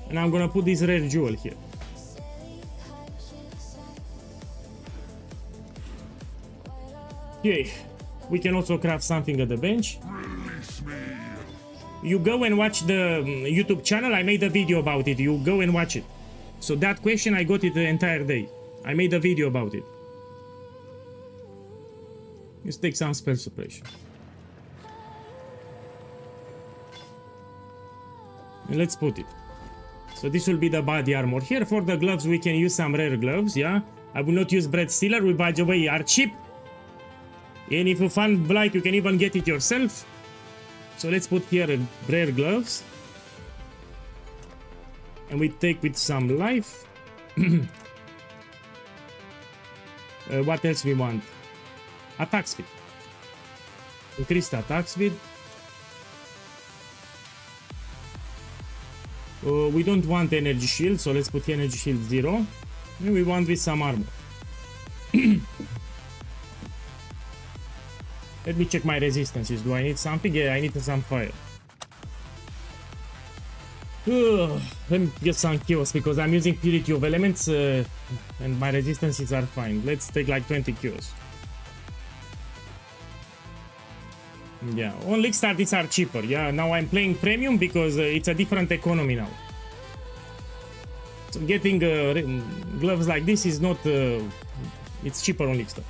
And I'm gonna put this rare jewel here. Okay. We can also craft something at the bench. You go and watch the YouTube channel. I made a video about it. You go and watch it. So that question, I got it the entire day. I made a video about it. Let's take some spell suppression. And let's put it. So this will be the body armor. Here for the gloves, we can use some rare gloves, yeah? I will not use Bread Stealer, which by the way are cheap. And if you find Blight, you can even get it yourself. So let's put here rare gloves. And we take with some life. What else we want? Attack speed. Increased attack speed. We don't want energy shield, so let's put energy shield 0. And we want with some armor. Let me check my resistances. Do I need something? Yeah, I need some fire. Let me get some chaos because I'm using purity of elements and my resistances are fine. Let's take like 20 chaos. Yeah, on League Start these are cheaper. Yeah, now I'm playing premium because it's a different economy now. So getting gloves like this is not. It's cheaper on League Start.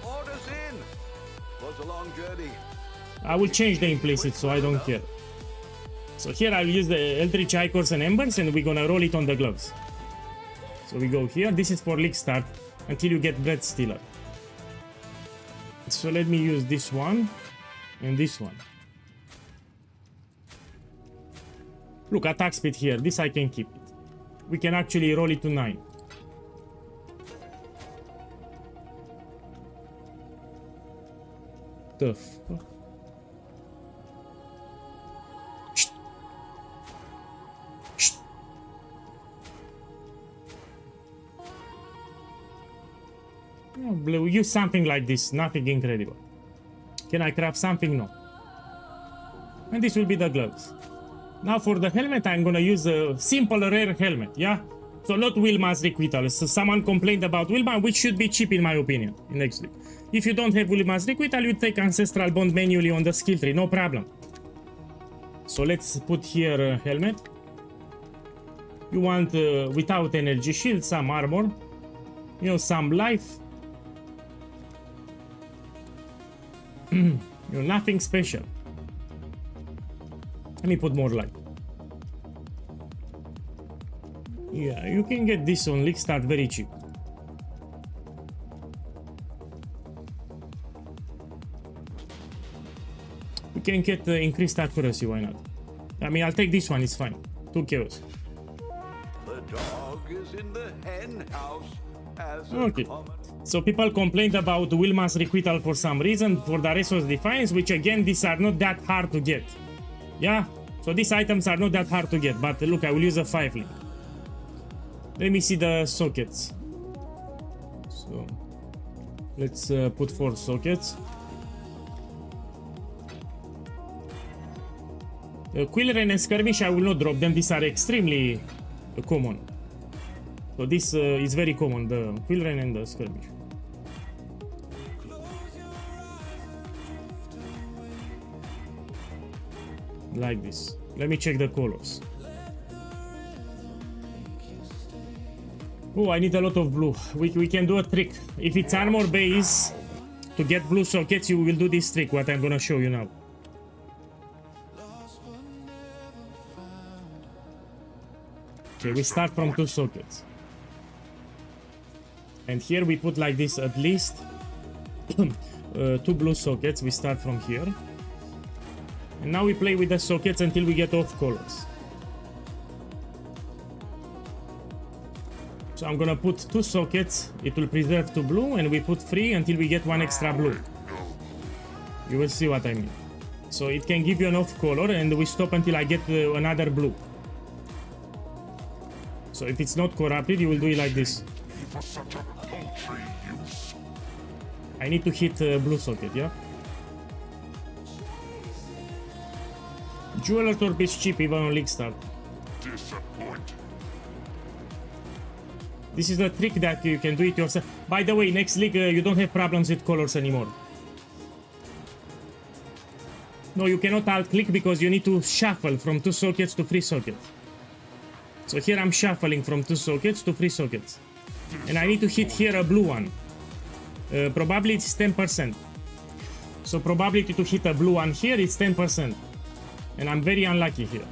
Orders in. Was a long journey. I will change the implicit so I don't care. So here I'll use the Eldritch Icors and Embers and we're gonna roll it on the gloves. So we go here. This is for League Start until you get Breath Stealer. So let me use this one and this one. Look, attack speed here. This I can keep it. We can actually roll it to 9. Tough. We'll use something like this, nothing incredible. Can I craft something? No. And this will be the gloves. Now for the helmet, I'm gonna use a simple rare helmet, yeah? So not Wilma's Requital. So someone complained about Wilma, which should be cheap in my opinion, next week. If you don't have Wilma's Requital, you take Ancestral Bond manually on the skill tree, no problem. So let's put here helmet. You want without energy shield, some armor, you know, some life. You're nothing special. Let me put more light. Yeah, you can get this on League Start very cheap. We can get increased accuracy, why not? I mean, I'll take this one, it's fine. 2 chaos. The dog is in the hen house as a Okay. common. So people complained about Wilma's Requital for some reason, for the Resource Defiance, which again, these are not that hard to get. Yeah? So these items are not that hard to get, but look, I will use a 5 link. Let me see the sockets. So, let's put 4 sockets. Quillrain and Skirmish, I will not drop them, these are extremely common. So this is very common, the Quillrain and the Skirmish. Like this. Let me check the colors. Oh, I need a lot of blue. We can do a trick. If it's armor base, to get blue sockets, you will do this trick, what I'm gonna show you now. Okay, we start from 2 sockets. And here we put like this at least 2 blue sockets. We start from here. And now we play with the sockets until we get off colors. So I'm gonna put 2 sockets, it will preserve 2 blue, and we put 3 until we get 1 extra blue. You will see what I mean. So it can give you an off color, and we stop until I get another blue. So if it's not corrupted, you will do it like this. I need to hit blue socket, yeah? Jeweler Torp is cheap even on League Start. This is a trick that you can do it yourself. By the way, next league you don't have problems with colors anymore. No, you cannot alt-click because you need to shuffle from 2 sockets to 3 sockets. So here I'm shuffling from 2 sockets to 3 sockets. And I need to hit here a blue one. Probably it's 10%. So probability to hit a blue one here is 10%. And I'm very unlucky here.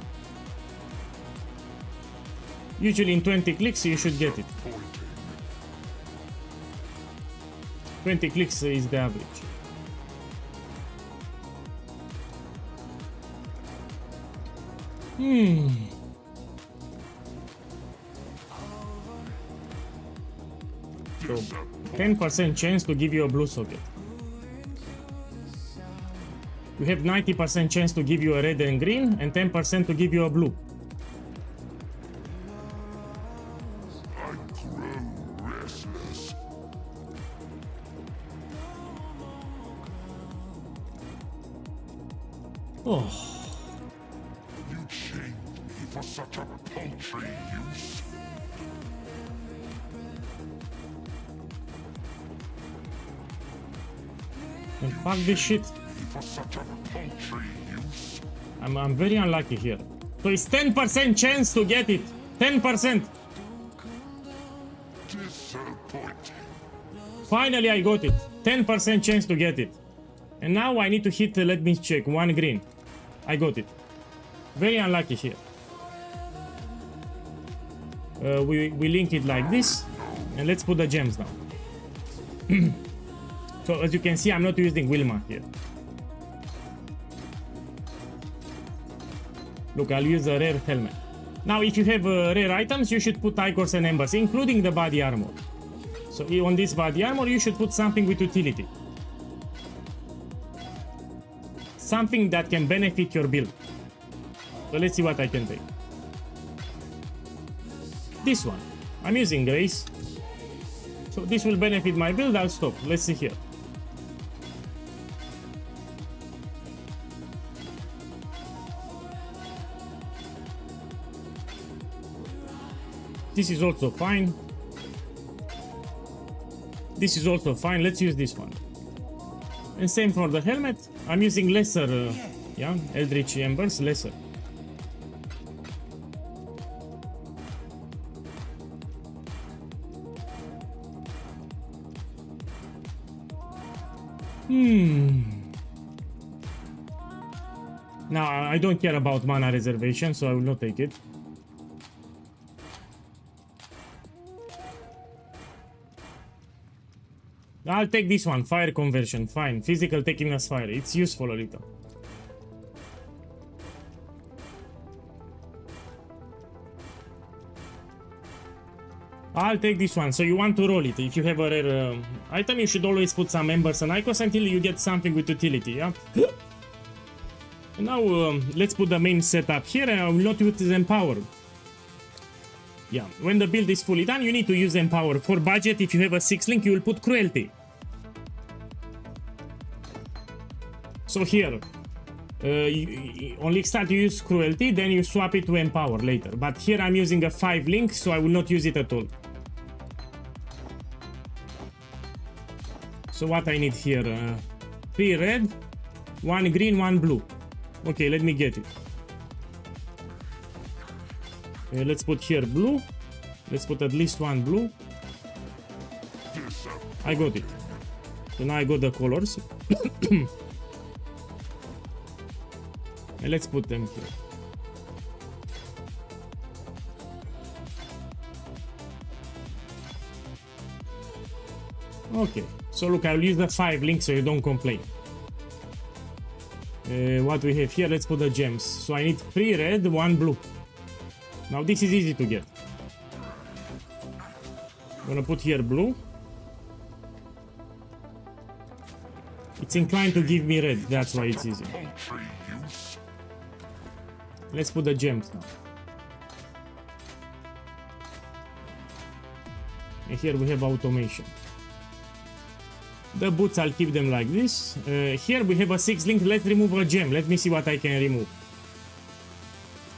Usually in 20 clicks you should get it. 20 clicks is the average. So 10% chance to give you a blue socket. You have 90% chance to give you a red and green, and 10% to give you a blue. Oh. You chained me for such a paltry use. And fuck this shit. For such a paltry use. I'm very unlucky here. So it's 10% chance to get it. 10%. Disappointing. Finally I got it. 10% chance to get it. And now I need to hit, let me check, 1 green. I got it. Very unlucky here. We link it like this. And let's put the gems down. So as you can see, I'm not using Wilma here. Look, I'll use a rare helmet. Now, if you have rare items, you should put icons and embers, including the body armor. So on this body armor, you should put something with utility. Something that can benefit your build. So let's see what I can take. This one. I'm using Grace. So this will benefit my build. I'll stop. Let's see here. This is also fine. This is also fine. Let's use this one. And same for the helmet. I'm using lesser, yeah, Eldritch Embers, lesser. Now, I don't care about mana reservation, so I will not take it. I'll take this one, fire conversion, fine. Physical taking as fire, it's useful a little. I'll take this one, so you want to roll it. If you have a rare item, you should always put some embers and icons until you get something with utility, yeah? And now, let's put the main setup here, and I will not use Empower. Yeah, when the build is fully done, you need to use Empower. For budget, if you have a 6 link, you will put Cruelty. So here, you only start to use Cruelty, then you swap it to Empower later. But here I'm using a 5 link, so I will not use it at all. So what I need here, 3 red, 1 green, 1 blue. Okay, let me get it. Let's put here blue. Let's put at least 1 blue. I got it. So now I got the colors. And let's put them here. Okay, so look, I'll use the 5 links so you don't complain. What we have here, let's put the gems. So I need 3 red, 1 blue. Now this is easy to get. I'm gonna put here blue. It's inclined to give me red, that's why it's easy. Let's put the gems now. And here we have automation. The boots, I'll keep them like this. Here we have a 6 link. Let's remove a gem. Let me see what I can remove.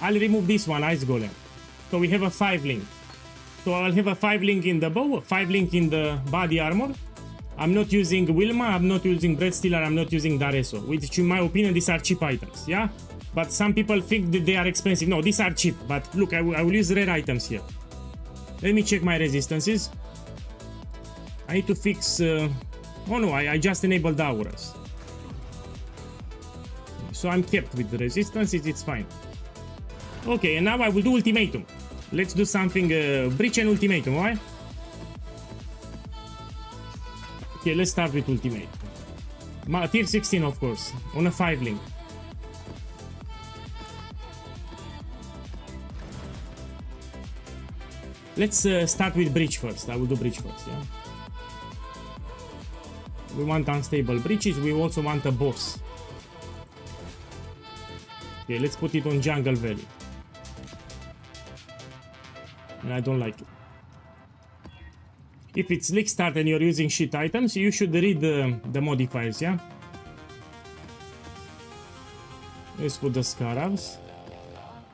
I'll remove this one, Ice Golem. So we have a 5 link. So I'll have a 5 link in the bow, 5 link in the body armor. I'm not using Wilma, I'm not using Breath Stealer, I'm not using Dareso, which in my opinion these are cheap items, yeah? But some people think that they are expensive. No, these are cheap, but look, I will use rare items here. Let me check my resistances. I need to fix... oh no, I just enabled the auras. So I'm kept with the resistances, it's fine. Okay, and now I will do ultimatum. Let's do something, breach and ultimatum, alright? Okay, let's start with ultimatum. Tier 16, of course, on a 5 link. Let's start with breach first. I will do breach first, yeah? We want unstable breaches, we also want a boss. Okay, let's put it on Jungle Valley. And I don't like it. If it's Leak Start and you're using shit items, you should read the modifiers, yeah? Let's put the Scarabs.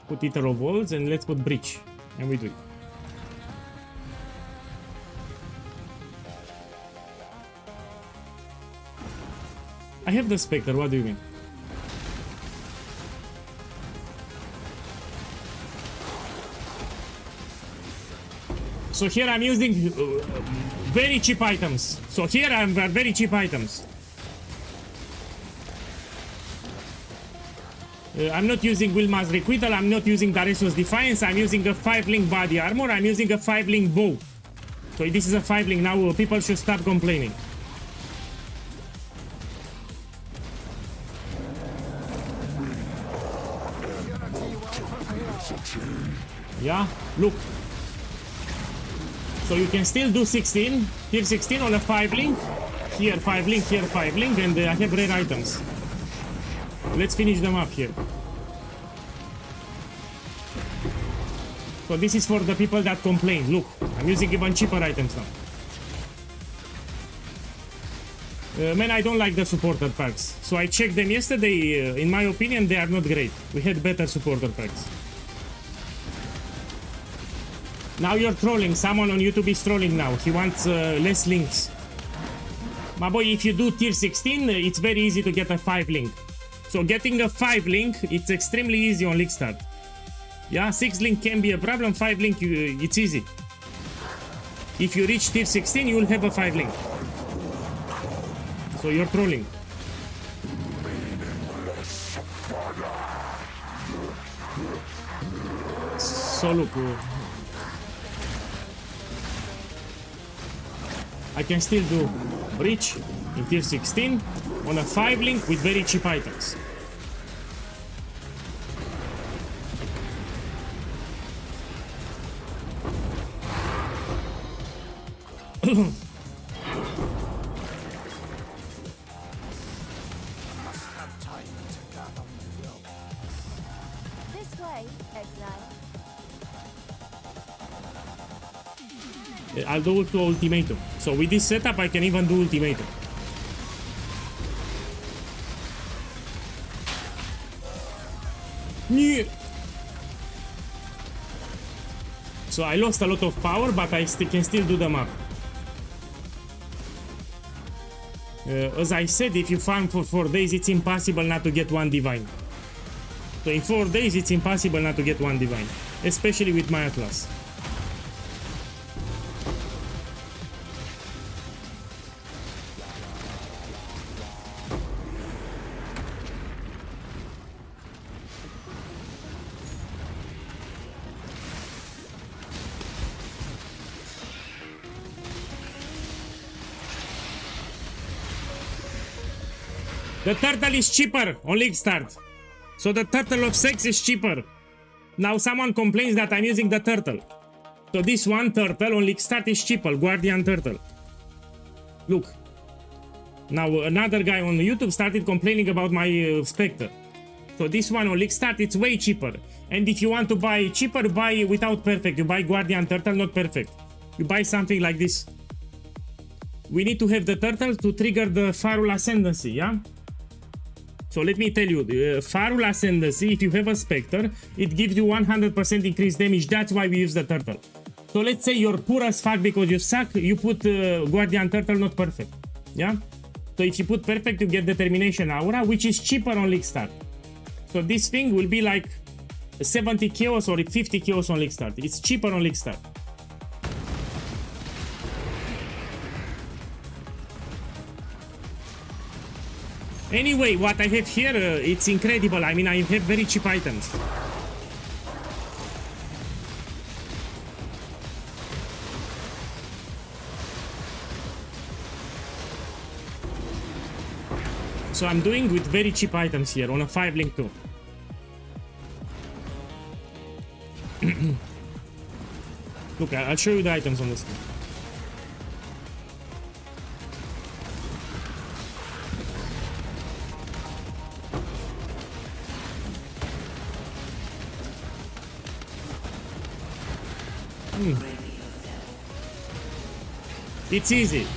Put Eater of Worlds and let's put Breach. And we do it. I have the Spectre, what do you mean? So here I'm using very cheap items. So here I'm very cheap items. I'm not using Wilma's Requital, I'm not using Daresus Defiance, I'm using a 5-link body armor, I'm using a 5-link bow. So this is a 5-link, now people should stop complaining. Yeah, look. So you can still do 16, tier 16 on a 5-link. Here 5-link, here 5-link, and I have rare items. Let's finish them up here. So this is for the people that complain. Look, I'm using even cheaper items now. Man, I don't like the supporter packs. So I checked them yesterday. In my opinion, they are not great. We had better supporter packs. Now you're trolling. Someone on YouTube is trolling now. He wants less links. My boy, if you do tier 16, it's very easy to get a 5-link. So getting a 5-link, it's extremely easy on League Start. Yeah, 6-link can be a problem, 5-link, it's easy. If you reach tier 16, you will have a 5-link. So you're trolling. So look, I can still do Breach in tier 16 on a 5-link with very cheap items. This way, exile. I'll do to ultimatum. So with this setup, I can even do ultimatum. Yeah. So I lost a lot of power, but I can still do the map. As I said, if you farm for 4 days, it's impossible not to get 1 divine. So in 4 days, it's impossible not to get 1 divine, especially with my Atlas. The turtle is cheaper on League Start. So the turtle of sex is cheaper. Now someone complains that I'm using the turtle. So this one turtle on League Start is cheaper, Guardian Turtle. Look. Now another guy on YouTube started complaining about my Spectre. So this one on League Start, it's way cheaper. And if you want to buy cheaper, buy without perfect. You buy Guardian Turtle, not perfect. You buy something like this. We need to have the turtle to trigger the Farul Ascendancy, yeah? So let me tell you, Farul Ascendancy, if you have a Spectre, it gives you 100% increased damage. That's why we use the turtle. So let's say you're poor as fuck because you suck, you put Guardian Turtle, not perfect. Yeah? So if you put perfect, you get Determination Aura, which is cheaper on League Start. So this thing will be like 70 chaos or 50 chaos on League Start. It's cheaper on League Start. Anyway, what I have here, it's incredible. I mean, I have very cheap items. So I'm doing with very cheap items here on a 5-link too. Look, I'll show you the items on the screen. It's easy.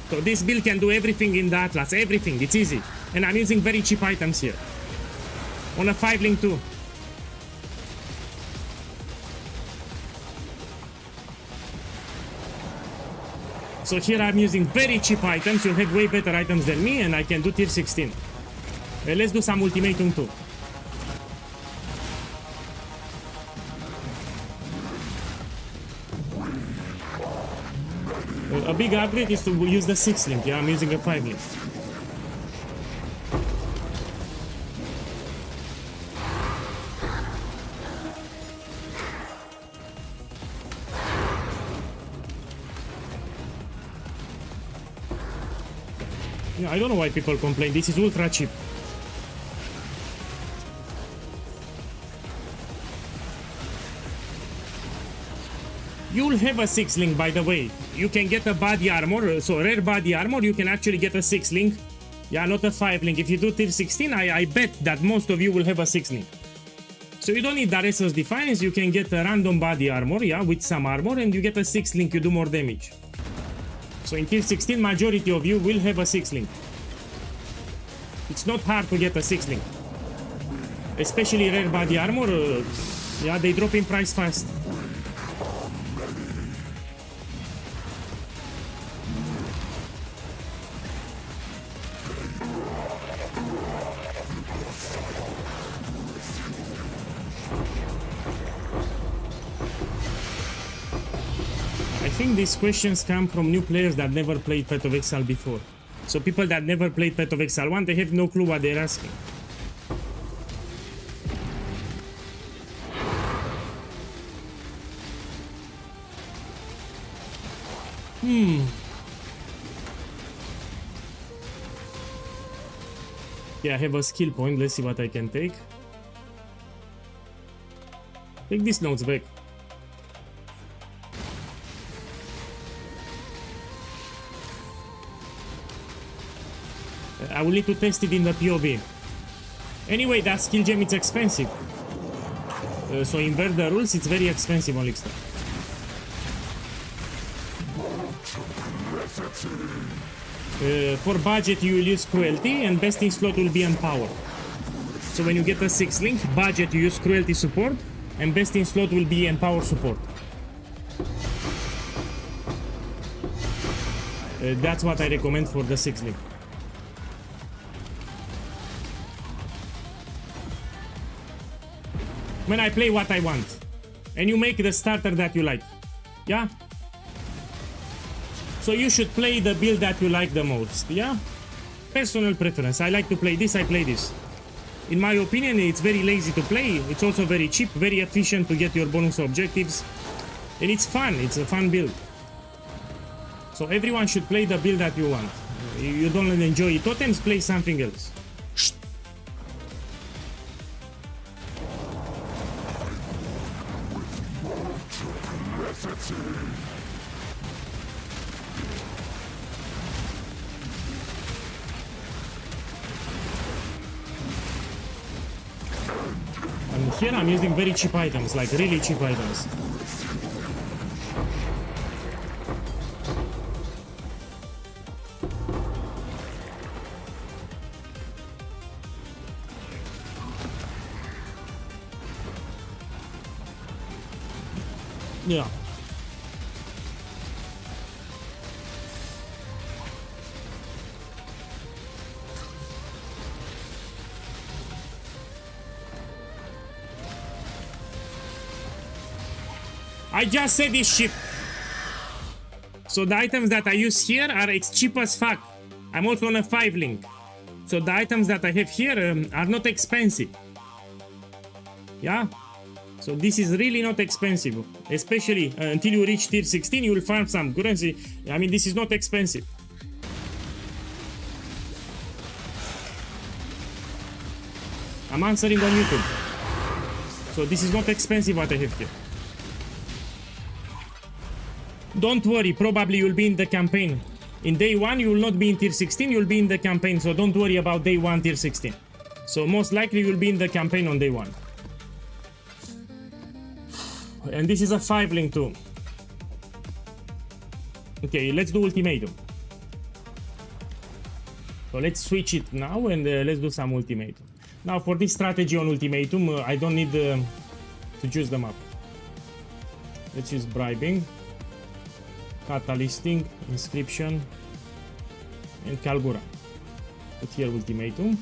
So this build can do everything in the Atlas, everything, it's easy. And I'm using very cheap items here. On a 5 link too. So here I'm using very cheap items. You'll have way better items than me, and I can do tier 16. Let's do some ultimatum too. A big upgrade is to use the 6 link. Yeah, I'm using a 5 link. Yeah, I don't know why people complain. This is ultra cheap. You'll have a 6 link, by the way. You can get a body armor, so rare body armor, you can actually get a 6 link. Yeah, not a 5 link. If you do tier 16, I bet that most of you will have a 6 link. So you don't need Daresa's Defiance, you can get a random body armor, yeah, with some armor, and you get a 6 link, you do more damage. So in tier 16, majority of you will have a 6 link. It's not hard to get a 6 link. Especially rare body armor, yeah, they drop in price fast. I think these questions come from new players that never played Path of Exile before. So people that never played Path of Exile 1, they have no clue what they're asking. Yeah, I have a skill point. Let's see what I can take. Take these notes back. I will need to test it in the POV. Anyway, that skill gem, it's expensive. So invert the rules, it's very expensive on Lixta. For budget, you will use Cruelty, and best in slot will be Empower. So when you get a 6 link, budget, you use Cruelty support, and best in slot will be Empower support. That's what I recommend for the 6 link. When I play what I want, and you make the starter that you like, yeah? So you should play the build that you like the most, yeah? Personal preference. I like to play this, I play this. In my opinion, it's very lazy to play. It's also very cheap, very efficient to get your bonus objectives. And it's fun, it's a fun build. So everyone should play the build that you want. You don't enjoy totems, play something else. And here I'm using very cheap items, like really cheap items. Yeah. I just said it's cheap. So the items that I use here are cheap as fuck. I'm also on a 5 link. So the items that I have here are not expensive. Yeah? So this is really not expensive. Especially until you reach tier 16, you will farm some currency. I mean, this is not expensive. I'm answering on YouTube. So this is not expensive what I have here. Don't worry, probably you'll be in the campaign. In day 1, you will not be in tier 16, you'll be in the campaign, so don't worry about day 1 tier 16. So most likely you'll be in the campaign on day 1. And this is a 5 link too. Okay, let's do ultimatum. So let's switch it now and let's do some ultimatum. Now for this strategy on ultimatum, I don't need to choose them up. Let's use bribing, catalysting, inscription, and Kalgura. Put here ultimatum,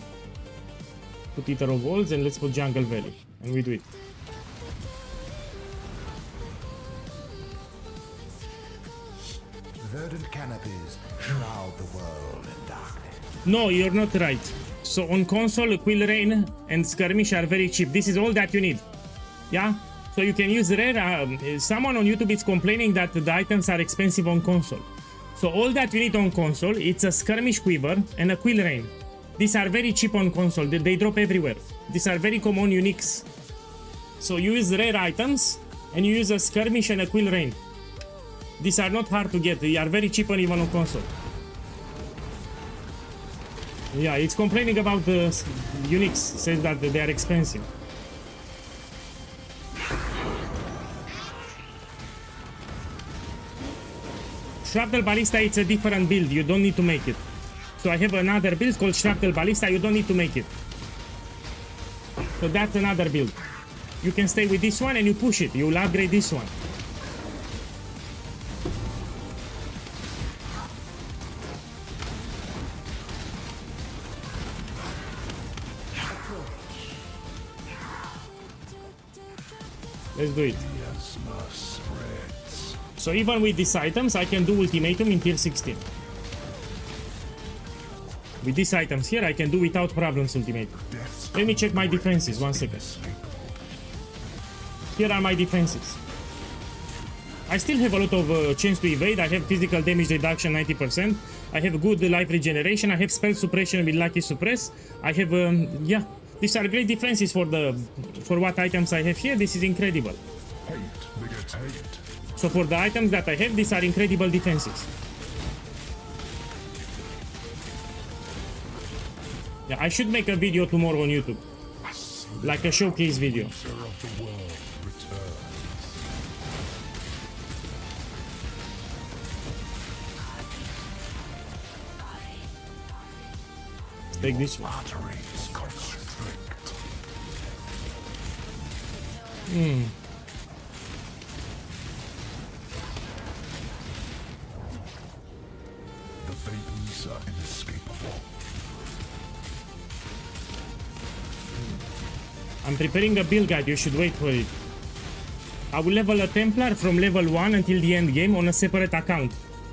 put Eater of Walls, and let's put Jungle Valley, and we do it. Verdant canopies shroud the world in darkness. No, you're not right. So on console, Quill Rain and Skirmish are very cheap. This is all that you need. Yeah? So you can use rare. Someone on YouTube is complaining that the items are expensive on console. So all that you need on console, it's a Skirmish Quiver and a Quill Rain. These are very cheap on console. They drop everywhere. These are very common uniques. So you use rare items and you use a Skirmish and a Quill Rain. These are not hard to get. They are very cheap even on console. Yeah, it's complaining about the uniques. Says that they are expensive. Shrapnel Ballista, it's a different build. You don't need to make it. So I have another build called Shrapnel Ballista. You don't need to make it. So that's another build. You can stay with this one and you push it. You will upgrade this one. Let's do it. So even with these items, I can do ultimatum in tier 16. With these items here, I can do without problems ultimatum. Let me check my defenses, 1 second. Here are my defenses. I still have a lot of chance to evade. I have physical damage reduction 90%. I have good life regeneration. I have spell suppression with Lucky Suppress. I have, yeah, these are great defenses for what items I have here. This is incredible. So for the items that I have, these are incredible defenses. Yeah, I should make a video tomorrow on YouTube. Like a showcase video. Let's take this one. The vapors are inescapable. I'm preparing a build guide, you should wait for it. I will level a Templar from level 1 until the end game on a separate account.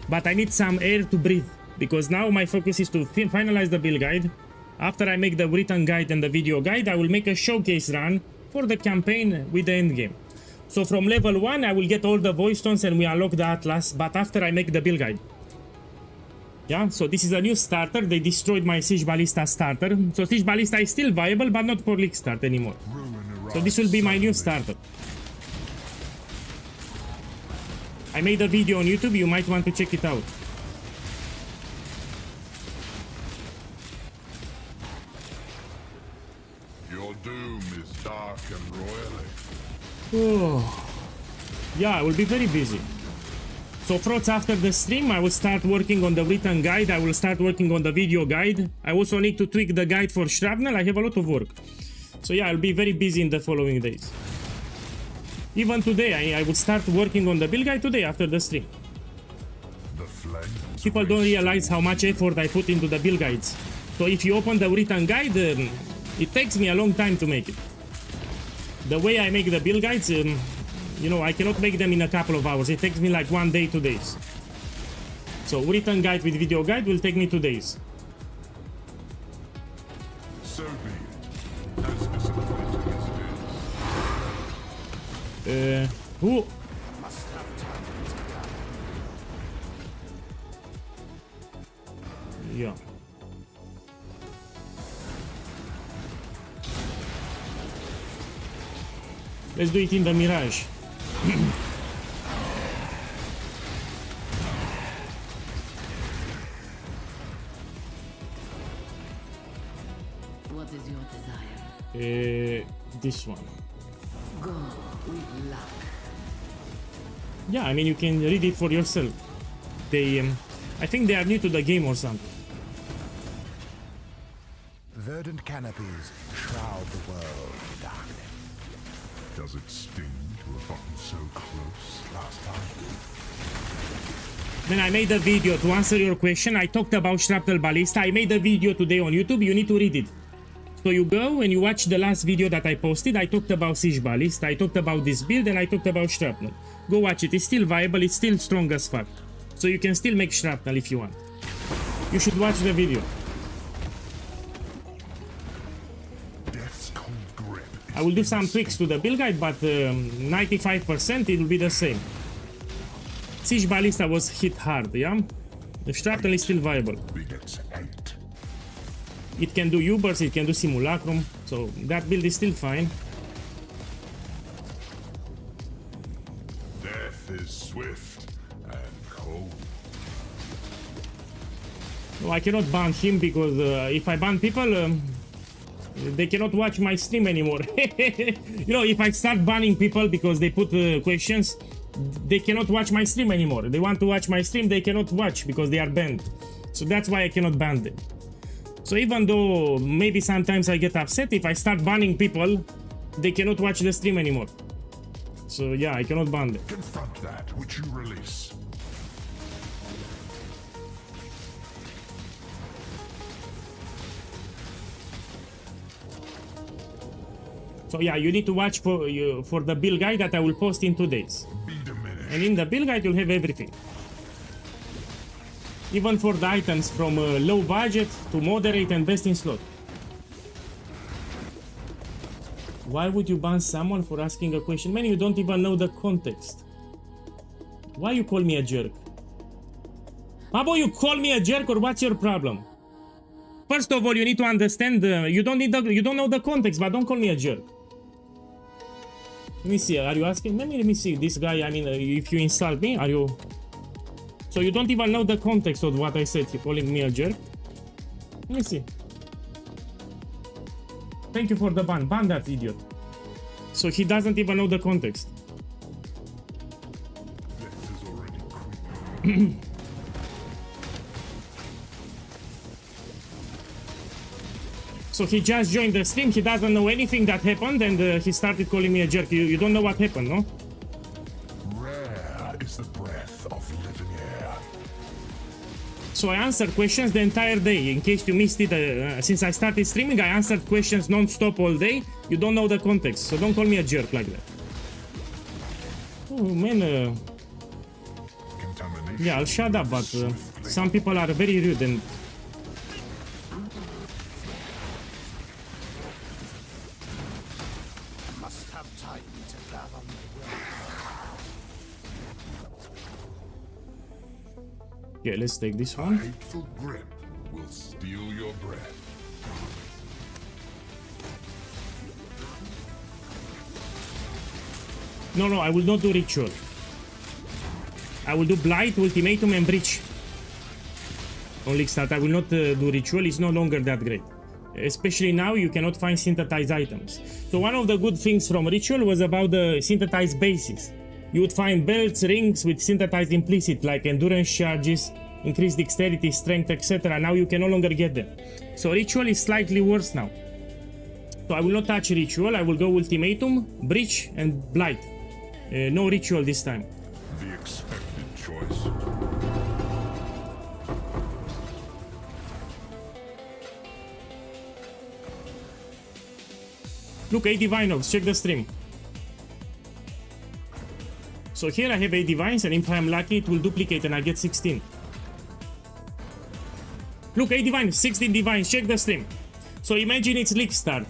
But I need some air to breathe, because now my focus is to finalize the build guide. After I make the written guide and the video guide, I will make a showcase run for the campaign with the end game. So from level 1 I will get all the voice stones and we unlock the Atlas, but after I make the build guide. Yeah, so this is a new starter. They destroyed my Siege Ballista starter. So Siege Ballista is still viable, but not for League Start anymore. So this will be my new starter. I made a video on YouTube, you might want to check it out. Your doom is dark and royally. Oh. Yeah, I will be very busy. So Frots, after the stream, I will start working on the written guide. I will start working on the video guide. I also need to tweak the guide for Shrapnel. I have a lot of work. So yeah, I'll be very busy in the following days. Even today, I will start working on the build guide today after the stream. People don't realize how much effort I put into the build guides. So if you open the written guide, it takes me a long time to make it. The way I make the build guides, you know, I cannot make them in a couple of hours. It takes me like 1 day, 2 days. So written guide with video guide will take me 2 days. So be it. As disappointing as it is. Who? Yeah. Let's do it in the Mirage. What is your desire? This one. Go with luck. Yeah, I mean, you can read it for yourself. They, I think they are new to the game or something. Verdant canopies shroud the world in darkness. Does it sting to have gotten so close last time? Then I made a video to answer your question. I talked about Shrapnel Ballista. I made a video today on YouTube. You need to read it. So you go and you watch the last video that I posted. I talked about Siege Ballista. I talked about this build and I talked about Shrapnel. Go watch it. It's still viable. It's still strong as fuck. So you can still make Shrapnel if you want. You should watch the video. I will do some tweaks to the build guide, but 95% it will be the same. Siege Ballista was hit hard, yeah? The Shrapnel is still viable. It can do U-burst, it can do Simulacrum, so that build is still fine. Death is swift and cold. No, I cannot ban him because if I ban people, they cannot watch my stream anymore. You know, if I start banning people because they put questions, they cannot watch my stream anymore. They want to watch my stream, they cannot watch because they are banned. So that's why I cannot ban them. So even though maybe sometimes I get upset, if I start banning people, they cannot watch the stream anymore. So yeah, I cannot ban them. Confront that which you release. So yeah, you need to watch for the build guide that I will post in 2 days. And in the build guide you'll have everything. Even for the items from low budget to moderate and best in slot. Why would you ban someone for asking a question? Man, you don't even know the context. Why you call me a jerk? Abo, you call me a jerk or what's your problem? First of all, you need to understand you don't know the context, but don't call me a jerk. Let me see, are you asking? Let me see, this guy, I mean, if you insult me, are you... So you don't even know the context of what I said, you're calling me a jerk? Let me see. Thank you for the ban. Ban that idiot. So he doesn't even know the context. So he just joined the stream, he doesn't know anything that happened, and he started calling me a jerk. You don't know what happened, no? Rare is the breath of living air. So I answered questions the entire day. In case you missed it, since I started streaming, I answered questions non-stop all day. You don't know the context, so don't call me a jerk like that. Oh man, yeah, I'll shut up, but some people are very rude and... Yeah, let's take this one. A hateful grip will steal your breath. No, I will not do ritual. I will do blight, ultimatum, and breach. Only start. I will not do ritual. It's no longer that great. Especially now, you cannot find synthesized items. So one of the good things from ritual was about the synthesized bases. You would find belts, rings with synthesized implicit like endurance charges, increased dexterity, strength, etc. Now you can no longer get them. So ritual is slightly worse now. So I will not touch ritual. I will go ultimatum, breach, and blight. No ritual this time. The expected choice. Look, 8 divine orbs. Check the stream. So here I have 8 divines, and if I am lucky, it will duplicate and I get 16. Look, 8 divines, 16 divines, check the stream. So imagine it's league start.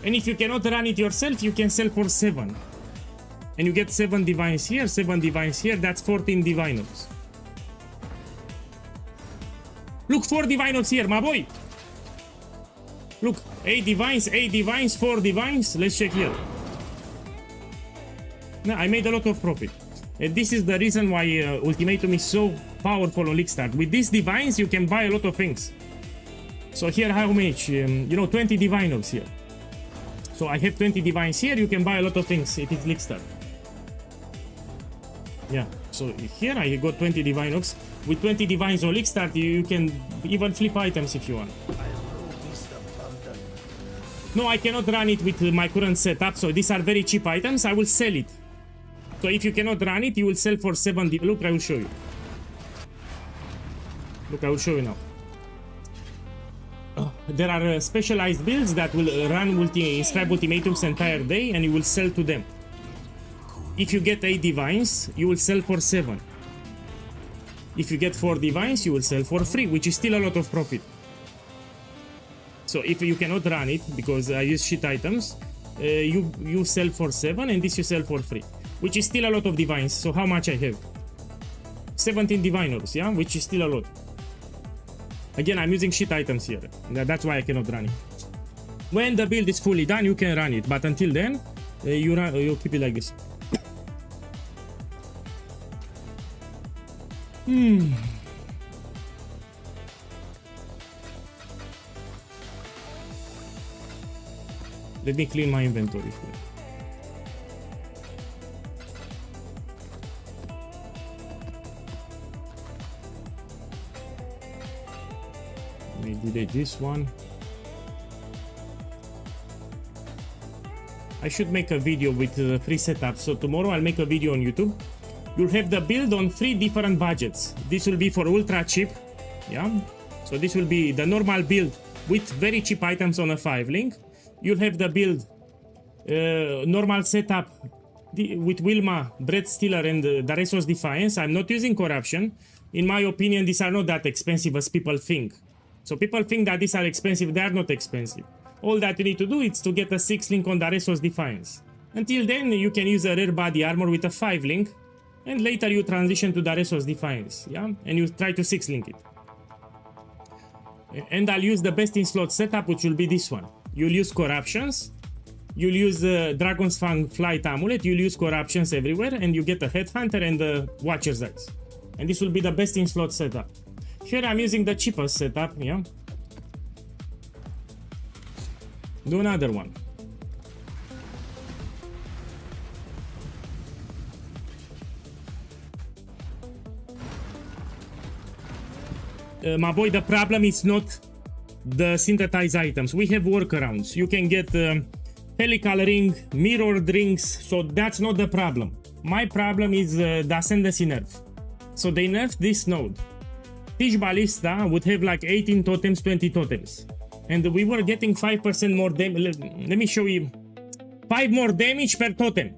And if you cannot run it yourself, you can sell for 7. And you get 7 divines here, 7 divines here, that's 14 divine orbs. Look, 4 divine orbs here, my boy. Look, 8 divines, 4 divines, let's check here. No, I made a lot of profit. And this is the reason why Ultimatum is so powerful on League Start. With these divines, you can buy a lot of things. So here, how much? 20 divine orbs here. So I have 20 divines here, you can buy a lot of things if it's League Start. Yeah, so here I got 20 divine orbs. With 20 divines on League Start, you can even flip items if you want. No, I cannot run it with my current setup, so these are very cheap items. I will sell it. So if you cannot run it, you will sell for 70. Look, I will show you. Look, I will show you now. There are specialized builds that will run Scribe Ultimatums entire day, and you will sell to them. If you get 8 divines, you will sell for 7. If you get 4 divines, you will sell for free, which is still a lot of profit. So if you cannot run it, because I use shit items, you sell for 7, and this you sell for free, which is still a lot of divines. So how much I have? 17 diviners, yeah, which is still a lot. Again, I'm using shit items here. That's why I cannot run it. When the build is fully done, you can run it, but until then, you keep it like this. Let me clean my inventory here. Let me delete this one. I should make a video with free setup. So tomorrow I'll make a video on YouTube. You'll have the build on 3 different budgets. This will be for ultra cheap, yeah. So this will be the normal build with very cheap items on a 5 link. You'll have the build normal setup with Wilma, Bread Stealer, and Daresos Defiance. I'm not using corruption. In my opinion, these are not that expensive as people think. So people think that these are expensive. They are not expensive. All that you need to do is to get a 6 link on Daresos Defiance. Until then, you can use a rare body armor with a 5 link. And later you transition to Daresos Defiance, yeah? And you try to 6 link it. And I'll use the best in slot setup, which will be this one. You'll use corruptions. You'll use Dragon's Fang Flight Amulet. You'll use corruptions everywhere. And you get a Headhunter and the Watcher's Eyes. And this will be the best in slot setup. Here I'm using the cheapest setup, yeah? Do another one. My boy, the problem is not the synthesized items. We have workarounds. You can get helical ring, mirrored rings, so that's not the problem. My problem is the Ascendancy nerf. So they nerfed this node. Each Ballista would have like 18 totems, 20 totems. And we were getting 5% more damage. Let me show you. 5 more damage per totem.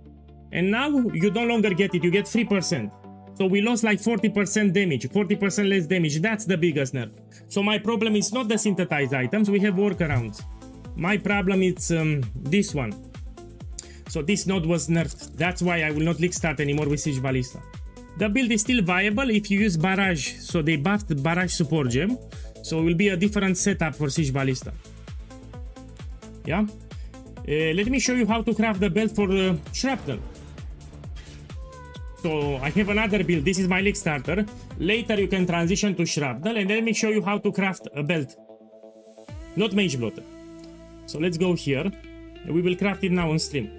And now you no longer get it, you get 3%. So we lost like 40% damage, 40% less damage. That's the biggest nerf. So my problem is not the synthesized items, we have workarounds. My problem is this one. So this node was nerfed. That's why I will not league start anymore with Siege Ballista. The build is still viable if you use Barrage. So they buffed the Barrage support gem. So it will be a different setup for Siege Ballista. Yeah? Let me show you how to craft the belt for Shrapnel. So I have another build. This is my league starter. Later you can transition to Shrapnel, and let me show you how to craft a belt. Not Mage Blotter. So let's go here. We will craft it now on stream.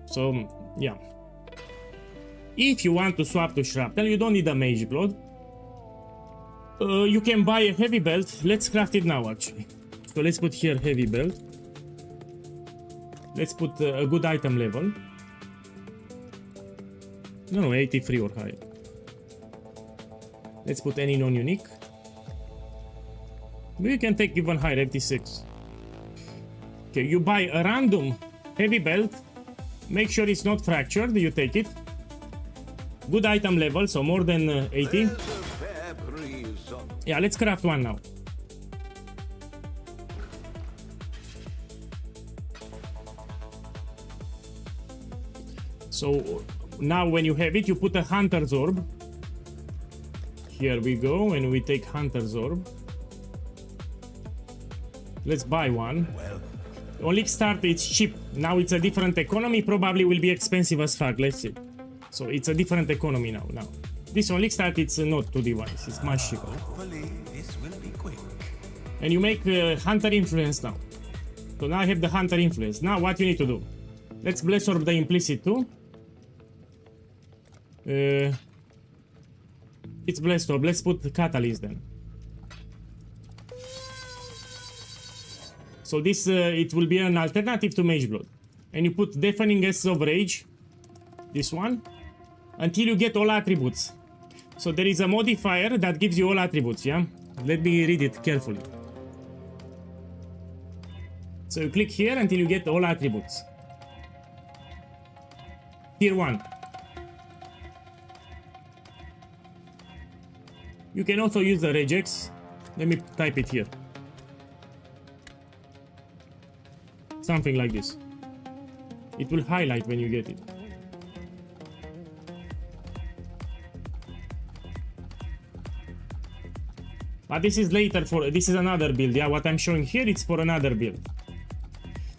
So yeah. If you want to swap to Shrapnel, you don't need a Mage Blood. You can buy a heavy belt. Let's craft it now actually. So let's put here heavy belt. Let's put a good item level. No, 83 or higher. Let's put any non-unique. We can take even higher, 86. Okay, you buy a random heavy belt. Make sure it's not fractured, you take it. Good item level, so more than 80. Yeah, let's craft one now. So now when you have it, you put a Hunter's Orb. Here we go, and we take Hunter's Orb. Let's buy one. On League Start it's cheap. Now it's a different economy, probably will be expensive as fuck, let's see. So it's a different economy now. This on League Start it's not 2 device, it's much cheaper. Hopefully this will be quick. And you make Hunter Influence now. So now I have the Hunter Influence. Now what you need to do? Let's Bless Orb the Implicit too. It's Blessed Orb. Let's put the Catalyst then. So this it will be an alternative to Mage Blood. And you put Deafening Essence of Rage, this one, until you get all attributes. So there is a modifier that gives you all attributes, yeah? Let me read it carefully. So you click here until you get all attributes. Tier 1. You can also use the regex. Let me type it here. Something like this. It will highlight when you get it. But this is later for, this is another build, yeah? What I'm showing here, it's for another build.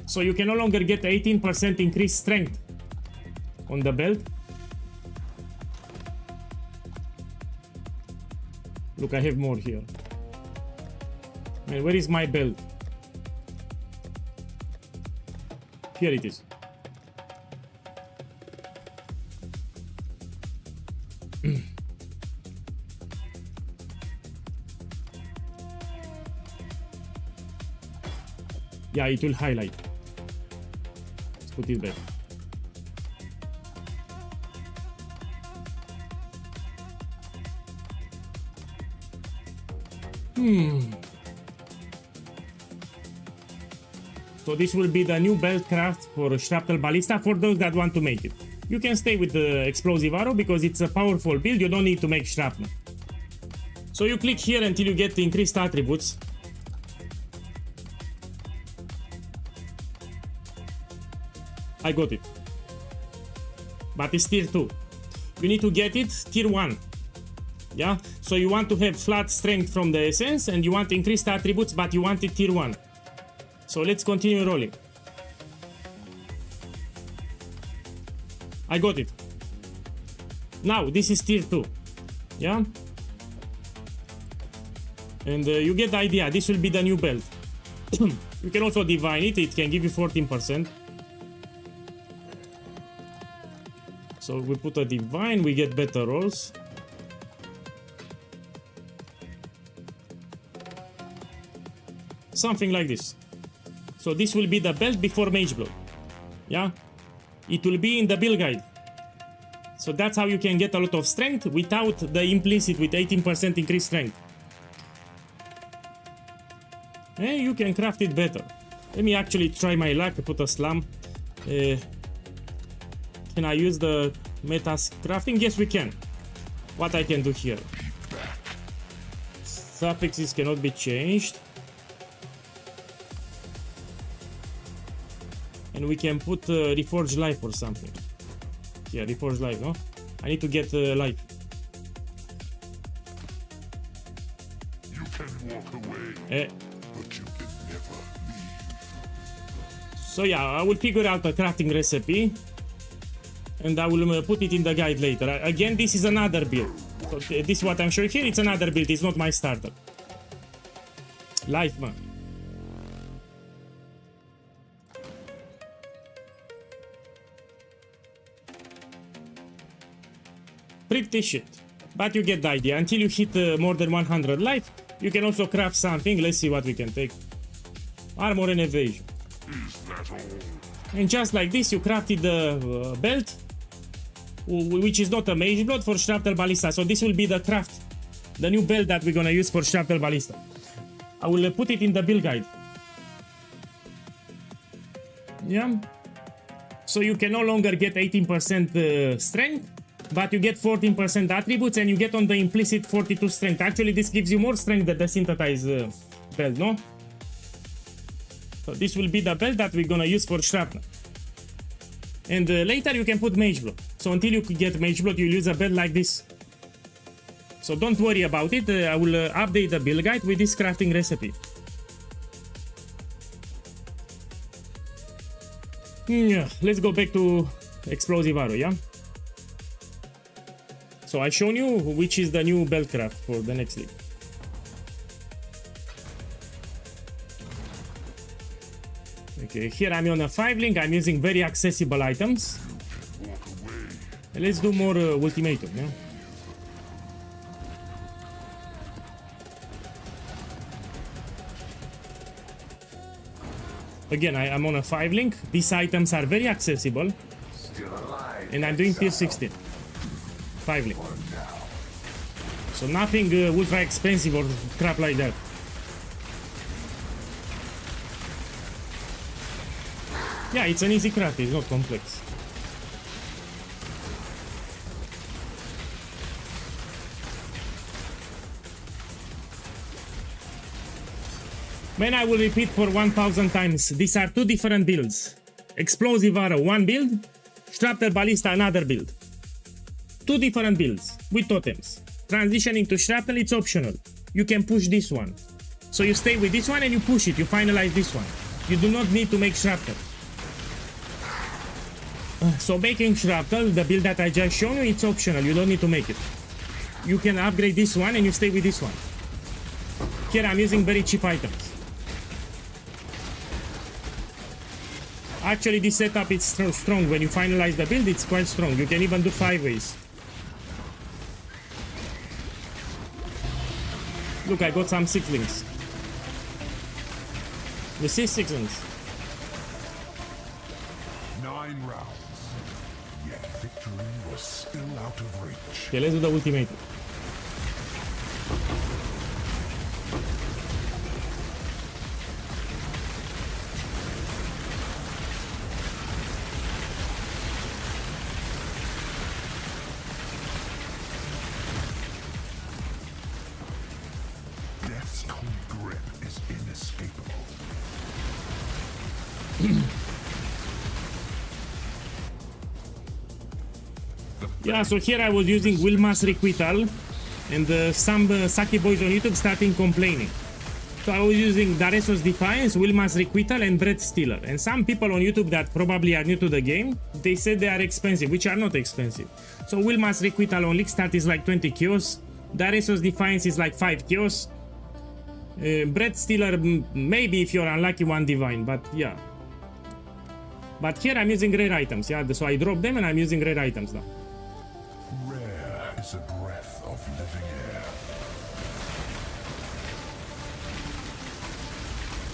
So you can no longer get 18% increased strength on the belt. Look, I have more here. And where is my belt? Here it is. Yeah, it will highlight. Let's put it back. So this will be the new belt craft for Shrapnel Ballista for those that want to make it. You can stay with the explosive arrow because it's a powerful build, you don't need to make shrapnel. So you click here until you get the increased attributes. I got it. But it's tier 2. You need to get it tier 1. Yeah? So you want to have flat strength from the essence and you want increased attributes, but you want it tier 1. So let's continue rolling. I got it. Now this is tier 2. Yeah? And you get the idea. This will be the new belt. You can also divine it. It can give you 14%. So we put a divine, we get better rolls. Something like this. So this will be the belt before Mage Blood. Yeah? It will be in the build guide. So that's how you can get a lot of strength without the implicit with 18% increased strength. And you can craft it better. Let me actually try my luck to put a slam. Can I use the meta crafting? Yes, we can. What I can do here? Suffixes cannot be changed. And we can put Reforged Life or something. Yeah, Reforged Life, no? I need to get life. You can walk away, but you can never leave. So yeah, I will figure out a crafting recipe. And I will put it in the guide later. Again, this is another build. So this is what I'm showing here. It's another build. It's not my starter. Life, man. Pretty shit. But you get the idea. Until you hit more than 100 life, you can also craft something. Let's see what we can take. Armor and evasion. Is that all? And just like this, you crafted the belt, which is not a Mage Blood, for Shrapnel Ballista. So this will be the craft, the new belt that we're gonna use for Shrapnel Ballista. I will put it in the build guide. Yeah. So you can no longer get 18% strength, but you get 14% attributes and you get on the implicit 42 strength. Actually, this gives you more strength than the synthesized belt, no? So this will be the belt that we're gonna use for Shrapnel. And later you can put Mage Blood. So until you get Mage Blood, you'll use a belt like this. So don't worry about it. I will update the build guide with this crafting recipe. Yeah, let's go back to Explosive Arrow, yeah? So I shown you which is the new belt craft for the next league. Okay, here I'm on a 5 link. I'm using very accessible items. And let's do more ultimatum, yeah? Again, I'm on a 5 link. These items are very accessible. And I'm doing tier 16. 5 link. So nothing ultra expensive or crap like that. Yeah, it's an easy craft, it's not complex. Man, I will repeat for 1000 times. These are two different builds. Explosive arrow, one build. Shrapnel ballista, another build. Two different builds with totems. Transitioning to shrapnel, it's optional. You can push this one. So you stay with this one and you push it. You finalize this one. You do not need to make shrapnel. So making shrapnel, the build that I just shown you, it's optional. You don't need to make it. You can upgrade this one and you stay with this one. Here I'm using very cheap items. Actually, this setup is strong. When you finalize the build, it's quite strong. You can even do 5 ways. Look, I got some 6-links. You see 6-links? 9 rounds. Yet victory was still out of reach. Okay, let's do the ultimate. Death's cold grip is inescapable. Yeah, so here I was using Wilma's Requital, and some Saki boys on YouTube starting complaining. So I was using Dareso's Defiance, Wilma's Requital, and Breath Stealer. And some people on YouTube that probably are new to the game, they said they are expensive, which are not expensive. So Wilma's Requital on League Start is like 20 kills, Dareso's Defiance is like 5 kills, Breath Stealer, maybe if you're unlucky, 1 Divine, but yeah. But here I'm using rare items, yeah, so I drop them and I'm using rare items now. Rare is a breath of living air.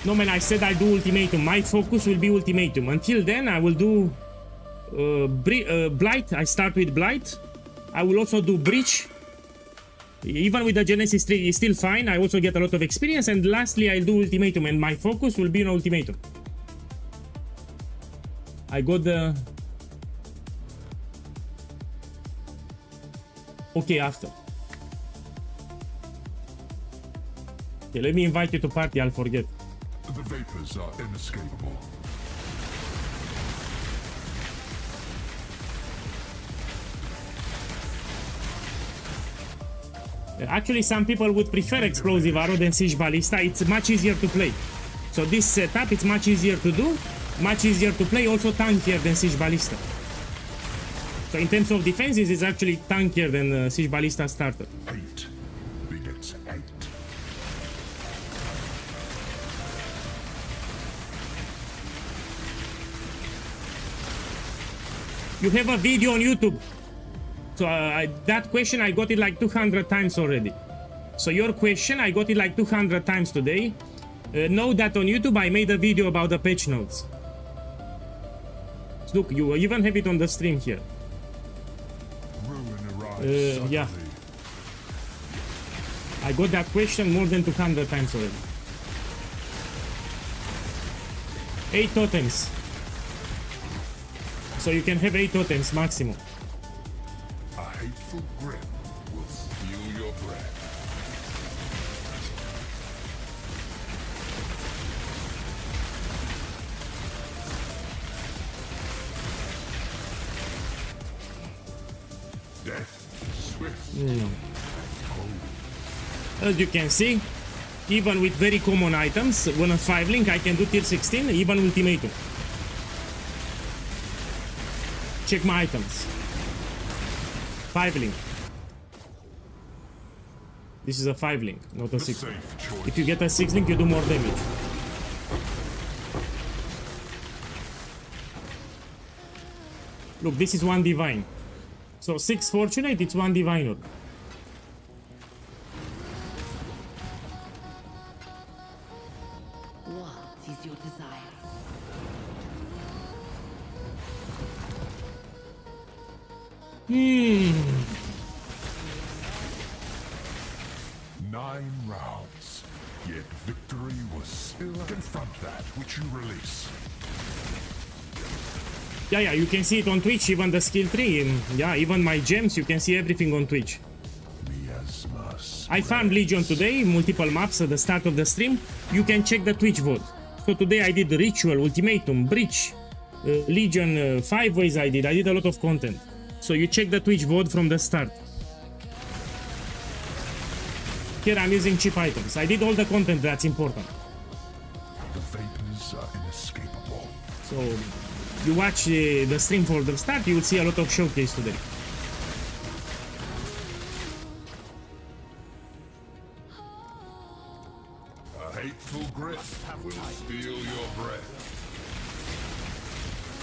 No man, I said I do ultimatum. My focus will be ultimatum. Until then, I will do Blight. I start with Blight. I will also do Breach. Even with the Genesis 3, it's still fine. I also get a lot of experience. And lastly, I'll do ultimatum. And my focus will be on ultimatum. I got the... Okay, after. Okay, let me invite you to party. I'll forget. The vapors are inescapable. Actually, some people would prefer Explosive Arrow than Siege Ballista. It's much easier to play. So this setup, it's much easier to do, much easier to play, also tankier than Siege Ballista. So in terms of defenses, it's actually tankier than Siege Ballista starter. 8 begets 8. You have a video on YouTube. So that question, I got it like 200 times already. So your question, I got it like 200 times today. Know that on YouTube, I made a video about the patch notes. So look, you even have it on the stream here. Yeah. I got that question more than 200 times already. 8 totems. So you can have 8 totems maximum. A hateful grip will steal your breath. Death swift and cold. As you can see, even with very common items, on a 5 link I can do tier 16, even ultimatum. Check my items. 5 link. This is a 5 link, not a 6 link. If you get a 6 link, you do more damage. Look, this is 1 divine. So 6 fortunate, it's 1 divine orb. What is your desire? Hmm. 9 rounds, yet victory was still confront that which you release. Yeah, you can see it on Twitch, even the skill tree. Yeah, even my gems, you can see everything on Twitch. I farmed Legion today, multiple maps at the start of the stream. You can check the Twitch vote. So today I did Ritual, Ultimatum, Breach, Legion, 5 ways I did a lot of content. So you check the Twitch vote from the start. Here I'm using cheap items. I did all the content that's important. The vapors are inescapable. So you watch the stream for the start, you will see a lot of showcase today. A hateful grip will steal your breath.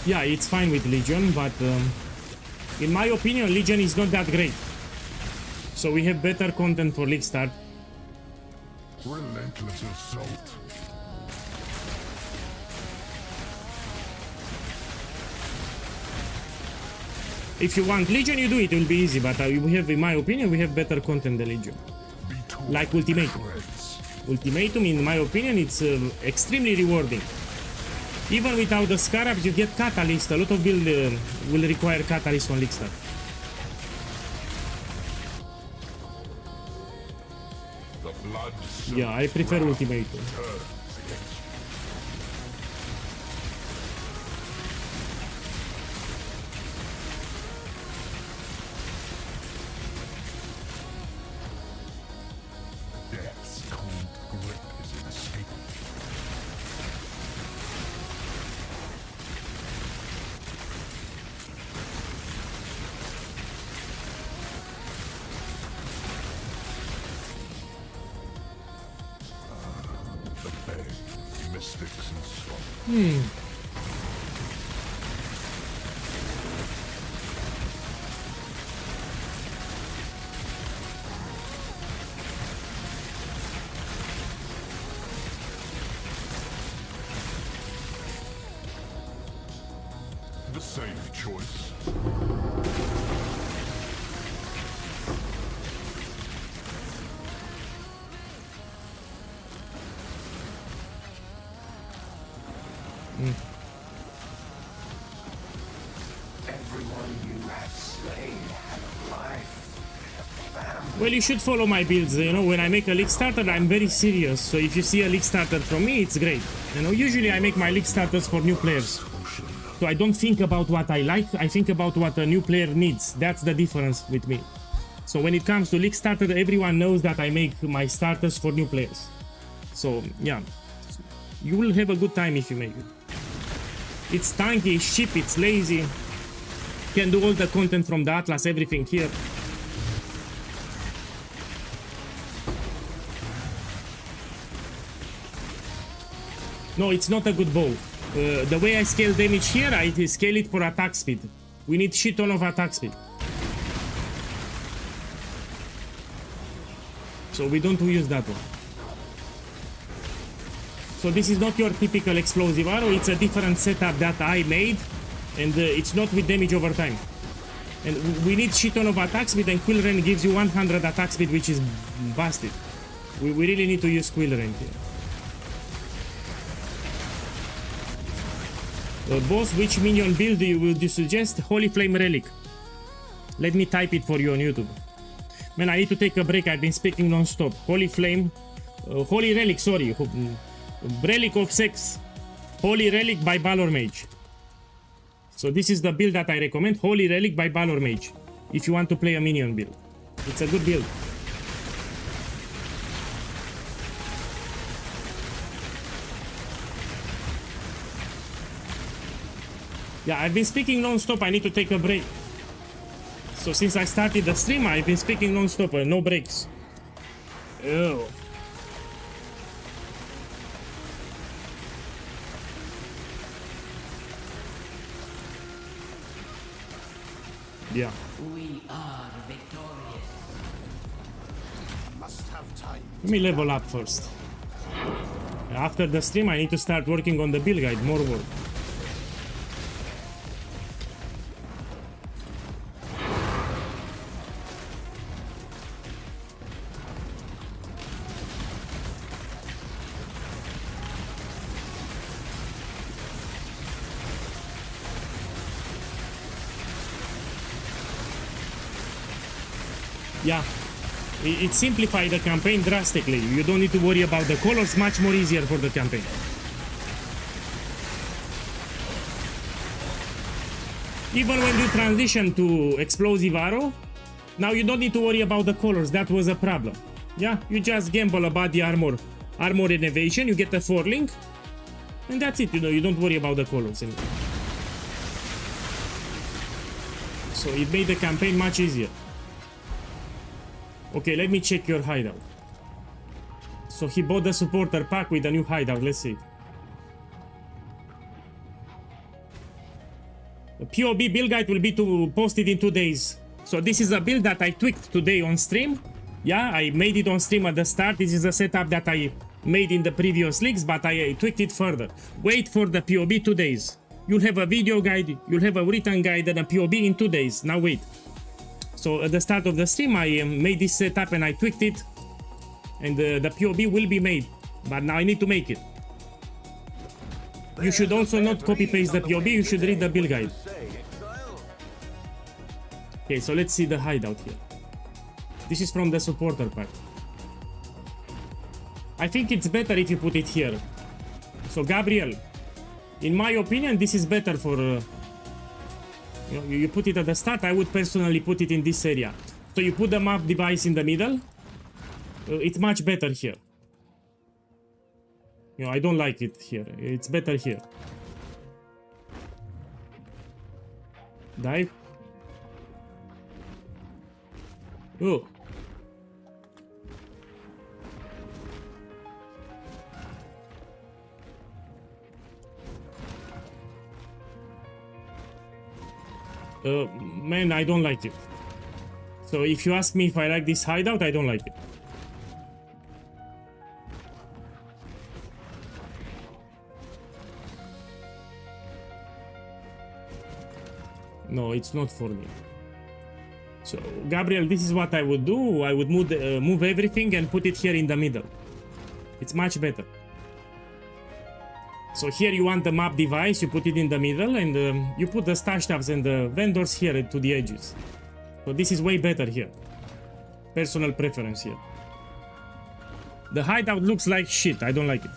Yeah, it's fine with Legion, but in my opinion, Legion is not that great. So we have better content for League Start. Relentless assault. If you want Legion, you do it. It will be easy, but we have, in my opinion, we have better content than Legion. Like Ultimatum. Ultimatum, in my opinion, it's extremely rewarding. Even without the Scarabs, you get Catalyst. A lot of build will require Catalyst on League Start. Yeah, I prefer Ultimatum. Death's cold grip is inescapable. Mystics and swamp. The safe choice. Well, you should follow my builds. You know, when I make a League Starter, I'm very serious. So if you see a League Starter from me, it's great. You know, usually I make my League Starters for new players. So I don't think about what I like, I think about what a new player needs. That's the difference with me. So when it comes to League Starter, everyone knows that I make my starters for new players. So, yeah. You will have a good time if you make it. It's tanky, it's cheap, it's lazy. Can do all the content from the Atlas, everything here. No, it's not a good bow. The way I scale damage here, I scale it for attack speed. We need shit ton of attack speed. So we don't use that one. So this is not your typical explosive arrow, it's a different setup that I made, and it's not with damage over time. And we need shit ton of attack speed, and Quill Rain gives you 100 attack speed, which is busted. We really need to use Quill Rain here. Boss, which minion build would you suggest? Holy Flame Relic. Let me type it for you on YouTube. Man, I need to take a break. I've been speaking non-stop. Holy Flame. Holy Relic, sorry. Relic of Sex. Holy Relic by Balor Mage. So this is the build that I recommend. Holy Relic by Balor Mage. If you want to play a minion build. It's a good build. Yeah, I've been speaking non-stop. I need to take a break. So since I started the stream, I've been speaking non-stop, no breaks. Ew. Yeah. We are victorious. Must have time. Let me level up first. After the stream, I need to start working on the build guide. More work. Yeah, it simplified the campaign drastically. You don't need to worry about the colors, much more easier for the campaign. Even when you transition to Explosive Arrow, now you don't need to worry about the colors. That was a problem. Yeah, you just gamble about the armor and evasion, you get a 4-link, and that's it, you know, you don't worry about the colors anymore. So it made the campaign much easier. Okay, let me check your hideout. So he bought the supporter pack with a new hideout, let's see. The POB build guide will be posted in 2 days. So this is a build that I tweaked today on stream. Yeah, I made it on stream at the start. This is a setup that I made in the previous leagues, but I tweaked it further. Wait for the POB 2 days. You'll have a video guide, you'll have a written guide and a POB in 2 days. Now wait. So at the start of the stream, I made this setup and I tweaked it, and the POB will be made, but now I need to make it. You should also not copy-paste the POB, you should read the build guide. Okay, so let's see the hideout here. This is from the supporter pack. I think it's better if you put it here. So Gabriel, in my opinion, this is better for... you put it at the start. I would personally put it in this area. So you put the map device in the middle. It's much better here. You know, I don't like it here. It's better here. Dive. Oh. Man, I don't like it. So if you ask me if I like this hideout, I don't like it. No, it's not for me. So Gabriel, this is what I would do. I would move everything and put it here in the middle. It's much better. So here you want the map device, you put it in the middle, and you put the stash tabs and the vendors here to the edges. So this is way better here. Personal preference here. The hideout looks like shit, I don't like it.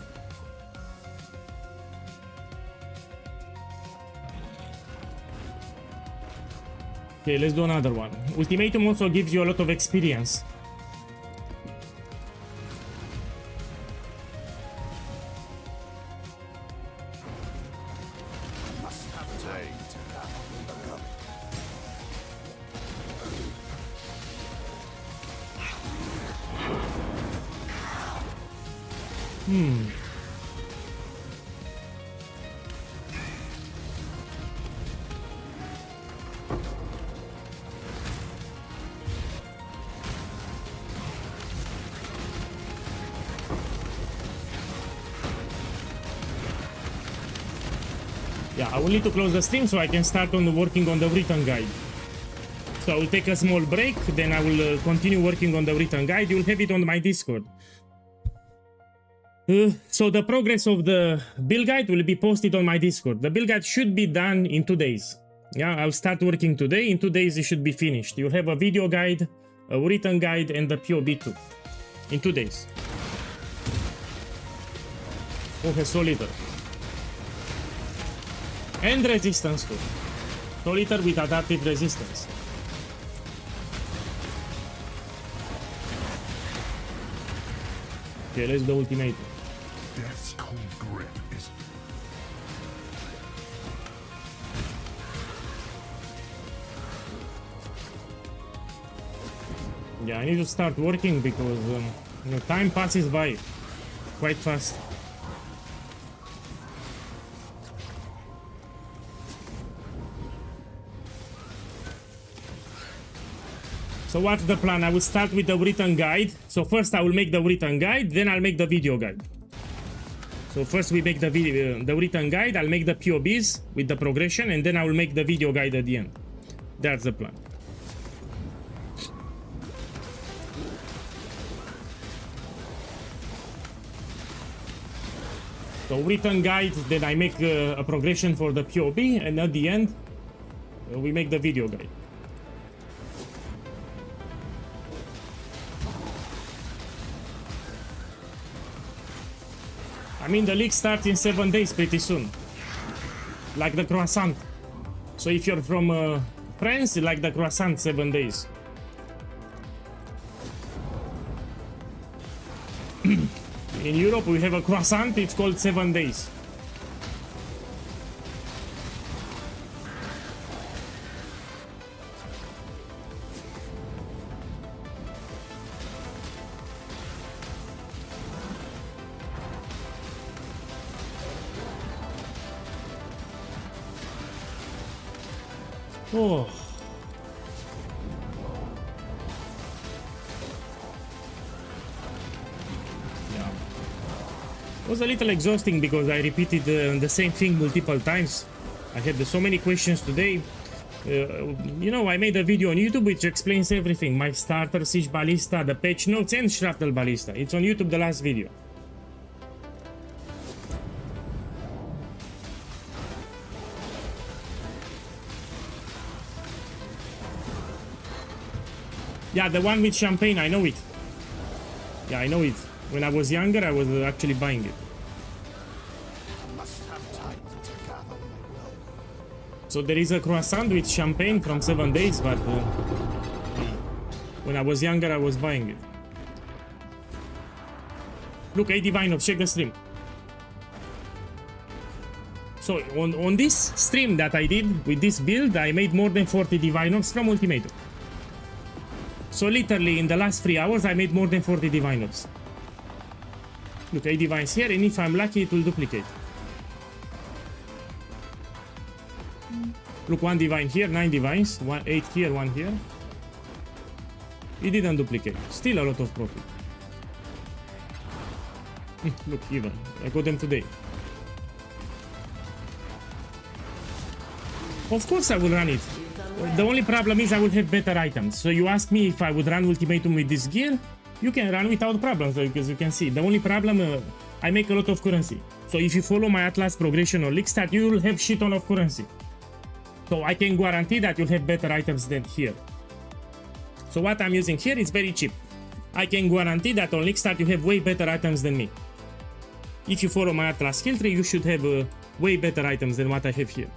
Okay, let's do another one. Ultimatum also gives you a lot of experience. Yeah, I will need to close the stream so I can start on working on the written guide. So I will take a small break, then I will continue working on the written guide. You'll have it on my Discord. So the progress of the build guide will be posted on my Discord. The build guide should be done in 2 days. Yeah, I'll start working today. In 2 days it should be finished. You'll have a video guide, a written guide, and the POB too. In 2 days. Okay, Solitaire. And resistance too. Solitaire with adaptive resistance. Okay, let's do ultimatum. Death's cold grip is... Yeah, I need to start working because you know, time passes by quite fast. So what's the plan? I will start with the written guide. So first I will make the written guide, then I'll make the video guide. So first we make the video, the written guide, I'll make the POBs with the progression, and then I will make the video guide at the end. That's the plan. So written guide, then I make a progression for the POB, and at the end, we make the video guide. I mean, the league starts in 7 days pretty soon. Like the croissant. So if you're from France, like the croissant, 7 days. In Europe, we have a croissant, it's called 7 days. Oh. Yeah. It was a little exhausting because I repeated the same thing multiple times. I had so many questions today. You know, I made a video on YouTube which explains everything. My starter, Siege Ballista, the patch notes, and Shrapnel Ballista. It's on YouTube, the last video. Yeah, the one with champagne, I know it. Yeah, I know it. When I was younger, I was actually buying it. So there is a croissant with champagne from 7 days, but when I was younger, I was buying it. Look, 80 Vinops, check the stream. So on this stream that I did with this build, I made more than 40 Divinops from Ultimatum. So literally in the last 3 hours I made more than 40 Divinops. Look, 8 divines here, and if I'm lucky it will duplicate. Look, 1 divine here, 9 divines, 8 here, 1 here. It didn't duplicate. Still a lot of profit. Look, even. I got them today. Of course I will run it. The only problem is I would have better items. So you ask me if I would run Ultimatum with this gear, you can run without problems, because you can see. The only problem, I make a lot of currency. So if you follow my Atlas progression or League Stat, you will have shit ton of currency. So I can guarantee that you'll have better items than here. So what I'm using here is very cheap. I can guarantee that on League Stat you have way better items than me. If you follow my Atlas skill tree, you should have way better items than what I have here.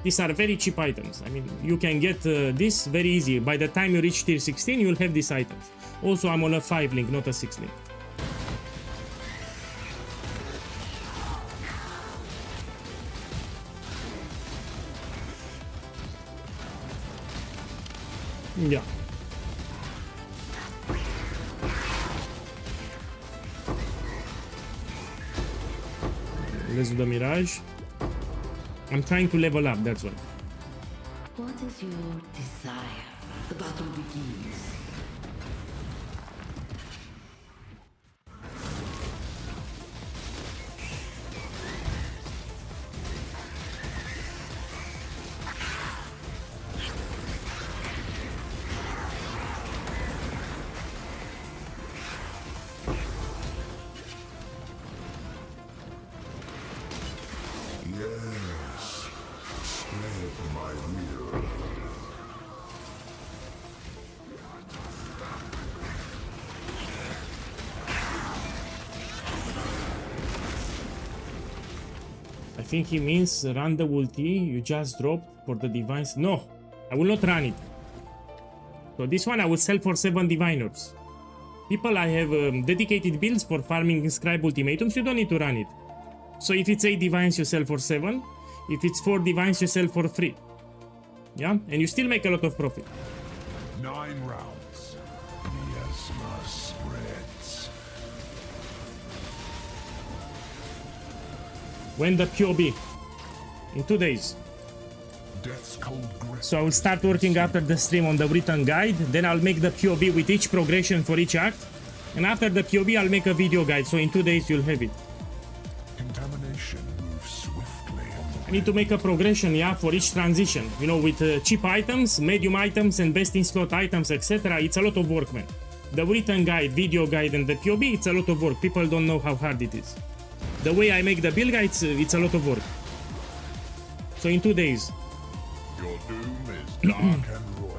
These are very cheap items. I mean, you can get this very easy. By the time you reach tier 16, you'll have these items. Also, I'm on a 5 link, not a 6 link. Yeah. Let's do the Mirage. I'm trying to level up, that's why. What is your desire? The battle begins. I think he means run the ulti you just dropped for the divines. No, I will not run it. So this one I will sell for 7 diviners. People, I have dedicated builds for farming inscribe ultimatums. You don't need to run it. So if it's 8 divines, you sell for 7. If it's 4 divines, you sell for 3. Yeah, and you still make a lot of profit. 9 rounds. Miasma spreads. When the POB? In 2 days. Death's cold grip. So I will start working after the stream on the written guide. Then I'll make the POB with each progression for each act. And after the POB, I'll make a video guide. So in 2 days, you'll have it. I need to make a progression, yeah, for each transition. You know, with cheap items, medium items, and best in slot items, etc. It's a lot of work, man. The written guide, video guide, and the POB, it's a lot of work. People don't know how hard it is. The way I make the build guide, it's a lot of work. So in 2 days. Your doom is dark and royal.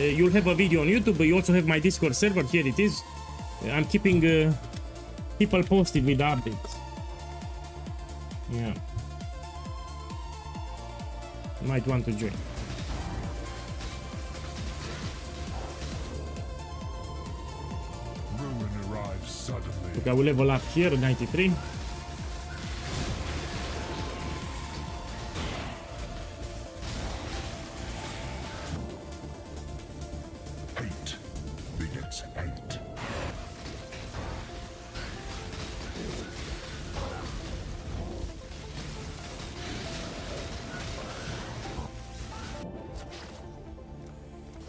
You'll have a video on YouTube, but you also have my Discord server. Here it is. I'm keeping people posted with updates. Yeah. You might want to join. Ruin arrives suddenly. Look, I will level up here, 93. Hate begets hate.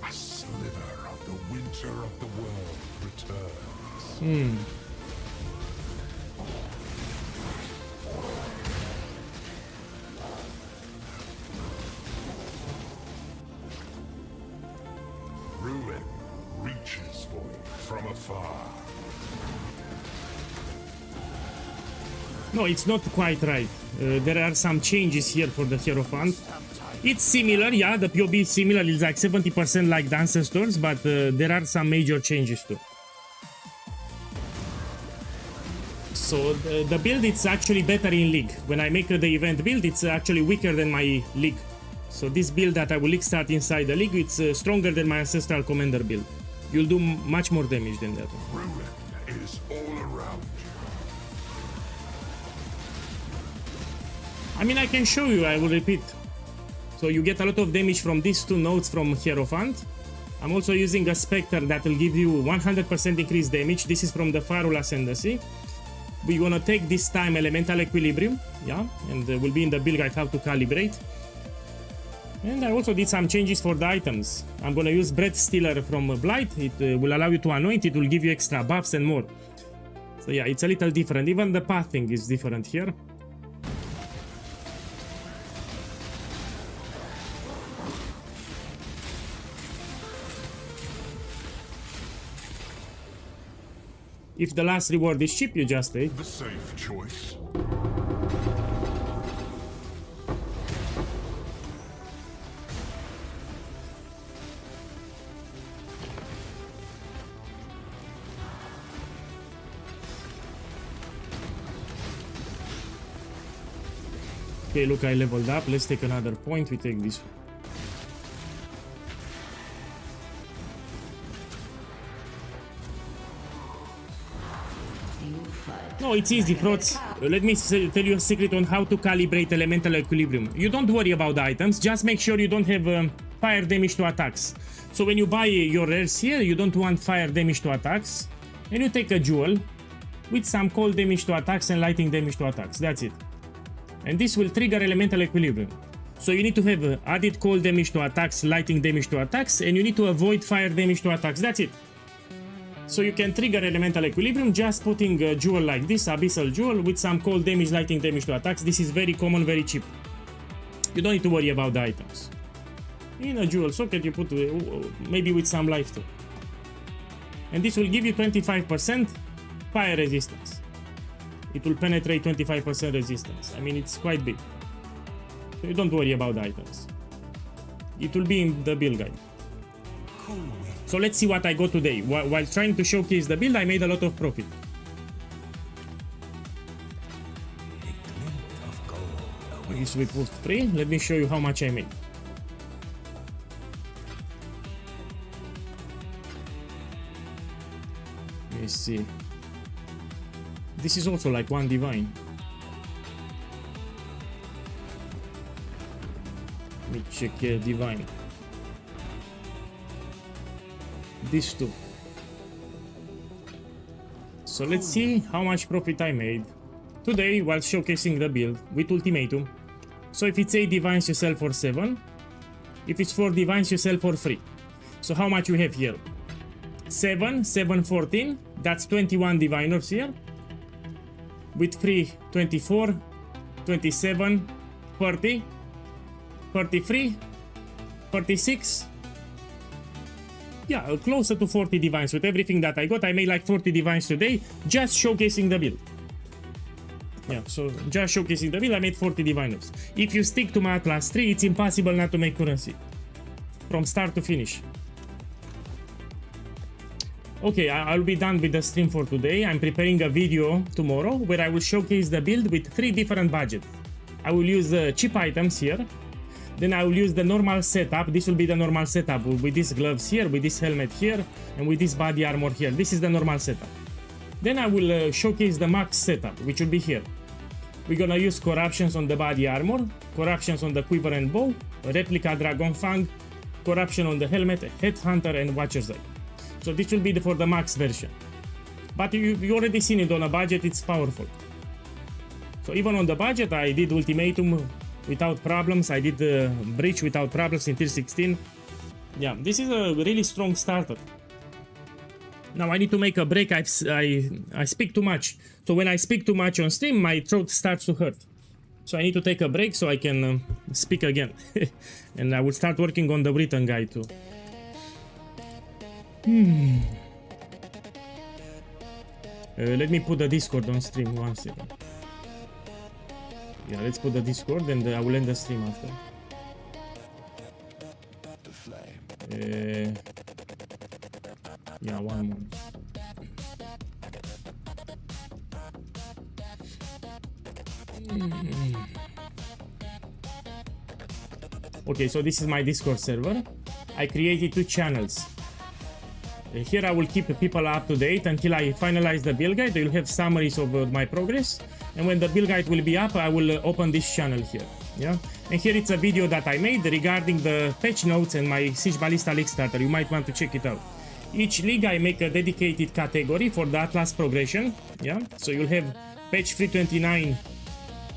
A sliver of the winter of the world returns. Ruin reaches for you from afar. No, it's not quite right. There are some changes here for the Hierophant. It's similar, yeah, the POB is similar. It's like 70% like the Ancestors, but there are some major changes too. So the build, it's actually better in League. When I make the event build, it's actually weaker than my League. So this build that I will start inside the League, it's stronger than my Ancestral Commander build. You'll do much more damage than that one. Ruin is all around you. I mean, I can show you, I will repeat. So you get a lot of damage from these two nodes from Hierophant. I'm also using a Spectre that will give you 100% increased damage. This is from the Farul Ascendancy. We're gonna take this time Elemental Equilibrium, yeah, and we'll be in the build guide how to calibrate. And I also did some changes for the items. I'm gonna use Breath Stealer from Blight. It will allow you to anoint, it will give you extra buffs and more. So yeah, it's a little different. Even the pathing is different here. If the last reward is cheap, you just take. The safe choice. Okay, look, I leveled up. Let's take another point. We take this one. No, it's easy, Frots. Let me tell you a secret on how to calibrate Elemental Equilibrium. You don't worry about the items, just make sure you don't have fire damage to attacks. So when you buy your rares here, you don't want fire damage to attacks. And you take a jewel with some cold damage to attacks and lightning damage to attacks. That's it. And this will trigger Elemental Equilibrium. So you need to have added cold damage to attacks, lightning damage to attacks, and you need to avoid fire damage to attacks. That's it. So you can trigger Elemental Equilibrium just putting a jewel like this, Abyssal Jewel, with some cold damage, lightning damage to attacks. This is very common, very cheap. You don't need to worry about the items. In a jewel socket you put maybe with some life too. And this will give you 25% fire resistance. It will penetrate 25% resistance. I mean, it's quite big. So you don't worry about the items. It will be in the build guide. So let's see what I got today. While trying to showcase the build, I made a lot of profit. This we put 3. Let me show you how much I made. Let's see. This is also like 1 divine. Let me check here, divine. These two. So let's see how much profit I made today while showcasing the build with Ultimatum. So if it's 8 divines, you sell for 7. If it's 4 divines, you sell for 3. So how much you have here? 7, 7, 14. That's 21 diviners here. With 3, 24. 27, 30, 33, 36. Yeah, closer to 40 divines. With everything that I got, I made like 40 divines today, just showcasing the build. Yeah, so just showcasing the build, I made 40 diviners. If you stick to my Atlas 3, it's impossible not to make currency. From start to finish. Okay, I'll be done with the stream for today. I'm preparing a video tomorrow where I will showcase the build with 3 different budgets. I will use the cheap items here. Then I will use the normal setup. This will be the normal setup with these gloves here, with this helmet here, and with this body armor here. This is the normal setup. Then I will showcase the max setup, which will be here. We're gonna use corruptions on the body armor, corruptions on the quiver and bow, replica dragon fang, corruption on the helmet, headhunter, and watcher's eye. So this will be for the max version. But you already seen it on a budget, it's powerful. So even on the budget, I did ultimatum without problems. I did the breach without problems in tier 16. Yeah, this is a really strong starter. Now I need to make a break. I speak too much. So when I speak too much on stream, my throat starts to hurt. So I need to take a break so I can speak again. And I will start working on the written guide too. Let me put the Discord on stream 1 second. Yeah, let's put the Discord and I will end the stream after. The flame. Yeah, 1 more. Okay, so this is my Discord server. I created 2 channels. Here I will keep people up to date until I finalize the build guide. They will have summaries of my progress. And when the build guide will be up, I will open this channel here. Yeah, and here it's a video that I made regarding the patch notes and my Siege Ballista League starter. You might want to check it out. Each league I make a dedicated category for the Atlas progression. Yeah, so you'll have patch 329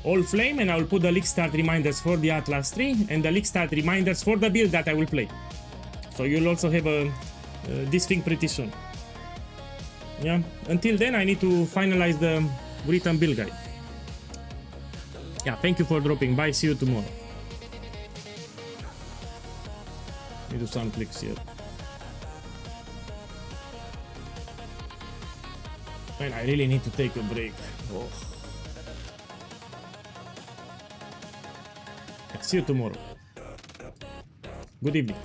all flame, and I will put the league start reminders for the Atlas 3 and the league start reminders for the build that I will play. So you'll also have this thing pretty soon. Yeah, until then I need to finalize the written build guide. Yeah, thank you for dropping by. See you tomorrow. Let me do some clicks here. Man, I really need to take a break. Oh. See you tomorrow. Good evening.